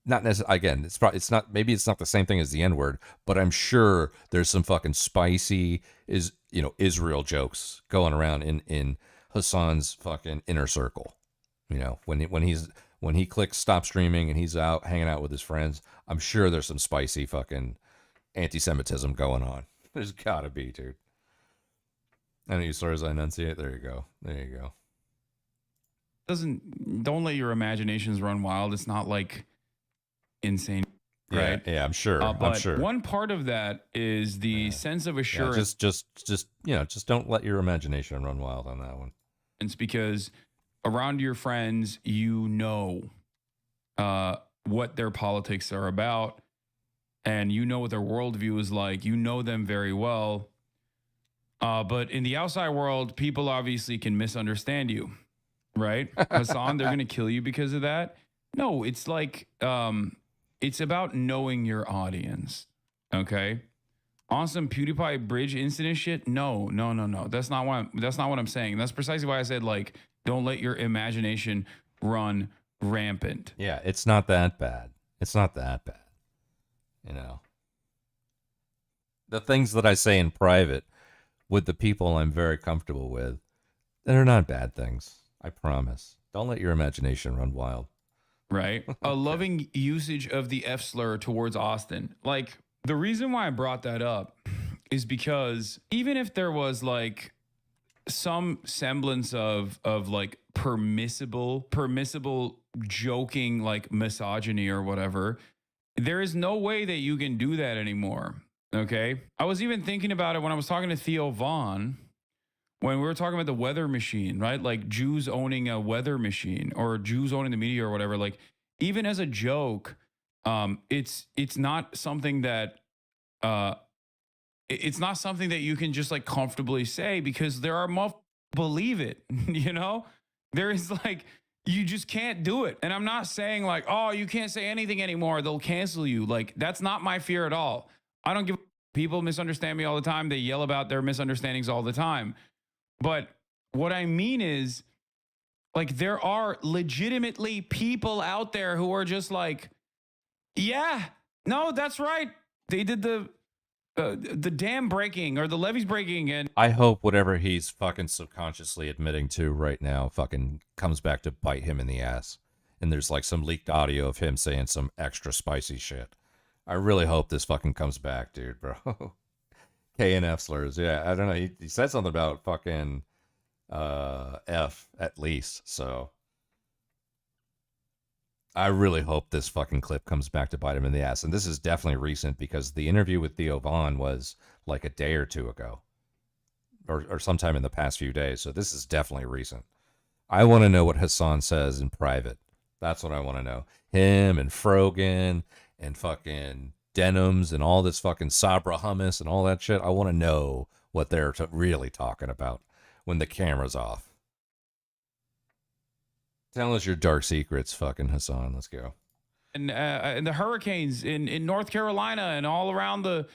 Not necessarily, again, it's not, maybe it's not the same thing as the N-word, but I'm sure there's some fucking spicy Israel jokes going around in Hassan's fucking inner circle. When he clicks stop streaming and he's out hanging out with his friends, I'm sure there's some spicy fucking anti-Semitism going on. There's gotta be, dude. I know you slurs I enunciate. There you go. Don't let your imaginations run wild. It's not like insane, right? Yeah, I'm sure. But I'm sure. one part of that is the sense of assurance. Just don't let your imagination run wild on that one. It's because around your friends, what their politics are about, and what their worldview is like. You know them very well. But in the outside world, people obviously can misunderstand you, right? Hassan, they're going to kill you because of that. No, it's like, it's about knowing your audience, okay? On some PewDiePie bridge incident shit, no. That's not what I'm saying. That's precisely why I said, like, don't let your imagination run rampant. Yeah, it's not that bad. The things that I say in private with the people I'm very comfortable with, they're not bad things. I promise. Don't let your imagination run wild. Right? A loving usage of the F slur towards Austin. Like, the reason why I brought that up is because even if there was like some semblance of like permissible joking, like misogyny or whatever, there is no way that you can do that anymore. Okay. I was even thinking about it when I was talking to Theo Vaughn, when we were talking about the weather machine, right? Like Jews owning a weather machine or Jews owning the media or whatever. Like, even as a joke, it's not something that it's not something that you can just like comfortably say, because there are believe it, there is like, you just can't do it. And I'm not saying like, oh, you can't say anything anymore, they'll cancel you. Like, that's not my fear at all. I don't give people misunderstand me all the time. They yell about their misunderstandings all the time. But what I mean is, like, there are legitimately people out there who are just like, yeah, no, that's right. They did the dam breaking or the levees breaking. And I hope whatever he's fucking subconsciously admitting to right now fucking comes back to bite him in the ass. And there's like some leaked audio of him saying some extra spicy shit. I really hope this fucking comes back, dude, bro. K and F slurs. Yeah, I don't know. He said something about fucking F at least. So I really hope this fucking clip comes back to bite him in the ass. And this is definitely recent, because the interview with Theo Vaughn was like a day or two ago, or sometime in the past few days. So this is definitely recent. I want to know what Hassan says in private. That's what I want to know. Him and Frogan and fucking Denims and all this fucking Sabra hummus and all that shit. I want to know what they're really talking about when the camera's off. Tell us your dark secrets, fucking Hassan. Let's go. And the hurricanes in North Carolina and all around the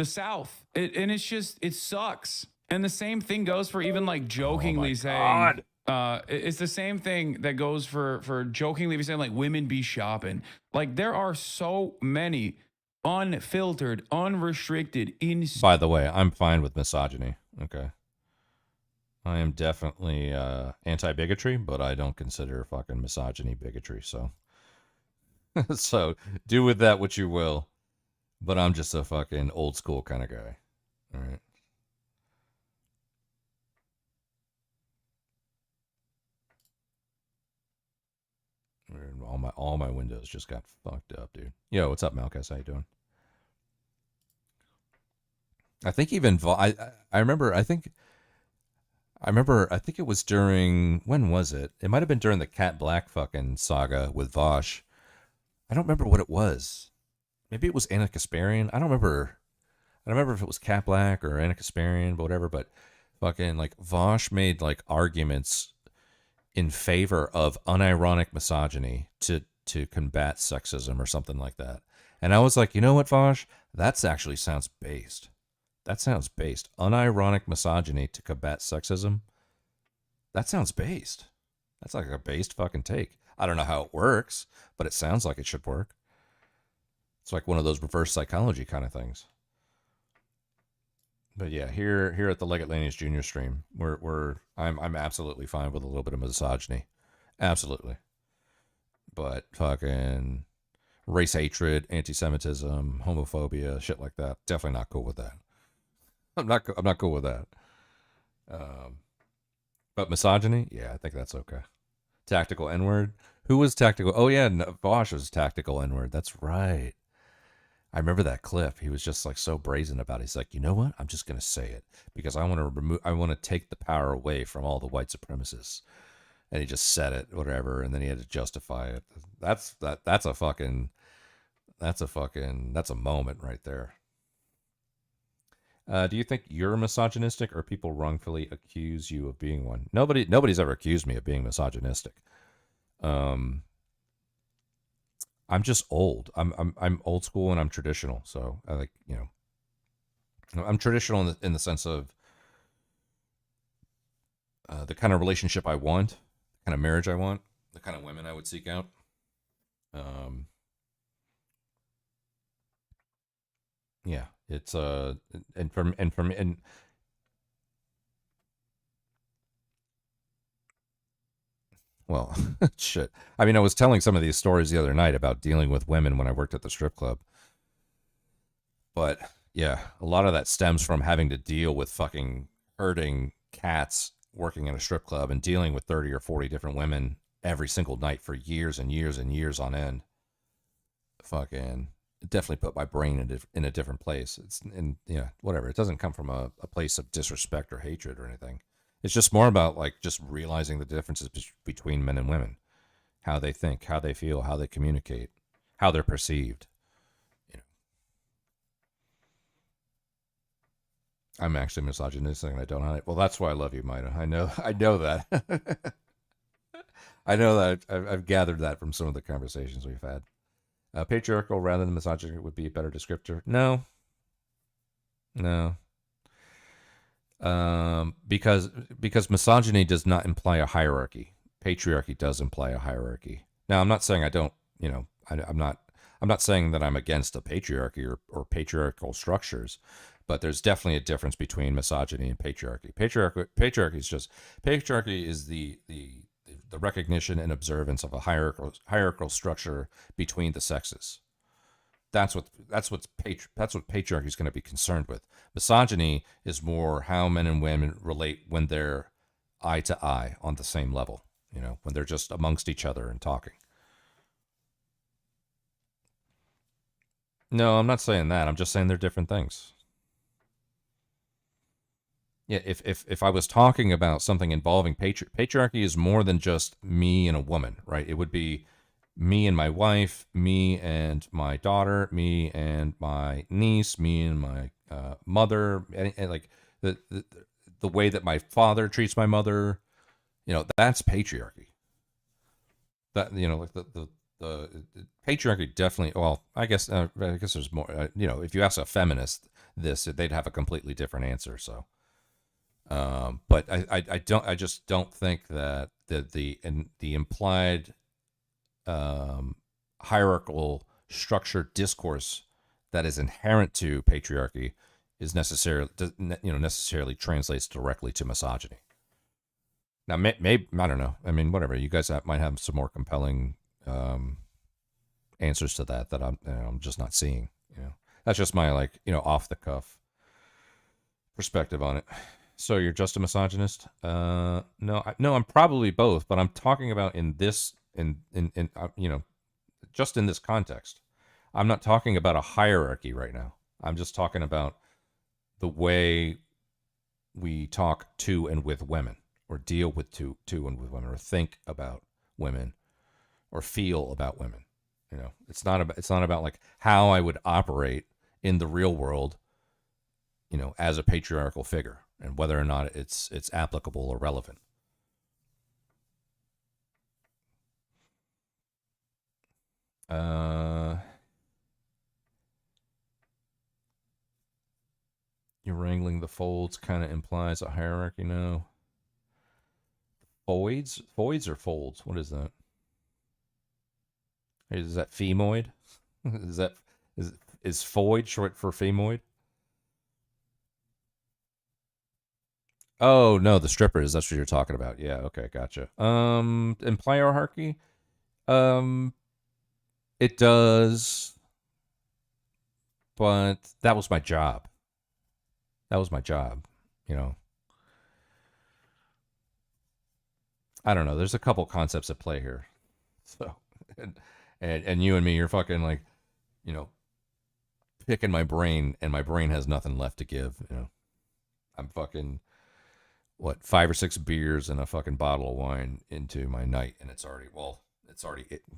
South. And it's just, it sucks. And the same thing goes for even like jokingly saying, it's the same thing that goes for jokingly saying like women be shopping. Like, there are so many unfiltered, unrestricted. By the way, I'm fine with misogyny. Okay. I am definitely anti-bigotry, but I don't consider fucking misogyny bigotry. So, so do with that what you will. But I'm just a fucking old school kind of guy. All right. All my windows just got fucked up, dude. Yo, what's up, Malcus? How you doing? I think even I remember. I think I remember, I think it was during, when was it? It might have been during the Cat Black fucking saga with Vosh. I don't remember what it was. Maybe it was Anna Kasparian. I don't remember. I don't remember if it was Cat Black or Anna Kasparian, but whatever. But fucking like Vosh made like arguments in favor of unironic misogyny to combat sexism or something like that. And I was like, you know what, Vosh? That actually sounds based. That sounds based. Unironic misogyny to combat sexism. That sounds based. That's like a based fucking take. I don't know how it works, but it sounds like it should work. It's like one of those reverse psychology kind of things. But yeah, here at the Leggett Lanius Jr. stream, I'm absolutely fine with a little bit of misogyny. Absolutely. But fucking race hatred, anti-Semitism, homophobia, shit like that, definitely not cool with that. I'm not cool with that. But misogyny, yeah, I think that's okay. Tactical N-word. Who was tactical? Oh yeah, Bosch was tactical N-word. That's right. I remember that clip. He was just like so brazen about it. He's like, you know what? I'm just gonna say it because I want to take the power away from all the white supremacists. And he just said it, whatever, and then he had to justify it. That's a moment right there. Do you think you're misogynistic, or people wrongfully accuse you of being one? Nobody's ever accused me of being misogynistic. I'm just old. I'm old school and I'm traditional. So I like, I'm traditional in the sense of the kind of relationship I want, the kind of marriage I want, the kind of women I would seek out. Yeah, it's and well, shit. I mean, I was telling some of these stories the other night about dealing with women when I worked at the strip club. But yeah, a lot of that stems from having to deal with fucking herding cats working in a strip club and dealing with 30 or 40 different women every single night for years and years and years on end. Fucking it definitely put my brain in a different place. Whatever. It doesn't come from a place of disrespect or hatred or anything. It's just more about like just realizing the differences between men and women, how they think, how they feel, how they communicate, how they're perceived. I'm actually misogynistic and I don't hide it. Well, that's why I love you, Maida. I know that. I know that I've gathered that from some of the conversations we've had. Patriarchal rather than misogyny would be a better descriptor. No. Because misogyny does not imply a hierarchy. Patriarchy does imply a hierarchy. Now, I'm not saying I don't, I'm not saying that I'm against a patriarchy or patriarchal structures, but there's definitely a difference between misogyny and patriarchy. Patriarchy is the recognition and observance of a hierarchical structure between the sexes. That's what patriarchy is going to be concerned with. Misogyny is more how men and women relate when they're eye to eye on the same level, when they're just amongst each other and talking. No, I'm not saying that. I'm just saying they're different things. Yeah, if I was talking about something involving patriarchy is more than just me and a woman, right? It would be me and my wife, me and my daughter, me and my niece, me and my mother, and like the way that my father treats my mother, that's patriarchy. That like the patriarchy definitely. Well, I guess there's more. If you ask a feminist this, they'd have a completely different answer. So. But I just don't think that the implied hierarchical structure discourse that is inherent to patriarchy is necessarily translates directly to misogyny. Now, maybe I don't know. I mean, whatever. You guys might have some more compelling answers to that I'm just not seeing. That's just my off the cuff perspective on it. So you're just a misogynist? No, I'm probably both, but I'm talking about in this, just in this context. I'm not talking about a hierarchy right now. I'm just talking about the way we talk to and with women, or deal with to and with women, or think about women, or feel about women. You know, it's not about like how I would operate in the real world, you know, as a patriarchal figure, and whether or not it's applicable or relevant. You're wrangling the folds kind of implies a hierarchy. No. Foids or folds? What is that? Is that femoid? Is foid short for femoid? Oh no, the strippers. That's what you're talking about. Yeah. Okay, gotcha. Imply hierarchy. It does, but that was my job. You know. I don't know. There's a couple concepts at play here. So, and you and me, you're fucking like, you know, picking my brain, and my brain has nothing left to give. You know, I'm fucking, what, 5 or 6 beers and a fucking bottle of wine into my night, and it's already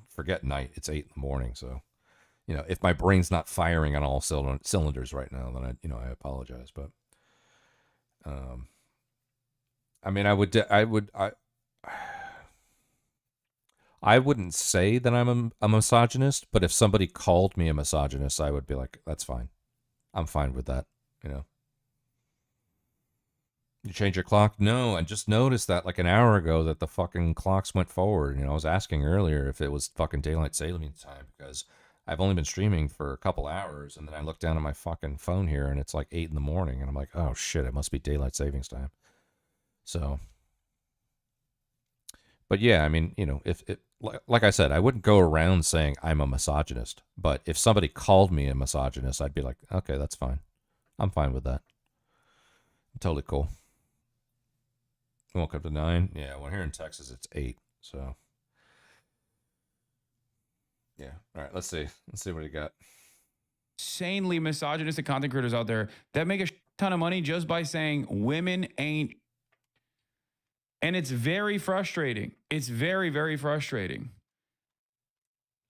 forget night. It's 8 in the morning. So, you know, if my brain's not firing on all cylinders right now, then I apologize. But, I mean, I wouldn't say that I'm a misogynist, but if somebody called me a misogynist, I would be like, that's fine. I'm fine with that, you know. You change your clock? No, I just noticed that like an hour ago that the fucking clocks went forward. You know, I was asking earlier if it was fucking daylight saving time because I've only been streaming for a couple hours, and then I look down at my fucking phone here and it's like 8 in the morning, and I'm like, oh shit, it must be daylight savings time. So, but yeah, I mean, you know, if it, like I said, I wouldn't go around saying I'm a misogynist, but if somebody called me a misogynist, I'd be like, okay, that's fine. I'm fine with that. I'm totally cool. We woke up to 9. Yeah, well, here in Texas, it's 8. So, yeah. All right, let's see. Let's see what he got. Insanely misogynistic content creators out there that make a ton of money just by saying women ain't. And it's very frustrating. It's very, very frustrating.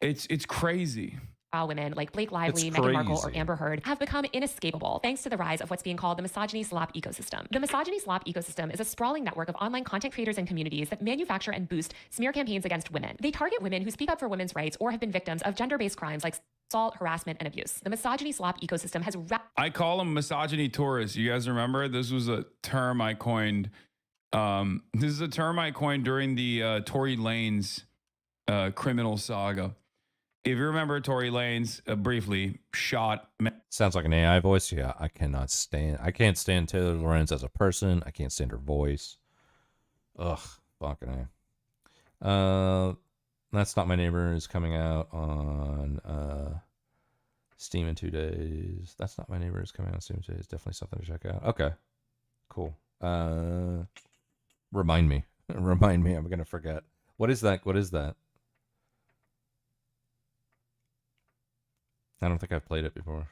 It's crazy. Women like Blake Lively, Meghan Markle, or Amber Heard have become inescapable thanks to the rise of what's being called the misogyny slop ecosystem. The misogyny slop ecosystem is a sprawling network of online content creators and communities that manufacture and boost smear campaigns against women. They target women who speak up for women's rights or have been victims of gender-based crimes like assault, harassment, and abuse. The misogyny slop ecosystem has I call them misogyny tourists. You guys remember? This was a term I coined. This is a term I coined during the Tory Lanez criminal saga. If you remember, Tory Lanez briefly shot. Sounds like an AI voice. Yeah, I can't stand Taylor Lorenz as a person. I can't stand her voice. Ugh, fucking A. That's Not My Neighbor is coming out on Steam in 2 days. That's Not My Neighbor is coming out on Steam in 2 days. Definitely something to check out. Okay, cool. Remind me. I'm gonna forget. What is that? I don't think I've played it before.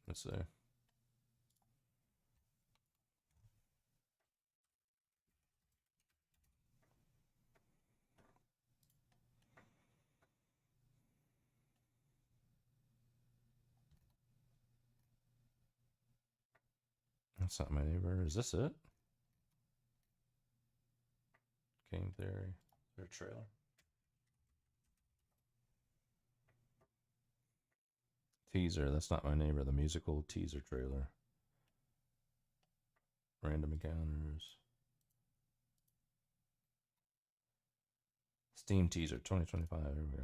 Let's see. That's Not My Neighbor. Is this it? Game Theory. Is there a trailer? Teaser. That's Not My Neighbor. The musical teaser trailer. Random encounters. Steam teaser 2025. There we go.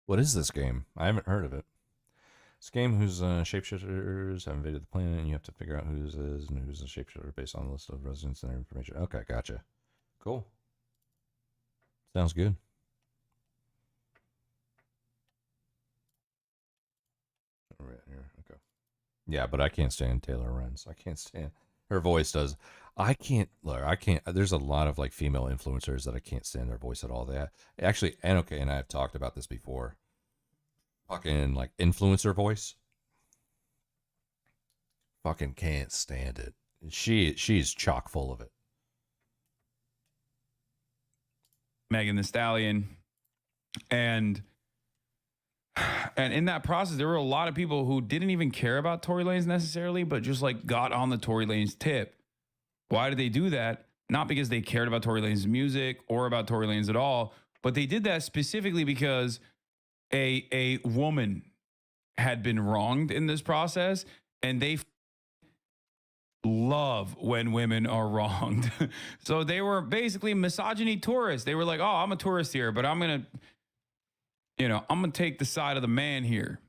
What is this game? I haven't heard of it. It's a game whose shapeshifters have invaded the planet, and you have to figure out whose is and who's a shapeshifter based on a list of residents and their information. Okay, gotcha. Cool. Sounds good. Right here. Okay. Yeah, but I can't stand Taylor Renz. I can't stand her voice. Does I can't look. I can't. There's a lot of like female influencers that I can't stand their voice at all. That actually, and okay, and I've talked about this before. Fucking like influencer voice. Fucking can't stand it. She's chock full of it. Megan Thee Stallion, and in that process, there were a lot of people who didn't even care about Tory Lanez necessarily, but just like got on the Tory Lanez tip. Why did they do that? Not because they cared about Tory Lanez's music or about Tory Lanez at all, but they did that specifically because a woman had been wronged in this process, and they love when women are wronged. So they were basically misogyny tourists. They were like, oh, I'm a tourist here, but I'm going to take the side of the man here.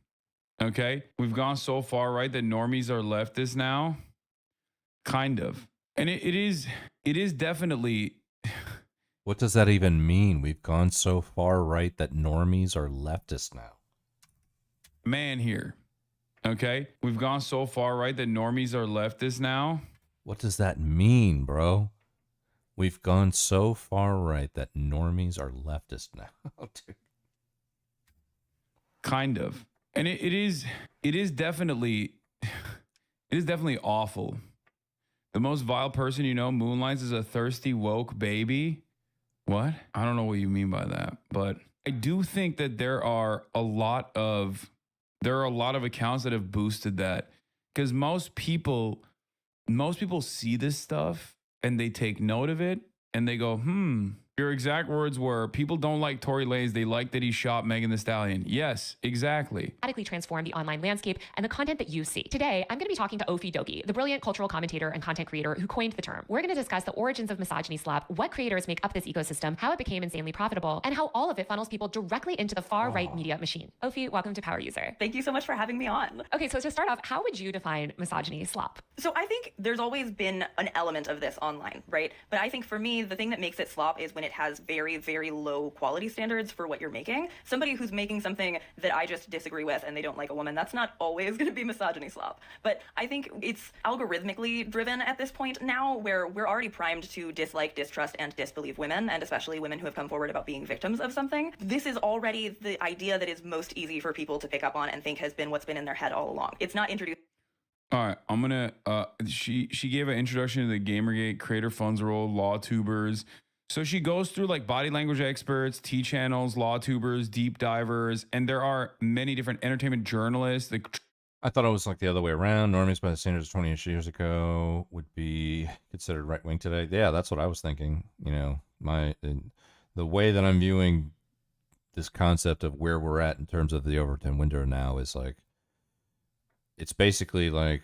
Okay? We've gone so far, right, that normies are leftists now. Kind of. And it is definitely... What does that even mean? We've gone so far right that normies are leftists now. Man here. Okay? We've gone so far right that normies are leftists now. What does that mean, bro? We've gone so far right that normies are leftist now. Oh, dude. Kind of. And it is definitely awful. The most vile person you know moonlights as a thirsty woke baby. What? I don't know what you mean by that, but I do think that there are a lot of accounts that have boosted that, because most people see this stuff and they take note of it and they go, Your exact words were, people don't like Tory Lanez, they like that he shot Megan Thee Stallion. Yes, exactly. Radically transform the online landscape and the content that you see. Today, I'm going to be talking to Ofi Dogi, the brilliant cultural commentator and content creator who coined the term. We're going to discuss the origins of misogyny slap, what creators make up this ecosystem, how it became insanely profitable, and how all of it funnels people directly into the far-right media machine. Ofi, welcome to Power User. Thank you so much for having me on. Okay, so to start off, how would you define misogyny slop? So I think there's always been an element of this online, right? But I think for me, the thing that makes it slop is when it has very, very low quality standards for what you're making. Somebody who's making something that I just disagree with and they don't like a woman, that's not always going to be misogyny slop. But I think it's algorithmically driven at this point now, where we're already primed to dislike, distrust, and disbelieve women, and especially women who have come forward about being victims of something. This is already the idea that is most easy for people to pick up on and think has been what's been in their head all along. It's not introduced. All right, I'm gonna. She gave an introduction to the Gamergate, creator funds role, law tubers. So she goes through like body language experts, T channels, law tubers, deep divers, and there are many different entertainment journalists. I thought it was like the other way around. Normies by the standards of 20 years ago would be considered right wing today. Yeah, that's what I was thinking. You know, the way that I'm viewing this concept of where we're at in terms of the Overton window now is like, it's basically like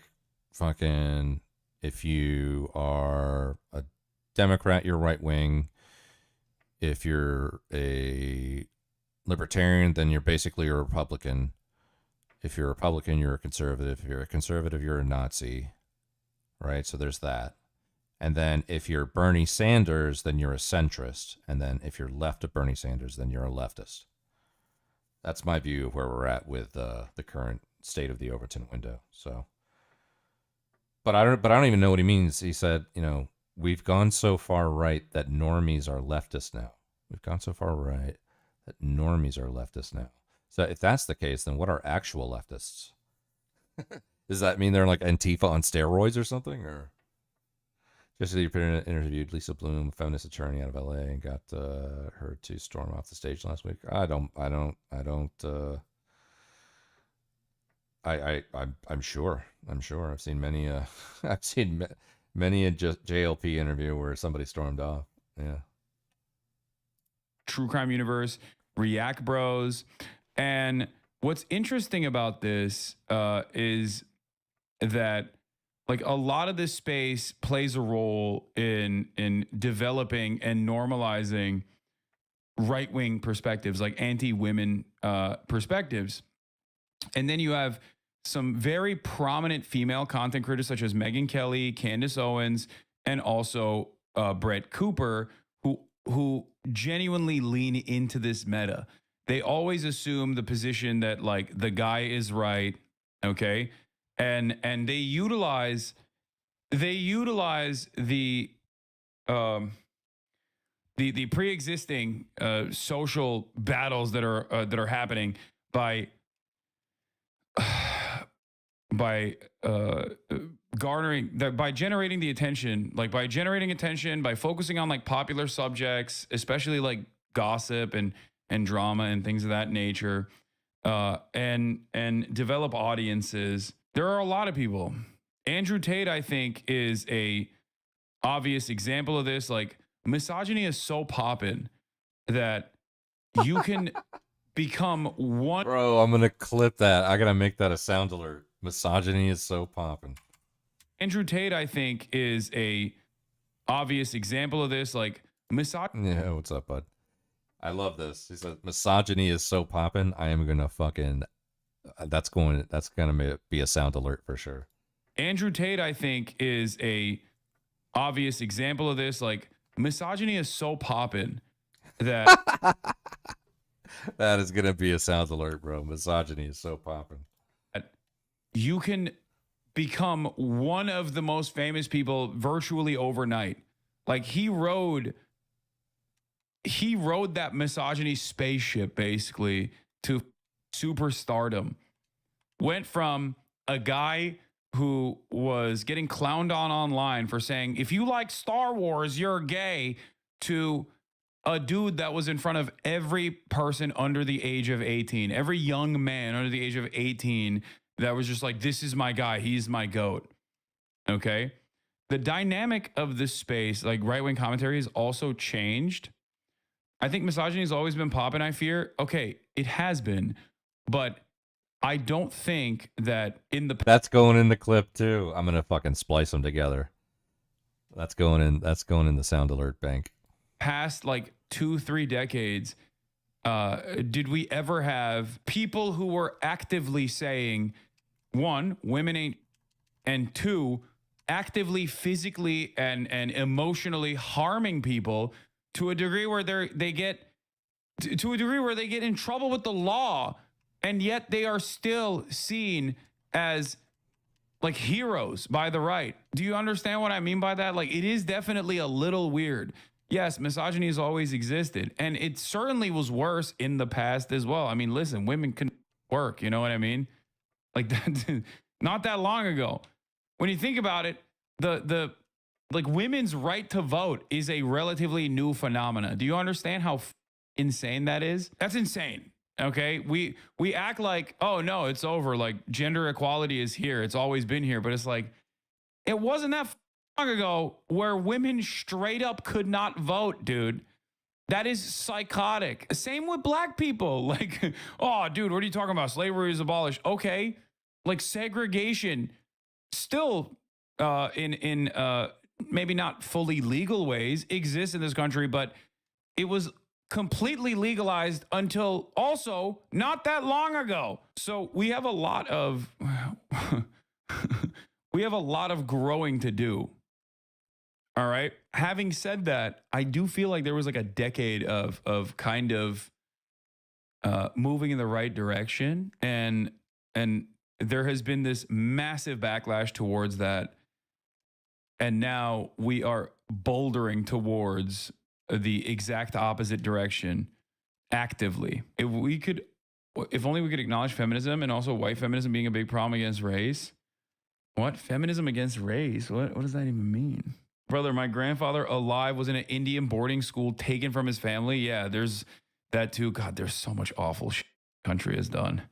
fucking, if you are a Democrat, you're right wing. If you're a libertarian, then you're basically a Republican. If you're a Republican, you're a conservative. If you're a conservative, you're a Nazi. Right? So there's that. And then if you're Bernie Sanders, then you're a centrist. And then if you're left of Bernie Sanders, then you're a leftist. That's my view of where we're at with the current state of the Overton window. So, but I don't even know what he means. He said, you know, we've gone so far right that normies are leftists now. We've gone so far right that normies are leftists now. So if that's the case, then what are actual leftists? Does that mean they're like Antifa on steroids or something? Or just you interviewed Lisa Bloom, a feminist attorney out of LA, and got her to storm off the stage last week. I'm sure. I've seen many many a JLP interview where somebody stormed off. Yeah. True Crime Universe, React Bros. And what's interesting about this is that like a lot of this space plays a role in developing and normalizing right-wing perspectives, like anti-women perspectives. And then you have some very prominent female content creators such as Megyn Kelly, Candace Owens, and also Brett Cooper, who genuinely lean into this meta. They always assume the position that like the guy is right, okay, and they utilize the pre-existing social battles that are happening by garnering that, by generating the attention, by focusing on like popular subjects, especially like gossip and drama and things of that nature, and develop audiences. There are a lot of people. Andrew Tate, I think, is a obvious example of this. Like, misogyny is so poppin' that you can become one. Bro, I'm gonna clip that. I gotta make that a sound alert. Misogyny is so poppin'. Andrew Tate, I think, is a obvious example of this. Like, misogyny. Yeah, what's up, bud? I love this. He said, misogyny is so poppin'. I am gonna fucking. That's gonna be a sound alert for sure. Andrew Tate, I think, is a obvious example of this. Like, misogyny is so poppin' that that is gonna be a sound alert, bro. Misogyny is so poppin'. You can become one of the most famous people virtually overnight. Like, he rode that misogyny spaceship basically to superstardom. Went from a guy who was getting clowned on online for saying, if you like Star Wars, you're gay, to a dude that was in front of every person under the age of 18, every young man under the age of 18 that was just like, this is my guy, he's my GOAT. Okay? The dynamic of this space, like right-wing commentary, has also changed. I think misogyny has always been popping, I fear. Okay, it has been, but I don't think that in the... That's going in the clip too. I'm gonna fucking splice them together. That's going in the sound alert bank. Past like 2-3 decades, did we ever have people who were actively saying, one, women ain't, and two, actively physically and emotionally harming people to a degree where they get in trouble with the law, and yet they are still seen as like heroes by the right? Do you understand what I mean by that? Like, it is definitely a little weird. Yes, misogyny has always existed, and it certainly was worse in the past as well. I mean, listen, women can work, you know what I mean? Like, that, not that long ago. When you think about it, the like women's right to vote is a relatively new phenomena. Do you understand how insane that is? That's insane. Okay, we act like, oh no, it's over. Like, gender equality is here. It's always been here, but it's like, it wasn't that long ago where women straight up could not vote, dude. That is psychotic. Same with black people. Like, oh, dude, what are you talking about? Slavery is abolished. Okay, like segregation still in maybe not fully legal ways exists in this country, but it was completely legalized until also not that long ago. So we have a lot of growing to do. All right. Having said that, I do feel like there was like a decade of kind of moving in the right direction, and there has been this massive backlash towards that, and now we are bouldering towards the exact opposite direction actively. If only we could acknowledge feminism, and also white feminism being a big problem against race. What? Feminism against race? What does that even mean? Brother, my grandfather alive was in an Indian boarding school taken from his family. Yeah, there's that too. God, there's so much awful shit the country has done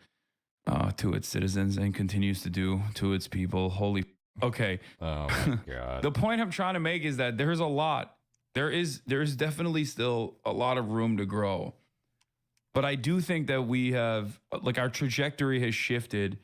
to its citizens and continues to do to its people. Holy. Okay. Oh my God. The point I'm trying to make is that there's a lot. There's definitely still a lot of room to grow. But I do think that we have, like, our trajectory has shifted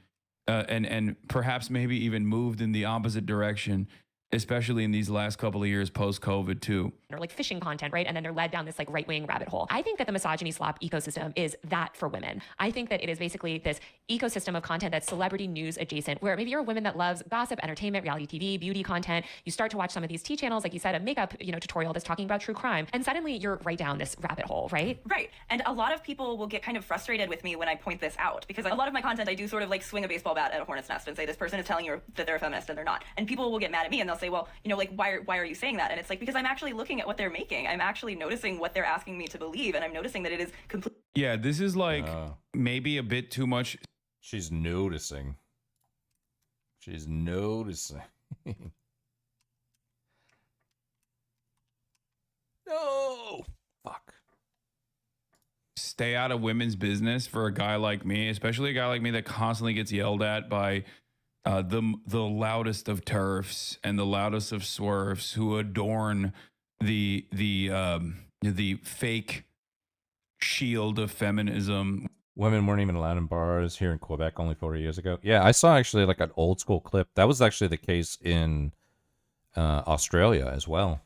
and perhaps maybe even moved in the opposite direction. especially in these last couple of years post-COVID too. Or like phishing content, right? And then they're led down this like right-wing rabbit hole. I think that the misogyny slop ecosystem is that for women. I think that it is basically this ecosystem of content that's celebrity news adjacent, where maybe you're a woman that loves gossip, entertainment, reality TV, beauty content. You start to watch some of these tea channels, like you said, a makeup, tutorial that's talking about true crime, and suddenly you're right down this rabbit hole, right? Right. And a lot of people will get kind of frustrated with me when I point this out, because a lot of my content, I do sort of like swing a baseball bat at a hornet's nest and say, this person is telling you that they're a feminist and they're not. And people will get mad at me and they'll say, well, like, why are you saying that? And it's like, because I'm actually looking at what they're making. I'm actually noticing what they're asking me to believe, and I'm noticing that it is completely. Yeah, this is like maybe a bit too much. She's noticing. She's noticing. No. Fuck. Stay out of women's business for a guy like me, especially a guy like me that constantly gets yelled at by the loudest of turfs and the loudest of swerves who adorn the fake shield of feminism. Women weren't even allowed in bars here in Quebec only 40 years ago. Yeah, I saw actually like an old school clip. That was actually the case in Australia as well.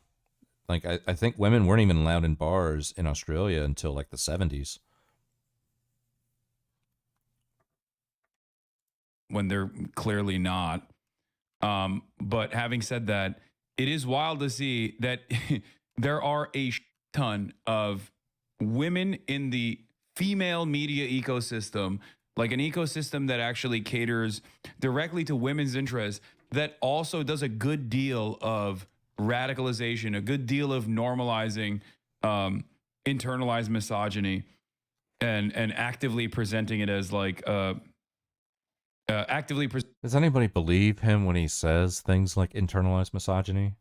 Like I think women weren't even allowed in bars in Australia until like the 70s. When they're clearly not. But having said that, it is wild to see that there are a ton of women in the female media ecosystem, like an ecosystem that actually caters directly to women's interests, that also does a good deal of radicalization, a good deal of normalizing internalized misogyny and actively presenting it as like Does anybody believe him when he says things like internalized misogyny?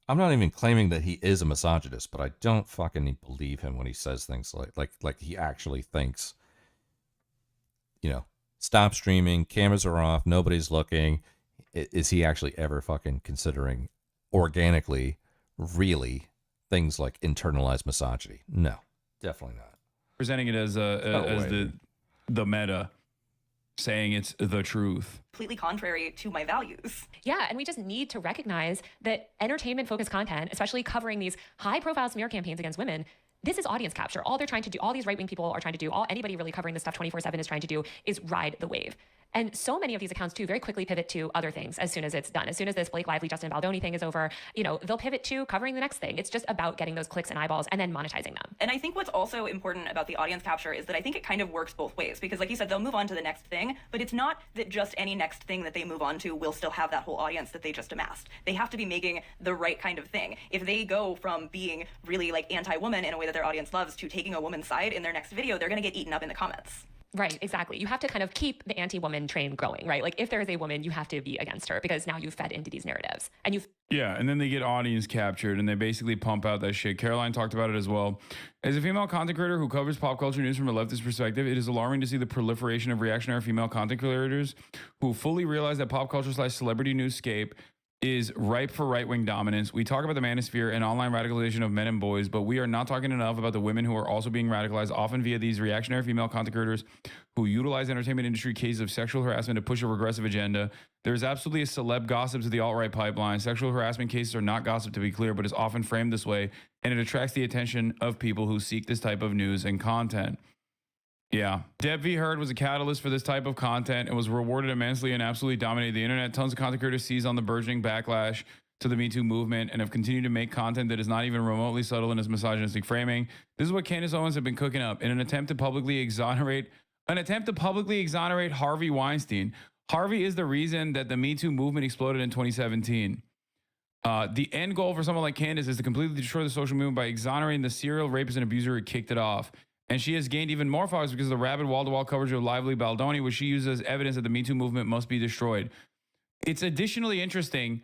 I'm not even claiming that he is a misogynist, but I don't fucking believe him when he says things like he actually thinks, stop streaming, cameras are off, nobody's looking. Is he actually ever fucking considering organically, really, things like internalized misogyny? No, definitely not. Presenting it as the meta, saying it's the truth. Completely contrary to my values. Yeah, and we just need to recognize that entertainment-focused content, especially covering these high-profile smear campaigns against women, this is audience capture. All they're trying to do, all these right-wing people are trying to do, all anybody really covering this stuff 24/7 is trying to do is ride the wave. And so many of these accounts, too, very quickly pivot to other things as soon as it's done. As soon as this Blake Lively, Justin Baldoni thing is over, they'll pivot to covering the next thing. It's just about getting those clicks and eyeballs and then monetizing them. And I think what's also important about the audience capture is that I think it kind of works both ways. Because like you said, they'll move on to the next thing, but it's not that just any next thing that they move on to will still have that whole audience that they just amassed. They have to be making the right kind of thing. If they go from being really like anti-woman in a way that their audience loves to taking a woman's side in their next video, they're going to get eaten up in the comments. Right, exactly. You have to kind of keep the anti-woman train going, right? Like if there is a woman, you have to be against her because now you've fed into these narratives. And and then they get audience captured and they basically pump out that shit. Caroline talked about it as well. As a female content creator who covers pop culture news from a leftist perspective, it is alarming to see the proliferation of reactionary female content creators who fully realize that pop culture / celebrity newscape is ripe for right-wing dominance. We talk about the manosphere and online radicalization of men and boys, but we are not talking enough about the women who are also being radicalized, often via these reactionary female content creators who utilize entertainment industry cases of sexual harassment to push a regressive agenda. There's absolutely a celeb gossip to the alt-right pipeline. Sexual harassment cases are not gossip, to be clear, but is often framed this way, and it attracts the attention of people who seek this type of news and content. Yeah. Deb V. Heard was a catalyst for this type of content and was rewarded immensely and absolutely dominated the internet. Tons of content creators seized on the burgeoning backlash to the Me Too movement and have continued to make content that is not even remotely subtle in its misogynistic framing. This is what Candace Owens have been cooking up in an attempt to publicly exonerate Harvey Weinstein. Harvey is the reason that the Me Too movement exploded in 2017. The end goal for someone like Candace is to completely destroy the social movement by exonerating the serial rapist and abuser who kicked it off. And she has gained even more followers because of the rabid wall-to-wall coverage of Lively Baldoni, which she uses as evidence that the Me Too movement must be destroyed. It's additionally interesting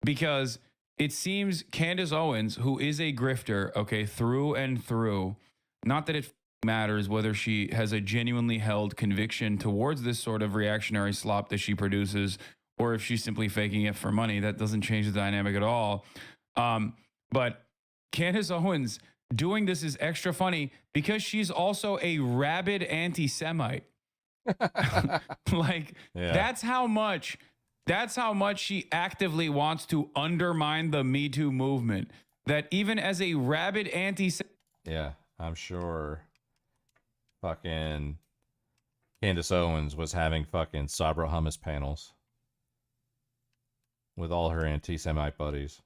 because it seems Candace Owens, who is a grifter, okay, through and through, not that it matters whether she has a genuinely held conviction towards this sort of reactionary slop that she produces, or if she's simply faking it for money. That doesn't change the dynamic at all. But Candace Owens doing this is extra funny because she's also a rabid anti-Semite. That's how much That's how much she actively wants to undermine the Me Too movement. That even as a rabid anti... Yeah, I'm sure fucking Candace Owens was having fucking Sabra hummus panels with all her anti-Semite buddies.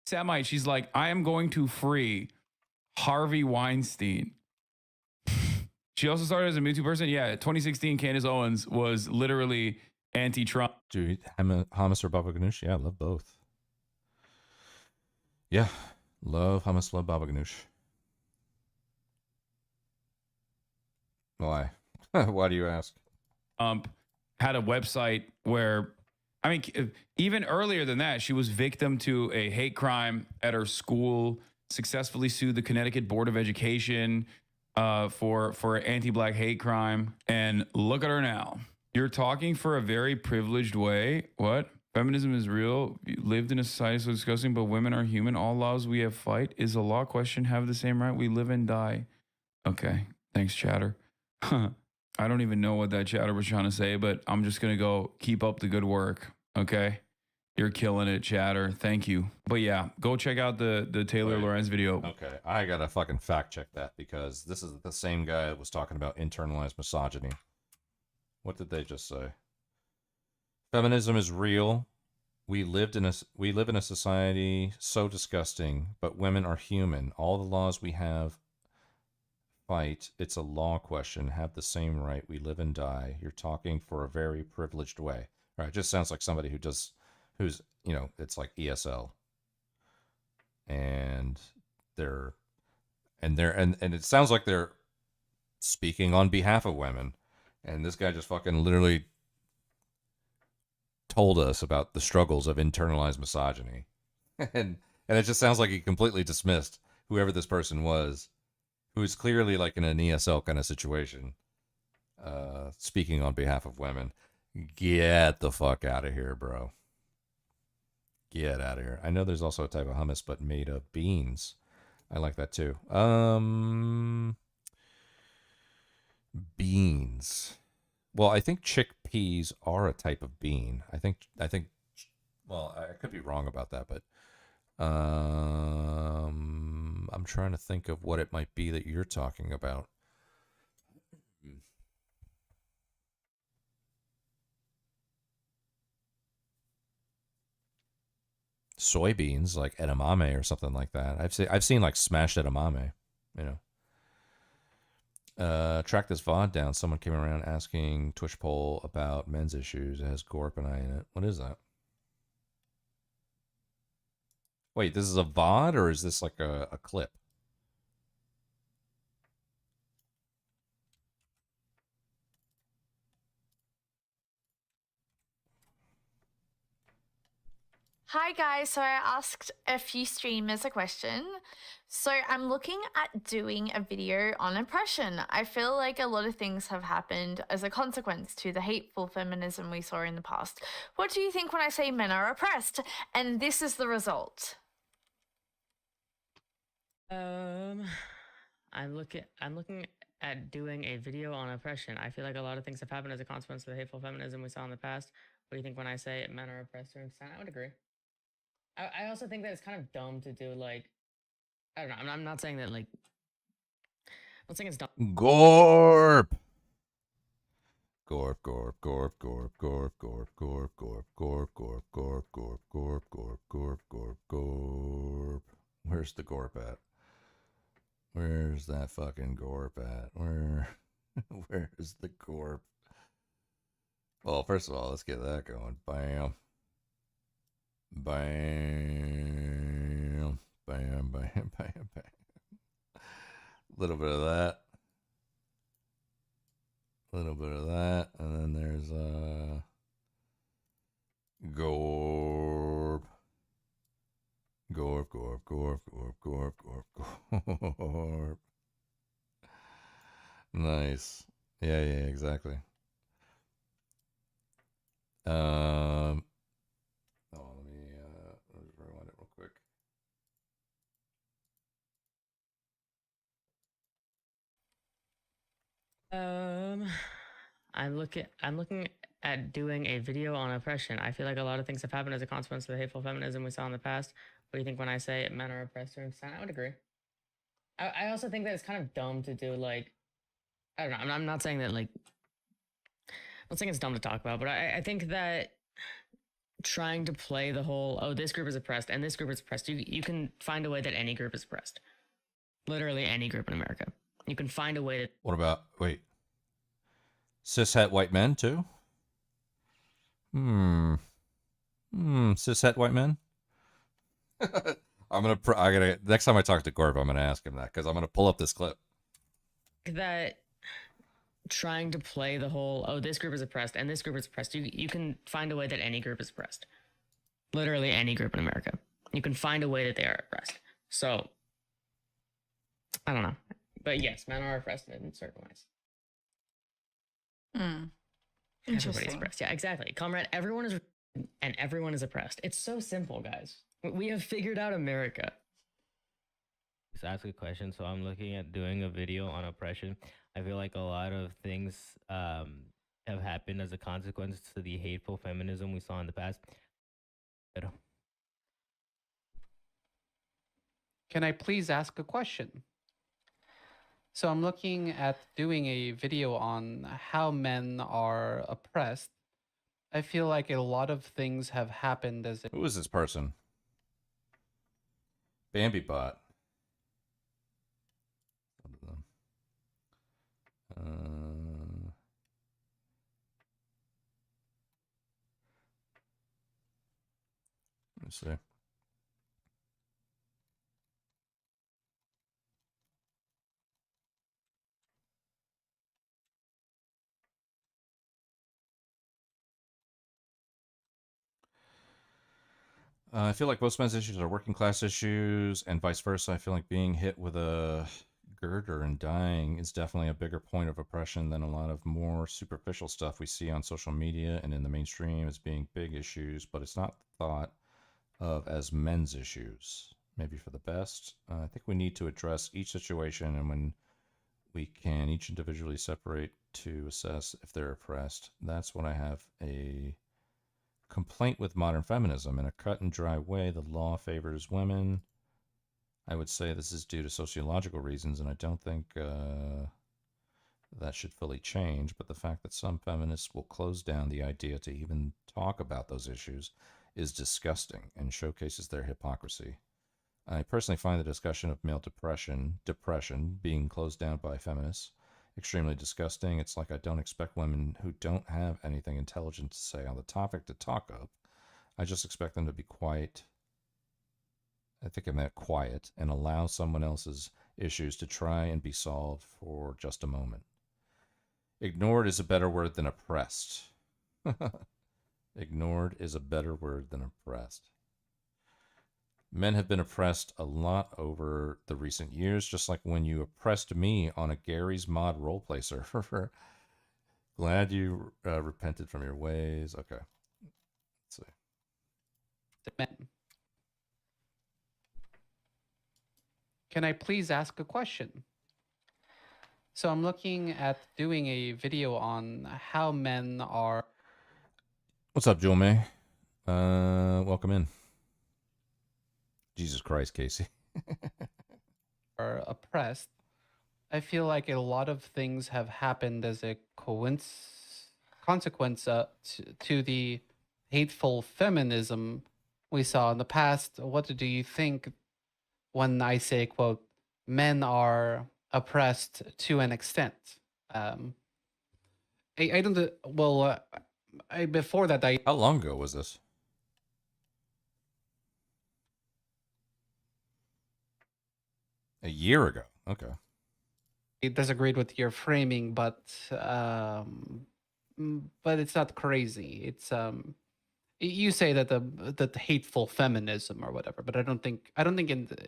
Semite, she's like, I am going to free Harvey Weinstein. She also started as a Me Too person. Yeah, 2016, Candace Owens was literally anti-Trump. Dude, hummus or baba ganoush? Yeah, I love both. Yeah, love hummus, love baba ganoush. Why? Why do you ask? Had a website where, I mean, even earlier than that, she was victim to a hate crime at her school, successfully sued the Connecticut Board of Education for anti-black hate crime. And look at her now. You're talking for a very privileged way. What? Feminism is real. You lived in a society so disgusting, but women are human. All laws we have fight. Is a law question have the same right? We live and die. Okay. Thanks, chatter. I don't even know what that chatter was trying to say, but I'm just going to go keep up the good work. Okay. You're killing it, chatter. Thank you. But yeah, go check out the Taylor Lorenz video. Okay. I got to fucking fact check that because this is the same guy that was talking about internalized misogyny. What did they just say? Feminism is real. We live in a society so disgusting, but women are human. All the laws we have fight. It's a law question. Have the same right. We live and die. You're talking for a very privileged way. Right? It just sounds like somebody who's it's like ESL. And it sounds like they're speaking on behalf of women. And this guy just fucking literally told us about the struggles of internalized misogyny. and it just sounds like he completely dismissed whoever this person was, who is clearly like in an ESL kind of situation, speaking on behalf of women. Get the fuck out of here, bro. Get out of here. I know there's also a type of hummus, but made of beans. I like that too. Beans. Well, I think chickpeas are a type of bean. I think. Well, I could be wrong about that, but I'm trying to think of what it might be that you're talking about. Soybeans, like edamame or something like that. I've seen like smashed edamame, you know. Track this VOD down. Someone came around asking Twitch poll about men's issues. It has Gorp and I in it. What is that? Wait, this is a VOD or is this like a clip? Hi guys, so I asked a few streamers a question. So I'm looking at doing a video on oppression. I feel like a lot of things have happened as a consequence to the hateful feminism we saw in the past. What do you think when I say men are oppressed? And this is the result. I'm looking at doing a video on oppression. I feel like a lot of things have happened as a consequence of the hateful feminism we saw in the past. What do you think when I say men are oppressed to an extent? I would agree. I also think that it's kind of dumb to do, like, I don't know. I'm not saying that, like, I'm not saying it's dumb. Gorp. Gorp, gorp, gorp, gorp, gorp, gorp, gorp, gorp, gorp, gorp, gorp, gorp, gorp, gorp, gorp, gorp, gorp. Where's the gorp at? Where's that fucking gorp at? Where's the gorp? Well, first of all, let's get that going. Bam. Bam. Bam, bam, bam, bam. Little bit of that. Little bit of that. And then there's Gorp. Gorp, gorp, gorp, gorp, gorp, gorp, gorp. Nice. Yeah, exactly. Oh, let me rewind it real quick. I'm looking at doing a video on oppression. I feel like a lot of things have happened as a consequence of the hateful feminism we saw in the past. What do you think when I say men are oppressed to an extent? I would agree. I also think that it's kind of dumb to do like, I don't know. I'm not saying that like, I'm not saying it's dumb to talk about, but I think that trying to play the whole, oh, this group is oppressed and this group is oppressed, you can find a way that any group is oppressed. Literally any group in America. You can find a way that. What about, wait, cishet white men too? Cishet white men? Next time I talk to Gorb, I'm gonna ask him that, because I'm gonna pull up this clip. That trying to play the whole, oh, this group is oppressed and this group is oppressed, you can find a way that any group is oppressed. Literally any group in America. You can find a way that they are oppressed. So, I don't know. But yes, men are oppressed in certain ways. Everybody's oppressed. Yeah, exactly. Comrade, everyone is and everyone is oppressed. It's so simple, guys. We have figured out America. Just ask a question. So I'm looking at doing a video on oppression. I feel like a lot of things have happened as a consequence to the hateful feminism we saw in the past. Can I please ask a question? So I'm looking at doing a video on how men are oppressed. I feel like a lot of things have happened as a... Who is this person? Bambi Bot. Let me see. I feel like most men's issues are working class issues and vice versa. I feel like being hit with a girder and dying is definitely a bigger point of oppression than a lot of more superficial stuff we see on social media and in the mainstream as being big issues, but it's not thought of as men's issues. Maybe for the best. I think we need to address each situation, and when we can each individually separate to assess if they're oppressed. That's when I have a complaint with modern feminism. In a cut and dry way, the law favors women. I would say this is due to sociological reasons, and I don't think that should fully change, but the fact that some feminists will close down the idea to even talk about those issues is disgusting and showcases their hypocrisy. I personally find the discussion of male depression being closed down by feminists extremely disgusting. It's like I don't expect women who don't have anything intelligent to say on the topic to talk of. I just expect them to be quiet. I think I meant quiet, and allow someone else's issues to try and be solved for just a moment. Ignored is a better word than oppressed. Ignored is a better word than oppressed. Men have been oppressed a lot over the recent years, just like when you oppressed me on a Gary's Mod roleplay server. Glad you repented from your ways. Okay. Let's see. Men. Can I please ask a question? So I'm looking at doing a video on how men are... What's up, Jewel May? Welcome in. Jesus Christ, Casey. are oppressed. I feel like a lot of things have happened as a consequence to the hateful feminism we saw in the past. What do you think when I say, quote, men are oppressed to an extent? I don't, well, before that, How long ago was this? A year ago. Okay. I disagreed with your framing, but it's not crazy. It's you say that the hateful feminism or whatever, but I don't think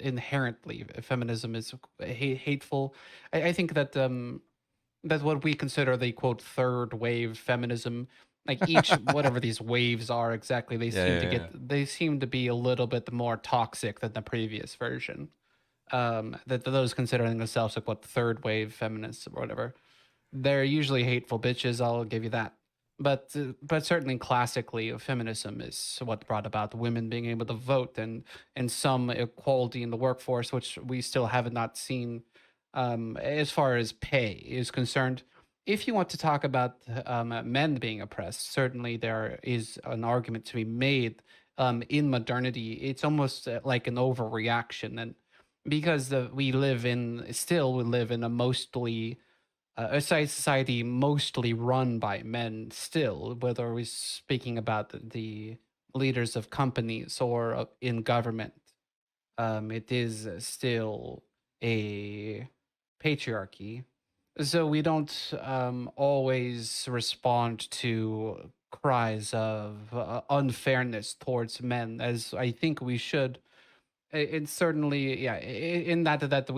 inherently feminism is hateful. I think that that what we consider the quote third wave feminism, like each whatever these waves are exactly, they seem to be a little bit more toxic than the previous version. That those considering themselves like what third wave feminists or whatever. they're usually hateful bitches. I'll give you that. But certainly classically, feminism is what brought about women being able to vote and some equality in the workforce, which we still have not seen as far as pay is concerned. If you want to talk about men being oppressed, certainly there is an argument to be made. In modernity, it's almost like an overreaction, and because we live in a mostly a society mostly run by men still, whether we're speaking about the leaders of companies or in government. It is still a patriarchy. So we don't always respond to cries of unfairness towards men as I think we should. It's certainly, yeah, in that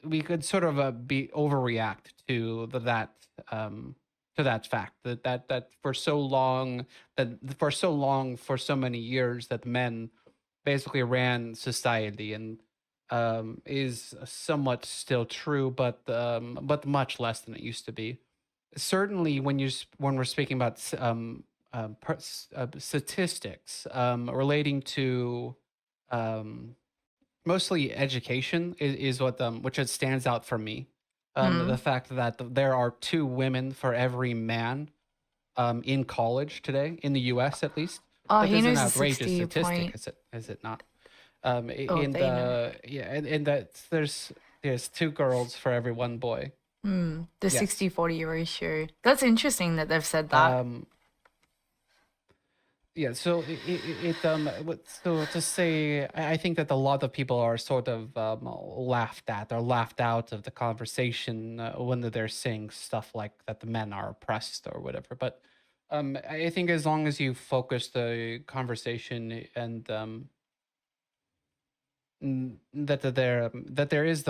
we could sort of be overreact to that fact that for so long for so many years that men basically ran society, and is somewhat still true, but much less than it used to be. Certainly when we're speaking about statistics relating to mostly education is what which it stands out for me. The fact that there are 2 women for every man in college today in the U.S. at least. Oh, That he is an knows the outrageous 60 statistic, point. is it not? Oh, And they know. yeah, and that there's 2 girls for every 1 boy. The Yes. 60-40 ratio. That's interesting that they've said that. Yeah, so so to say, I think that a lot of people are sort of laughed at or laughed out of the conversation when they're saying stuff like that the men are oppressed or whatever. But I think as long as you focus the conversation and that there is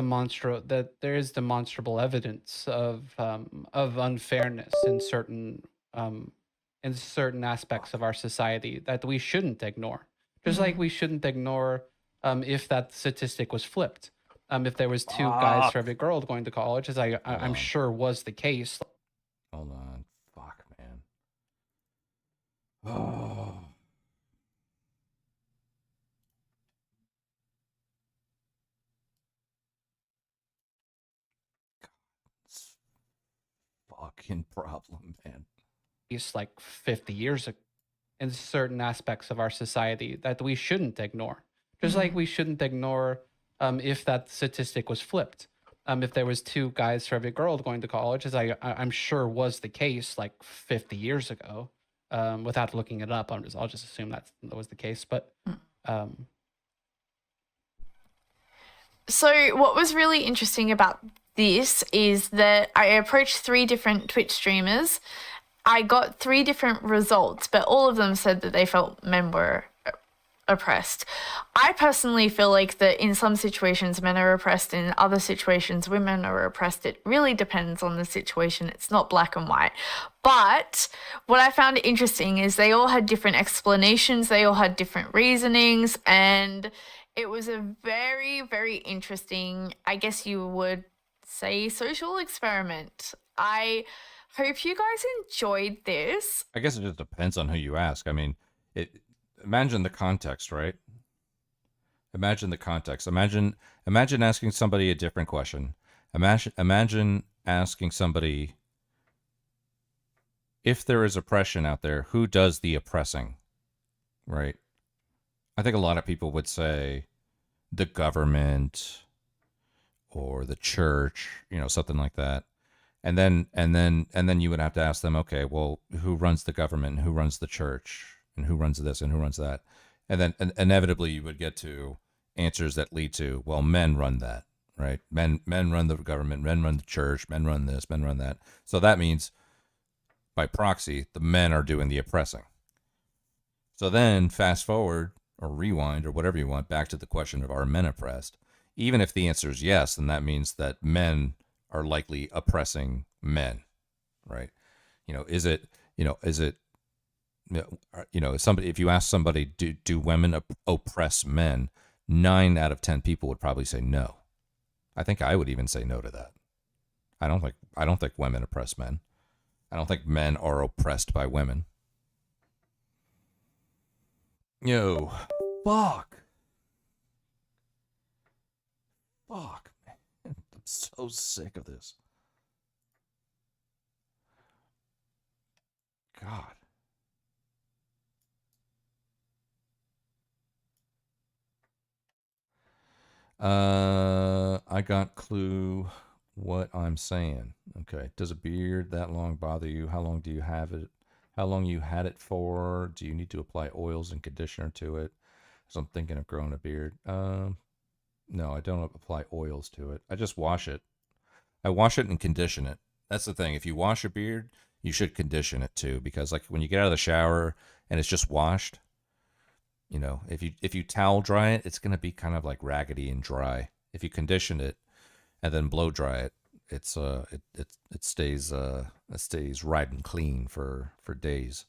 demonstrable evidence of unfairness in certain aspects of our society that we shouldn't ignore. Just like we shouldn't ignore if that statistic was flipped. If there was 2 guys for every girl going to college, as I'm sure was the case. Hold on. Fuck, man. Oh. Fucking problem, man. It's like 50 years ago in certain aspects of our society that we shouldn't ignore. Just like we shouldn't ignore if that statistic was flipped. If there was 2 guys for every girl going to college, as I'm sure was the case like 50 years ago. Without looking it up, I'll just assume that was the case. But So what was really interesting about this is that I approached 3 different Twitch streamers. I got 3 different results, but all of them said that they felt men were oppressed. I personally feel like that in some situations men are oppressed, in other situations women are oppressed. It really depends on the situation. It's not black and white. But what I found interesting is they all had different explanations, they all had different reasonings, and it was a very, very interesting, I guess you would say, social experiment. I hope you guys enjoyed this. I guess it just depends on who you ask. I mean, imagine the context, right? Imagine the context. Imagine asking somebody a different question. Imagine asking somebody, if there is oppression out there, who does the oppressing, right? I think a lot of people would say the government or the church, something like that. And then you would have to ask them, okay, well, who runs the government, and who runs the church, and who runs this and who runs that? And then inevitably you would get to answers that lead to, well, men run that, right? Men run the government, men run the church, men run this, men run that. So that means by proxy, the men are doing the oppressing. So then fast forward or rewind or whatever you want back to the question of, are men oppressed? Even if the answer is yes, then that means that men are likely oppressing men, right? Somebody, if you ask somebody, do women oppress men? 9 out of 10 people would probably say no. I think I would even say no to that. I don't think women oppress men. I don't think men are oppressed by women. Yo, fuck, man, I'm so sick of this. God. I got clue what I'm saying. Okay. Does a beard that long bother you? How long do you have it? How long you had it for? Do you need to apply oils and conditioner to it? So I'm thinking of growing a beard. No, I don't apply oils to it. I just wash it. I wash it and condition it. That's the thing. If you wash a beard, you should condition it too, because like when you get out of the shower and it's just washed, you know, if you towel dry it, it's gonna be kind of like raggedy and dry. If you condition it and then blow dry it, it stays riding clean for days.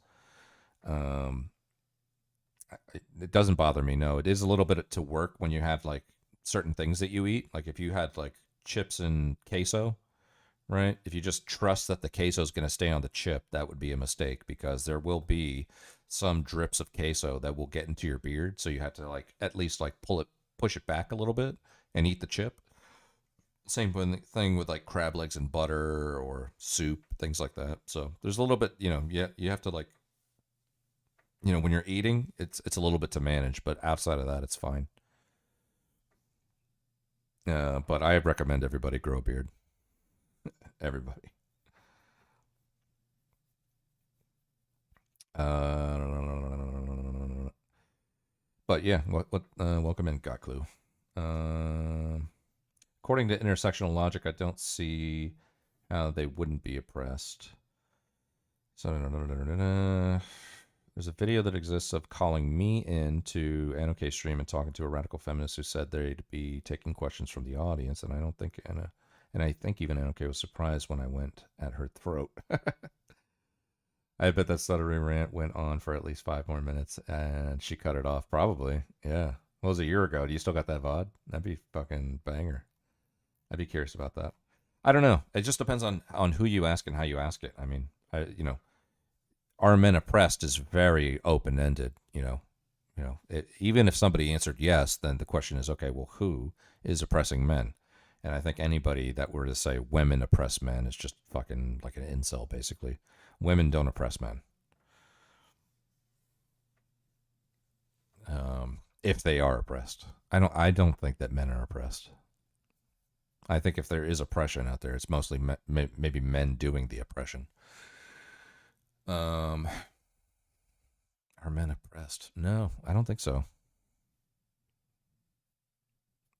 It doesn't bother me. No, it is a little bit to work when you have like certain things that you eat. Like if you had like chips and queso, right? If you just trust that the queso is going to stay on the chip, that would be a mistake, because there will be some drips of queso that will get into your beard. So you have to like at least like push it back a little bit and eat the chip. Same thing with like crab legs and butter or soup, things like that. So there's a little bit, you know, you have to like, you know, when you're eating, it's a little bit to manage, but outside of that, it's fine. But I recommend everybody grow a beard. Everybody. But yeah, welcome in, Got Clue. According to intersectional logic, I don't see how they wouldn't be oppressed. So there's a video that exists of calling me in to NOK stream and talking to a radical feminist who said they'd be taking questions from the audience, and I don't think and I think even NOK was surprised when I went at her throat. I bet that stuttery rant went on for at least 5 more minutes, and she cut it off. Probably, yeah. What was it, a year ago? Do you still got that VOD? That'd be fucking banger. I'd be curious about that. I don't know. It just depends on who you ask and how you ask it. I mean, you know, are men oppressed is very open-ended. Even if somebody answered yes, then the question is, okay, well, who is oppressing men? And I think anybody that were to say women oppress men is just fucking like an incel, basically. Women don't oppress men. If they are oppressed. I don't think that men are oppressed. I think if there is oppression out there, it's mostly maybe men doing the oppression. Are men oppressed? No, I don't think so.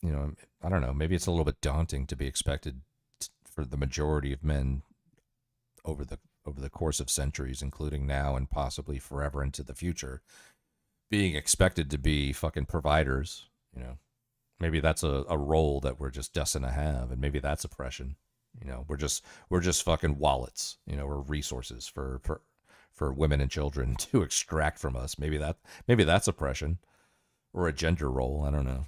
You know, I don't know. Maybe it's a little bit daunting to be expected for the majority of men over the course of centuries, including now and possibly forever into the future, being expected to be fucking providers. You know, maybe that's a role that we're just destined to have, and maybe that's oppression. You know, we're just fucking wallets. You know, we're resources for women and children to extract from us. Maybe that's oppression, or a gender role. I don't know.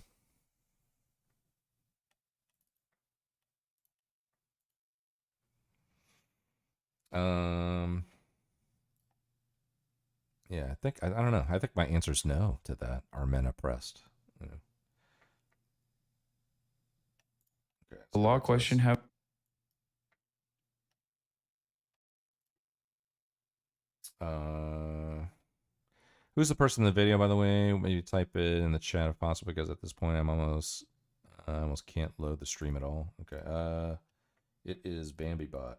Yeah, I don't know. I think my answer is no to that. Are men oppressed? You know. Okay, a law question. How? Who's the person in the video, by the way? Maybe type it in the chat if possible, because at this point I almost can't load the stream at all. Okay. It is BambiBot.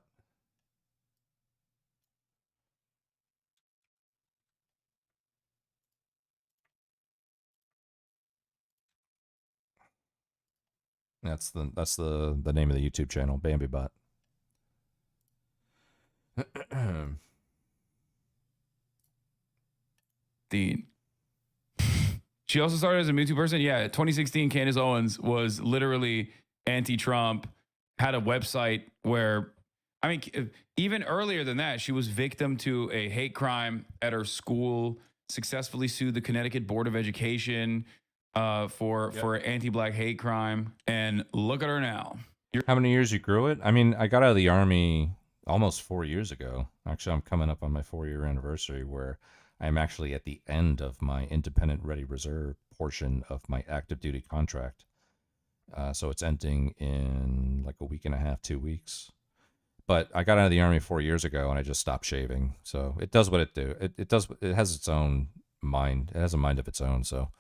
That's the name of the YouTube channel, BambiBot. She also started as a Me Too person. Yeah, 2016, Candace Owens was literally anti-Trump, had a website where, I mean, even earlier than that, she was victim to a hate crime at her school, successfully sued the Connecticut Board of Education for anti-Black hate crime. And look at her now. How many years you grew it? I mean, I got out of the Army almost 4 years ago. Actually, I'm coming up on my 4-year anniversary where I'm actually at the end of my independent ready reserve portion of my active duty contract. So it's ending in like a week and a half, 2 weeks. But I got out of the Army 4 years ago and I just stopped shaving. So it does what it do. It has its own mind. It has a mind of its own. So,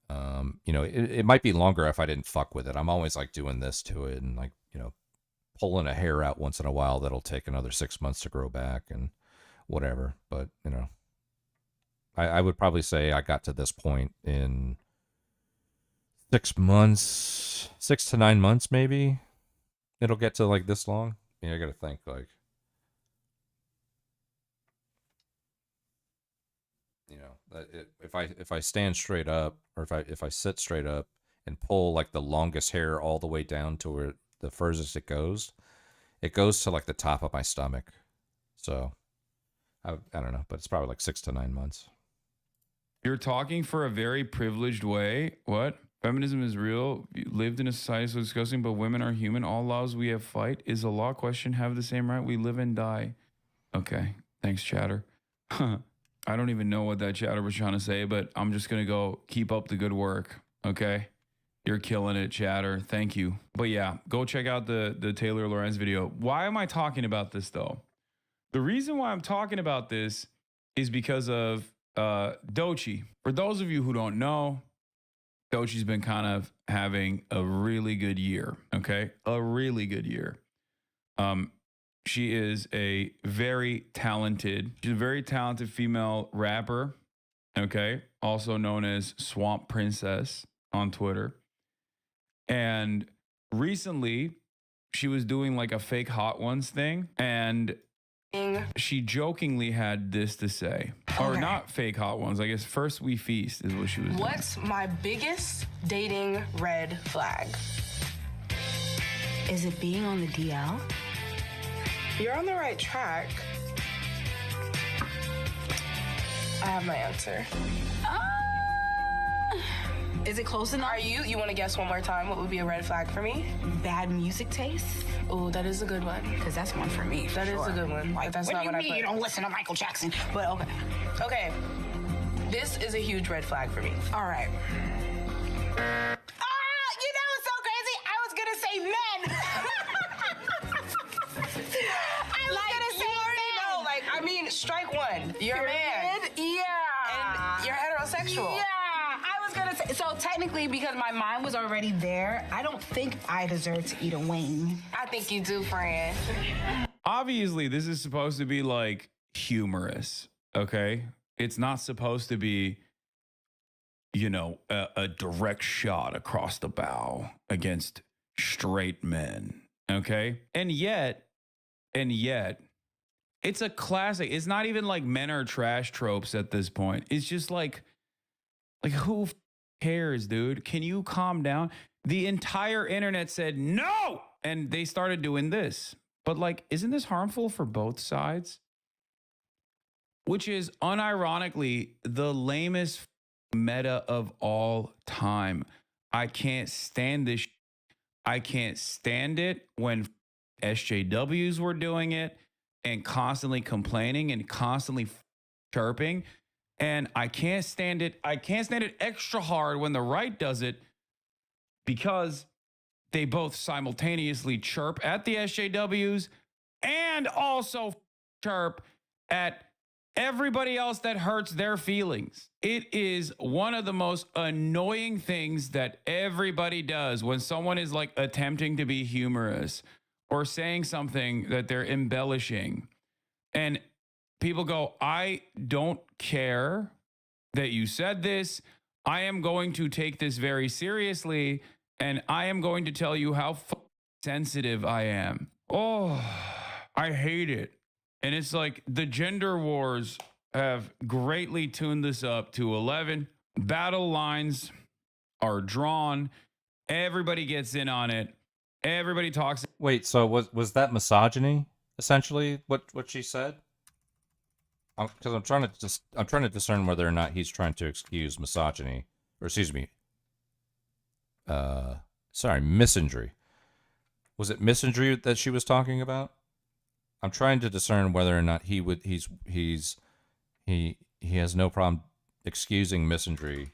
it might be longer if I didn't fuck with it. I'm always like doing this to it and like, pulling a hair out once in a while. That'll take another 6 months to grow back and whatever. But, I would probably say I got to this point in 6 months, 6 to 9 months, maybe. It'll get to like this long. I got to think like, if I stand straight up or if I sit straight up and pull like the longest hair all the way down to where the furthest it goes to like the top of my stomach. So I don't know, but it's probably like 6 to 9 months. You're talking for a very privileged way. What? Feminism is real. You lived in a society so disgusting, but women are human. All laws we have fight. Is a law question have the same right? We live and die. Okay. Thanks, chatter. I don't even know what that chatter was trying to say, but I'm just going to go keep up the good work. Okay. You're killing it, chatter. Thank you. But yeah, go check out the Taylor Lorenz video. Why am I talking about this though? The reason why I'm talking about this is because of Doechii. For those of you who don't know, Doechii's been kind of having a really good year, okay? A really good year. She is a very talented female rapper, okay? Also known as Swamp Princess on Twitter. And recently, she was doing like a fake Hot Ones thing, and she jokingly had this to say. Or not fake Hot Ones. I guess First We Feast is what she was doing. What's my biggest dating red flag? Is it being on the DL? You're on the right track. I have my answer. Is it close enough? You want to guess one more time what would be a red flag for me? Bad music taste? Oh, that is a good one. Because that's one for me. That is a good one. Like, that's not what I put. You don't listen to Michael Jackson. But okay. Okay. This is a huge red flag for me. All right. It's so crazy. I was going to say men. Strike one. You're a man. Yeah. And you're heterosexual. Yeah. I was going to say, so technically, because my mind was already there, I don't think I deserve to eat a wing. I think you do, friend. Obviously, this is supposed to be like humorous, okay? It's not supposed to be, a direct shot across the bow against straight men, okay? And yet, it's a classic. It's not even like men are trash tropes at this point. It's just like who cares, dude? Can you calm down? The entire internet said no, and they started doing this. But like, isn't this harmful for both sides? Which is unironically the lamest meta of all time. I can't stand this. I can't stand it when SJWs were doing it and constantly complaining and constantly chirping. And I can't stand it. I can't stand it extra hard when the right does it, because they both simultaneously chirp at the SJWs and also chirp at everybody else that hurts their feelings. It is one of the most annoying things that everybody does when someone is like attempting to be humorous or saying something that they're embellishing. And people go, I don't care that you said this. I am going to take this very seriously, and I am going to tell you how sensitive I am. Oh, I hate it. And it's like the gender wars have greatly tuned this up to 11. Battle lines are drawn. Everybody gets in on it. Everybody talks. Wait, so was that misogyny essentially what she said? Because I'm trying to discern whether or not he's trying to excuse misogyny, or excuse me, misandry. Was it misandry that she was talking about? I'm trying to discern whether or not he has no problem excusing misandry,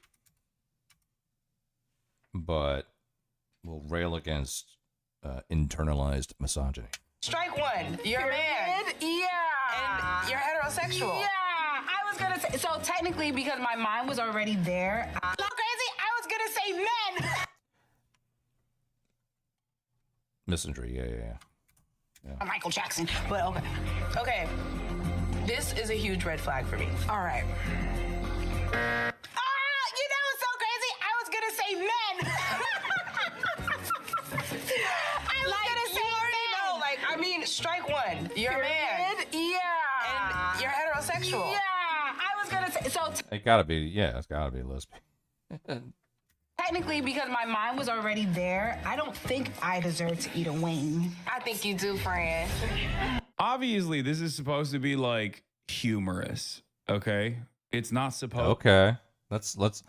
but will rail against internalized misogyny. Strike one. You're a man. Yeah. And you're heterosexual. Yeah. I was gonna say, so technically, because my mind was already there. So crazy. I was gonna say men. Misandry, yeah. Michael Jackson, but okay. Okay. This is a huge red flag for me. All right. You know what's so crazy? I was gonna say men. I was gonna say men. No, like, I mean, strike one. You're a man. Yeah. And you're heterosexual. Yeah. I was gonna say, so It's gotta be lesbian. technically, because my mind was already there, I don't think I deserve to eat a wing. I think you do, friend. Obviously, this is supposed to be like humorous. Okay, it's not supposed. Okay, let's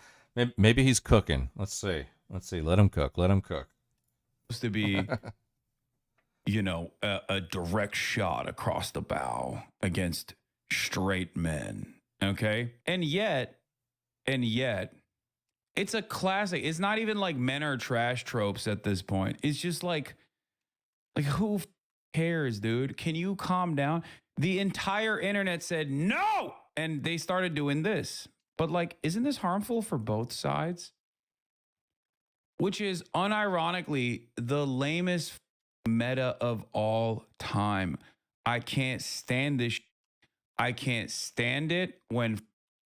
maybe he's cooking. Let's see. Let him cook. Supposed to be, you know, a direct shot across the bow against straight men. Okay, and yet, it's a classic. It's not even like men are trash tropes at this point. It's just like who cares, dude? Can you calm down? The entire internet said no, and they started doing this. But like, isn't this harmful for both sides? Which is unironically the lamest meta of all time. I can't stand this. I can't stand it when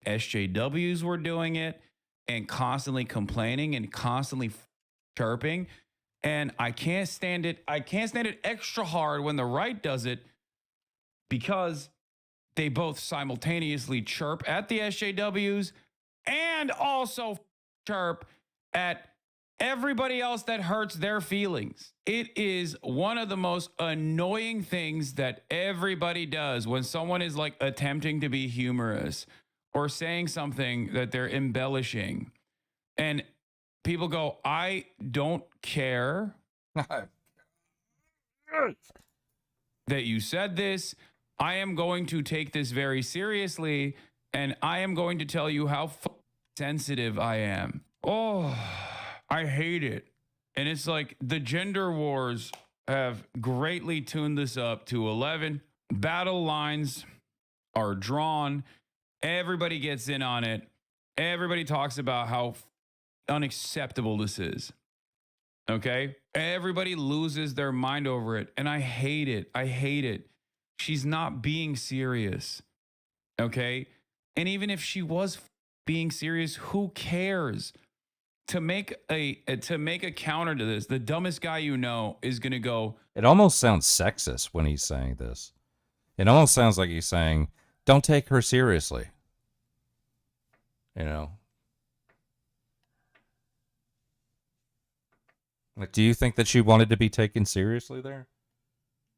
SJWs were doing it and constantly complaining and constantly chirping. And I can't stand it. I can't stand it extra hard when the right does it, because they both simultaneously chirp at the SJWs and also chirp at everybody else that hurts their feelings. It is one of the most annoying things that everybody does when someone is like attempting to be humorous or saying something that they're embellishing. And people go, I don't care that you said this. I am going to take this very seriously, and I am going to tell you how sensitive I am. Oh, I hate it. And it's like the gender wars have greatly tuned this up to 11. Battle lines are drawn. Everybody gets in on it. Everybody talks about how unacceptable this is. Okay? Everybody loses their mind over it. And I hate it. I hate it. She's not being serious. Okay? And even if she was being serious, who cares? To make a counter to this, the dumbest guy you know is going to go. It almost sounds sexist when he's saying this. It almost sounds like he's saying, don't take her seriously. You know? Like, do you think that she wanted to be taken seriously there?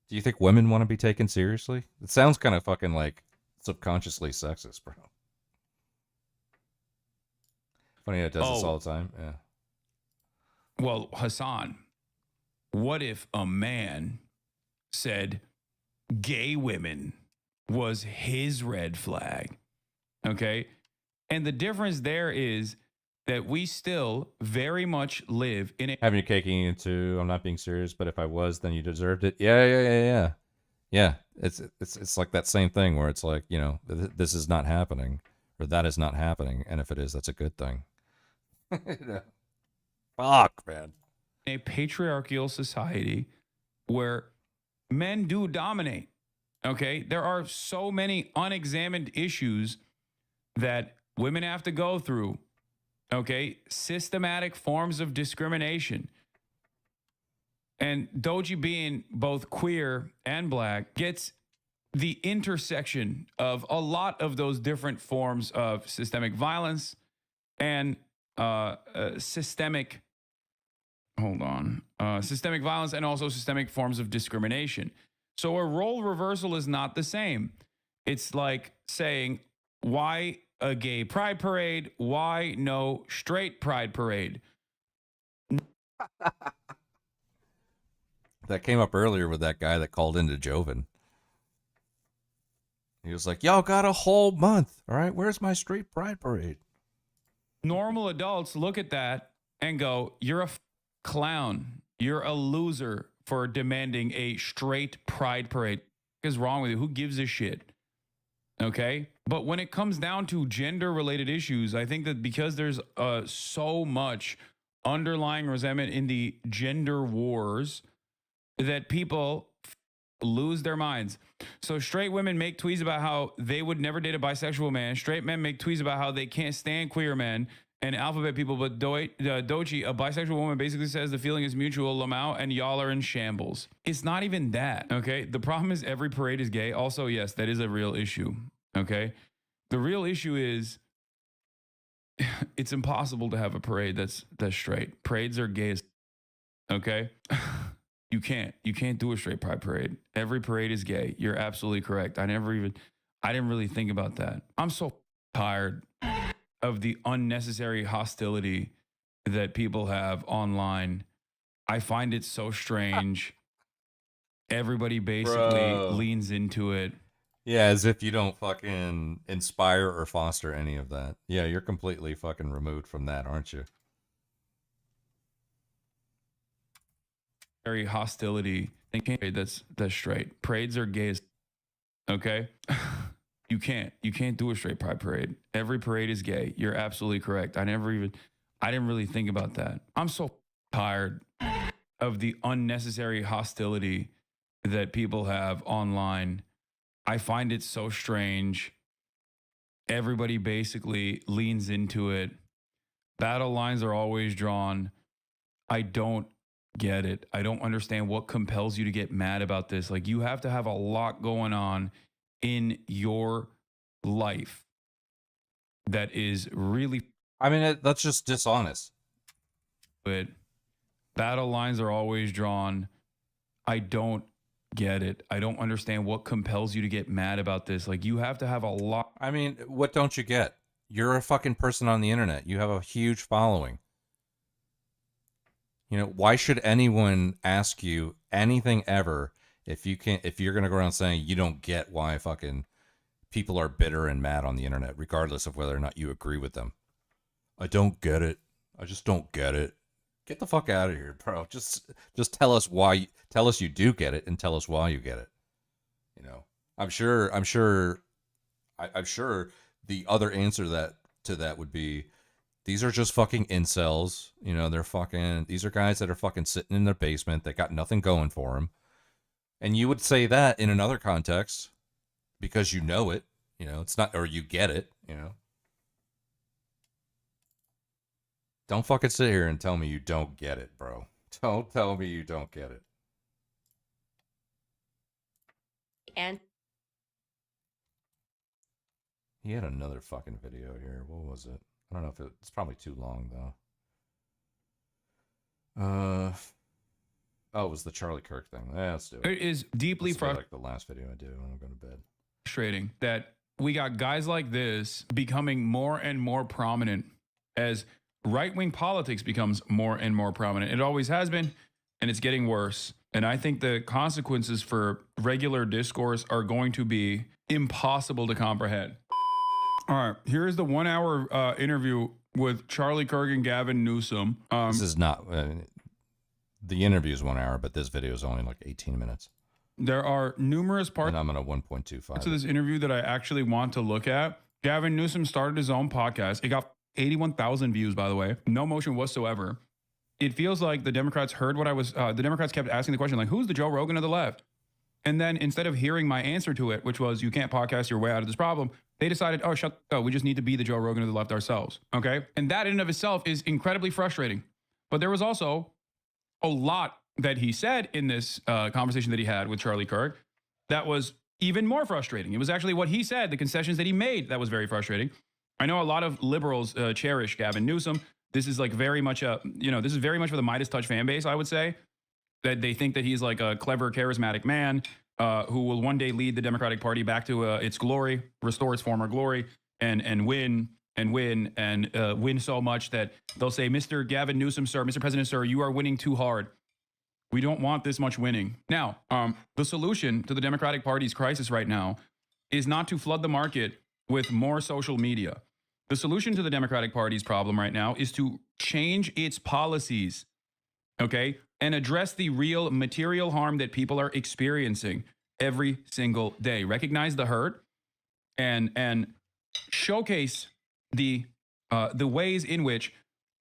Do you think women want to be taken seriously? It sounds kind of fucking like subconsciously sexist, bro. Funny, it does this all the time. Yeah. Well, Hassan, what if a man said gay women was his red flag? Okay. And the difference there is that we still very much live in a... Having your cake eating it too. I'm not being serious, but if I was, then you deserved it. Yeah. Yeah. It's like that same thing where it's like, you know, this is not happening, or that is not happening. And if it is, that's a good thing. Fuck, man. A patriarchal society where men do dominate. Okay. There are so many unexamined issues that women have to go through. Okay. Systematic forms of discrimination. And Doji, being both queer and black, gets the intersection of a lot of those different forms of systemic violence and systemic violence, and also systemic forms of discrimination. So a role reversal is not the same. It's like saying, why a gay pride parade? Why no straight pride parade? that came up earlier with that guy that called into Joven. He was like, y'all got a whole month. All right, where's my street pride parade? Normal adults look at that and go, you're a clown. You're a loser for demanding a straight pride parade. What is wrong with you? Who gives a shit? Okay. But when it comes down to gender related issues, I think that because there's so much underlying resentment in the gender wars that people lose their minds. So straight women make tweets about how they would never date a bisexual man. Straight men make tweets about how they can't stand queer men and alphabet people. But Dochi, a bisexual woman, basically says the feeling is mutual, Lamau, and y'all are in shambles. It's not even that, okay? The problem is every parade is gay. Also, yes, that is a real issue, okay? The real issue is it's impossible to have a parade that's straight. Parades are gay as, okay? You can't do a straight pride parade. Every parade is gay. You're absolutely correct. I didn't really think about that. I'm so tired of the unnecessary hostility that people have online. I find it so strange. Everybody basically leans into it. Yeah, as if you don't fucking inspire or foster any of that. Yeah, you're completely fucking removed from that, aren't you? Very hostility thinking that's straight. Parades are gay as, okay? You can't do a straight pride parade. Every parade is gay. You're absolutely correct. I didn't really think about that. I'm so tired of the unnecessary hostility that people have online. I find it so strange. Everybody basically leans into it. Battle lines are always drawn. I don't get it. I don't understand what compels you to get mad about this. Like, you have to have a lot going on in your life that is really, I mean, that's just dishonest. But battle lines are always drawn. I don't get it. I don't understand what compels you to get mad about this. Like, you have to have a lot. I mean, what don't you get? You're a fucking person on the internet. You have a huge following. You know, why should anyone ask you anything ever if you're going to go around saying you don't get why fucking people are bitter and mad on the internet, regardless of whether or not you agree with them? I don't get it. I just don't get it. Get the fuck out of here, bro. Just tell us why. Tell us you do get it, and tell us why you get it. You know, I'm sure the other answer to that would be, these are just fucking incels. You know, these are guys that are fucking sitting in their basement. They got nothing going for them. And you would say that in another context because you know it. You know, it's not, or you get it, you know. Don't fucking sit here and tell me you don't get it, bro. Don't tell me you don't get it. And he had another fucking video here. What was it? I don't know if it's probably too long though. Oh, it was the Charlie Kirk thing. Yeah, let's do it. It is deeply frustrating. Like the last video I did when I'm going to bed. Frustrating that we got guys like this becoming more and more prominent as right-wing politics becomes more and more prominent. It always has been, and it's getting worse. And I think the consequences for regular discourse are going to be impossible to comprehend. All right, here is the 1 hour interview with Charlie Kirk and Gavin Newsom. This is not, the interview is 1 hour, but this video is only like 18 minutes. There are numerous parts. And I'm on a 1.25. To this interview that I actually want to look at. Gavin Newsom started his own podcast. It got 81,000 views, by the way. No motion whatsoever. It feels like the Democrats heard what I was, the Democrats kept asking the question, like, who's the Joe Rogan of the left? And then instead of hearing my answer to it, which was, you can't podcast your way out of this problem, they decided, oh, shut up. We just need to be the Joe Rogan of the left ourselves. Okay. And that in and of itself is incredibly frustrating. But there was also a lot that he said in this conversation that he had with Charlie Kirk that was even more frustrating. It was actually what he said, the concessions that he made, that was very frustrating. I know a lot of liberals cherish Gavin Newsom. This is like very much this is very much for the Midas Touch fan base, I would say, that they think that he's like a clever, charismatic man who will one day lead the Democratic Party back to its glory, restore its former glory, and win so much that they'll say, Mr. Gavin Newsom, sir, Mr. President, sir, you are winning too hard. We don't want this much winning. Now, the solution to the Democratic Party's crisis right now is not to flood the market with more social media. The solution to the Democratic Party's problem right now is to change its policies, okay, and address the real material harm that people are experiencing every single day. Recognize the hurt and showcase the ways in which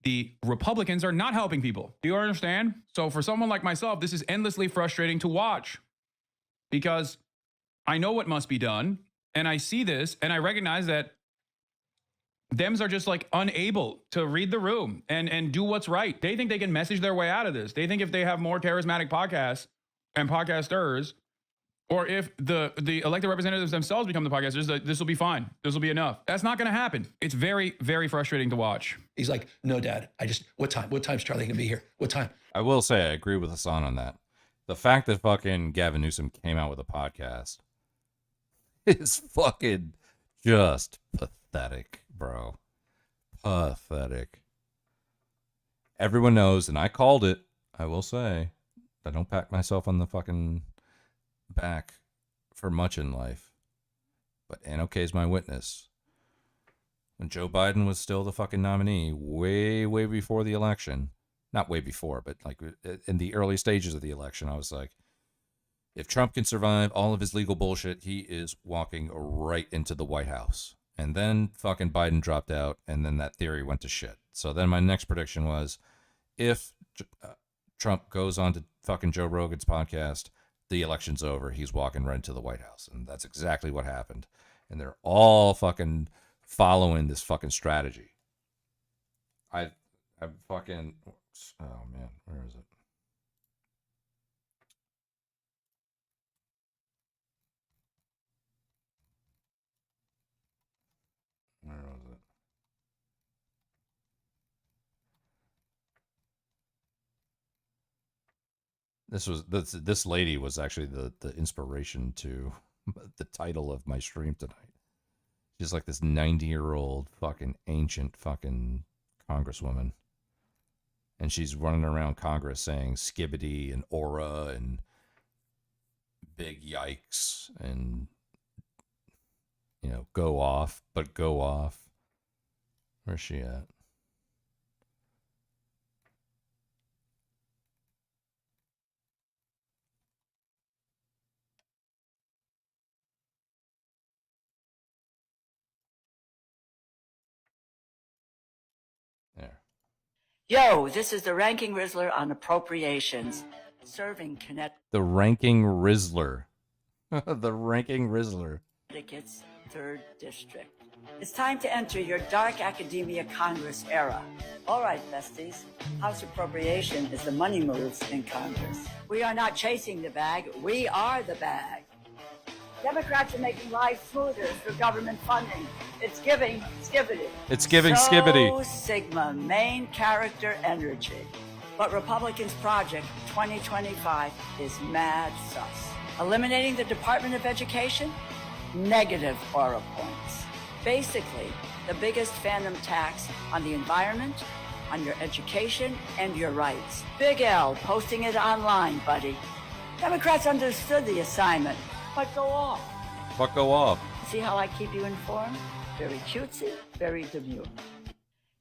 the Republicans are not helping people. Do you understand? So for someone like myself, this is endlessly frustrating to watch because I know what must be done, and I see this, and I recognize that Dems are just like unable to read the room and do what's right. They think they can message their way out of this. They think if they have more charismatic podcasts and podcasters, or if the elected representatives themselves become the podcasters, that this will be fine. This will be enough. That's not going to happen. It's very, very frustrating to watch. He's like, no, Dad, what time? What time's Charlie going to be here? What time? I will say I agree with Hassan on that. The fact that fucking Gavin Newsom came out with a podcast is fucking just pathetic, bro. Pathetic. Everyone knows, and I called it, I will say, I don't pat myself on the fucking back for much in life. But NOK is my witness. When Joe Biden was still the fucking nominee, way, way before the election, not way before, but like in the early stages of the election, I was like, if Trump can survive all of his legal bullshit, he is walking right into the White House. And then fucking Biden dropped out, and then that theory went to shit. So then my next prediction was, if Trump goes on to fucking Joe Rogan's podcast, the election's over. He's walking right into the White House. And that's exactly what happened. And they're all fucking following this fucking strategy. I fucking, oh man, where is it? Where was it? This lady was actually the inspiration to the title of my stream tonight. She's like this 90-year-old fucking ancient fucking congresswoman. And she's running around Congress saying skibidi and aura and big yikes and, you know, go off, but go off. Where's she at? There. Yo, this is the Ranking Rizzler on appropriations. Serving The Ranking Rizzler. The Ranking Rizzler. Connecticut's 3rd District. It's time to enter your dark academia Congress era. All right, besties. House appropriation is the money moves in Congress. We are not chasing the bag. We are the bag. Democrats are making life smoother through government funding. It's giving Skibidi. It's giving Skibidi. Sigma, main character energy. But Republicans' Project 2025 is mad sus. Eliminating the Department of Education? Negative aura points. Basically, the biggest phantom tax on the environment, on your education, and your rights. Big L posting it online, buddy. Democrats understood the assignment, but go off. But go off. See how I keep you informed? Very cutesy, very demure.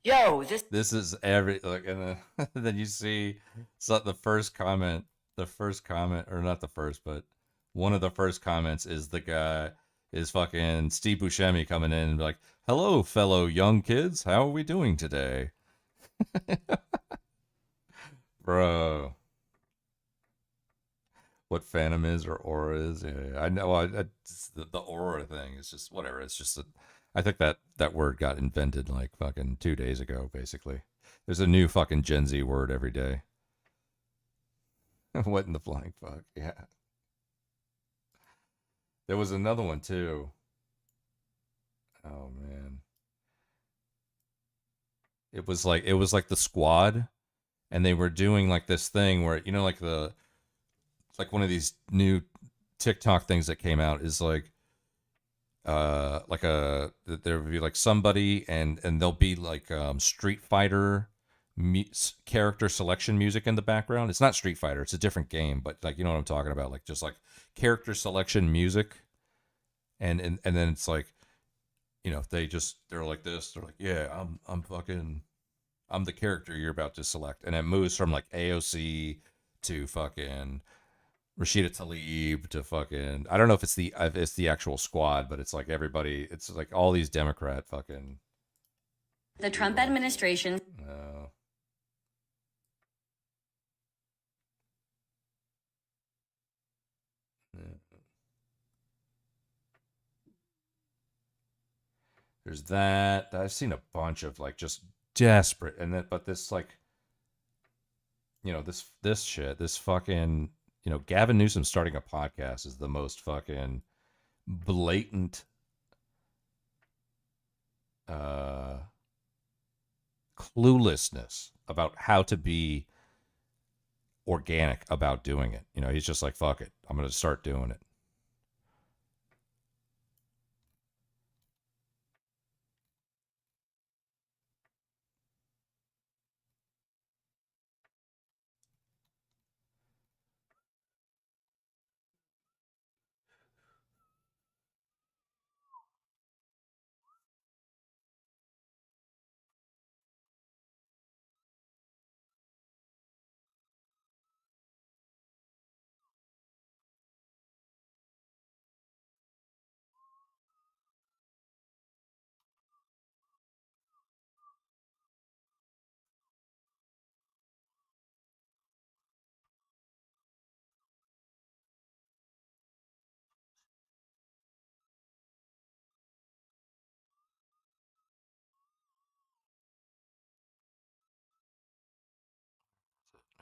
Yo, this is every like, and then you see the first comment, or not the first, but one of the first comments is the guy is fucking Steve Buscemi coming in and be like, "Hello, fellow young kids, how are we doing today?" Bro, what Phantom is or Aura is, yeah, I know. The Aura thing is just whatever. It's just I think that word got invented like fucking 2 days ago, basically. There's a new fucking Gen Z word every day. What in the flying fuck? Yeah. There was another one too. Oh man. It was like the Squad, and they were doing like this thing where, you know, like one of these new TikTok things that came out is like there would be like somebody and they'll be like Street Fighter character selection music in the background. It's not Street Fighter, it's a different game, but like, you know what I'm talking about, like just like character selection music, and then it's like, you know, they're like this, they're like, yeah, I'm the character you're about to select, and it moves from like AOC to fucking Rashida Tlaib to fucking, I don't know if it's the actual squad, but it's like everybody, it's like all these Democrat fucking. The Trump administration. No. There's that. I've seen a bunch of like just desperate, and then but this like, you know, this shit, this fucking, you know, Gavin Newsom starting a podcast is the most fucking blatant cluelessness about how to be organic about doing it. You know, he's just like, fuck it, I'm going to start doing it.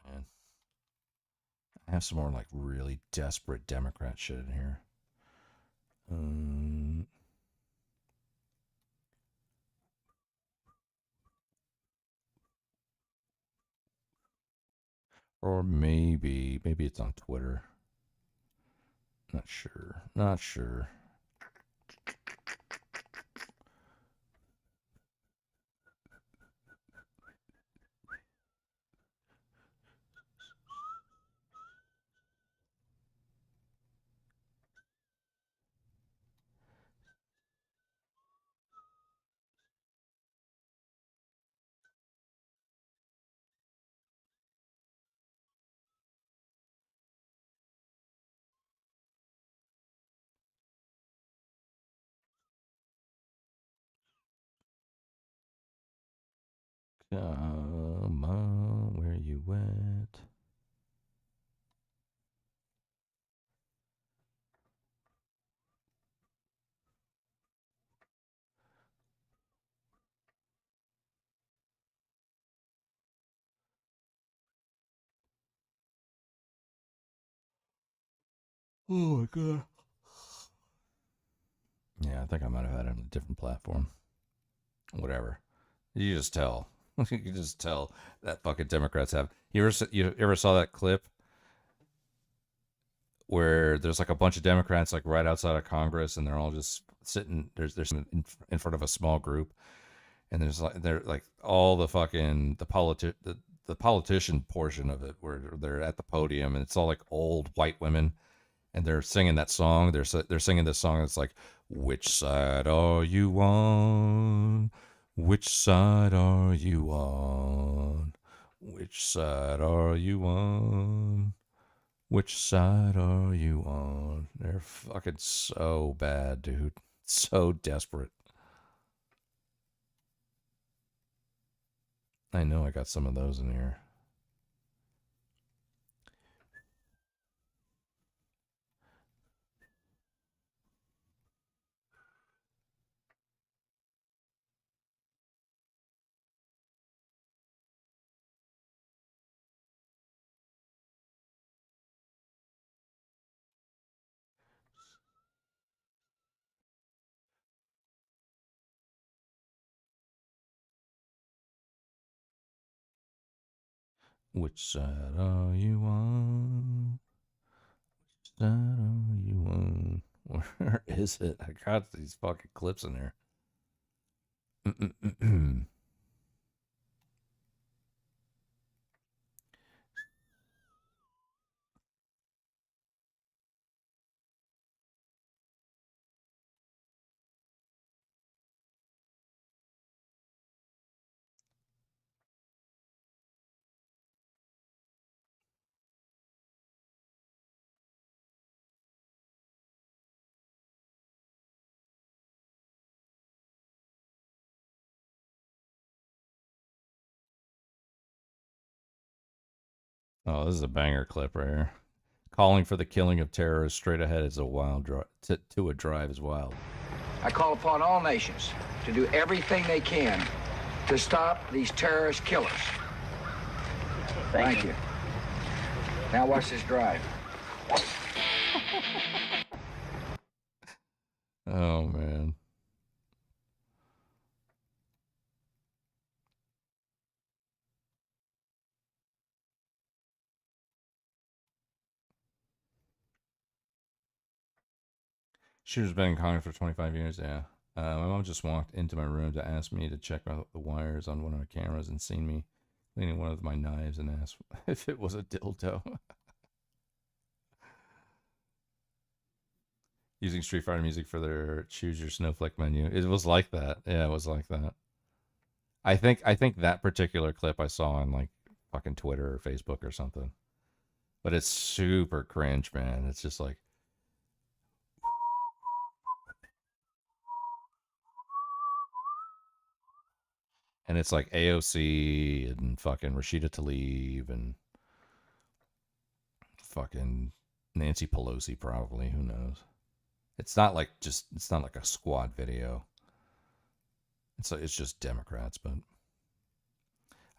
Man. I have some more like really desperate Democrat shit in here. Or maybe it's on Twitter. Not sure. Not sure. Come on, where you at? Oh my god. Yeah, I think I might have had it on a different platform. Whatever. You just tell. You can just tell that fucking Democrats have. You ever saw that clip where there's like a bunch of Democrats like right outside of Congress, and they're all just sitting. There's in front of a small group, and there's like they're like all the fucking the politician portion of it where they're at the podium, and it's all like old white women, and they're singing that song. They're singing this song that's like, "Which side are you on? Which side are you on? Which side are you on? Which side are you on?" They're fucking so bad, dude. So desperate. I know I got some of those in here. Which side are you on? Which side are you on? Where is it? I got these fucking clips in there. Oh, this is a banger clip right here. Calling for the killing of terrorists straight ahead is a wild drive. To a drive is wild. I call upon all nations to do everything they can to stop these terrorist killers. Thank you. Now watch this drive. Oh, man. Shooter's been in Congress for 25 years, yeah. My mom just walked into my room to ask me to check out the wires on one of our cameras and seen me cleaning one of my knives and asked if it was a dildo. Using Street Fighter music for their Choose Your Snowflake menu. It was like that. Yeah, it was like that. I think that particular clip I saw on like fucking Twitter or Facebook or something. But it's super cringe, man. It's just like, and it's like AOC and fucking Rashida Tlaib and fucking Nancy Pelosi probably. Who knows? It's not like a squad video. It's just Democrats, but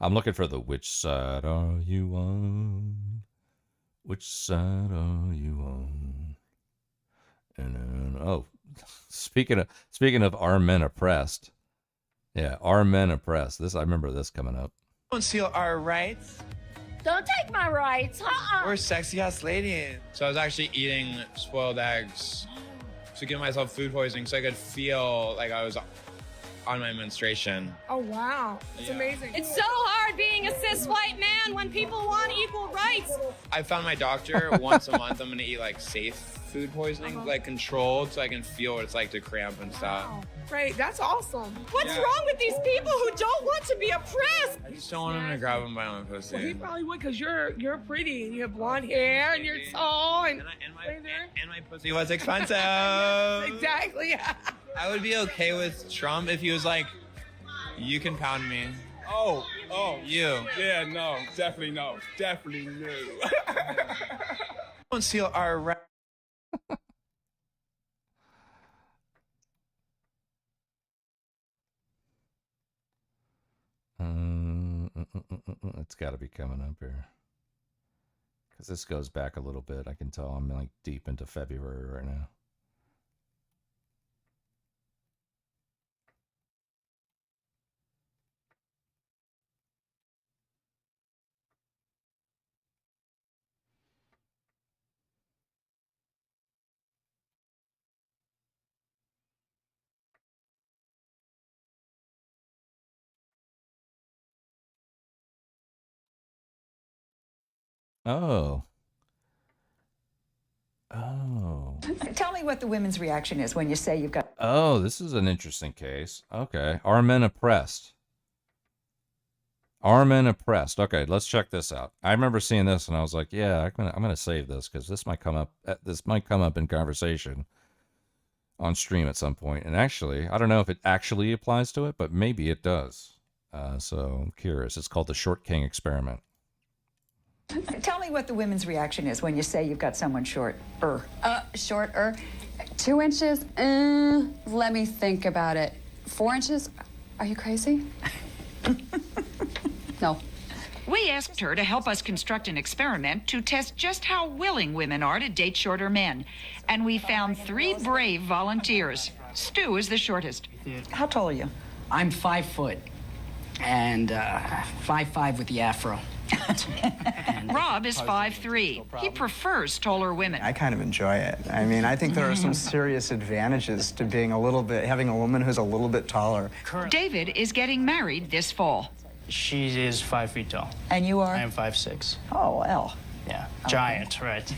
I'm looking for the which side are you on? Which side are you on? And then, oh, speaking of Are Men Oppressed? Yeah, Are Men Oppressed? I remember this coming up. Don't steal our rights. Don't take my rights. We're sexy ass ladies. So I was actually eating spoiled eggs to give myself food poisoning so I could feel like I was on my menstruation. Oh, wow. That's Yeah. amazing. It's so hard being a cis white man when people want equal rights. I found my doctor once a month. I'm gonna eat like safe food poisoning, like controlled, so I can feel what it's like to cramp and stuff. Right, that's awesome. What's Yeah. wrong with these people who don't want to be oppressed? I just don't want him to grab him by my pussy. Well, he probably would because you're pretty and you have blonde hair and you're tall and my pussy was expensive. exactly. I would be okay with Trump if he was like, you can pound me. Oh, You. yeah, no, definitely no, definitely no. Don't steal our rights. It's got to be coming up here. Because this goes back a little bit. I can tell I'm like deep into February right now. Oh. Oh. Tell me what the women's reaction is when you say you've got. Oh, this is an interesting case. Okay. Are men oppressed? Are men oppressed? Okay, let's check this out. I remember seeing this and I was like, yeah, I'm gonna save this because this might come up. This might come up in conversation on stream at some point. And actually, I don't know if it actually applies to it, but maybe it does. So I'm curious. It's called the Short King Experiment. Tell me what the women's reaction is when you say you've got someone shorter. Shorter. 2 inches? Let me think about it. 4 inches? Are you crazy? No. We asked her to help us construct an experiment to test just how willing women are to date shorter men. And we found 3 brave volunteers. Stu is the shortest. How tall are you? I'm 5 foot and 5'5" with the afro. Rob is 5'3". He prefers taller women. I kind of enjoy it. I mean, I think there are some serious advantages to being having a woman who's a little bit taller. David is getting married this fall. She is 5 feet tall. And you are? I am 5'6". Oh, well. Yeah, giant, right.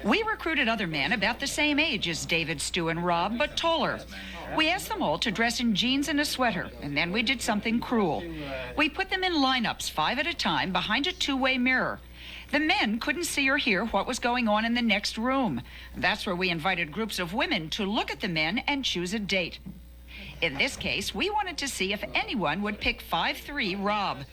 We recruited other men about the same age as David, Stu, and Rob, but taller. We asked them all to dress in jeans and a sweater, and then we did something cruel. We put them in lineups 5 at a time behind a 2-way mirror. The men couldn't see or hear what was going on in the next room. That's where we invited groups of women to look at the men and choose a date. In this case, we wanted to see if anyone would pick 5'3" Rob.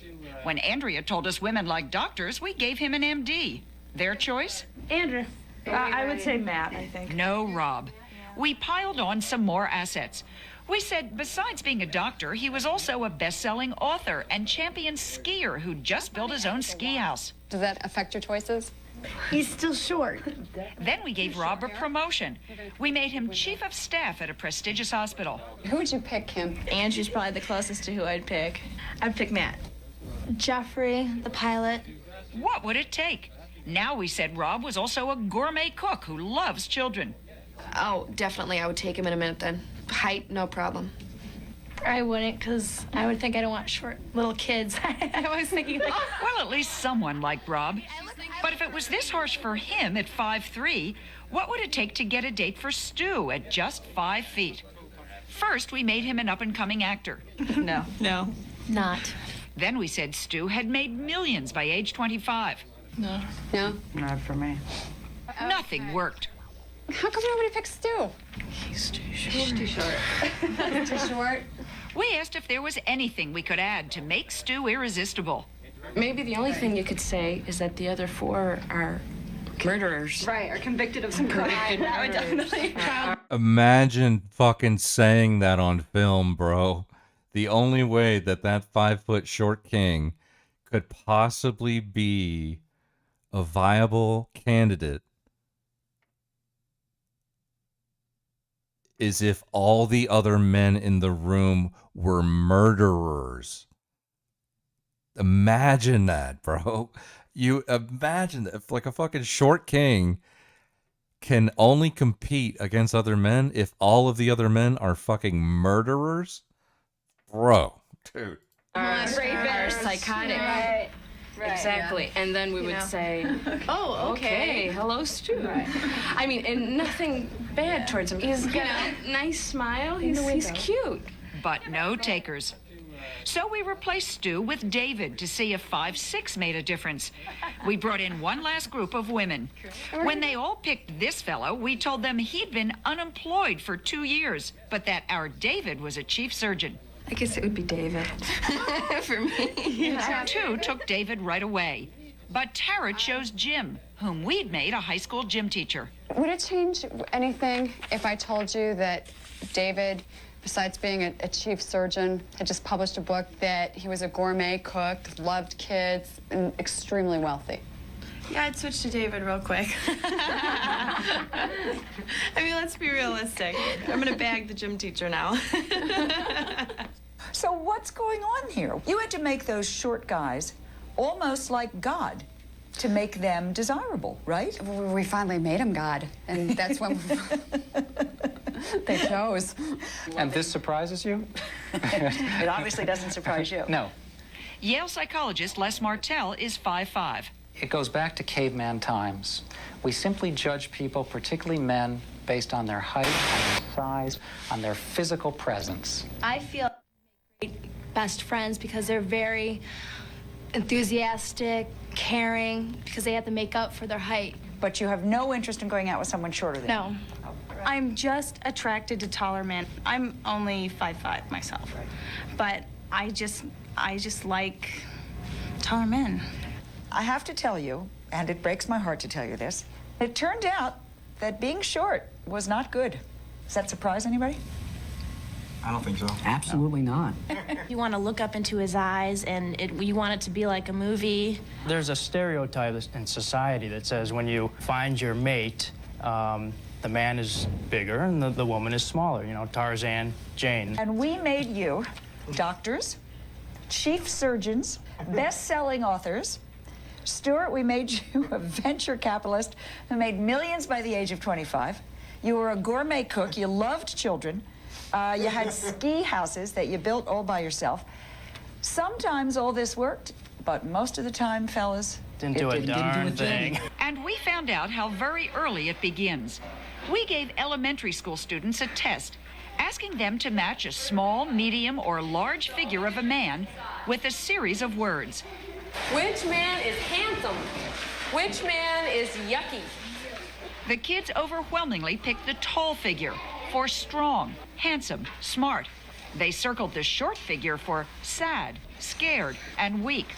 When Andrea told us women like doctors, we gave him an MD. Their choice? Andrew. I would say Matt, I think. No, Rob. We piled on some more assets. We said besides being a doctor, he was also a best-selling author and champion skier who just built his own ski house. Does that affect your choices? He's still short. Then we gave Rob a promotion. We made him chief of staff at a prestigious hospital. Who would you pick, Kim? Andrew's probably the closest to who I'd pick. I'd pick Matt. Jeffrey, the pilot. What would it take? Now we said Rob was also a gourmet cook who loves children. Oh, definitely. I would take him in a minute then. Height, no problem. I wouldn't, because I would think I don't want short little kids. I was thinking like... Well, at least someone liked Rob. But if it was this harsh for him at 5'3", what would it take to get a date for Stu at just 5 feet? First, we made him an up-and-coming actor. No. No. Not. Then we said Stu had made millions by age 25. No. No? Not for me. Nothing worked. How come nobody picked Stu? He's too short. He's too short. Too short? We asked if there was anything we could add to make Stu irresistible. Maybe the only thing you could say is that the other 4 are murderers. Right, are convicted of some crime. That would definitely. Imagine fucking saying that on film, bro. The only way that 5-foot short king could possibly be a viable candidate is if all the other men in the room were murderers. Imagine that, bro. You imagine that if like a fucking short king can only compete against other men if all of the other men are fucking murderers? Bro, dude. Are psychotic. Right. Exactly. Yeah. And then we would say, Oh, okay. hello, Stu. I mean, and nothing bad towards him. He's got a nice smile. He's cute. But no takers. So we replaced Stu with David to see if 5'6" made a difference. We brought in one last group of women. When they all picked this fellow, we told them he'd been unemployed for 2 years, but that our David was a chief surgeon. I guess it would be David. For me. Yeah. 2 took David right away. But Tara chose Jim, whom we'd made a high school gym teacher. Would it change anything if I told you that David, besides being a chief surgeon, had just published a book that he was a gourmet cook, loved kids, and extremely wealthy? Yeah, I'd switch to David real quick. I mean, let's be realistic. I'm going to bag the gym teacher now. So what's going on here? You had to make those short guys almost like God to make them desirable, right? We finally made him God, and that's when they chose. And this surprises you? It obviously doesn't surprise you. No. Yale psychologist Les Martell is 5'5". It goes back to caveman times. We simply judge people, particularly men, based on their height, on their size, on their physical presence. I feel great best friends because they're very enthusiastic, caring, because they have to make up for their height. But you have no interest in going out with someone shorter than you? No. I'm just attracted to taller men. I'm only 5'5" myself. But I just like taller men. I have to tell you, and it breaks my heart to tell you this, it turned out that being short was not good. Does that surprise anybody? I don't think so. Absolutely not. You want to look up into his eyes, and you want it to be like a movie. There's a stereotype in society that says when you find your mate, the man is bigger and the woman is smaller. You know, Tarzan, Jane. And we made you doctors, chief surgeons, best-selling authors. Stuart, we made you a venture capitalist who made millions by the age of 25. You were a gourmet cook. You loved children. You had ski houses that you built all by yourself. Sometimes all this worked, but most of the time, fellas, Didn't do a darn thing. And we found out how very early it begins. We gave elementary school students a test, asking them to match a small, medium, or large figure of a man with a series of words. Which man is handsome? Which man is yucky? The kids overwhelmingly picked the tall figure for strong, handsome, smart. They circled the short figure for sad, scared, and weak.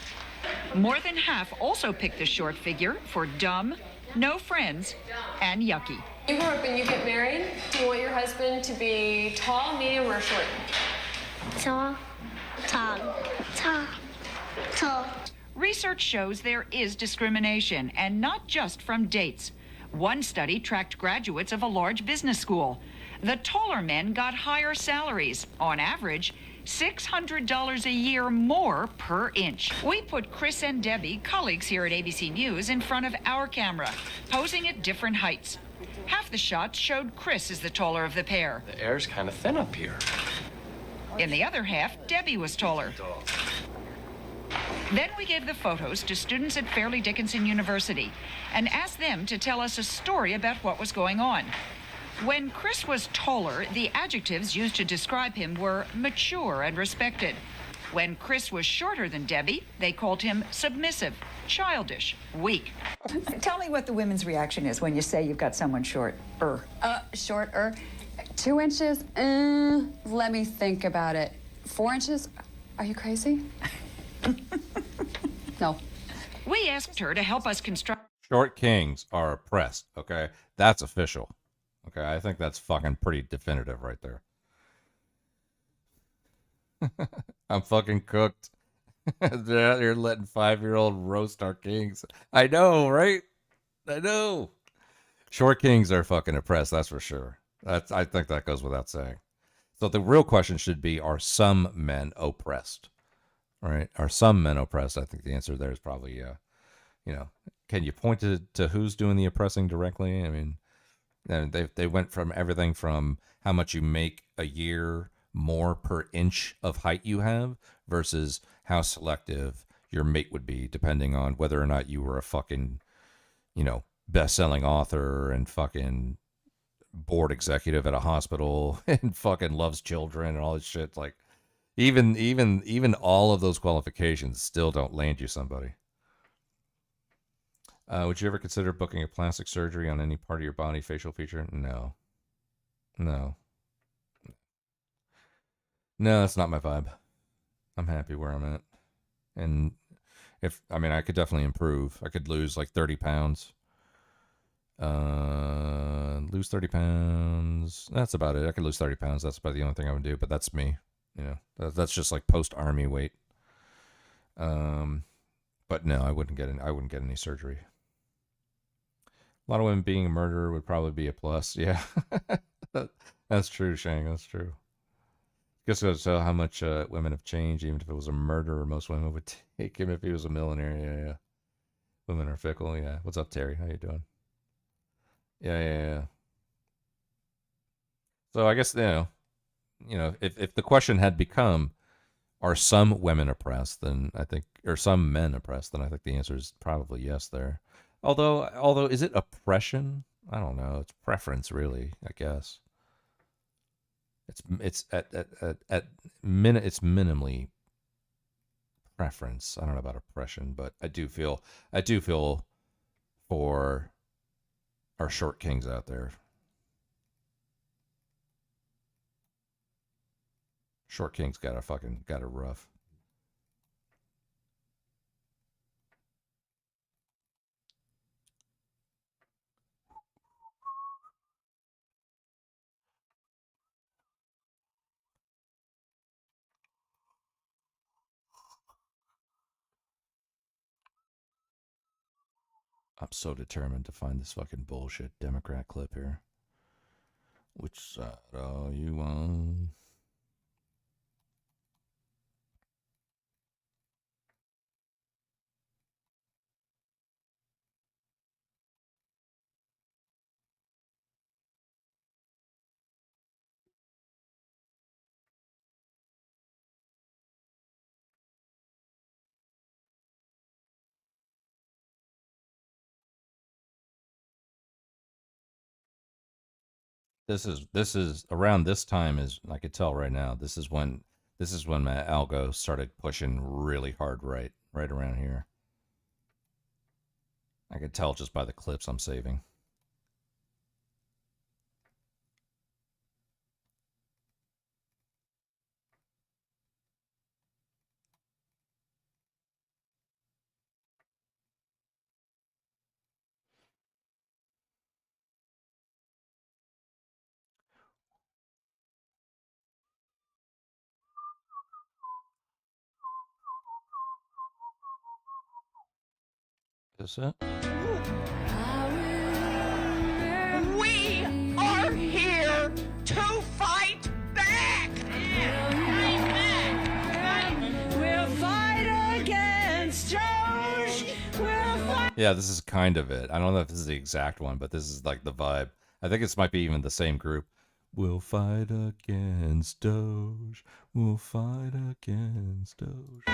More than half also picked the short figure for dumb, no friends, and yucky. You grow up and you get married. Do you want your husband to be tall, medium, or short? Tall. Tall. Tall. Tall. Research shows there is discrimination, and not just from dates. One study tracked graduates of a large business school. The taller men got higher salaries, on average, $600 a year more per inch. We put Chris and Debbie, colleagues here at ABC News, in front of our camera, posing at different heights. Half the shots showed Chris as the taller of the pair. The air's kind of thin up here. In the other half, Debbie was taller. Then we gave the photos to students at Fairleigh Dickinson University and asked them to tell us a story about what was going on. When Chris was taller, the adjectives used to describe him were mature and respected. When Chris was shorter than Debbie, they called him submissive, childish, weak. Tell me what the women's reaction is when you say you've got someone shorter. Shorter. 2 inches? Let me think about it. 4 inches? Are you crazy? No. We asked her to help us construct. Short kings are oppressed, okay? That's official. Okay, I think that's fucking pretty definitive right there. I'm fucking cooked. They're out here letting 5-year-old roast our kings. I know, right? I know. Short kings are fucking oppressed, that's for sure. I think that goes without saying. So the real question should be, are some men oppressed? Right? Are some men oppressed? I think the answer there is probably, you know, can you point to who's doing the oppressing directly? I mean, they went from everything from how much you make a year more per inch of height you have versus how selective your mate would be depending on whether or not you were a fucking, you know, best-selling author and fucking board executive at a hospital and fucking loves children and all this shit. Like, even all of those qualifications still don't land you somebody. Would you ever consider booking a plastic surgery on any part of your body, facial feature? No. No, that's not my vibe. I'm happy where I'm at. And I could definitely improve. I could lose like 30 pounds. Lose 30 pounds. That's about it. I could lose 30 pounds. That's about the only thing I would do, but that's me. You know, that's just like post-army weight. But no, I wouldn't get any surgery. A lot of women being a murderer would probably be a plus. Yeah, that's true, Shang. That's true. Guess goes to tell how much women have changed. Even if it was a murderer, most women would take him if he was a millionaire. Yeah. Women are fickle. Yeah. What's up, Terry? How you doing? Yeah. So I guess, you know, if the question had become, are some women oppressed, then I think, or some men oppressed, then I think the answer is probably yes there. Although is it oppression? I don't know. It's preference, really, I guess. It's it's minimally preference. I don't know about oppression, but I do feel for our short kings out there. Short kings got it rough. I'm so determined to find this fucking bullshit Democrat clip here. Which side are you on? This is around this time, is I could tell right now. This is when my algo started pushing really hard right around here. I could tell just by the clips I'm saving. Is it? We are here to fight back. We'll fight against Josh. We'll fight. Yeah, this is kind of it. I don't know if this is the exact one, but this is like the vibe. I think this might be even the same group. We'll fight against Doge. We'll fight against Doge.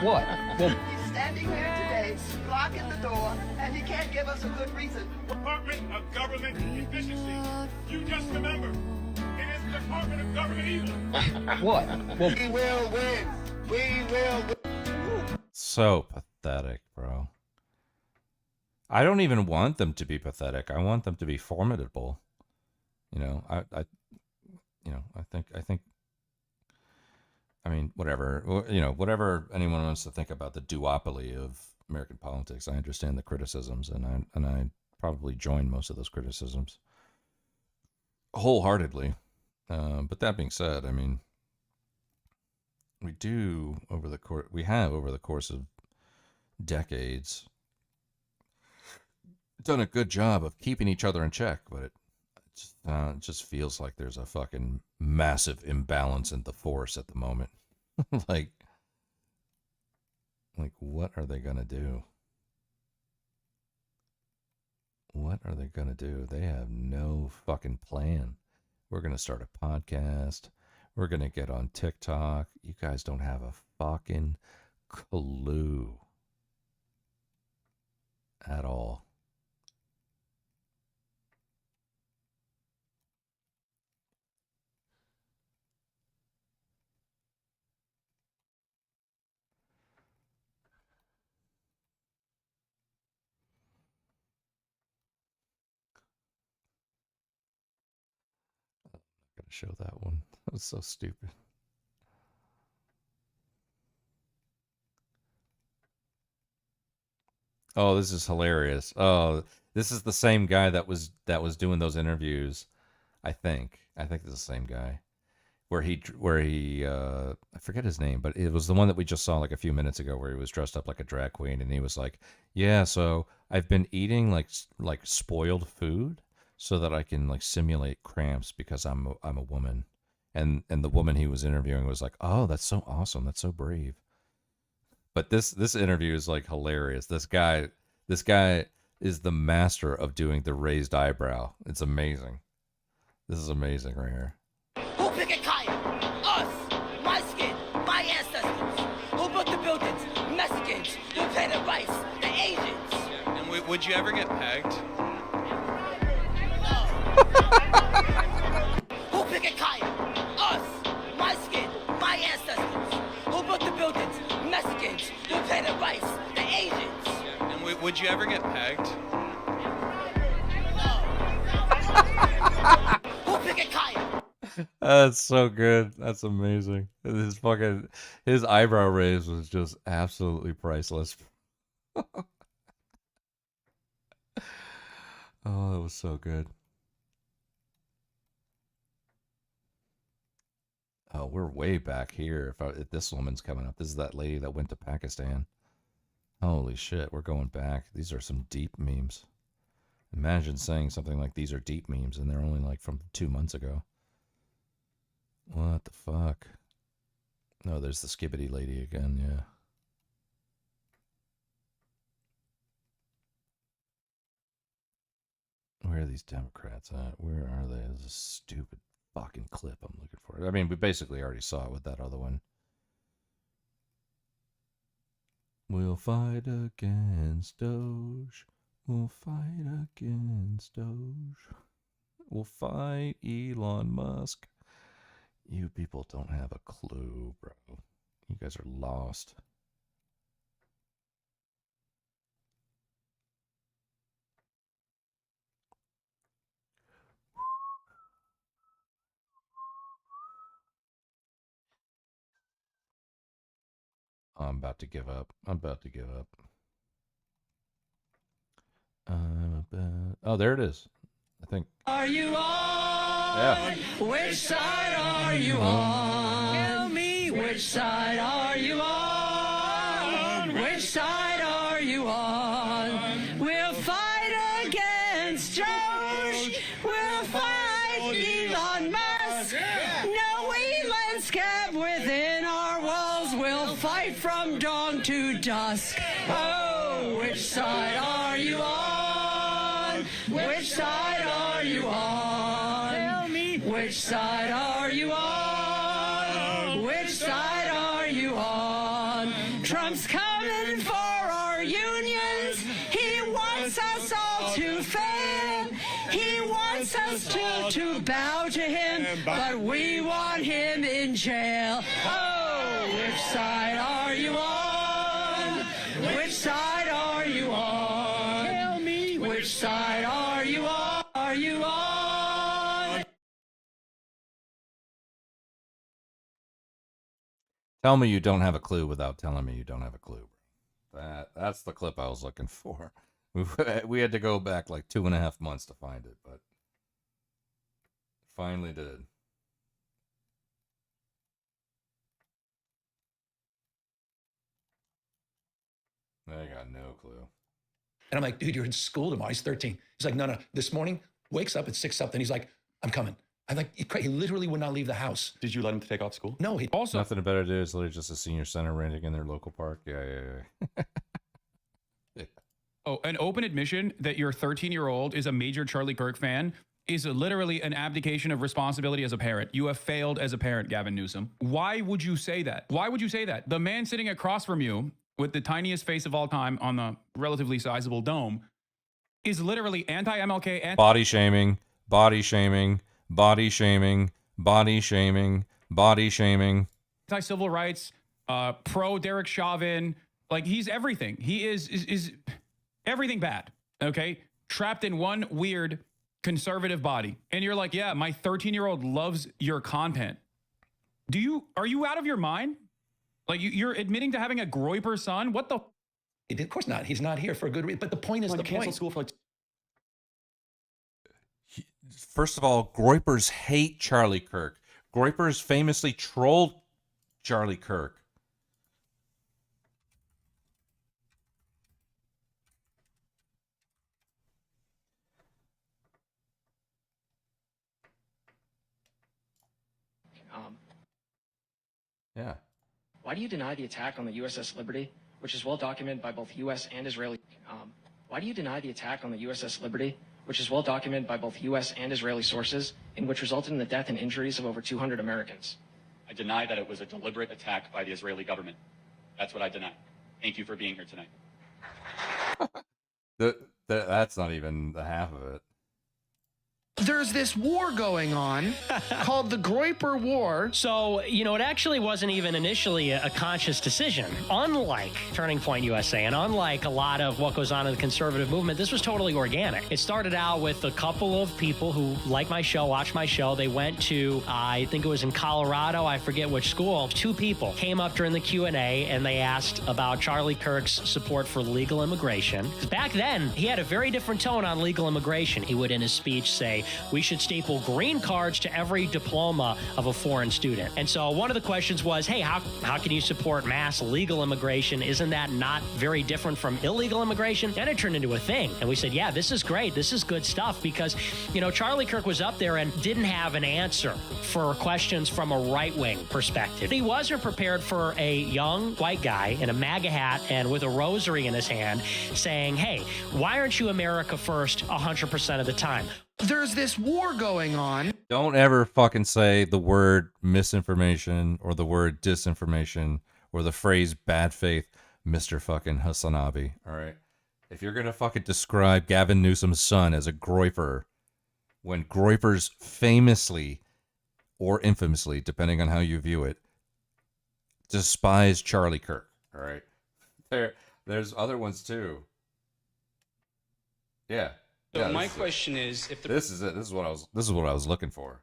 What? He's standing here today, blocking the door, and he can't give us a good reason. Department of Government Efficiency. You just remember, it is the Department of Government Evil. What? We will win. We will win. So pathetic, bro. I don't even want them to be pathetic. I want them to be formidable. You know, I think, I mean, whatever, you know, whatever anyone wants to think about the duopoly of American politics, I understand the criticisms, and I probably join most of those criticisms wholeheartedly. But that being said, I mean, we have over the course of decades done a good job of keeping each other in check, but it just feels like there's a fucking massive imbalance in the force at the moment. like what are they gonna do? What are they gonna do? They have no fucking plan. We're gonna start a podcast. We're gonna get on TikTok. You guys don't have a fucking clue at all. Gotta show that one. That was so stupid. Oh, this is hilarious. Oh, this is the same guy that was doing those interviews. I think this is the same guy. Where he I forget his name, but it was the one that we just saw like a few minutes ago, where he was dressed up like a drag queen, and he was like, "Yeah, so I've been eating like spoiled food so that I can like simulate cramps because I'm a woman." And the woman he was interviewing was like, "Oh, that's so awesome. That's so brave." But this interview is like hilarious. This guy is the master of doing the raised eyebrow. It's amazing. This is amazing right here. Who picked a Kaya? Us. My skin. My ancestors. Who built the buildings? Mexicans. Who planted rice? The Asians. And would you ever get pegged? Who picked a Kaya? Us. My skin. My ancestors. Who built the buildings? Mexicans. Who planted rice? The Asians. And would you ever get pegged? Who picked a Kaya? That's so good. That's amazing. His eyebrow raise was just absolutely priceless. Oh, that was so good. Oh, we're way back here. If this woman's coming up, this is that lady that went to Pakistan. Holy shit, we're going back. These are some deep memes. Imagine saying something like these are deep memes, and they're only like from 2 months ago. What the fuck? No, there's the Skibidi lady again, yeah. Where are these Democrats at? Where are they? This is a stupid fucking clip I'm looking for. I mean, we basically already saw it with that other one. We'll fight against Doge. We'll fight against Doge. We'll fight Elon Musk. You people don't have a clue, bro. You guys are lost. I'm about to give up. I'm about to give up. Oh, there it is. I think. Are you on? Yeah. Which side are you on? Tell me, which side are you on? Which side are you on? We'll fight against Doge. We'll fight Elon Musk. No Elon scab within our walls. We'll fight from dawn to dusk. Oh, which side are you on? Which side are you on? Tell me. Which side are you on? Which side are you on? Trump's coming for our unions. He wants us all to fail. He wants us to bow to him, but we want him in jail. Oh, which side are you on? Which side are you on? Tell me. Which side are you on? Are you on? Tell me you don't have a clue without telling me you don't have a clue. That's the clip I was looking for. We had to go back like 2.5 months to find it, but finally did. I got no clue. And I'm like, dude, you're in school tomorrow. He's 13. He's like, no. This morning, wakes up at 6 something. He's like, I'm coming. I'm like, he literally would not leave the house. Did you let him take off school? No. He Also, nothing better to do is literally just a senior center renting in their local park. Yeah. Oh, an open admission that your 13-year-old is a major Charlie Kirk fan is literally an abdication of responsibility as a parent. You have failed as a parent, Gavin Newsom. Why would you say that? Why would you say that? The man sitting across from you with the tiniest face of all time on the relatively sizable dome is literally anti-MLK, body shaming, body shaming, body shaming, body shaming, body shaming, anti-civil rights, pro Derek Chauvin. Like, he's everything. He is everything bad, okay? Trapped in one weird conservative body. And you're like, yeah, my 13-year-old loves your content. Are you out of your mind? Like, you're admitting to having a Groyper son? What the? Of course not. He's not here for a good reason. But the point is the point. School for like... First of all, Groypers hate Charlie Kirk. Groypers famously trolled Charlie Kirk. Yeah. Why do you deny the attack on the USS Liberty, which is well documented by both U.S. and Israeli? Why do you deny the attack on the USS Liberty, which is well documented by both U.S. and Israeli sources, and which resulted in the death and injuries of over 200 Americans? I deny that it was a deliberate attack by the Israeli government. That's what I deny. Thank you for being here tonight. That's not even the half of it. There's this war going on called the Groyper War. So, it actually wasn't even initially a conscious decision. Unlike Turning Point USA and unlike a lot of what goes on in the conservative movement, this was totally organic. It started out with a couple of people who like my show, watch my show. They went to, I think it was in Colorado, I forget which school. 2 people came up during the Q&A and they asked about Charlie Kirk's support for legal immigration. Back then, he had a very different tone on legal immigration. He would, in his speech, say, we should staple green cards to every diploma of a foreign student. And so one of the questions was, hey, how can you support mass legal immigration? Isn't that not very different from illegal immigration? And it turned into a thing. And we said, yeah, this is great. This is good stuff because, Charlie Kirk was up there and didn't have an answer for questions from a right-wing perspective. He wasn't prepared for a young white guy in a MAGA hat and with a rosary in his hand saying, hey, why aren't you America first 100% of the time? There's this war going on. Don't ever fucking say the word misinformation or the word disinformation or the phrase bad faith, Mr. fucking Hassanabi. All right. If you're going to fucking describe Gavin Newsom's son as a Groyper, when Groypers famously or infamously, depending on how you view it, despise Charlie Kirk. All right. There's other ones too. Yeah. So yeah, my question is, if the this is it. This is what I was looking for.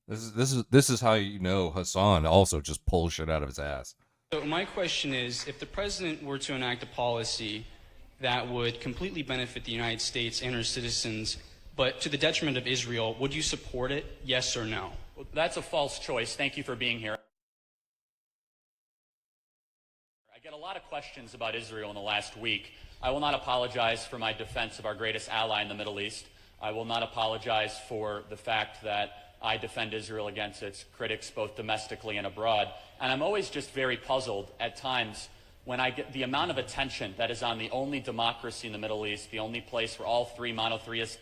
This is how Hassan also just pulls shit out of his ass. So my question is, if the president were to enact a policy that would completely benefit the United States and her citizens, but to the detriment of Israel, would you support it? Yes or no? Well, that's a false choice. Thank you for being here. I get a lot of questions about Israel in the last week. I will not apologize for my defense of our greatest ally in the Middle East. I will not apologize for the fact that I defend Israel against its critics both domestically and abroad. And I'm always just very puzzled at times when I get the amount of attention that is on the only democracy in the Middle East, the only place where all three monotheistic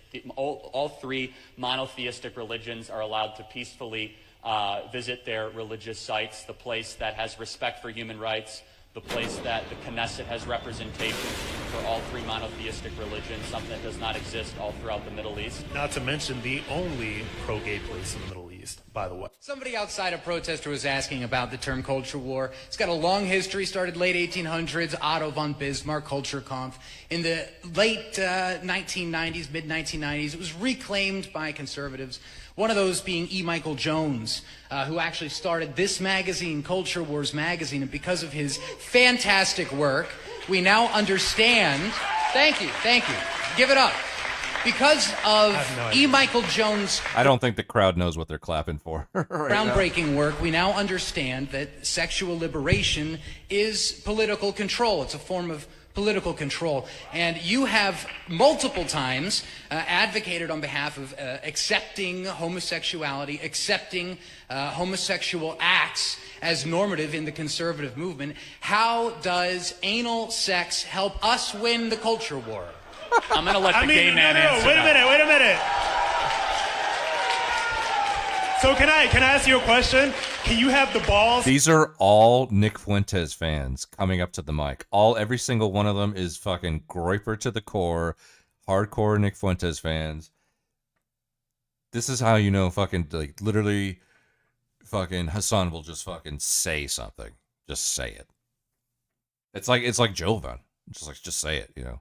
religions are allowed to peacefully visit their religious sites, the place that has respect for human rights, the place that the Knesset has representation for all three monotheistic religions, something that does not exist all throughout the Middle East. Not to mention the only pro-gay place in the Middle East, by the way. Somebody outside a protester was asking about the term culture war. It's got a long history, started late 1800s, Otto von Bismarck, Kulturkampf. In the late 1990s, mid-1990s, it was reclaimed by conservatives. One of those being E. Michael Jones, who actually started this magazine, Culture Wars magazine, and because of his fantastic work, we now understand, thank you, give it up. Because of E. Michael Jones' I don't think the crowd knows what they're clapping for. groundbreaking work, we now understand that sexual liberation is political control. It's a form of political control. And you have multiple times advocated on behalf of accepting homosexuality, accepting homosexual acts as normative in the conservative movement. How does anal sex help us win the culture war? I'm going to let the gay man answer. Wait a minute. So can I ask you a question? Can you have the balls? These are all Nick Fuentes fans coming up to the mic. Every single one of them is fucking Groiper to the core, hardcore Nick Fuentes fans. This is how you know fucking, like, literally fucking Hassan will just fucking say something. Just say it. It's like Jovan. Just say it, you know.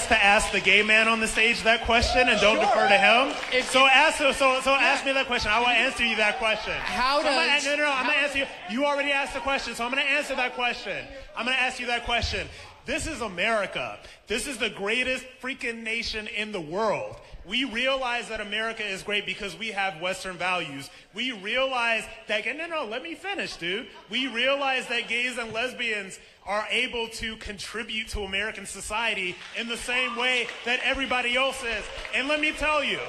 To ask the gay man on the stage that question and don't defer to him. So ask me that question. I will answer you that question. I'm gonna answer you. You already asked the question, so I'm gonna answer that question. I'm gonna ask you that question. This is America. This is the greatest freaking nation in the world. We realize that America is great because we have Western values. We realize that, let me finish, dude. We realize that gays and lesbians are able to contribute to American society in the same way that everybody else is. And let me tell you,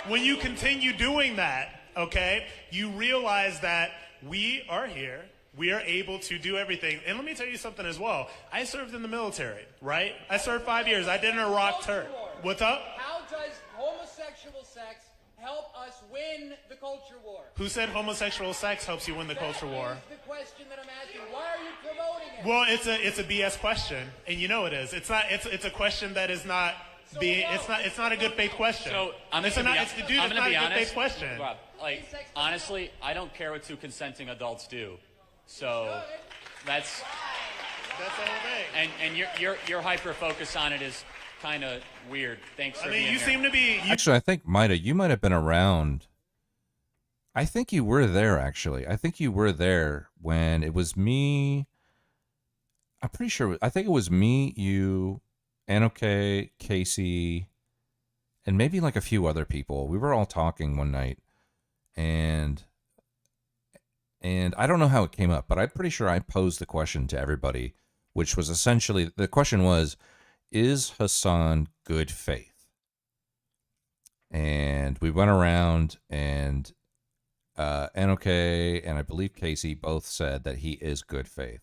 when you continue doing that, okay, you realize that we are here. We are able to do everything. And let me tell you something as well. I served in the military, right? I served 5 years. I did an Iraq tour. What's up? How does homosexual sex help us win the culture war? Who said homosexual sex helps you win the culture war? That's the question that I'm asking. Why are you promoting it? Well, it's a BS question, and you know it is. It's not. It's a question that is not. It's not a good faith question. So I'm not a good faith question. Rob, honestly, I don't care what two consenting adults do. So that's the whole thing. And your hyper focus on it is kind of weird. Thanks for being here. You seem to be. Actually, I think Maida, you might have been around. I think you were there, actually. I think you were there when it was me. I'm pretty sure. I think it was me, you, Anoke, Casey, and maybe like a few other people. We were all talking one night, and I don't know how it came up, but I'm pretty sure I posed the question to everybody, which was essentially, the question was, is Hassan good faith? And we went around, and Anoke and I believe Casey both said that he is good faith.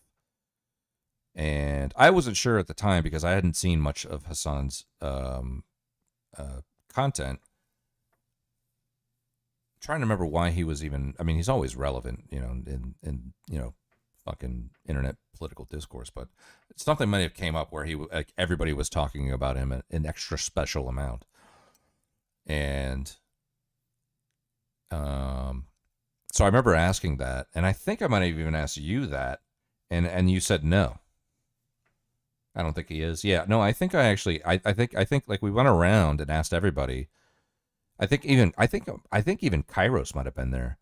And I wasn't sure at the time because I hadn't seen much of Hassan's content. I'm trying to remember why he was even, I mean, he's always relevant, you know, in fucking internet political discourse, but something might have came up where everybody was talking about him an extra special amount. And so I remember asking that, and I think I might have even asked you that, and you said no. I don't think he is. Yeah, no, I think I think like we went around and asked everybody. I think even Kairos might have been there.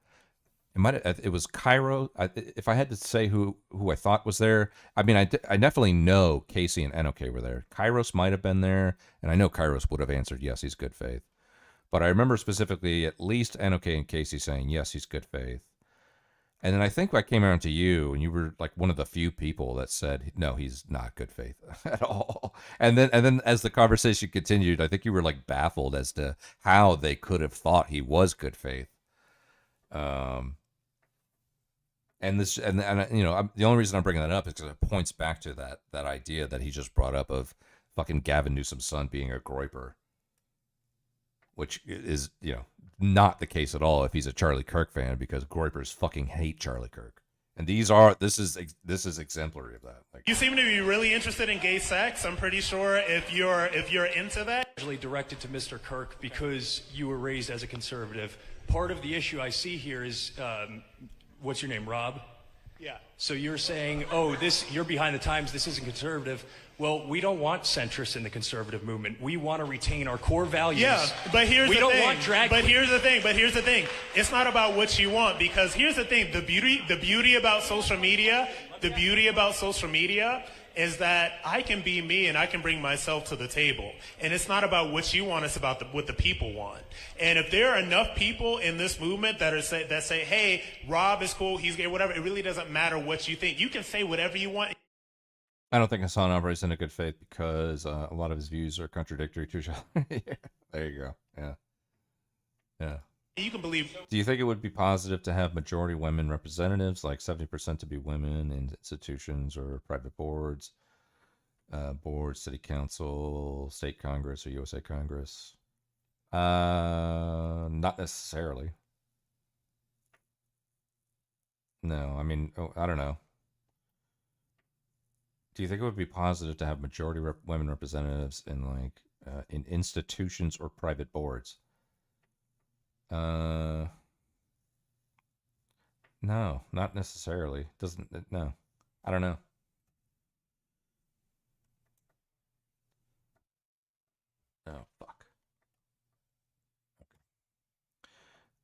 It was Cairo. If I had to say who I thought was there, I mean, I definitely know Casey and Anoke were there. Kairos might have been there, and I know Kairos would have answered yes, he's good faith. But I remember specifically at least Anoke and Casey saying yes, he's good faith. And then I think I came around to you, and you were like one of the few people that said, no, he's not good faith at all. And then as the conversation continued, I think you were like baffled as to how they could have thought he was good faith. And you know, the only reason I'm bringing that up is because it points back to that idea that he just brought up of fucking Gavin Newsom's son being a groiper, which is, you know, not the case at all if he's a Charlie Kirk fan, because groipers fucking hate Charlie Kirk. And this is exemplary of that. Like, you seem to be really interested in gay sex. I'm pretty sure if you're into that. Actually directed to Mr. Kirk because you were raised as a conservative. Part of the issue I see here is, what's your name, Rob? Yeah. So you're saying, oh, you're behind the times, this isn't conservative. Well, we don't want centrists in the conservative movement. We want to retain our core values. Yeah, but here's the thing. We don't want drag. But here's the thing. It's not about what you want, because here's the thing. The beauty about social media is that I can be me and I can bring myself to the table. And it's not about what you want, it's about what the people want. And if there are enough people in this movement that say, hey, Rob is cool, he's gay, whatever, it really doesn't matter what you think. You can say whatever you want. I don't think Hassan operates in a good faith because a lot of his views are contradictory to each other. Yeah, there you go. Yeah. Yeah. You can believe. Do you think it would be positive to have majority women representatives, like 70% to be women in institutions or private boards, city council, state Congress, or USA Congress? Not necessarily. No, I mean, I don't know. Do you think it would be positive to have majority women representatives in in institutions or private boards? No, not necessarily. No, I don't know. Oh, fuck.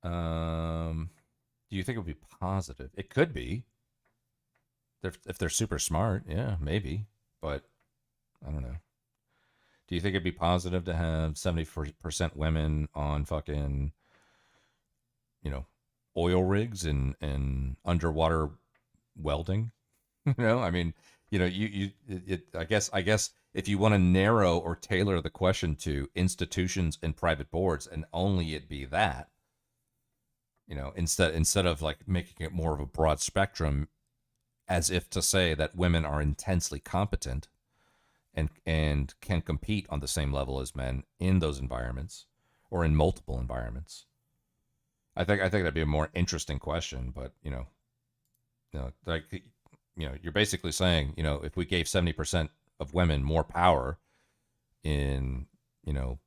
Okay. Do you think it would be positive? It could be. If they're super smart, yeah, maybe. But I don't know. Do you think it'd be positive to have 70% women on fucking, oil rigs and underwater welding? I mean, I guess if you want to narrow or tailor the question to institutions and private boards, and only it be that, instead of like making it more of a broad spectrum, as if to say that women are intensely competent and can compete on the same level as men in those environments or in multiple environments. I think that'd be a more interesting question, but you're basically saying, if we gave 70% of women more power in,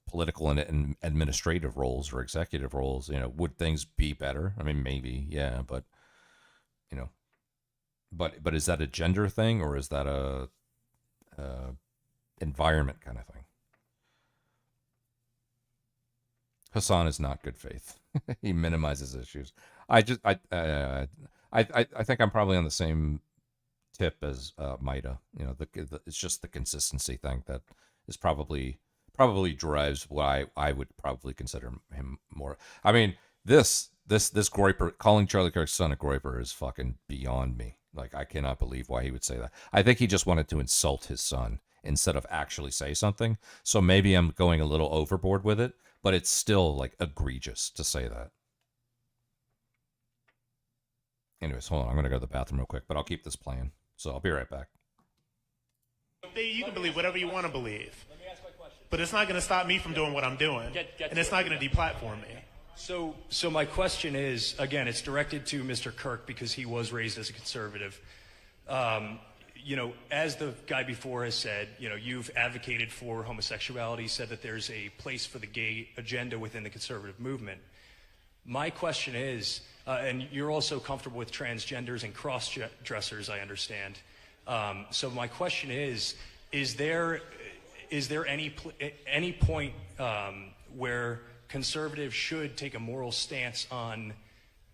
political and administrative roles or executive roles, would things be better? I mean, maybe, yeah, but But is that a gender thing, or is that a environment kind of thing? Hassan is not good faith. He minimizes issues. I think I'm probably on the same tip as Maida. It's just the consistency thing that is probably drives why I would probably consider him more. I mean, this groiper, calling Charlie Kirk's son a groiper, is fucking beyond me. Like, I cannot believe why he would say that. I think he just wanted to insult his son instead of actually say something. So maybe I'm going a little overboard with it, but it's still like egregious to say that. Anyways, hold on. I'm going to go to the bathroom real quick, but I'll keep this playing. So I'll be right back. You can believe whatever you want to believe. Let me ask my question. But it's not going to stop me from doing what I'm doing. And it's not going to deplatform me. So my question is, again, it's directed to Mr. Kirk because he was raised as a conservative. As the guy before has said, you've advocated for homosexuality, said that there's a place for the gay agenda within the conservative movement. My question is, and you're also comfortable with transgenders and cross-dressers, I understand. So my question is there any point where conservatives should take a moral stance on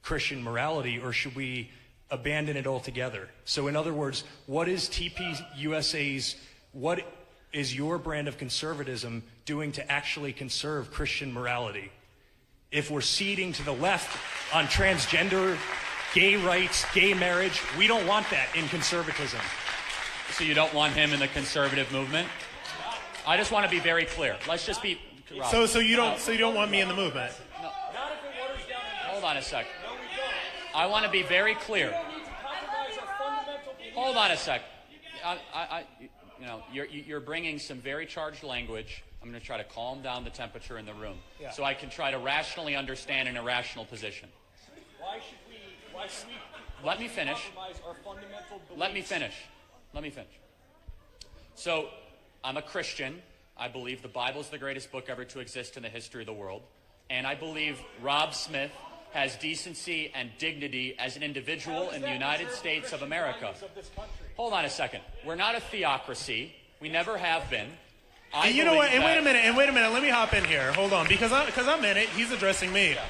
Christian morality, or should we abandon it altogether? So in other words, what is what is your brand of conservatism doing to actually conserve Christian morality? If we're ceding to the left on transgender gay rights, gay marriage. We don't want that in conservatism. So you don't want him in the conservative movement? I just want to be very clear. Let's just be... Rob. So you don't want me in the movement? No. Hold on a sec. I want to be very clear. Hold on a sec. You're bringing some very charged language. I'm going to try to calm down the temperature in the room, so I can try to rationally understand an irrational position. Why should we Let me finish. compromise our fundamental beliefs? Let me finish. So, I'm a Christian. I believe the Bible is the greatest book ever to exist in the history of the world. And I believe Rob Smith has decency and dignity as an individual in the United States of America. Hold on a second. We're not a theocracy. We never have been. And you know what? And wait a minute. Let me hop in here. Hold on, because I'm in it. He's addressing me. Yeah.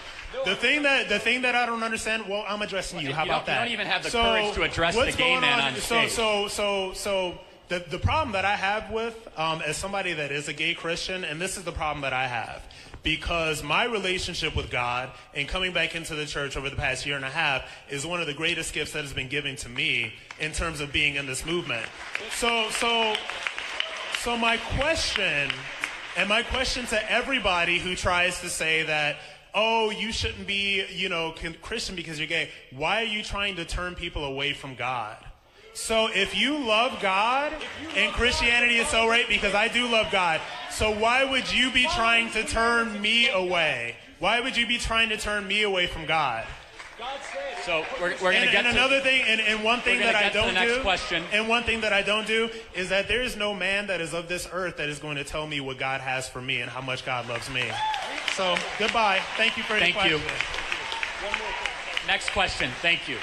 The thing that I don't understand. Well, I'm addressing you. How about that? You don't even have the courage to address the gay man on stage. So the problem that I have with as somebody that is a gay Christian, and this is the problem that I have, because my relationship with God and coming back into the church over the past year and a half is one of the greatest gifts that has been given to me in terms of being in this movement. So my question to everybody who tries to say that, oh, you shouldn't be, Christian because you're gay, why are you trying to turn people away from God? So if you love God, and Christianity is so right, because I do love God, so why would you be trying to turn me away? Why would you be trying to turn me away from God? So we're going to get to another thing, and one thing that I don't do, question. And one thing that I don't do is that there is no man that is of this earth that is going to tell me what God has for me and how much God loves me. So goodbye. Thank you for your question. Thank you. Next question. Thank you.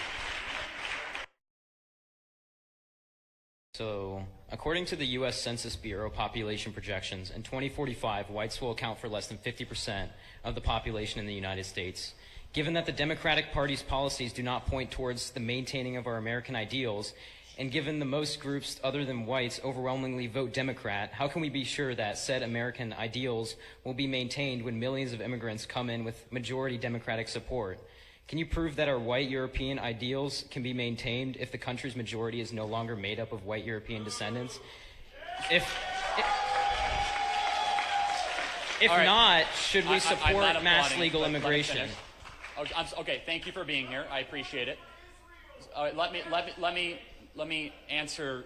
So, according to the U.S. Census Bureau population projections, in 2045, whites will account for less than 50% of the population in the United States. Given that the Democratic Party's policies do not point towards the maintaining of our American ideals, and given the most groups other than whites overwhelmingly vote Democrat, how can we be sure that said American ideals will be maintained when millions of immigrants come in with majority Democratic support? Can you prove that our white European ideals can be maintained if the country's majority is no longer made up of white European descendants? If right. Not, should we support mass legal Let immigration? Okay, thank you for being here. I appreciate it. Let me answer,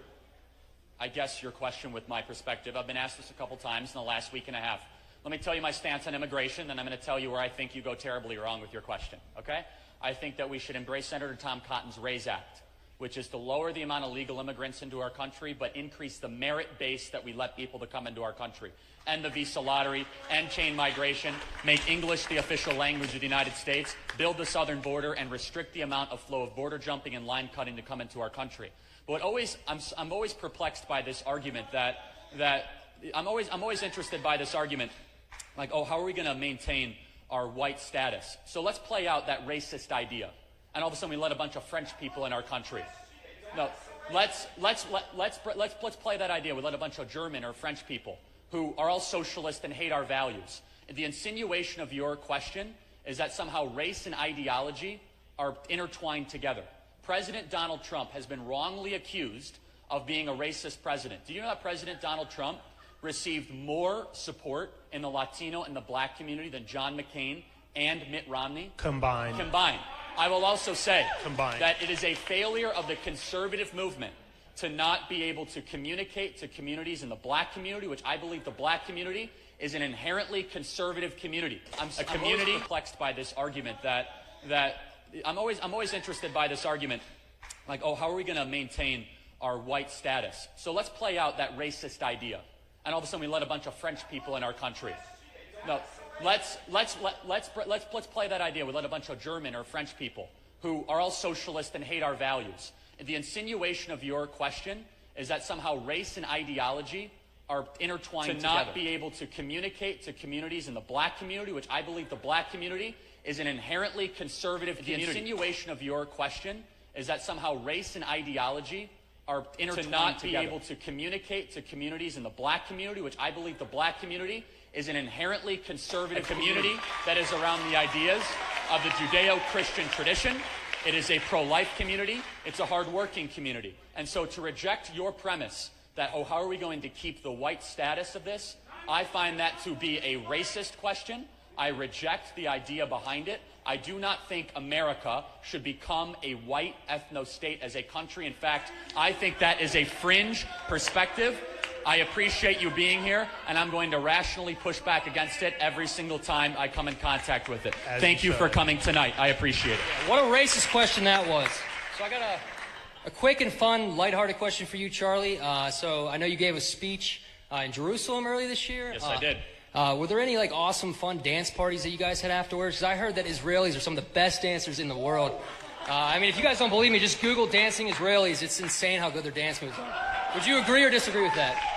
I guess, your question with my perspective. I've been asked this a couple times in the last week and a half. Let me tell you my stance on immigration, then I'm going to tell you where I think you go terribly wrong with your question, okay? I think that we should embrace Senator Tom Cotton's RAISE Act, which is to lower the amount of legal immigrants into our country, but increase the merit base that we let people to come into our country. End the visa lottery, end chain migration, make English the official language of the United States, build the southern border, and restrict the amount of flow of border jumping and line cutting to come into our country. But I'm always perplexed by this argument I'm always interested by this argument, like, oh, how are we going to maintain our white status? So let's play out that racist idea, and all of a sudden we let a bunch of French people in our country. No, let's play that idea. We let a bunch of German or French people who are all socialist and hate our values. The insinuation of your question is that somehow race and ideology are intertwined together. President Donald Trump has been wrongly accused of being a racist president. Do you know that President Donald Trump received more support in the Latino and the black community than John McCain and Mitt Romney? Combined. I will also say that it is a failure of the conservative movement to not be able to communicate to communities in the black community, which I believe the black community is an inherently conservative community. I'm always perplexed by this argument I'm always interested by this argument, like, oh, how are we going to maintain our white status? So let's play out that racist idea, and all of a sudden we let a bunch of French people in our country. No, let's play that idea. We let a bunch of German or French people who are all socialist and hate our values. The insinuation of your question is that somehow race and ideology are intertwined together. To not be able to communicate to communities in the black community, which I believe the black community is an inherently conservative community. The insinuation of your question is that somehow race and ideology are intertwined together. To not be able to communicate to communities in the black community, which I believe the black community is an inherently conservative community that is around the ideas of the Judeo-Christian tradition. It is a pro-life community. It's a hard-working community. And so to reject your premise that, oh, how are we going to keep the white status of this? I find that to be a racist question. I reject the idea behind it. I do not think America should become a white ethno-state as a country. In fact, I think that is a fringe perspective. I appreciate you being here, and I'm going to rationally push back against it every single time I come in contact with it. Thank you for coming tonight. I appreciate it. What a racist question that was. So I got a quick and fun, lighthearted question for you, Charlie. So I know you gave a speech in Jerusalem earlier this year. Yes, I did. Were there any like awesome, fun dance parties that you guys had afterwards? Because I heard that Israelis are some of the best dancers in the world. I mean, if you guys don't believe me, just Google dancing Israelis. It's insane how good their dance moves are. Would you agree or disagree with that?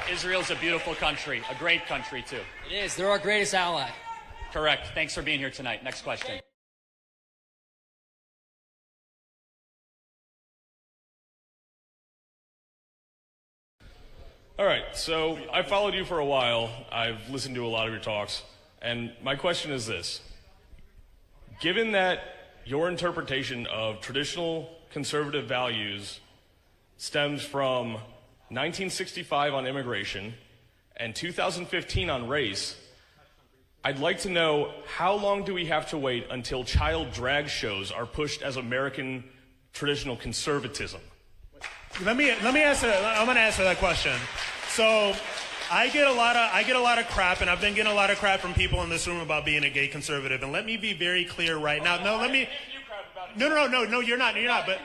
Israel's a beautiful country, a great country, too. It is. They're our greatest ally. Correct. Thanks for being here tonight. Next question. All right, so I followed you for a while. I've listened to a lot of your talks, and my question is this. Given that your interpretation of traditional conservative values stems from 1965 on immigration and 2015 on race, I'd like to know, how long do we have to wait until child drag shows are pushed as American traditional conservatism? Let me answer. I'm going to answer that question. So, I get a lot of crap, and I've been getting a lot of crap from people in this room about being a gay conservative. And let me be very clear right now. No, let me. No, you're not. But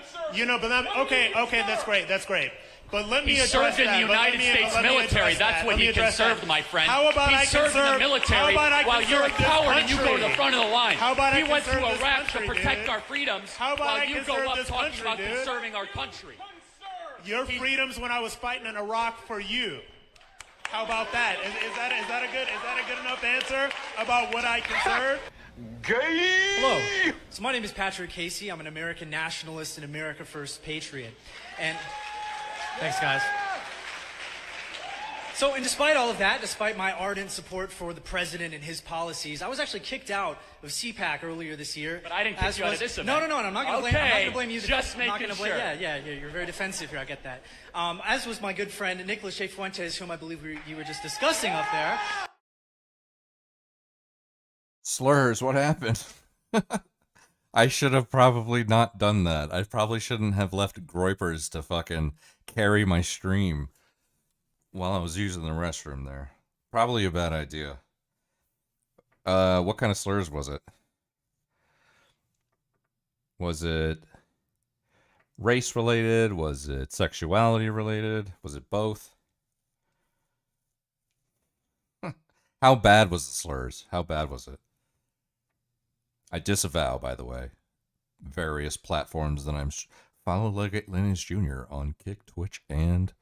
okay, that's great. But let me he address served in that. the United States military. That's what he conserved, my friend. How about he served in the military while you're a coward and you go to the front of the line. How about he I went to conserve this Iraq country, to protect dude? our freedoms How about while I you go conserve up this talking country, about dude? conserving our country. Your freedoms when I was fighting in Iraq for you. How about that? Is that a good enough answer about what I conserve? Hello. So my name is Patrick Casey. I'm an American nationalist and America First patriot. And thanks, guys. So, and despite all of that, despite my ardent support for the president and his policies, I was actually kicked out of CPAC earlier this year. But I didn't kick you out of this event. No, I'm not going to blame you. Just I'm not making gonna blame, sure. Yeah, you're very defensive here. I get that. As was my good friend Nicholas J. Fuentes, whom I believe you were just discussing up there. Slurs, what happened? I should have probably not done that. I probably shouldn't have left Groypers to fucking carry my stream while I was using the restroom there. Probably a bad idea. What kind of slurs was it? Was it race related? Was it sexuality related? Was it both? How bad was the slurs? How bad was it? I disavow, by the way, various platforms that I'm... Follow Legate Lineage Jr. on Kick, Twitch, and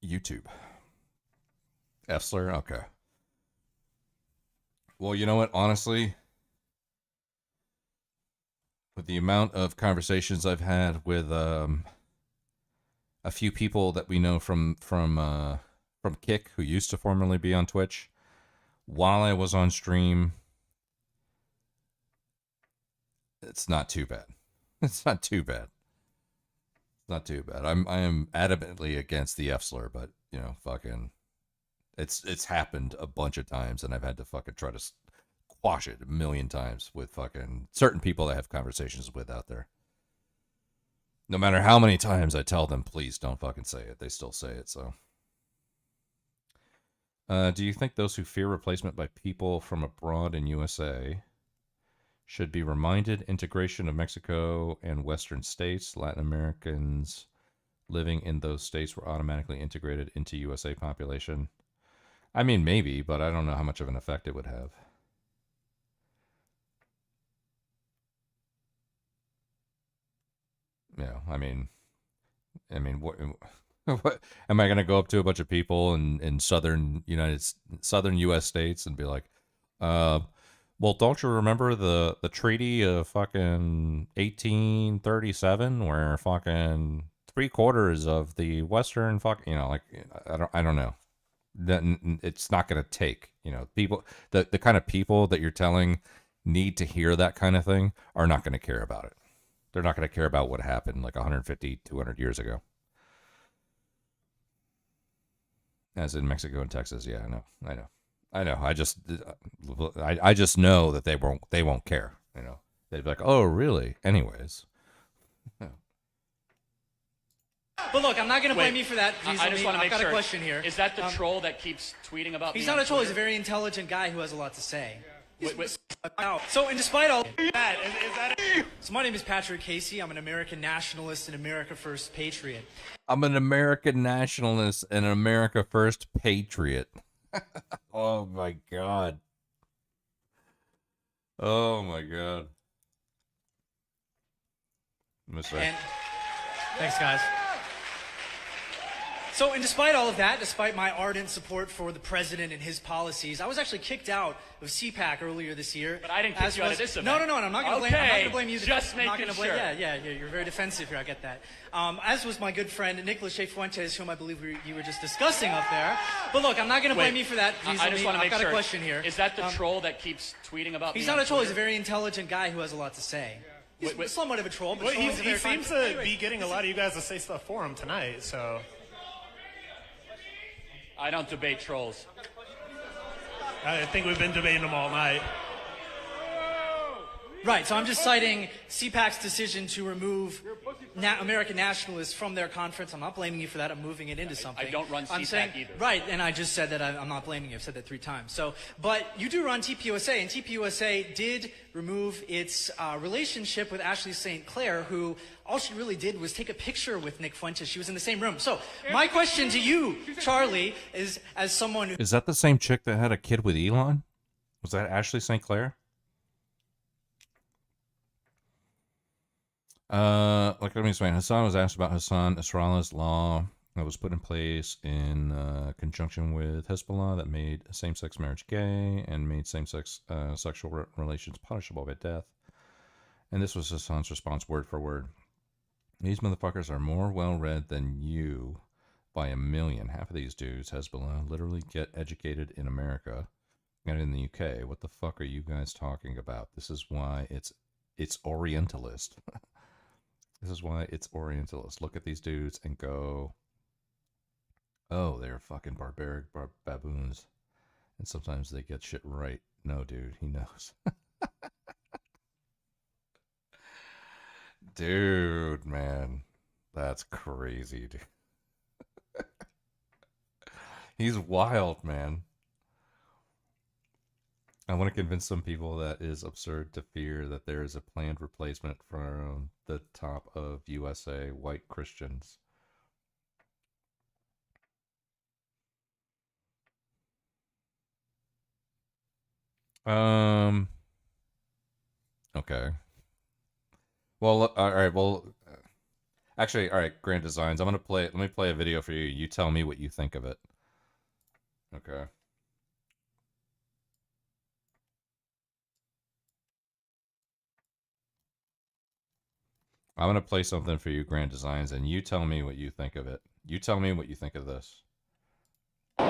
YouTube. F-slur? Okay. Well, you know what? Honestly, with the amount of conversations I've had with a few people that we know from Kick, who used to formerly be on Twitch, while I was on stream, it's not too bad. It's not too bad. Not too bad. I am adamantly against the F-slur, but you know, fucking, it's happened a bunch of times, and I've had to fucking try to quash it a million times with fucking certain people I have conversations with out there. No matter how many times I tell them, please don't fucking say it, they still say it. So, do you think those who fear replacement by people from abroad in USA should be reminded integration of Mexico and Western states? Latin Americans living in those states were automatically integrated into USA population. I mean, maybe, but I don't know how much of an effect it would have. Yeah, I mean, what am I going to go up to a bunch of people in southern U.S. states and be like, well, don't you remember the treaty of fucking 1837 where fucking 3/4 of the Western like, I don't know. That it's not going to take, people, the kind of people that you're telling need to hear that kind of thing are not going to care about it. They're not going to care about what happened like 150, 200 years ago. As in Mexico and Texas. Yeah, I know. I just know that they won't care. You know, they'd be like, oh, really? Anyways. But look, I'm not going to blame you for that. I just want to make sure. I've got a question here. Is that the troll that keeps tweeting about me? He's not on a troll. He's a Twitter? very intelligent guy who has a lot to say. So, and despite all that, so my name is Patrick Casey. I'm an American nationalist and America First patriot. I'm an American nationalist and an America First patriot. Oh my God. Oh my God. Thanks, guys. So, and despite all of that, despite my ardent support for the president and his policies, I was actually kicked out of CPAC earlier this year. But I didn't kick you out of this event. No, I'm not going to blame. I'm not going to blame you. Just making sure. Yeah, you're very defensive here. I get that. As was my good friend Nicholas Shea Fuentes, whom I believe you were just discussing up there. But look, I'm not going to blame you for that. I just want to make sure. I've got a question here. Is that the troll that keeps tweeting about me? He's not a troll. He's a very intelligent guy who has a lot to say. He's somewhat of a troll, but he seems to be getting a lot of you guys to say stuff for him tonight, so... I don't debate trolls. I think we've been debating them all night. Right, so I'm just citing CPAC's decision to remove American nationalists from their conference. I'm not blaming you for that. I'm moving it into something. I don't run CPAC either. Right, and I just said that I'm not blaming you. I've said that 3 times. So, but you do run TPUSA, and TPUSA did remove its relationship with Ashley St. Clair, who all she really did was take a picture with Nick Fuentes. She was in the same room. So my question to you, Charlie, is as someone who... Is that the same chick that had a kid with Elon? Was that Ashley St. Clair? Let me explain. Hassan was asked about Hassan Nasrallah's law that was put in place in conjunction with Hezbollah that made same-sex marriage gay and made same-sex sexual relations punishable by death. And this was Hassan's response word for word. These motherfuckers are more well-read than you by a million. Half of these dudes, Hezbollah, literally get educated in America and in the UK. What the fuck are you guys talking about? This is why it's Orientalist. This is why it's Orientalist. Look at these dudes and go, oh, they're fucking barbaric baboons. And sometimes they get shit right. No, dude, he knows. Dude, man. That's crazy, dude. He's wild, man. I want to convince some people that it is absurd to fear that there is a planned replacement from the top of USA white Christians. Okay. Well, all right. Well, actually, all right. Grand Designs. I'm gonna play. Let me play a video for you. You tell me what you think of it. Okay. I'm gonna play something for you, Grand Designs, and you tell me what you think of it. You tell me what you think of this.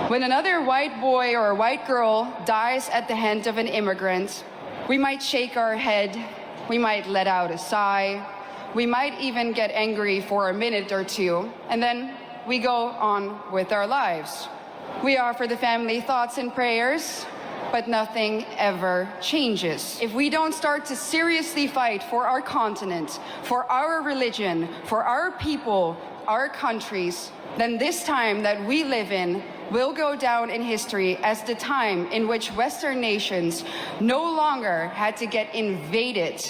When another white boy or a white girl dies at the hand of an immigrant, we might shake our head, we might let out a sigh, we might even get angry for a minute or two, and then we go on with our lives. We offer the family thoughts and prayers, but nothing ever changes. If we don't start to seriously fight for our continent, for our religion, for our people, our countries, then this time that we live in will go down in history as the time in which Western nations no longer had to get invaded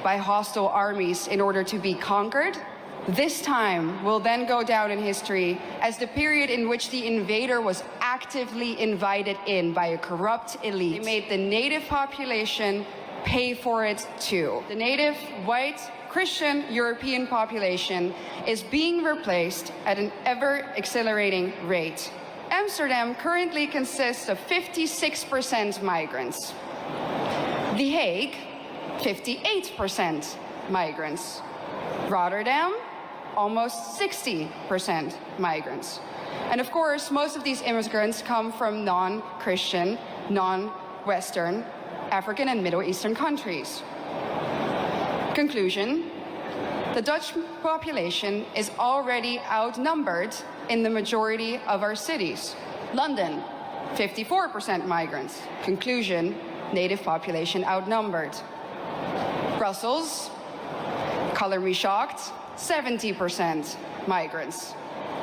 by hostile armies in order to be conquered. This time will then go down in history as the period in which the invader was actively invited in by a corrupt elite. They made the native population pay for it too. The native, white, Christian European population is being replaced at an ever-accelerating rate. Amsterdam currently consists of 56% migrants. The Hague, 58% migrants. Rotterdam, almost 60% migrants. And of course, most of these immigrants come from non-Christian, non-Western African and Middle Eastern countries. Conclusion: the Dutch population is already outnumbered in the majority of our cities. London, 54% migrants. Conclusion: native population outnumbered. Brussels, color me shocked, 70% migrants.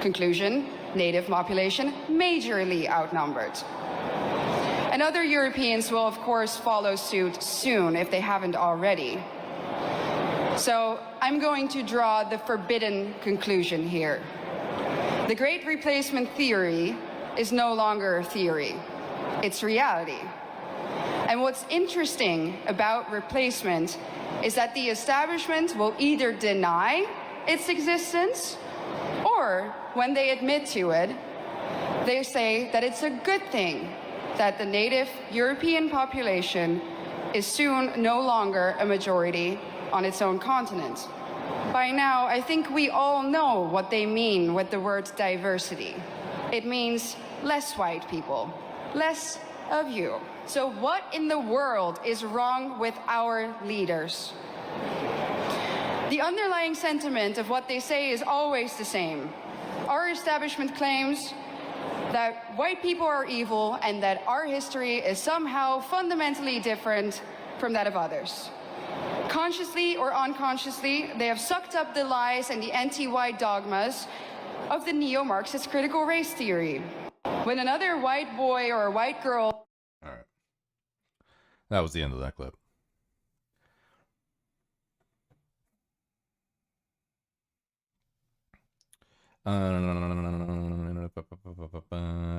Conclusion: native population majorly outnumbered. And other Europeans will of course follow suit soon if they haven't already. So I'm going to draw the forbidden conclusion here. The Great Replacement theory is no longer a theory, it's reality. And what's interesting about replacement is that the establishment will either deny its existence, or when they admit to it, they say that it's a good thing that the native European population is soon no longer a majority on its own continent. By now, I think we all know what they mean with the word diversity. It means less white people, less of you. So what in the world is wrong with our leaders? The underlying sentiment of what they say is always the same. Our establishment claims that white people are evil and that our history is somehow fundamentally different from that of others. Consciously or unconsciously, they have sucked up the lies and the anti-white dogmas of the neo-Marxist critical race theory. When another white boy or a white girl... All right. That was the end of that clip. I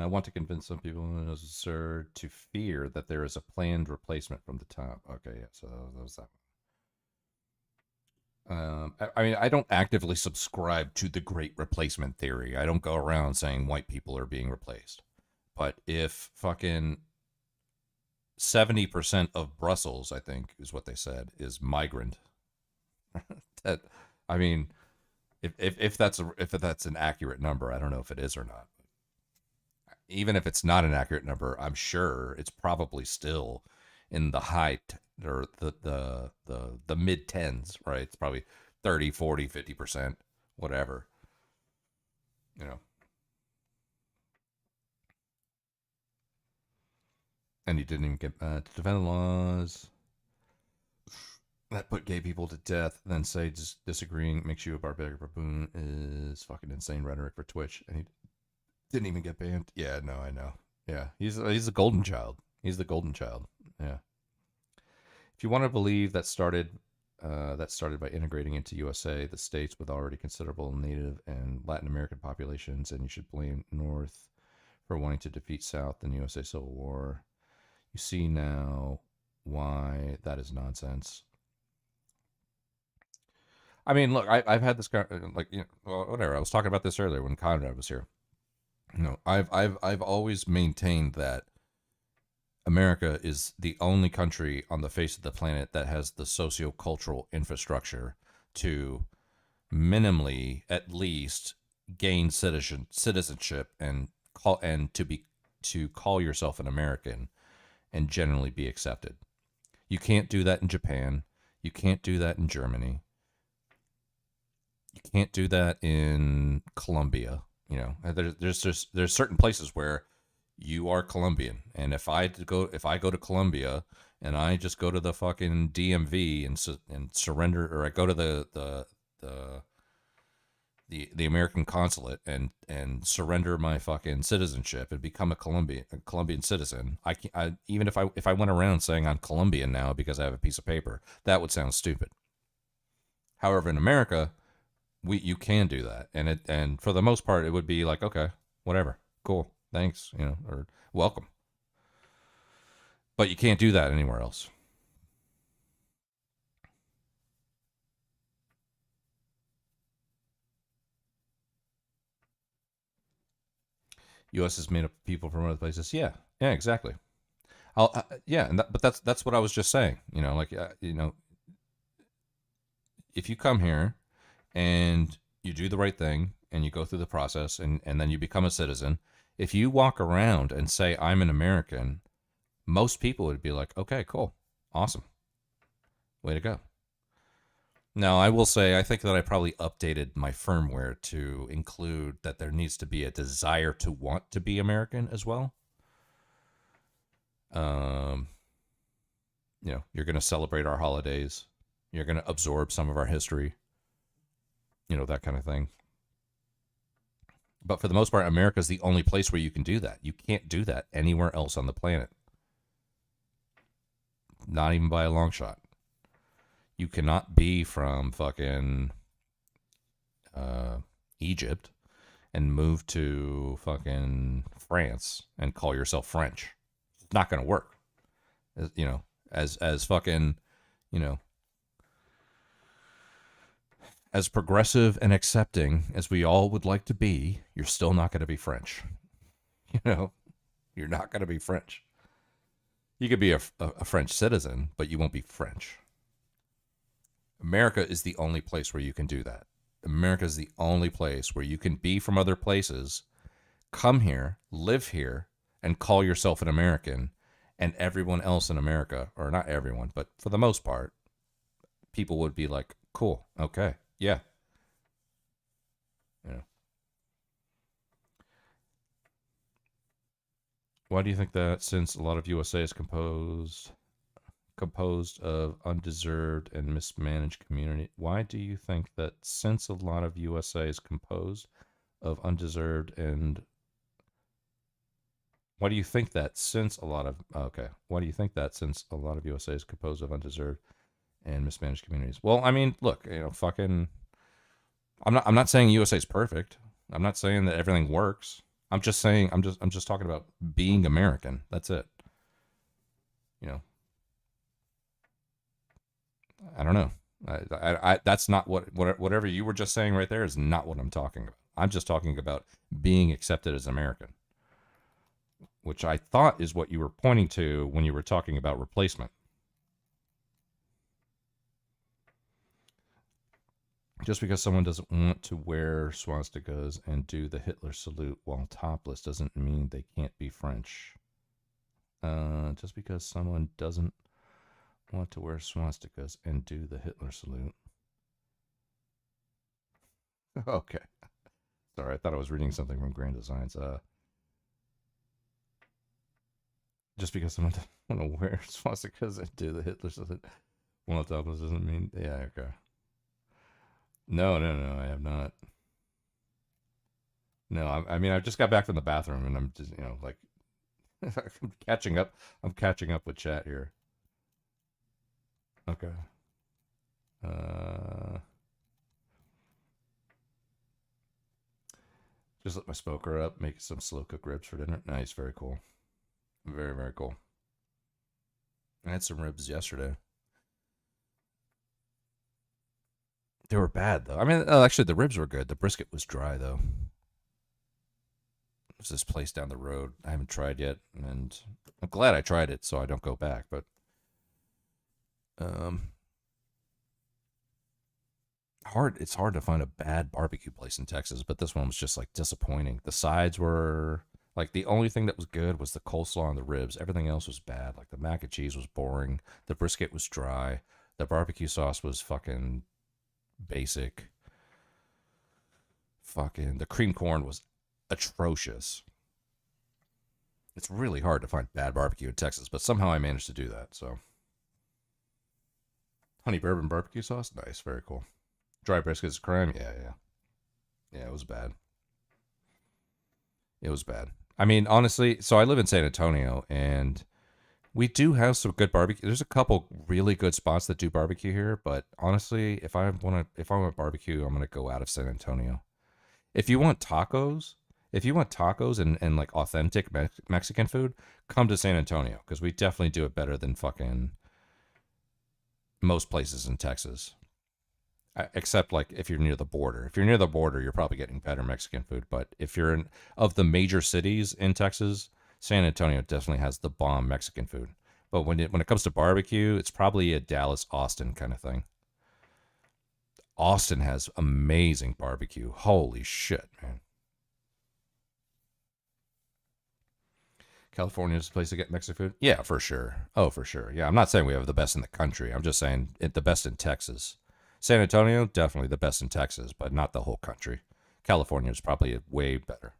want to convince some people it is absurd to fear that there is a planned replacement from the top. Okay, yeah, so that was that one. I mean, I don't actively subscribe to the Great Replacement theory. I don't go around saying white people are being replaced. But if fucking 70% of Brussels, I think is what they said, is migrant, that, I mean, if that's an accurate number, I don't know if it is or not. Even if it's not an accurate number, I'm sure it's probably still in the high or the mid tens, right? It's probably 30, 40, 50%, whatever. You know. And you didn't even get to defend the laws that put gay people to death, then say just disagreeing makes you a barbaric baboon is fucking insane rhetoric for Twitch. And he didn't even get banned. Yeah, no, I know. Yeah, he's the golden child. He's the golden child. Yeah. If you want to believe that started by integrating into USA the states with already considerable Native and Latin American populations, and you should blame North for wanting to defeat South in the USA Civil War. You see now why that is nonsense. I mean, look, I've had this like, you know, well, whatever. I was talking about this earlier when Conrad was here. You know, I've always maintained that America is the only country on the face of the planet that has the socio-cultural infrastructure to minimally, at least, gain citizenship and call yourself an American and generally be accepted. You can't do that in Japan. You can't do that in Germany. You can't do that in Colombia. You know, there's certain places where you are Colombian, and if I go to Colombia and I just go to the fucking DMV and surrender, or I go to the American consulate and surrender my fucking citizenship and become a Colombian citizen, even if I went around saying I'm Colombian now because I have a piece of paper, that would sound stupid. However, in America, you can do that, and for the most part, it would be like, okay, whatever, cool, thanks, you know, or welcome. But you can't do that anywhere else. U.S. is made up of people from other places. Yeah, exactly. But that's what I was just saying. You know, like, you know, if you come here and you do the right thing and you go through the process and then you become a citizen, if you walk around and say, I'm an American, most people would be like, okay, cool. Awesome. Way to go. Now, I will say, I think that I probably updated my firmware to include that there needs to be a desire to want to be American as well. You know, you're going to celebrate our holidays. You're going to absorb some of our history. You know, that kind of thing. But for the most part, America is the only place where you can do that. You can't do that anywhere else on the planet. Not even by a long shot. You cannot be from fucking Egypt and move to fucking France and call yourself French. It's not going to work. You know, as fucking, you know, as progressive and accepting as we all would like to be, you're still not going to be French. You know, you're not going to be French. You could be a French citizen, but you won't be French. America is the only place where you can do that. America is the only place where you can be from other places, come here, live here, and call yourself an American, and everyone else in America, or not everyone, but for the most part, people would be like, cool, okay, yeah. You know. Why do you think that, since a lot of USA is composed of undeserved and mismanaged community, why do you think that since a lot of USA is composed of undeserved and why do you think that since a lot of USA is composed of undeserved and mismanaged communities? Well, I mean, look, you know, fucking I'm not saying USA is perfect. I'm not saying that everything works. I'm just saying I'm just talking about being American. That's it. You know. I don't know. I that's not whatever you were just saying right there is not what I'm talking about. I'm just talking about being accepted as American, which I thought is what you were pointing to when you were talking about replacement. Just because someone doesn't want to wear swastikas and do the Hitler salute while topless doesn't mean they can't be French. Just because someone doesn't want to wear swastikas and do the Hitler salute. Okay. Sorry, I thought I was reading something from Grand Designs. Just because someone doesn't want to wear swastikas and do the Hitler salute while topless doesn't mean... Yeah, okay. No, I have not. No, I mean, I just got back from the bathroom and I'm just, you know, like, I'm catching up with chat here. Okay. Just let my smoker up, make some slow cook ribs for dinner. Nice, very cool. Very, very cool. I had some ribs yesterday. They were bad, though. I mean, actually, the ribs were good. The brisket was dry, though. There's this place down the road I haven't tried yet, and I'm glad I tried it so I don't go back, but... It's hard to find a bad barbecue place in Texas, but this one was just, like, disappointing. The sides were... Like, the only thing that was good was the coleslaw and the ribs. Everything else was bad. Like, the mac and cheese was boring. The brisket was dry. The barbecue sauce was fucking... basic. Fucking the cream corn was atrocious. It's really hard to find bad barbecue in Texas, but somehow I managed to do that. So honey bourbon barbecue sauce, nice, very cool. Dry brisket is crime, yeah, it was bad. I mean, honestly, so I live in San Antonio and we do have some good barbecue. There's a couple really good spots that do barbecue here, but honestly, if I want barbecue, I'm gonna go out of San Antonio. If you want tacos and like authentic Mexican food, come to San Antonio because we definitely do it better than fucking most places in Texas. Except like if you're near the border. If you're near the border, you're probably getting better Mexican food. But if you're in of the major cities in Texas, San Antonio definitely has the bomb Mexican food. But when it comes to barbecue, it's probably a Dallas, Austin kind of thing. Austin has amazing barbecue. Holy shit, man. California is a place to get Mexican food? Yeah, for sure. Oh, for sure. Yeah, I'm not saying we have the best in the country. I'm just saying the best in Texas. San Antonio, definitely the best in Texas, but not the whole country. California is probably way better.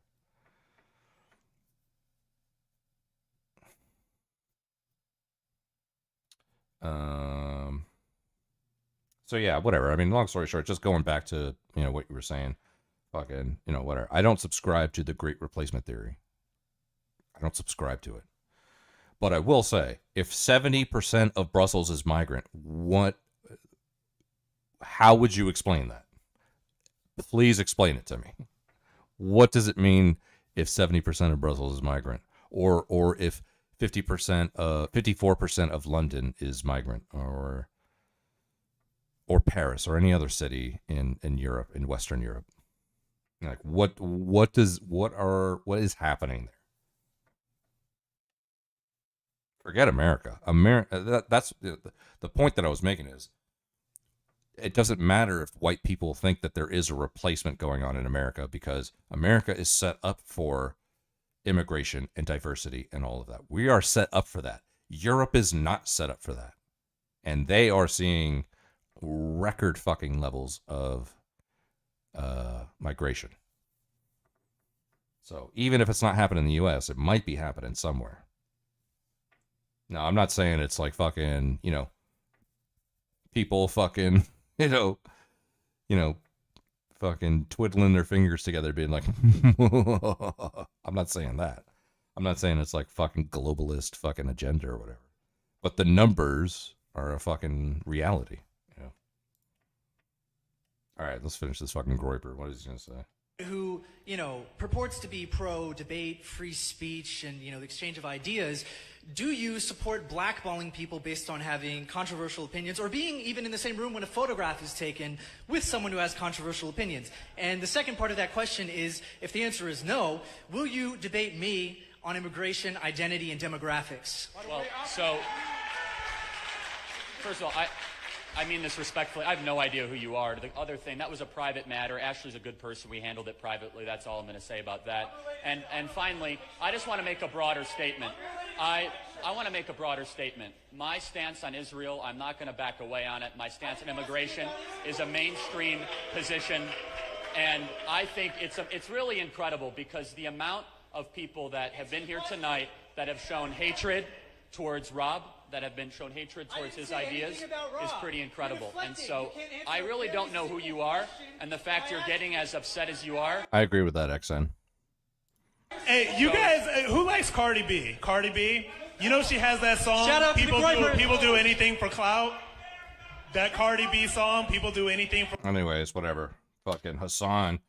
So yeah, whatever. I mean, long story short, just going back to, what you were saying, fucking, whatever. I don't subscribe to the Great Replacement theory. I don't subscribe to it. But I will say, if 70% of Brussels is migrant, how would you explain that? Please explain it to me. What does it mean if 70% of Brussels is migrant? Or if 54% of London is migrant, or Paris, or any other city in Europe, in Western Europe? Like, what is happening there? Forget America. That's the point that I was making is, it doesn't matter if white people think that there is a replacement going on in America, because America is set up for immigration and diversity and all of that. We are set up for that. Europe is not set up for that. And they are seeing record fucking levels of migration. So even if it's not happening in the US, it might be happening somewhere. Now, I'm not saying it's like fucking, people fucking, fucking twiddling their fingers together, being like, I'm not saying that. I'm not saying it's like fucking globalist fucking agenda or whatever. But the numbers are a fucking reality. All right, let's finish this fucking Groiper. What is he going to say? Who, purports to be pro-debate, free speech, and, the exchange of ideas. Do you support blackballing people based on having controversial opinions, or being even in the same room when a photograph is taken with someone who has controversial opinions? And the second part of that question is, if the answer is no, will you debate me on immigration, identity, and demographics? Well, so, first of all, I mean this respectfully. I have no idea who you are. The other thing, that was a private matter. Ashley's a good person. We handled it privately. That's all I'm going to say about that. And finally, I just want to make a broader statement. I want to make a broader statement. My stance on Israel, I'm not going to back away on it. My stance on immigration is a mainstream position. And I think it's really incredible, because the amount of people that have been here tonight that have shown hatred towards Rob, that have been shown hatred towards his ideas, is pretty incredible. And so I really don't know who you are, and the fact you're getting as upset as you are. I agree with that, XN. Hey, you guys, who likes Cardi B? Cardi B? She has that song, Shout out People do anything for clout. That Cardi B song, People do anything for... Anyways, whatever. Fucking Hassan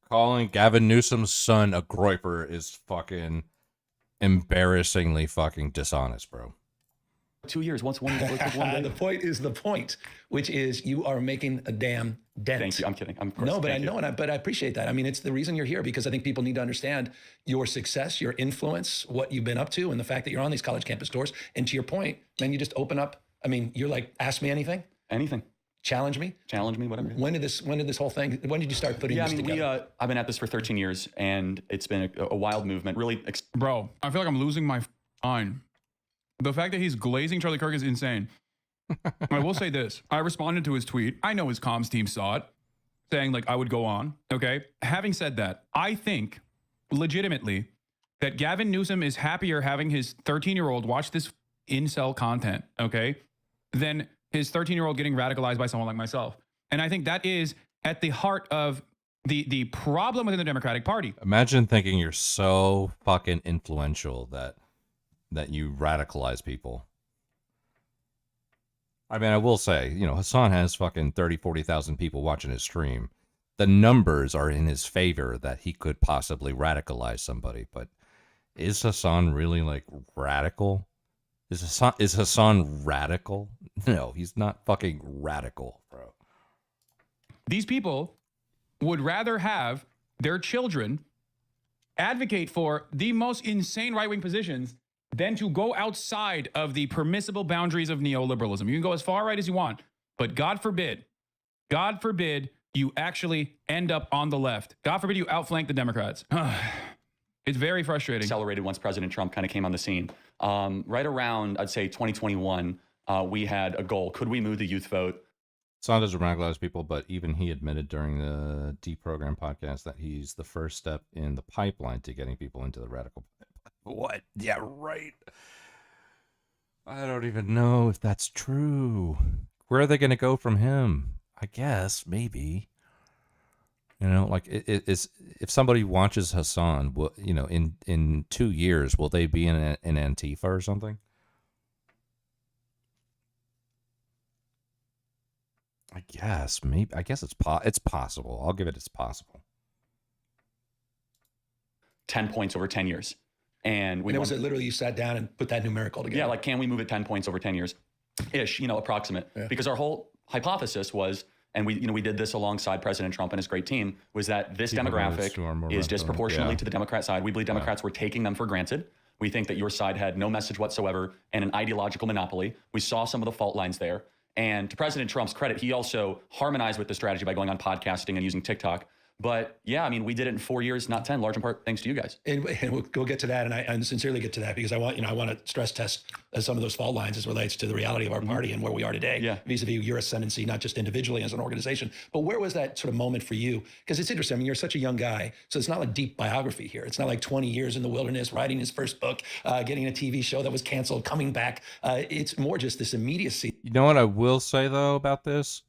calling Gavin Newsom's son a groiper is fucking embarrassingly fucking dishonest, bro. 2 years, once one day. The point is the point, which is you are making a damn dent. Thank you. I'm kidding. Of course, no, but I know, but I appreciate that. I mean, it's the reason you're here, because I think people need to understand your success, your influence, what you've been up to, and the fact that you're on these college campus doors. And to your point, man, you just open up. I mean, you're like, ask me anything. Anything. Challenge me, whatever. When did this whole thing? When did you start putting this together? I've been at this for 13 years, and it's been a wild movement. Really, bro. I feel like I'm losing my mind. The fact that he's glazing Charlie Kirk is insane. I will say this. I responded to his tweet. I know his comms team saw it, saying like I would go on. Okay. Having said that, I think legitimately that Gavin Newsom is happier having his 13-year-old watch this incel content, okay, than his 13-year-old getting radicalized by someone like myself. And I think that is at the heart of the problem within the Democratic Party. Imagine thinking you're so fucking influential that you radicalize people. I mean, I will say, Hassan has fucking 30, 40,000 people watching his stream. The numbers are in his favor that he could possibly radicalize somebody. But is Hassan really like radical? Is Hassan radical? No, he's not fucking radical, bro. These people would rather have their children advocate for the most insane right-wing positions than to go outside of the permissible boundaries of neoliberalism. You can go as far right as you want, but God forbid you actually end up on the left. God forbid you outflank the Democrats. It's very frustrating. Accelerated once President Trump kind of came on the scene. Right around, I'd say 2021, we had a goal. Could we move the youth vote? Son doesn't radicalize people, but even he admitted during the Deprogram podcast that he's the first step in the pipeline to getting people into the radical. What? Yeah, right. I don't even know if that's true. Where are they going to go from him? I guess, maybe. You know, like, it's, if somebody watches Hassan, you know, in 2 years, will they be in Antifa or something? I guess, maybe. I guess it's possible. I'll give it's possible. 10 points over 10 years. And was it literally you sat down and put that numerical together? Yeah, like, can we move it 10 points over 10 years? Ish, you know, approximate. Yeah. Because our whole hypothesis was, and we did this alongside President Trump and his great team, was that this demographic is disproportionately to the Democrat side. We believe Democrats were taking them for granted. We think that your side had no message whatsoever and an ideological monopoly. We saw some of the fault lines there. And to President Trump's credit, he also harmonized with the strategy by going on podcasting and using TikTok. But yeah, I mean, we did it in 4 years, not 10, large in part thanks to you guys. And we'll get to that, and I sincerely get to that, because I want to stress test some of those fault lines as relates to the reality of our party and where we are today, vis-a-vis your ascendancy, not just individually as an organization. But where was that sort of moment for you? Because it's interesting. I mean, you're such a young guy, so it's not like deep biography here. It's not like 20 years in the wilderness, writing his first book, getting a TV show that was canceled, coming back. It's more just this immediacy. You know what I will say though about this?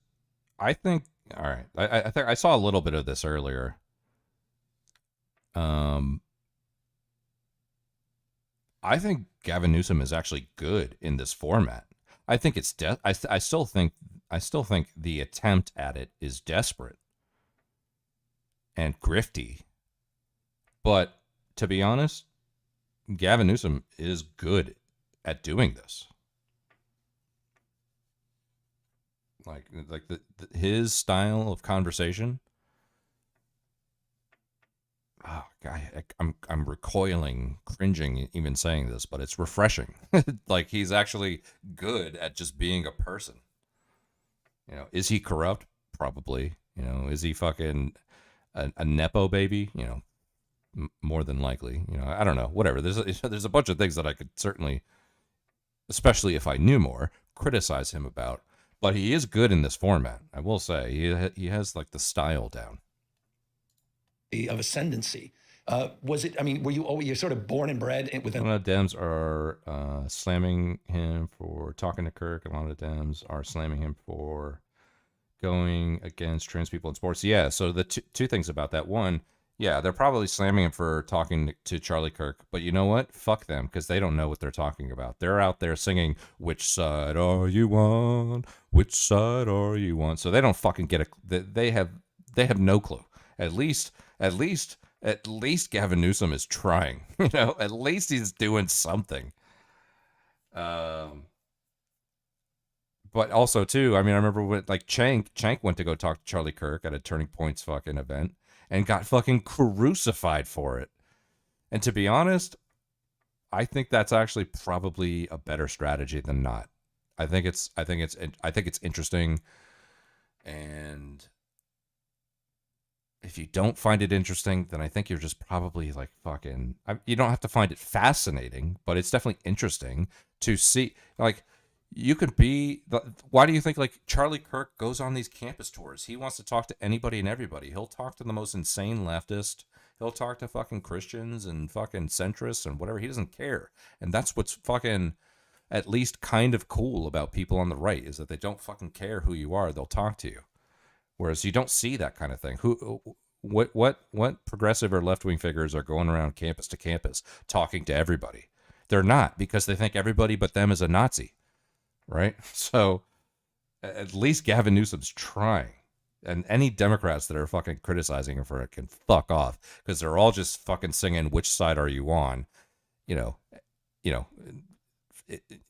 I think. All right, I think I saw a little bit of this earlier. I think Gavin Newsom is actually good in this format. I think it's I still think the attempt at it is desperate and grifty. But to be honest, Gavin Newsom is good at doing this. Like his style of conversation. Oh, God, I'm recoiling, cringing, even saying this, but it's refreshing. Like, he's actually good at just being a person. You know, is he corrupt? Probably. You know, is he fucking a nepo baby? You know, more than likely. You know, I don't know. Whatever. There's a bunch of things that I could certainly, especially if I knew more, criticize him about. But he is good in this format. I will say he has like the style down. Of ascendancy. Was it, I mean, you're sort of born and bred within. A lot of Dems are slamming him for talking to Kirk. A lot of Dems are slamming him for going against trans people in sports. Yeah, so the two things about that. One, yeah, they're probably slamming him for talking to Charlie Kirk. But you know what? Fuck them, because they don't know what they're talking about. They're out there singing, "Which side are you on? Which side are you on?" So they don't fucking get they have no clue. At least Gavin Newsom is trying. You know, at least he's doing something. But also too, I mean, I remember when like Chank went to go talk to Charlie Kirk at a Turning Point's fucking event and got fucking crucified for it. And to be honest, I think that's actually probably a better strategy than not. I think it's interesting, and if you don't find it interesting, then I think you're just probably like fucking. You don't have to find it fascinating, but it's definitely interesting to see. Like, you could be. Why do you think like Charlie Kirk goes on these campus tours? He wants to talk to anybody and everybody. He'll talk to the most insane leftist. He'll talk to fucking Christians and fucking centrists and whatever. He doesn't care, and that's what's fucking at least kind of cool about people on the right, is that they don't fucking care who you are. They'll talk to you. Whereas you don't see that kind of thing. What progressive or left-wing figures are going around campus to campus talking to everybody? They're not, because they think everybody but them is a Nazi, right? So at least Gavin Newsom's trying. And any Democrats that are fucking criticizing him for it can fuck off, because they're all just fucking singing "Which side are you on?" You know,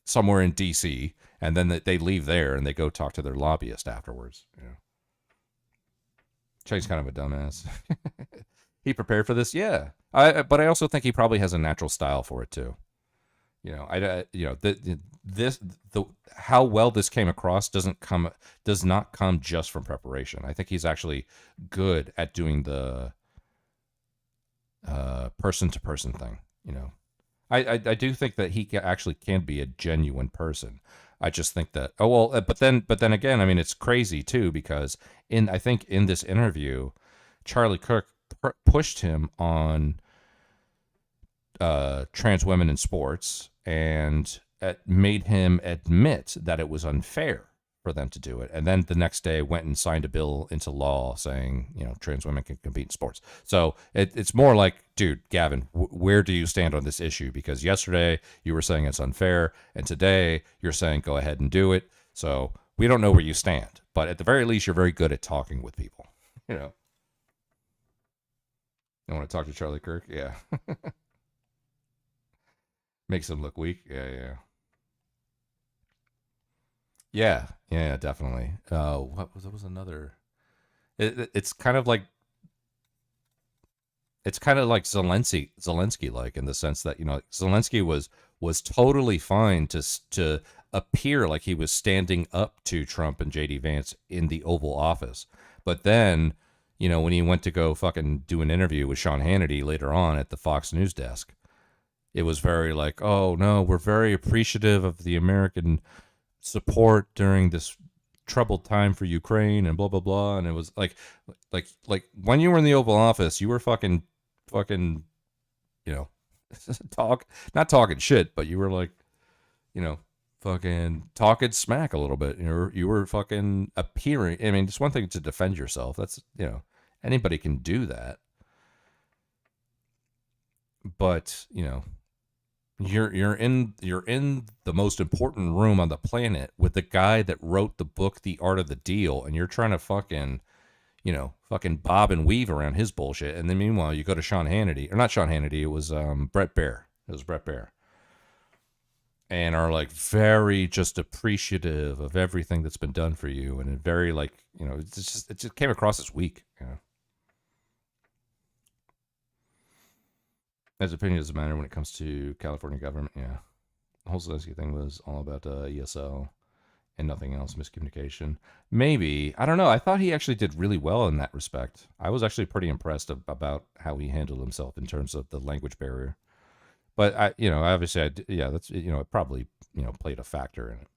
somewhere in D.C., and then they leave there and they go talk to their lobbyist afterwards. You know, Chang's kind of a dumbass. He prepared for this, yeah. But I also think he probably has a natural style for it too. You know, how well this came across does not come just from preparation. I think he's actually good at doing person to person thing. You know, I do think that he actually can be a genuine person. I just think that but then again, I mean, it's crazy too, because I think in this interview, Charlie Kirk pushed him on trans women in sports, and made him admit that it was unfair for them to do it. And then the next day went and signed a bill into law saying, you know, trans women can compete in sports. So it's more like, dude, Gavin, where do you stand on this issue? Because yesterday you were saying it's unfair, and today you're saying go ahead and do it. So we don't know where you stand, but at the very least, you're very good at talking with people. You know, you want to talk to Charlie Kirk? Yeah. Makes him look weak. Yeah, definitely. What was another? It's kind of like Zelensky like, in the sense that, you know, Zelensky was totally fine to appear like he was standing up to Trump and JD Vance in the Oval Office, but then, you know, when he went to go fucking do an interview with Sean Hannity later on at the Fox News desk, it was very like, oh no, we're very appreciative of the American support during this troubled time for Ukraine and blah blah blah. And it was like when you were in the Oval Office, you were fucking, you know, not talking shit, but you were like, you know, fucking talking smack a little bit. You were fucking appearing. I mean, it's one thing to defend yourself. That's, you know, anybody can do that. But, you know, you're in the most important room on the planet with the guy that wrote the book The Art of the Deal, and you're trying to fucking, you know, fucking bob and weave around his bullshit. And then meanwhile, you go to Sean Hannity, or not Sean Hannity, it was Brett Baer. It was Brett Baer. And are like very just appreciative of everything that's been done for you, and very like, you know, it just came across as weak, you know. His opinion doesn't matter when it comes to California government. Yeah, the whole Zelensky thing was all about ESL and nothing else. Miscommunication, maybe. I don't know. I thought he actually did really well in that respect. I was actually pretty impressed about how he handled himself in terms of the language barrier. But you know, obviously, that's, you know, it probably, you know, played a factor in it.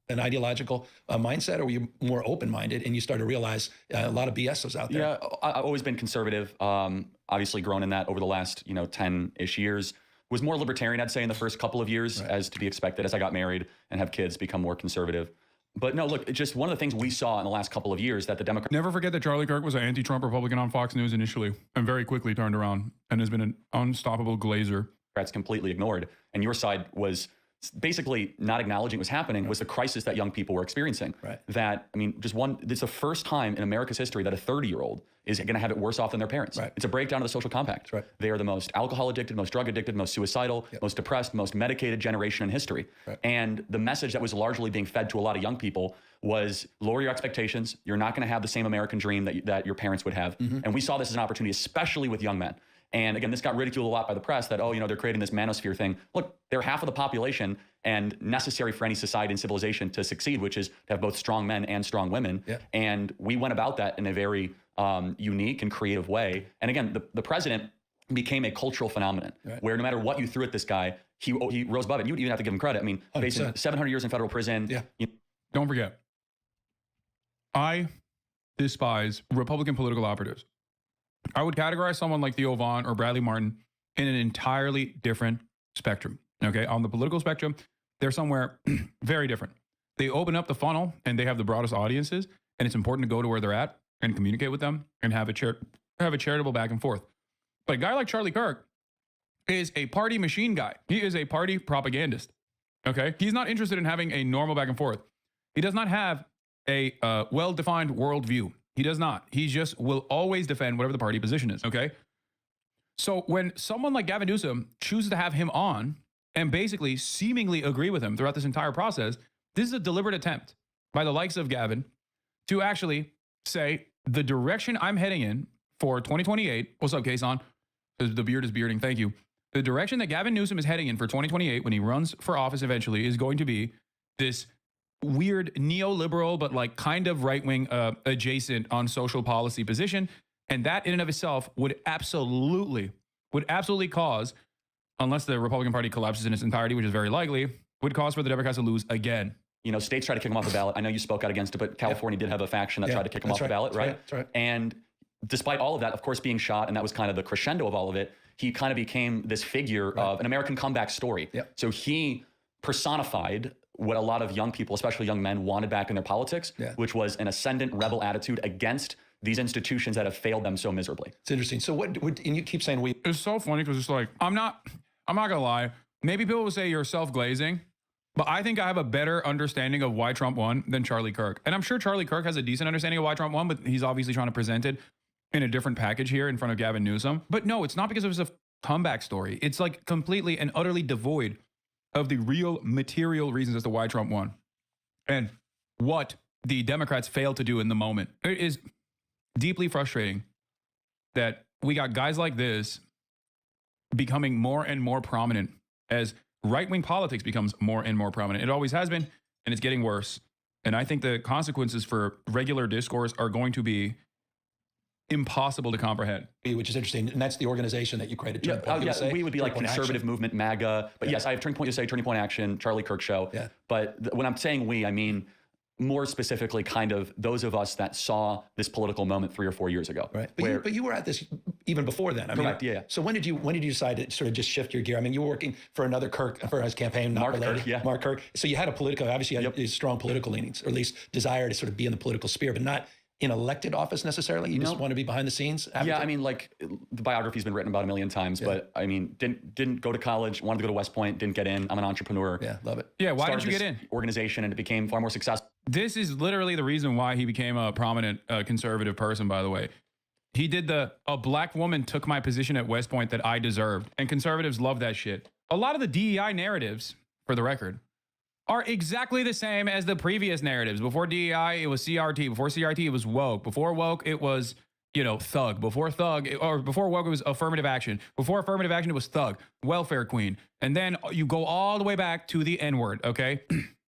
An ideological mindset, or were you more open-minded and you started to realize a lot of BS was out there? Yeah, I've always been conservative. Obviously grown in that over the last, you know, 10-ish years. Was more libertarian, I'd say, in the first couple of years, right, as to be expected. As I got married and have kids, become more conservative. But no, look, just one of the things we saw in the last couple of years that the Democrats... Never forget that Charlie Kirk was an anti-Trump Republican on Fox News initially, and very quickly turned around and has been an unstoppable glazer. Democrats completely ignored, and your side was basically not acknowledging what was happening, was the crisis that young people were experiencing. Right. That, I mean, it's the first time in America's history that a 30-year-old is going to have it worse off than their parents. Right. It's a breakdown of the social compact. Right. They are the most alcohol addicted, most drug addicted, most suicidal, most depressed, most medicated generation in history. Right. And the message that was largely being fed to a lot of young people was lower your expectations. You're not going to have the same American dream that your parents would have. Mm-hmm. And we saw this as an opportunity, especially with young men. And again, this got ridiculed a lot by the press that, oh, you know, they're creating this manosphere thing. Look, they're half of the population and necessary for any society and civilization to succeed, which is to have both strong men and strong women. Yeah. And we went about that in a very unique and creative way. And again, the president became a cultural phenomenon, right, where no matter what you threw at this guy, he rose above it. You even have to give him credit. I mean, facing 700 years in federal prison. Yeah. Don't forget, I despise Republican political operatives. I would categorize someone like Theo Vaughn or Bradley Martin in an entirely different spectrum. Okay, on the political spectrum, they're somewhere very different. They open up the funnel and they have the broadest audiences, and it's important to go to where they're at and communicate with them and have a charitable back and forth. But a guy like Charlie Kirk is a party machine guy. He is a party propagandist. Okay, he's not interested in having a normal back and forth. He does not have a well-defined worldview. He does not. He just will always defend whatever the party position is, okay? So when someone like Gavin Newsom chooses to have him on and basically seemingly agree with him throughout this entire process, this is a deliberate attempt by the likes of Gavin to actually say, the direction I'm heading in for 2028, what's up, Kason? The beard is bearding, thank you. The direction that Gavin Newsom is heading in for 2028 when he runs for office eventually is going to be this weird neoliberal, but like kind of right-wing adjacent on social policy position And that in and of itself would absolutely cause, unless the Republican Party collapses in its entirety, which is very likely, would cause for the Democrats to lose again. You know, states try to kick him off the ballot. I know you spoke out against it, but California did have a faction that tried to kick him off the ballot, right? That's right. And despite all of that, of course, being shot, and that was kind of the crescendo of all of it, he kind of became this figure of an American comeback story. So he personified what a lot of young people, especially young men, wanted back in their politics, which was an ascendant rebel attitude against these institutions that have failed them so miserably. It's interesting. So what and you keep saying we. It's so funny because it's like, I'm not gonna lie. Maybe people will say you're self-glazing, but I think I have a better understanding of why Trump won than Charlie Kirk. And I'm sure Charlie Kirk has a decent understanding of why Trump won, but he's obviously trying to present it in a different package here in front of Gavin Newsom. But no, it's not because it was a comeback story. It's like completely and utterly devoid of the real material reasons as to why Trump won and what the Democrats failed to do in the moment. It is deeply frustrating that we got guys like this becoming more and more prominent as right-wing politics becomes more and more prominent. It always has been, and it's getting worse. And I think the consequences for regular discourse are going to be impossible to comprehend. Which is interesting. And that's the organization that you created. We would be like conservative movement, MAGA. But yes, I have Turning Point USA, Turning Point Action, Charlie Kirk Show. But when I'm saying we, I mean more specifically kind of those of us that saw this political moment 3 or 4 years ago. Right. But you were at this even before then. I Correct, mean, So when did you decide to sort of just shift your gear? I mean, you were working for another Kirk, for his campaign, not related. Mark Kirk. So you had obviously you had strong political leanings, or at least desire to sort of be in the political sphere, but not in elected office necessarily. You just want to be behind the scenes. I mean, like the biography's been written about a million times, but I mean, didn't go to college, wanted to go to West Point, didn't get in. I'm an entrepreneur. Yeah, love it. Yeah, why didn't you get in? Organization, and it became far more successful. This is literally the reason why he became a prominent conservative person, by the way. He did a black woman took my position at West Point that I deserved. And conservatives love that shit. A lot of the DEI narratives, for the record, are exactly the same as the previous narratives. Before DEI, it was CRT. Before CRT, it was woke. Before woke, it was, thug. Before woke, it was affirmative action. Before affirmative action, it was thug, welfare queen. And then you go all the way back to the N-word, okay?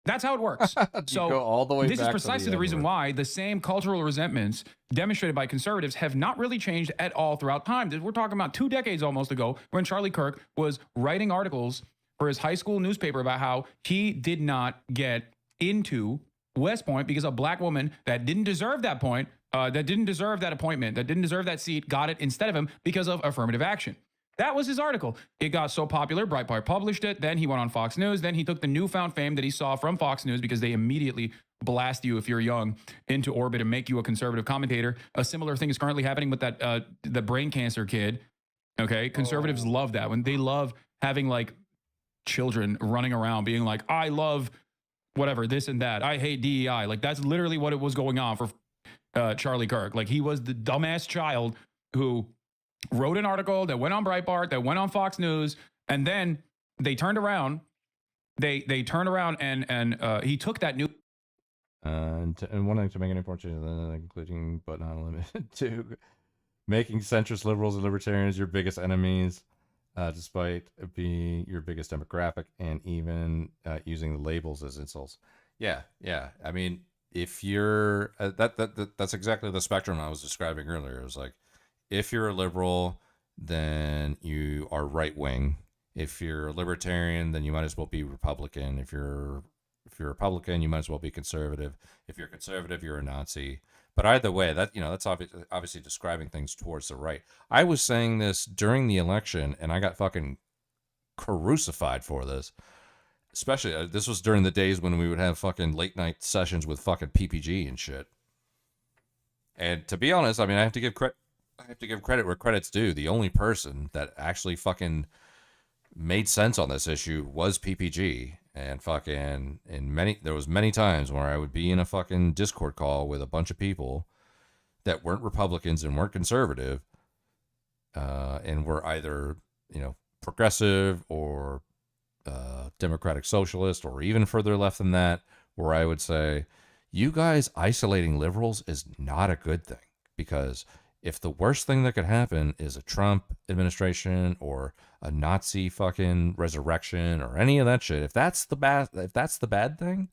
That's how it works. So go all the way this back is precisely the reason why the same cultural resentments demonstrated by conservatives have not really changed at all throughout time. We're talking about 2 decades almost ago when Charlie Kirk was writing articles for his high school newspaper about how he did not get into West Point because a black woman that didn't deserve that point, that didn't deserve that appointment, that didn't deserve that seat, got it instead of him because of affirmative action. That was his article. It got so popular, Breitbart published it. Then he went on Fox News. Then he took the newfound fame that he saw from Fox News because they immediately blast you, if you're young, into orbit and make you a conservative commentator. A similar thing is currently happening with that the brain cancer kid. Okay, conservatives love that when they love having like children running around being like, I love whatever, this and that. I hate DEI. Like that's literally what it was going on for Charlie Kirk. Like he was the dumbass child who wrote an article that went on Breitbart, that went on Fox News, and then they turned around. They turned around and he took that new. And one thing to make an important change, including but not limited to making centrist liberals and libertarians your biggest enemies, despite being your biggest demographic, and even using the labels as insults. Yeah. I mean, if you're that's exactly the spectrum I was describing earlier. It was like, if you're a liberal, then you are right wing. If you're a libertarian, then you might as well be Republican. If you're a Republican, you might as well be conservative. If you're conservative, you're a Nazi. But either way, that's obviously describing things towards the right. I was saying this during the election, and I got fucking crucified for this. Especially, this was during the days when we would have fucking late night sessions with fucking PPG and shit. And to be honest, I mean, I have to give credit where credit's due. The only person that actually fucking made sense on this issue was PPG. And fucking there was many times where I would be in a fucking Discord call with a bunch of people that weren't Republicans and weren't conservative, and were either, progressive or democratic socialist or even further left than that, where I would say, you guys isolating liberals is not a good thing, because if the worst thing that could happen is a Trump administration or a Nazi fucking resurrection or any of that shit, if that's the bad thing,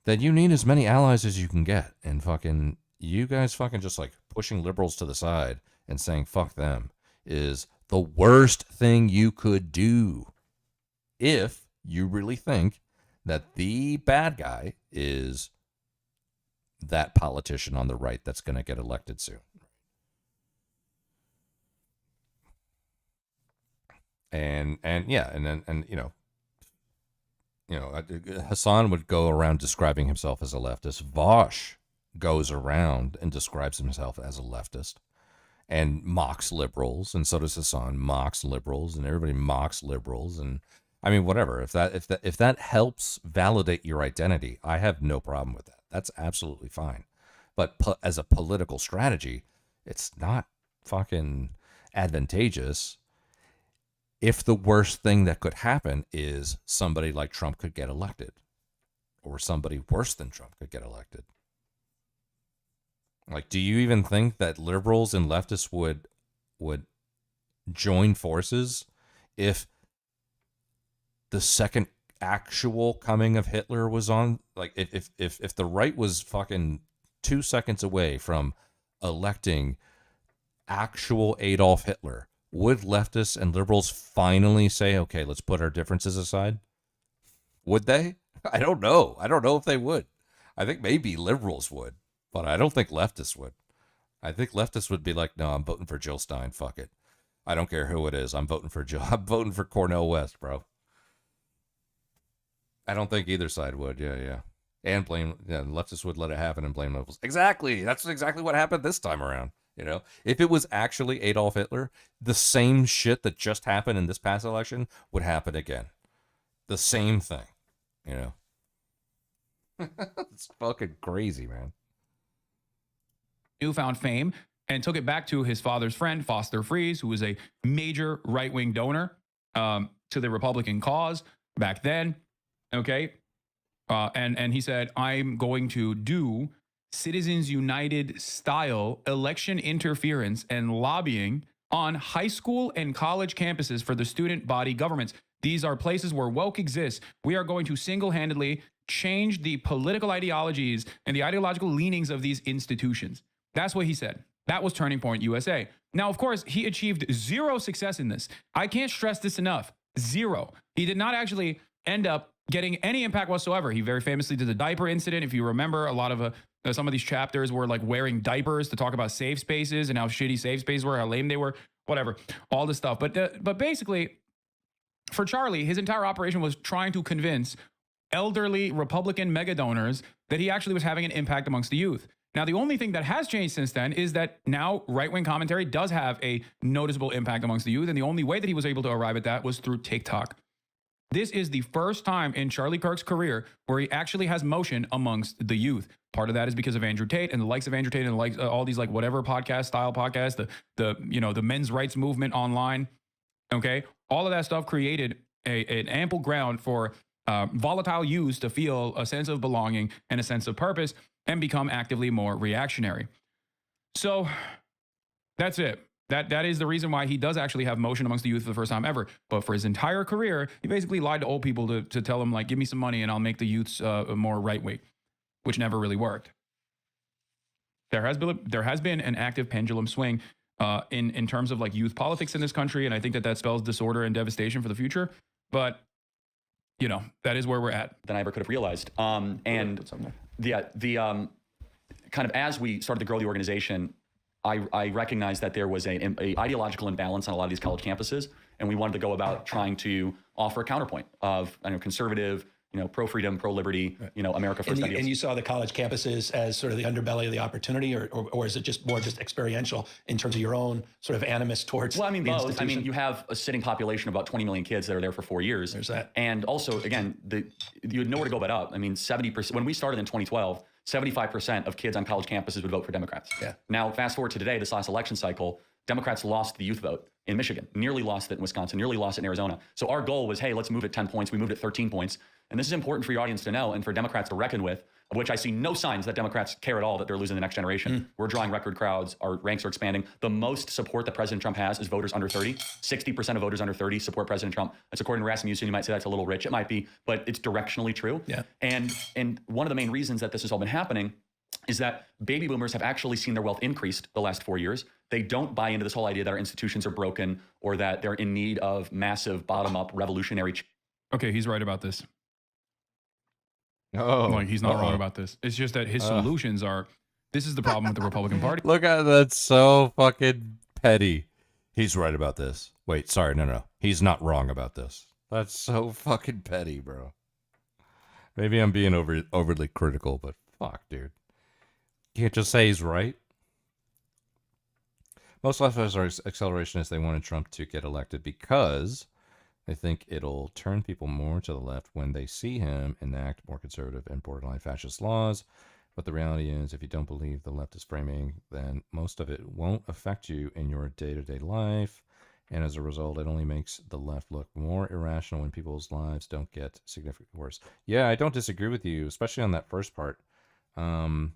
then you need as many allies as you can get. And fucking, you guys fucking just like pushing liberals to the side and saying fuck them is the worst thing you could do if you really think that the bad guy is that politician on the right that's going to get elected soon. And Hassan would go around describing himself as a leftist. Vosh goes around and describes himself as a leftist and mocks liberals, and so does Hassan, mocks liberals, and everybody mocks liberals. And I mean, whatever. If that helps validate your identity, I have no problem with that. That's absolutely fine. But as a political strategy, it's not fucking advantageous if the worst thing that could happen is somebody like Trump could get elected, or somebody worse than Trump could get elected. Like, do you even think that liberals and leftists would join forces if the second actual coming of Hitler was on? Like, if the right was fucking 2 seconds away from electing actual Adolf Hitler, would leftists and liberals finally say, okay, let's put our differences aside? Would they? I don't know. I don't know if they would. I think maybe liberals would, but I don't think leftists would. I think leftists would be like, no, I'm voting for Jill Stein. Fuck it. I don't care who it is. I'm voting for Jill. I'm voting for Cornel West, bro. I don't think either side would. Yeah. And leftists would let it happen and blame liberals. Exactly. That's exactly what happened this time around. You know, if it was actually Adolf Hitler, the same shit that just happened in this past election would happen again. The same thing, you know. It's fucking crazy, man. Newfound fame and took it back to his father's friend, Foster Friess, who was a major right-wing donor to the Republican cause back then. Okay. And he said, I'm going to do Citizens United style election interference and lobbying on high school and college campuses for the student body governments. These are places where woke exists. We are going to single-handedly change the political ideologies and the ideological leanings of these institutions. That's what he said. That was Turning Point USA. Now, of course, he achieved zero success in this. I can't stress this enough. Zero. He did not actually end up getting any impact whatsoever. He very famously did the diaper incident. If you remember, a lot of some of these chapters were like wearing diapers to talk about safe spaces and how shitty safe spaces were, how lame they were, whatever, all this stuff. But basically, for Charlie, his entire operation was trying to convince elderly Republican mega donors that he actually was having an impact amongst the youth. Now, the only thing that has changed since then is that now right-wing commentary does have a noticeable impact amongst the youth, and the only way that he was able to arrive at that was through TikTok. This is the first time in Charlie Kirk's career where he actually has motion amongst the youth. Part of that is because of Andrew Tate and the likes of Andrew Tate and the likes all these like whatever style podcasts, the men's rights movement online. Okay, all of that stuff created an ample ground for volatile youths to feel a sense of belonging and a sense of purpose and become actively more reactionary. So that's it. That is the reason why he does actually have motion amongst the youth for the first time ever. But for his entire career, he basically lied to old people to tell them, like, give me some money and I'll make the youths more right-wing, which never really worked. There has been an active pendulum swing in terms of like youth politics in this country, and I think that spells disorder and devastation for the future. But you know, that is where we're at. Than I ever could have realized. And the kind of as we started to grow the organization, I recognized that there was a ideological imbalance on a lot of these college campuses, and we wanted to go about trying to offer a counterpoint of conservative, pro-freedom, pro-liberty, America First ideals. And you saw the college campuses as sort of the underbelly of the opportunity, or is it just more experiential in terms of your own sort of animus towards Well, I mean, the both. institution? I mean, you have a sitting population of about 20 million kids that are there for 4 years. There's that. And also, again, you had nowhere to go but up. I mean, 70%, when we started in 2012, 75% of kids on college campuses would vote for Democrats. Yeah. Now, fast forward to today, this last election cycle, Democrats lost the youth vote in Michigan, nearly lost it in Wisconsin, nearly lost it in Arizona. So our goal was, hey, let's move it 10 points. We moved it 13 points. And this is important for your audience to know and for Democrats to reckon with, of which I see no signs that Democrats care at all that they're losing the next generation. We're drawing record crowds. Our ranks are expanding. The most support that President Trump has is voters under 30. 60% of voters under 30 support President Trump. That's according to Rasmussen. You might say that's a little rich. It might be, but it's directionally true. Yeah. And one of the main reasons that this has all been happening is that baby boomers have actually seen their wealth increased the last 4 years. They don't buy into this whole idea that our institutions are broken or that they're in need of massive bottom-up revolutionary change. Okay, he's right about this. Oh, Like, he's not wrong about this. It's just that his solutions are, this is the problem with the Republican Party. Look at that's so fucking petty. He's right about this. Wait, sorry, no. He's not wrong about this. That's so fucking petty, bro. Maybe I'm being overly critical, but fuck, dude. You can't just say he's right. Most leftists are accelerationists. They wanted Trump to get elected because they think it'll turn people more to the left when they see him enact more conservative and borderline fascist laws. But the reality is, if you don't believe the leftist framing, then most of it won't affect you in your day-to-day life. And as a result, it only makes the left look more irrational when people's lives don't get significantly worse. Yeah, I don't disagree with you, especially on that first part. Turn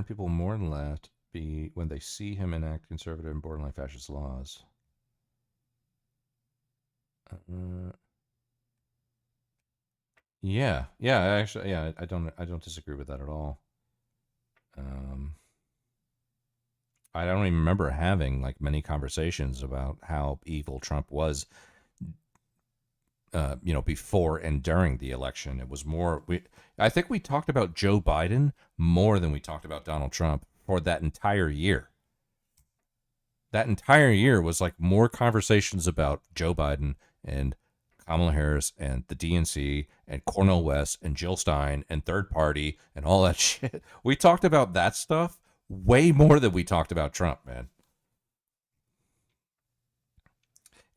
people more left when they see him enact conservative and borderline fascist laws. Yeah, actually, yeah, I don't disagree with that at all. I don't even remember having like many conversations about how evil Trump was, before and during the election. It was more, I think we talked about Joe Biden more than we talked about Donald Trump for that entire year. That entire year was like more conversations about Joe Biden and Kamala Harris and the DNC and Cornel West and Jill Stein and third party and all that shit. We talked about that stuff way more than we talked about Trump, man.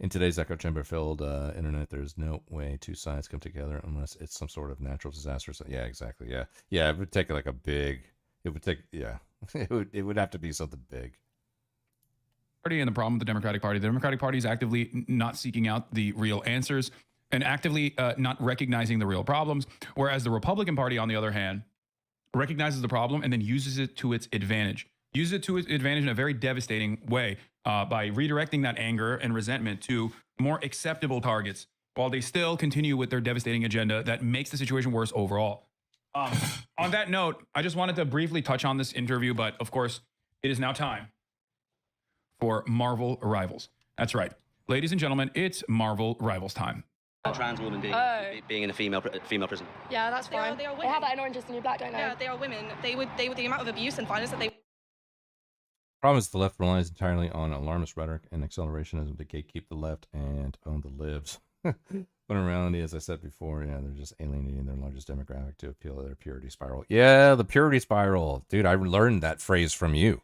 In today's echo chamber filled internet, there's no way two sides come together unless it's some sort of natural disaster. So, yeah, exactly. Yeah. It would take like a big. It would take. Yeah. It would have to be something big. And the problem with the Democratic Party is actively not seeking out the real answers and actively not recognizing the real problems, whereas the Republican Party, on the other hand, recognizes the problem and then uses it to its advantage. Uses it to its advantage in a very devastating way by redirecting that anger and resentment to more acceptable targets while they still continue with their devastating agenda that makes the situation worse overall. On that note, I just wanted to briefly touch on this interview, but of course, it is now time for Marvel Rivals. That's right. Ladies and gentlemen, it's Marvel Rivals time. A trans woman being in a female prison. Yeah, that's fine. They are women. They have that in Orange is the New Black, don't they? Yeah, they are women. They would the amount of abuse and violence that they. Problem is the left relies entirely on alarmist rhetoric and accelerationism to gatekeep the left and own the libs. But in reality, as I said before, yeah, they're just alienating their largest demographic to appeal to their purity spiral. Yeah, the purity spiral. Dude, I learned that phrase from you.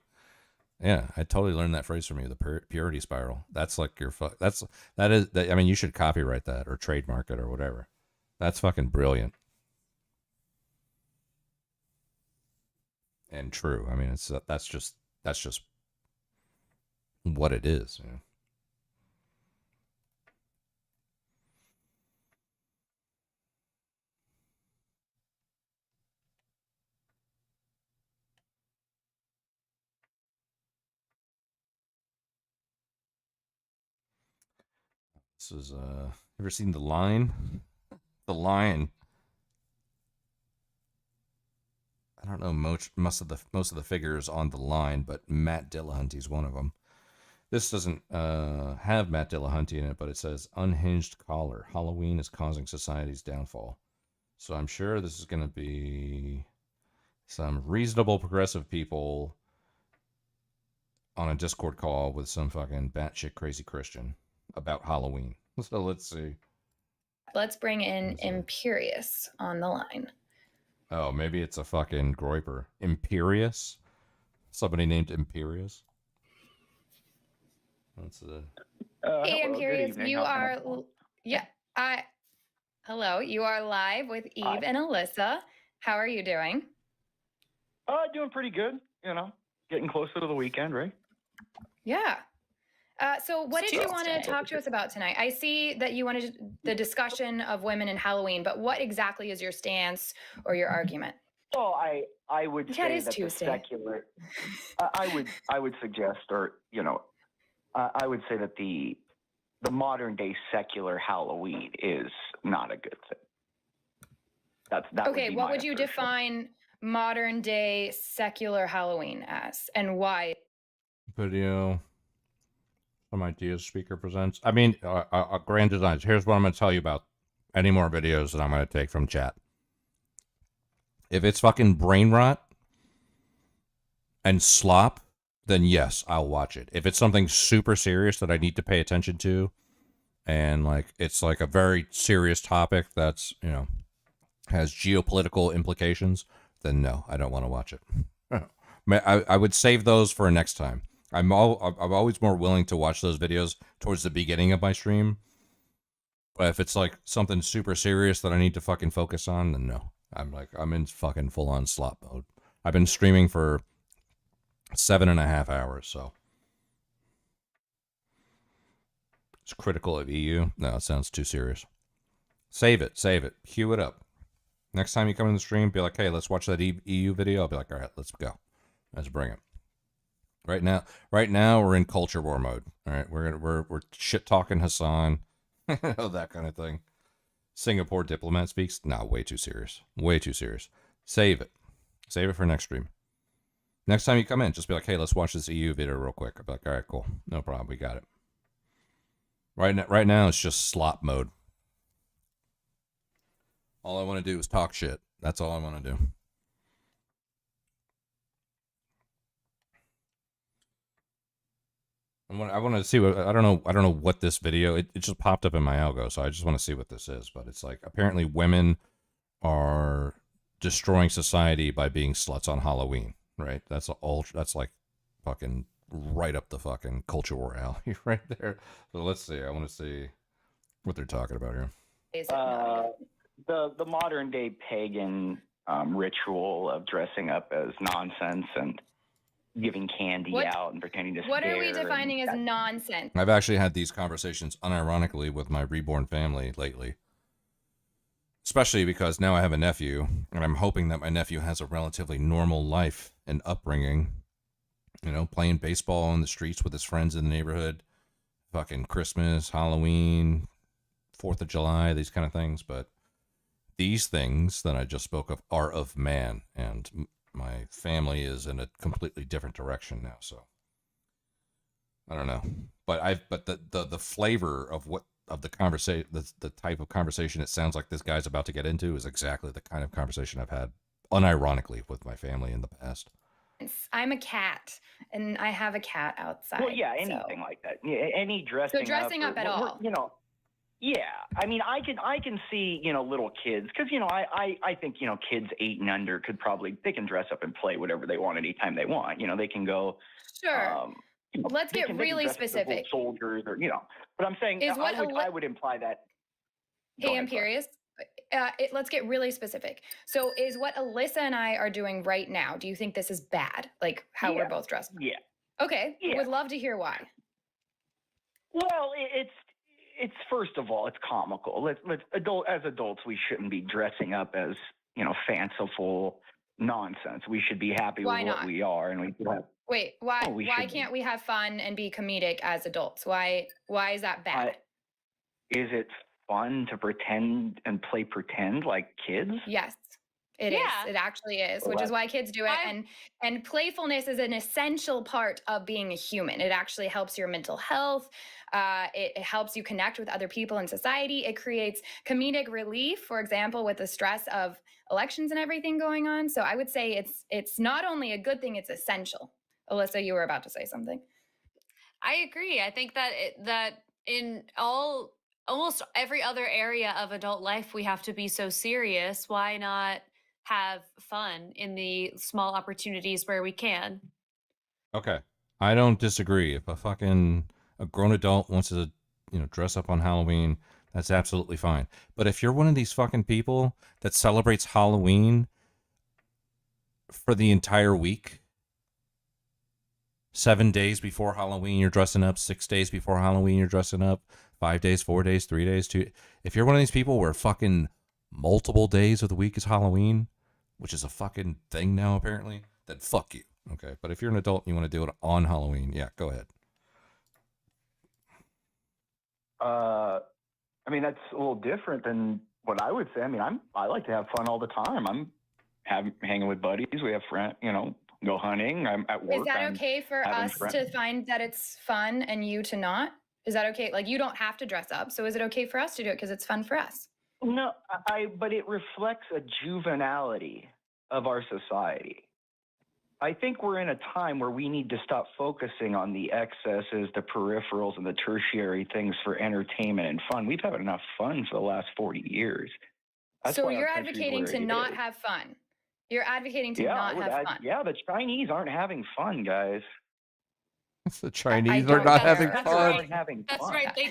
Yeah, I totally learned that phrase from you, the purity spiral. That's like your I mean, you should copyright that or trademark it or whatever. That's fucking brilliant. And true. I mean, that's just what it is. You know? This is ever seen The Line? The Line. I don't know most of the figures on The Line, but Matt Dillahunty's one of them. This doesn't have Matt Dillahunty in it, but it says unhinged caller. Halloween is causing society's downfall. So I'm sure this is going to be some reasonable progressive people on a Discord call with some fucking batshit crazy Christian about Halloween. So let's see. Let's bring in Imperious on the line. Oh, maybe it's a fucking groiper. Imperious? Somebody named Imperious? That's Hey, Imperious, you are... Hello, you are live with Eve and Alyssa. How are you doing? Doing pretty good. Getting closer to the weekend, right? Yeah. So what did you want to talk to us about tonight? I see that you wanted the discussion of women and Halloween, but what exactly is your stance or your argument? Well, I would say that the secular, I would suggest, or I would say that the modern day secular Halloween is not a good thing. That Okay, would be what my would you assertion. define modern day secular Halloween as, and why? Video. Some ideas speaker presents. I mean, grand designs. Here's what I'm going to tell you about any more videos that I'm going to take from chat. If it's fucking brain rot and slop, then yes, I'll watch it. If it's something super serious that I need to pay attention to, and like it's like a very serious topic that's, you know, has geopolitical implications, then no, I don't want to watch it. I would save those for next time. I'm always more willing to watch those videos towards the beginning of my stream. But if it's like something super serious that I need to fucking focus on, then no. I'm in fucking full on slop mode. I've been streaming for 7.5 hours, so it's critical of EU. No, it sounds too serious. Save it. Cue it up. Next time you come in the stream, be like, hey, let's watch that EU video. I'll be like, all right, let's go. Let's bring it. Right now we're in culture war mode. All right, we're shit talking Hassan, that kind of thing. Singapore diplomat speaks. Nah, way too serious. Way too serious. Save it for next stream. Next time you come in, just be like, hey, let's watch this EU video real quick. I'll be like, all right, cool, no problem, we got it. Right now it's just slop mode. All I want to do is talk shit. That's all I want to do. I want to see what, I don't know what this video, it just popped up in my algo, so I just want to see what this is. But it's like, apparently women are destroying society by being sluts on Halloween, right? That's like fucking right up the fucking culture war alley right there. So let's see. I want to see what they're talking about here. The modern day pagan ritual of dressing up as nonsense and giving candy out and pretending to scare. What are we defining as nonsense? I've actually had these conversations unironically with my reborn family lately. Especially because now I have a nephew, and I'm hoping that my nephew has a relatively normal life and upbringing. You know, playing baseball on the streets with his friends in the neighborhood, fucking Christmas, Halloween, 4th of July, these kind of things. But these things that I just spoke of are of man, and my family is in a completely different direction now. So I don't know, but the flavor of the conversation, the type of conversation it sounds like this guy's about to get into is exactly the kind of conversation I've had unironically with my family in the past. I'm a cat, and I have a cat outside. Well, yeah, anything like that. Yeah, any dressing up. So dressing up at all. You know, yeah. I mean, I can see, you know, little kids, because, you know, I think, you know, kids 8 and under they can dress up and play whatever they want anytime they want. You know, they can go. Sure. You know, let's get really specific. Soldiers, or, you know, but I'm saying I would imply that. Hey, Imperious. Let's get really specific. So is what Alyssa and I are doing right now, do you think this is bad? Like how we're both dressed? Yeah. Okay. Yeah. Would love to hear why. Well, it's first of all, it's comical. As adults, we shouldn't be dressing up as, you know, fanciful nonsense. We should be happy with what we are, and we should have. Wait, why can't we have fun and be comedic as adults? Why is that bad? Is it fun to pretend and play pretend like kids? Yes, it is. It actually is, which is why kids do it. And playfulness is an essential part of being a human. It actually helps your mental health. It helps you connect with other people in society. It creates comedic relief, for example, with the stress of elections and everything going on. So I would say it's not only a good thing, it's essential. Alyssa, you were about to say something. I agree. I think that that in almost every other area of adult life, we have to be so serious. Why not have fun in the small opportunities where we can? Okay. I don't disagree. If a grown adult wants to, you know, dress up on Halloween, that's absolutely fine. But if you're one of these fucking people that celebrates Halloween for the entire week, 7 days before Halloween, you're dressing up. 6 days before Halloween, you're dressing up. 5 days, 4 days, 3 days, 2. If you're one of these people where fucking multiple days of the week is Halloween, which is a fucking thing now apparently, then fuck you. Okay. But if you're an adult and you want to do it on Halloween, yeah, go ahead. I mean, that's a little different than what I would say. I mean, I like to have fun all the time. I'm hanging with buddies. We have friends, you know, go hunting. I'm at work. Is that okay for us to find that it's fun and you to not? Is that okay? Like, you don't have to dress up. So is it okay for us to do it because it's fun for us? No, but it reflects a juvenility of our society. I think we're in a time where we need to stop focusing on the excesses, the peripherals, and the tertiary things for entertainment and fun. We've had enough fun for the last 40 years. That's so why our you're country's advocating where to it not is. have fun. You're advocating to not have fun. Yeah, the Chinese aren't having fun, guys. The Chinese are not having That's fun. right. Having That's fun. right.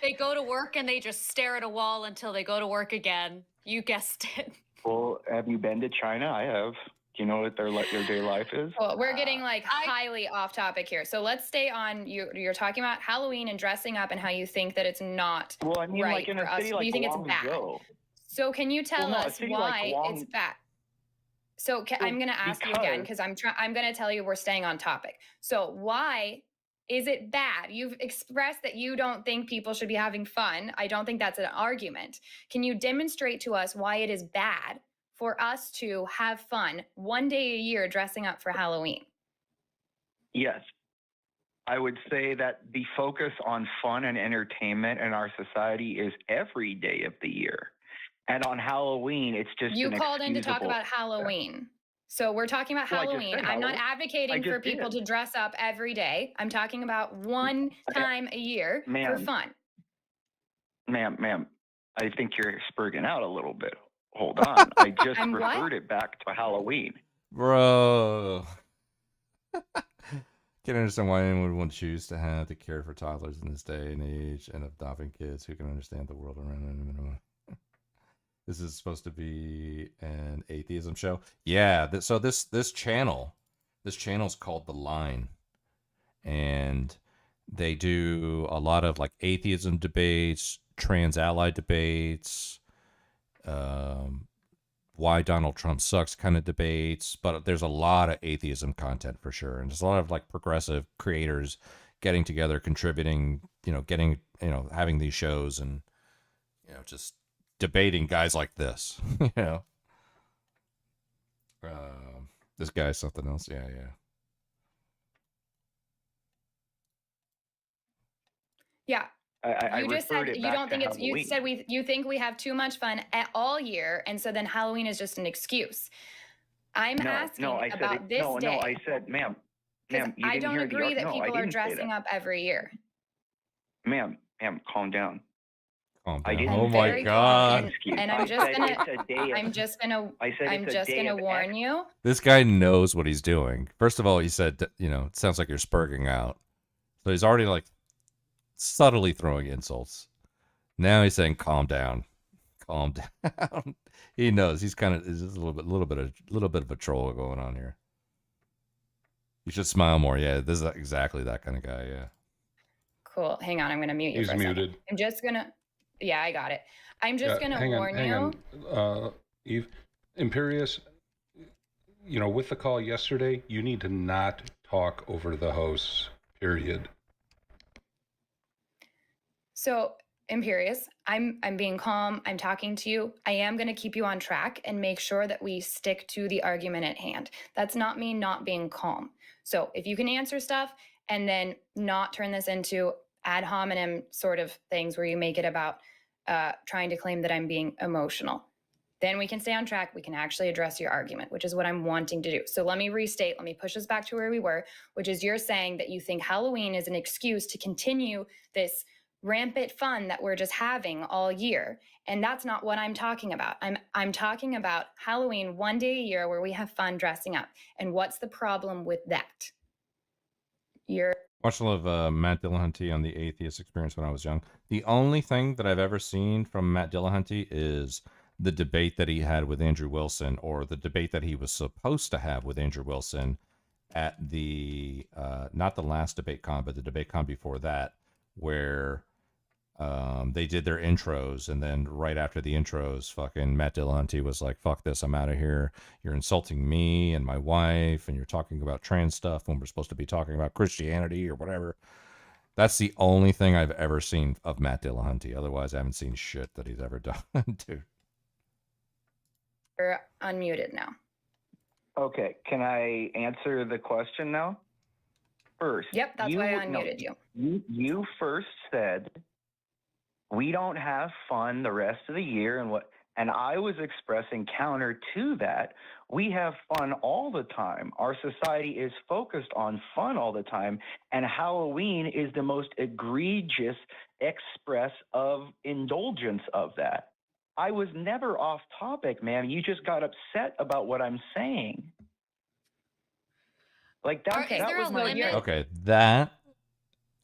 They go to work and they just stare at a wall until they go to work again. You guessed it. Well, have you been to China? I have. Do you know what their day life is? Well, we're getting like highly off topic here. So let's stay on you're talking about Halloween and dressing up and how you think that it's not well, I mean, right like in for a us. city like You think it's bad. Guangzhou. So can you tell us why it's bad? So I'm going to ask you again because I'm going to tell you we're staying on topic. So why is it bad? You've expressed that you don't think people should be having fun. I don't think that's an argument. Can you demonstrate to us why it is bad for us to have fun one day a year dressing up for Halloween? Yes. I would say that the focus on fun and entertainment in our society is every day of the year. And on Halloween, it's just you called in to talk about Halloween. So we're talking about Halloween. I'm not advocating for people to dress up every day. I'm talking about one time a year for fun. Ma'am, I think you're spurging out a little bit. Hold on. I just referred it back to Halloween. Bro. Can't understand why anyone would choose to have to care for toddlers in this day and age and adopting kids who can understand the world around them. This is supposed to be an atheism show. Yeah. So this channel's called The Line, and they do a lot of like atheism debates, trans ally debates, why Donald Trump sucks kind of debates, but there's a lot of atheism content for sure. And there's a lot of like progressive creators getting together, contributing, having these shows and, just debating guys like this, this guy's something else. Yeah. Yeah. You just said you don't think it's. You said you think we have too much fun all year, and so then Halloween is just an excuse. I'm asking about this day. No, I said, ma'am, I don't agree that people are dressing up every year. Ma'am, calm down. Calm down. Oh my God! And I'm just gonna warn you. This guy knows what he's doing. First of all, he said, it sounds like you're spurging out. So he's already like subtly throwing insults. Now he's saying, "Calm down, calm down." He knows he's kind of is a little bit of a troll going on here. You should smile more. Yeah, this is exactly that kind of guy. Yeah. Cool. Hang on, I'm gonna mute you. He's for a muted. Second. I'm just gonna. Yeah, I got it. I'm just gonna warn you. Hang on. Eve, Imperious, with the call yesterday, you need to not talk over the hosts. Period. So, Imperious, I'm being calm. I'm talking to you. I am going to keep you on track and make sure that we stick to the argument at hand. That's not me not being calm. So, if you can answer stuff and then not turn this into ad hominem sort of things where you make it about trying to claim that I'm being emotional, then we can stay on track. We can actually address your argument, which is what I'm wanting to do. So let me restate. Let me push us back to where we were, which is you're saying that you think Halloween is an excuse to continue this rampant fun that we're just having all year. And that's not what I'm talking about. I'm talking about Halloween one day a year where we have fun dressing up. And what's the problem with that? Watched a lot of Matt Dillahunty on the Atheist Experience when I was young. The only thing that I've ever seen from Matt Dillahunty is the debate that he had with Andrew Wilson, or the debate that he was supposed to have with Andrew Wilson at the, not the last debate con, but the debate con before that, where they did their intros, and then right after the intros, fucking Matt Dillahunty was like, "Fuck this, I'm out of here. You're insulting me and my wife, and you're talking about trans stuff when we're supposed to be talking about Christianity or whatever." That's the only thing I've ever seen of Matt Dillahunty. Otherwise, I haven't seen shit that he's ever done, dude. You're unmuted now. Okay, can I answer the question now? First. Yep, that's why I unmuted you. You first said we don't have fun the rest of the year, and I was expressing counter to that. We have fun all the time. Our society is focused on fun all the time, and Halloween is the most egregious express of indulgence of that. I was never off topic, man. You just got upset about what I'm saying. Like that, Is that there was a my limit? Okay, that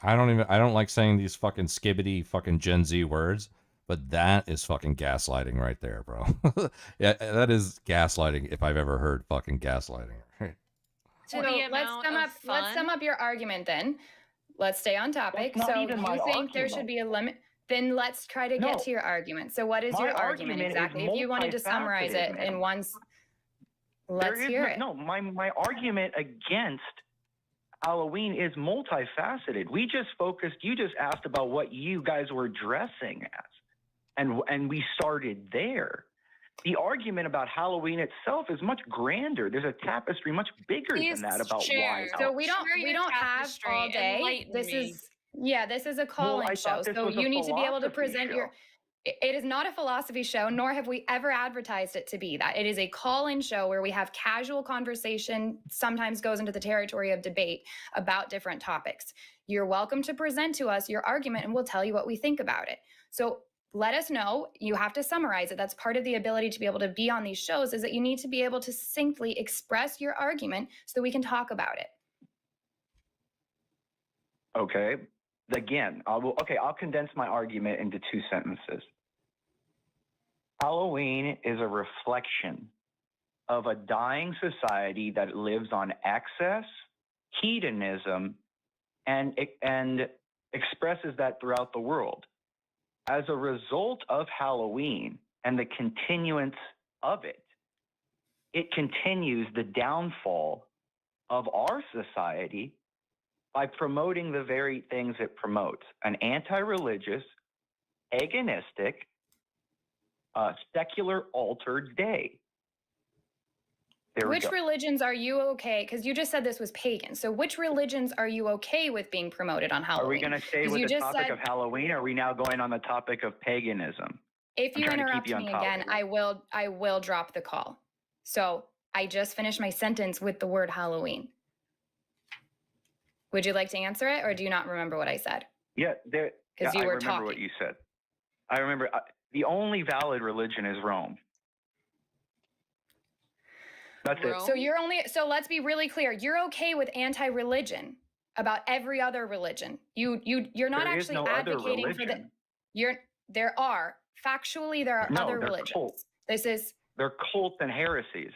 I don't like saying these fucking skibbity fucking Gen Z words, but that is fucking gaslighting right there, bro. Yeah, that is gaslighting if I've ever heard fucking gaslighting. So let's sum up your argument then. Let's stay on topic. That's not So even you my think there argument. should be a limit? Then let's try to get to your argument. So what is My your argument argument is exactly? If you wanted to summarize it multifaceted, man. in one, let's hear it. No, my argument against Halloween is multifaceted. You just asked about what you guys were dressing as, and we started there. The argument about Halloween itself is much grander. There's a tapestry much bigger than that about why. So we don't have all day. This is a call-in show. So you need to be able to present your. It is not a philosophy show, nor have we ever advertised it to be that. It is a call-in show where we have casual conversation, sometimes goes into the territory of debate about different topics. You're welcome to present to us your argument and we'll tell you what we think about it. So let us know. You have to summarize it. That's part of the ability to be able to be on these shows, is that you need to be able to succinctly express your argument so that we can talk about it. Okay. Again, I'll condense my argument into 2 sentences. Halloween is a reflection of a dying society that lives on excess, hedonism, and expresses that throughout the world. As a result of Halloween and the continuance of it, it continues the downfall of our society by promoting the very things it promotes: an anti-religious, agonistic, secular altered day. Which religions are you okay? Because you just said this was pagan. So which religions are you okay with being promoted on Halloween? Are we going to stay with the topic of Halloween, or are we now going on the topic of paganism? If you interrupt me again, I will drop the call. So I just finished my sentence with the word Halloween. Would you like to answer it, or do you not remember what I said? Yeah, because you were talking. I remember what you said. I remember the only valid religion is Rome. That's it. So let's be really clear. You're okay with anti-religion about every other religion. You're not actually advocating for the. There are other religions. Cults. They're cults and heresies.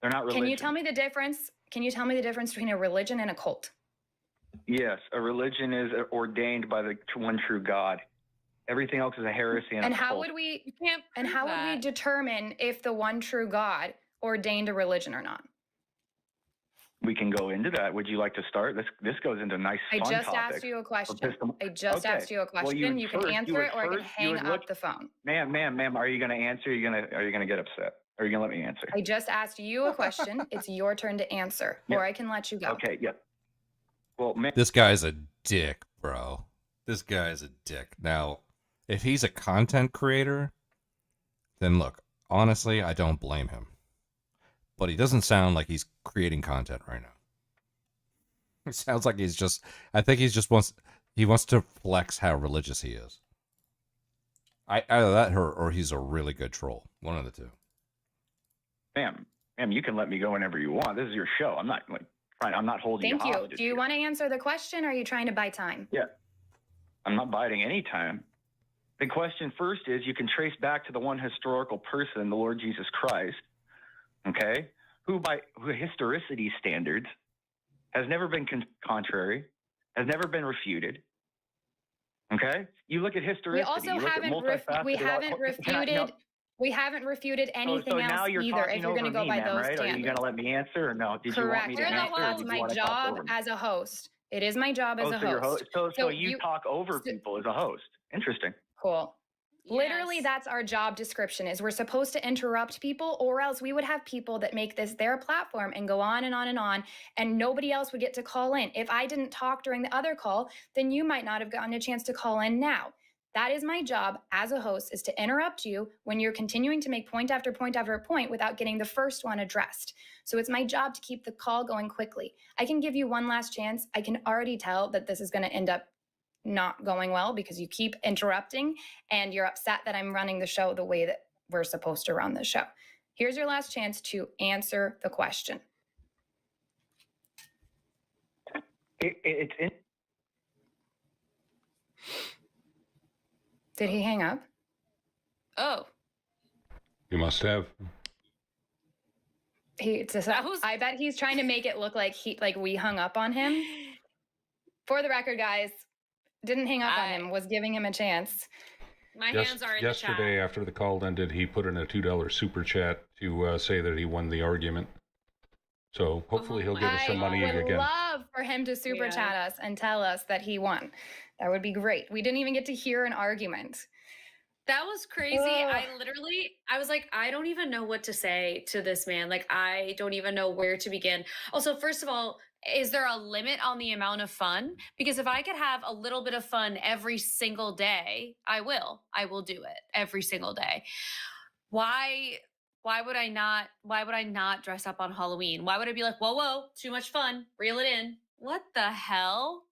They're not religion. Can you tell me the difference? Can you tell me the difference between a religion and a cult? Yes, a religion is ordained by the one true God. Everything else is a heresy and a cult. How would we determine if the one true God ordained a religion or not? We can go into that. Would you like to start? This goes into nice fun topics. I just asked you a question. Well, you can answer it, or I can hang up the phone. Ma'am, are you going to answer? Are you going to get upset? Or are you going to let me answer? I just asked you a question. It's your turn to answer, or I can let you go. Okay, yeah. Well, this guy's a dick, bro. This guy's a dick. Now, if he's a content creator, then look, honestly, I don't blame him. But he doesn't sound like he's creating content right now. It sounds like I think he wants to flex how religious he is. Either that or he's a really good troll. One of the two. Ma'am, you can let me go whenever you want. This is your show. I'm not holding you hostage. Thank you. Do you want to answer the question, or are you trying to buy time? Yeah. I'm not biding any time. The question first is, you can trace back to the one historical person, the Lord Jesus Christ, okay, who by historicity standards has never been contrary, has never been refuted. Okay? You look at historicity. We haven't refuted anything else either, if you're going to go by those standards. Are you going to let me answer, or no? Did you want me to answer? That's my job as a host. It is my job as a host. So you talk over people as a host. Interesting. Cool. Literally, that's our job description, is we're supposed to interrupt people, or else we would have people that make this their platform and go on and on and on, and nobody else would get to call in. If I didn't talk during the other call, then you might not have gotten a chance to call in now. That is my job as a host, is to interrupt you when you're continuing to make point after point after point without getting the first one addressed. So it's my job to keep the call going quickly. I can give you one last chance. I can already tell that this is going to end up not going well because you keep interrupting and you're upset that I'm running the show the way that we're supposed to run the show. Here's your last chance to answer the question. Did he hang up? Oh. You must have. I bet he's trying to make it look like we hung up on him. For the record, guys, didn't hang up on him, was giving him a chance. My hands are in the chat. Yesterday, after the call ended, he put in a $2 super chat to say that he won the argument. So hopefully he'll give us some money again. I would love for him to super chat us and tell us that he won. That would be great. We didn't even get to hear an argument. That was crazy. I was like, I don't even know what to say to this man. Like, I don't even know where to begin. Also, first of all, is there a limit on the amount of fun? Because if I could have a little bit of fun every single day, I will. I will do it every single day. Why would I not dress up on Halloween? Why would I be like, whoa, too much fun, reel it in? What the hell?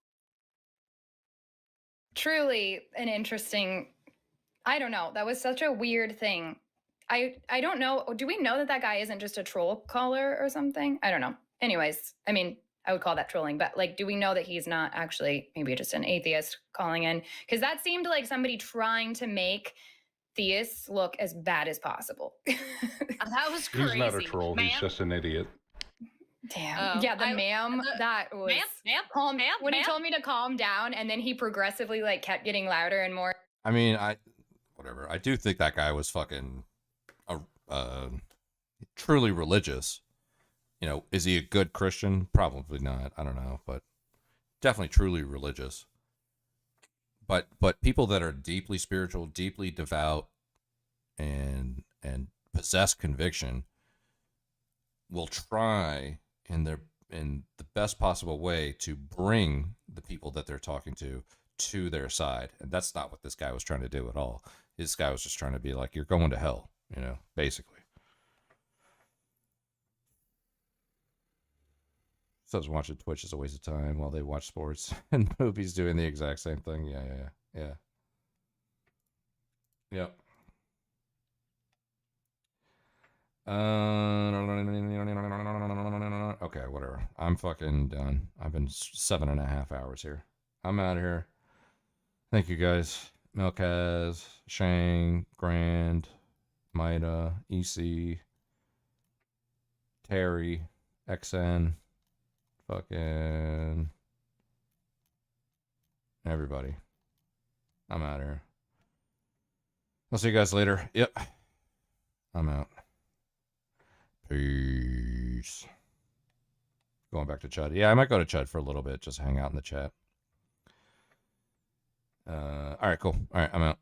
Truly an interesting, I don't know. That was such a weird thing. I don't know. Do we know that guy isn't just a troll caller or something? I don't know. Anyways, I mean, I would call that trolling, but like, do we know that he's not actually maybe just an atheist calling in? Because that seemed like somebody trying to make theists look as bad as possible. That was crazy. He's not a troll. He's just an idiot. Damn. Yeah, that was calm. When he told me to calm down, and then he progressively like kept getting louder and more. I mean, whatever. I do think that guy was fucking truly religious. You know, is he a good Christian? Probably not. I don't know, but definitely truly religious. But people that are deeply spiritual, deeply devout, and possess conviction will try in the best possible way to bring the people that they're talking to their side. And that's not what this guy was trying to do at all. This guy was just trying to be like, you're going to hell, you know, basically. Says watching Twitch is a waste of time while they watch sports and movies doing the exact same thing. Yeah. Yep. Okay, whatever. I'm fucking done. I've been 7.5 hours here. I'm out of here. Thank you guys. Melkaz, Shang, Grand, Maida, EC, Terry, XN, fucking everybody. I'm out of here. I'll see you guys later. Yep. I'm out. Peace. Going back to Chud. Yeah, I might go to Chud for a little bit. Just hang out in the chat. All right, cool. All right, I'm out.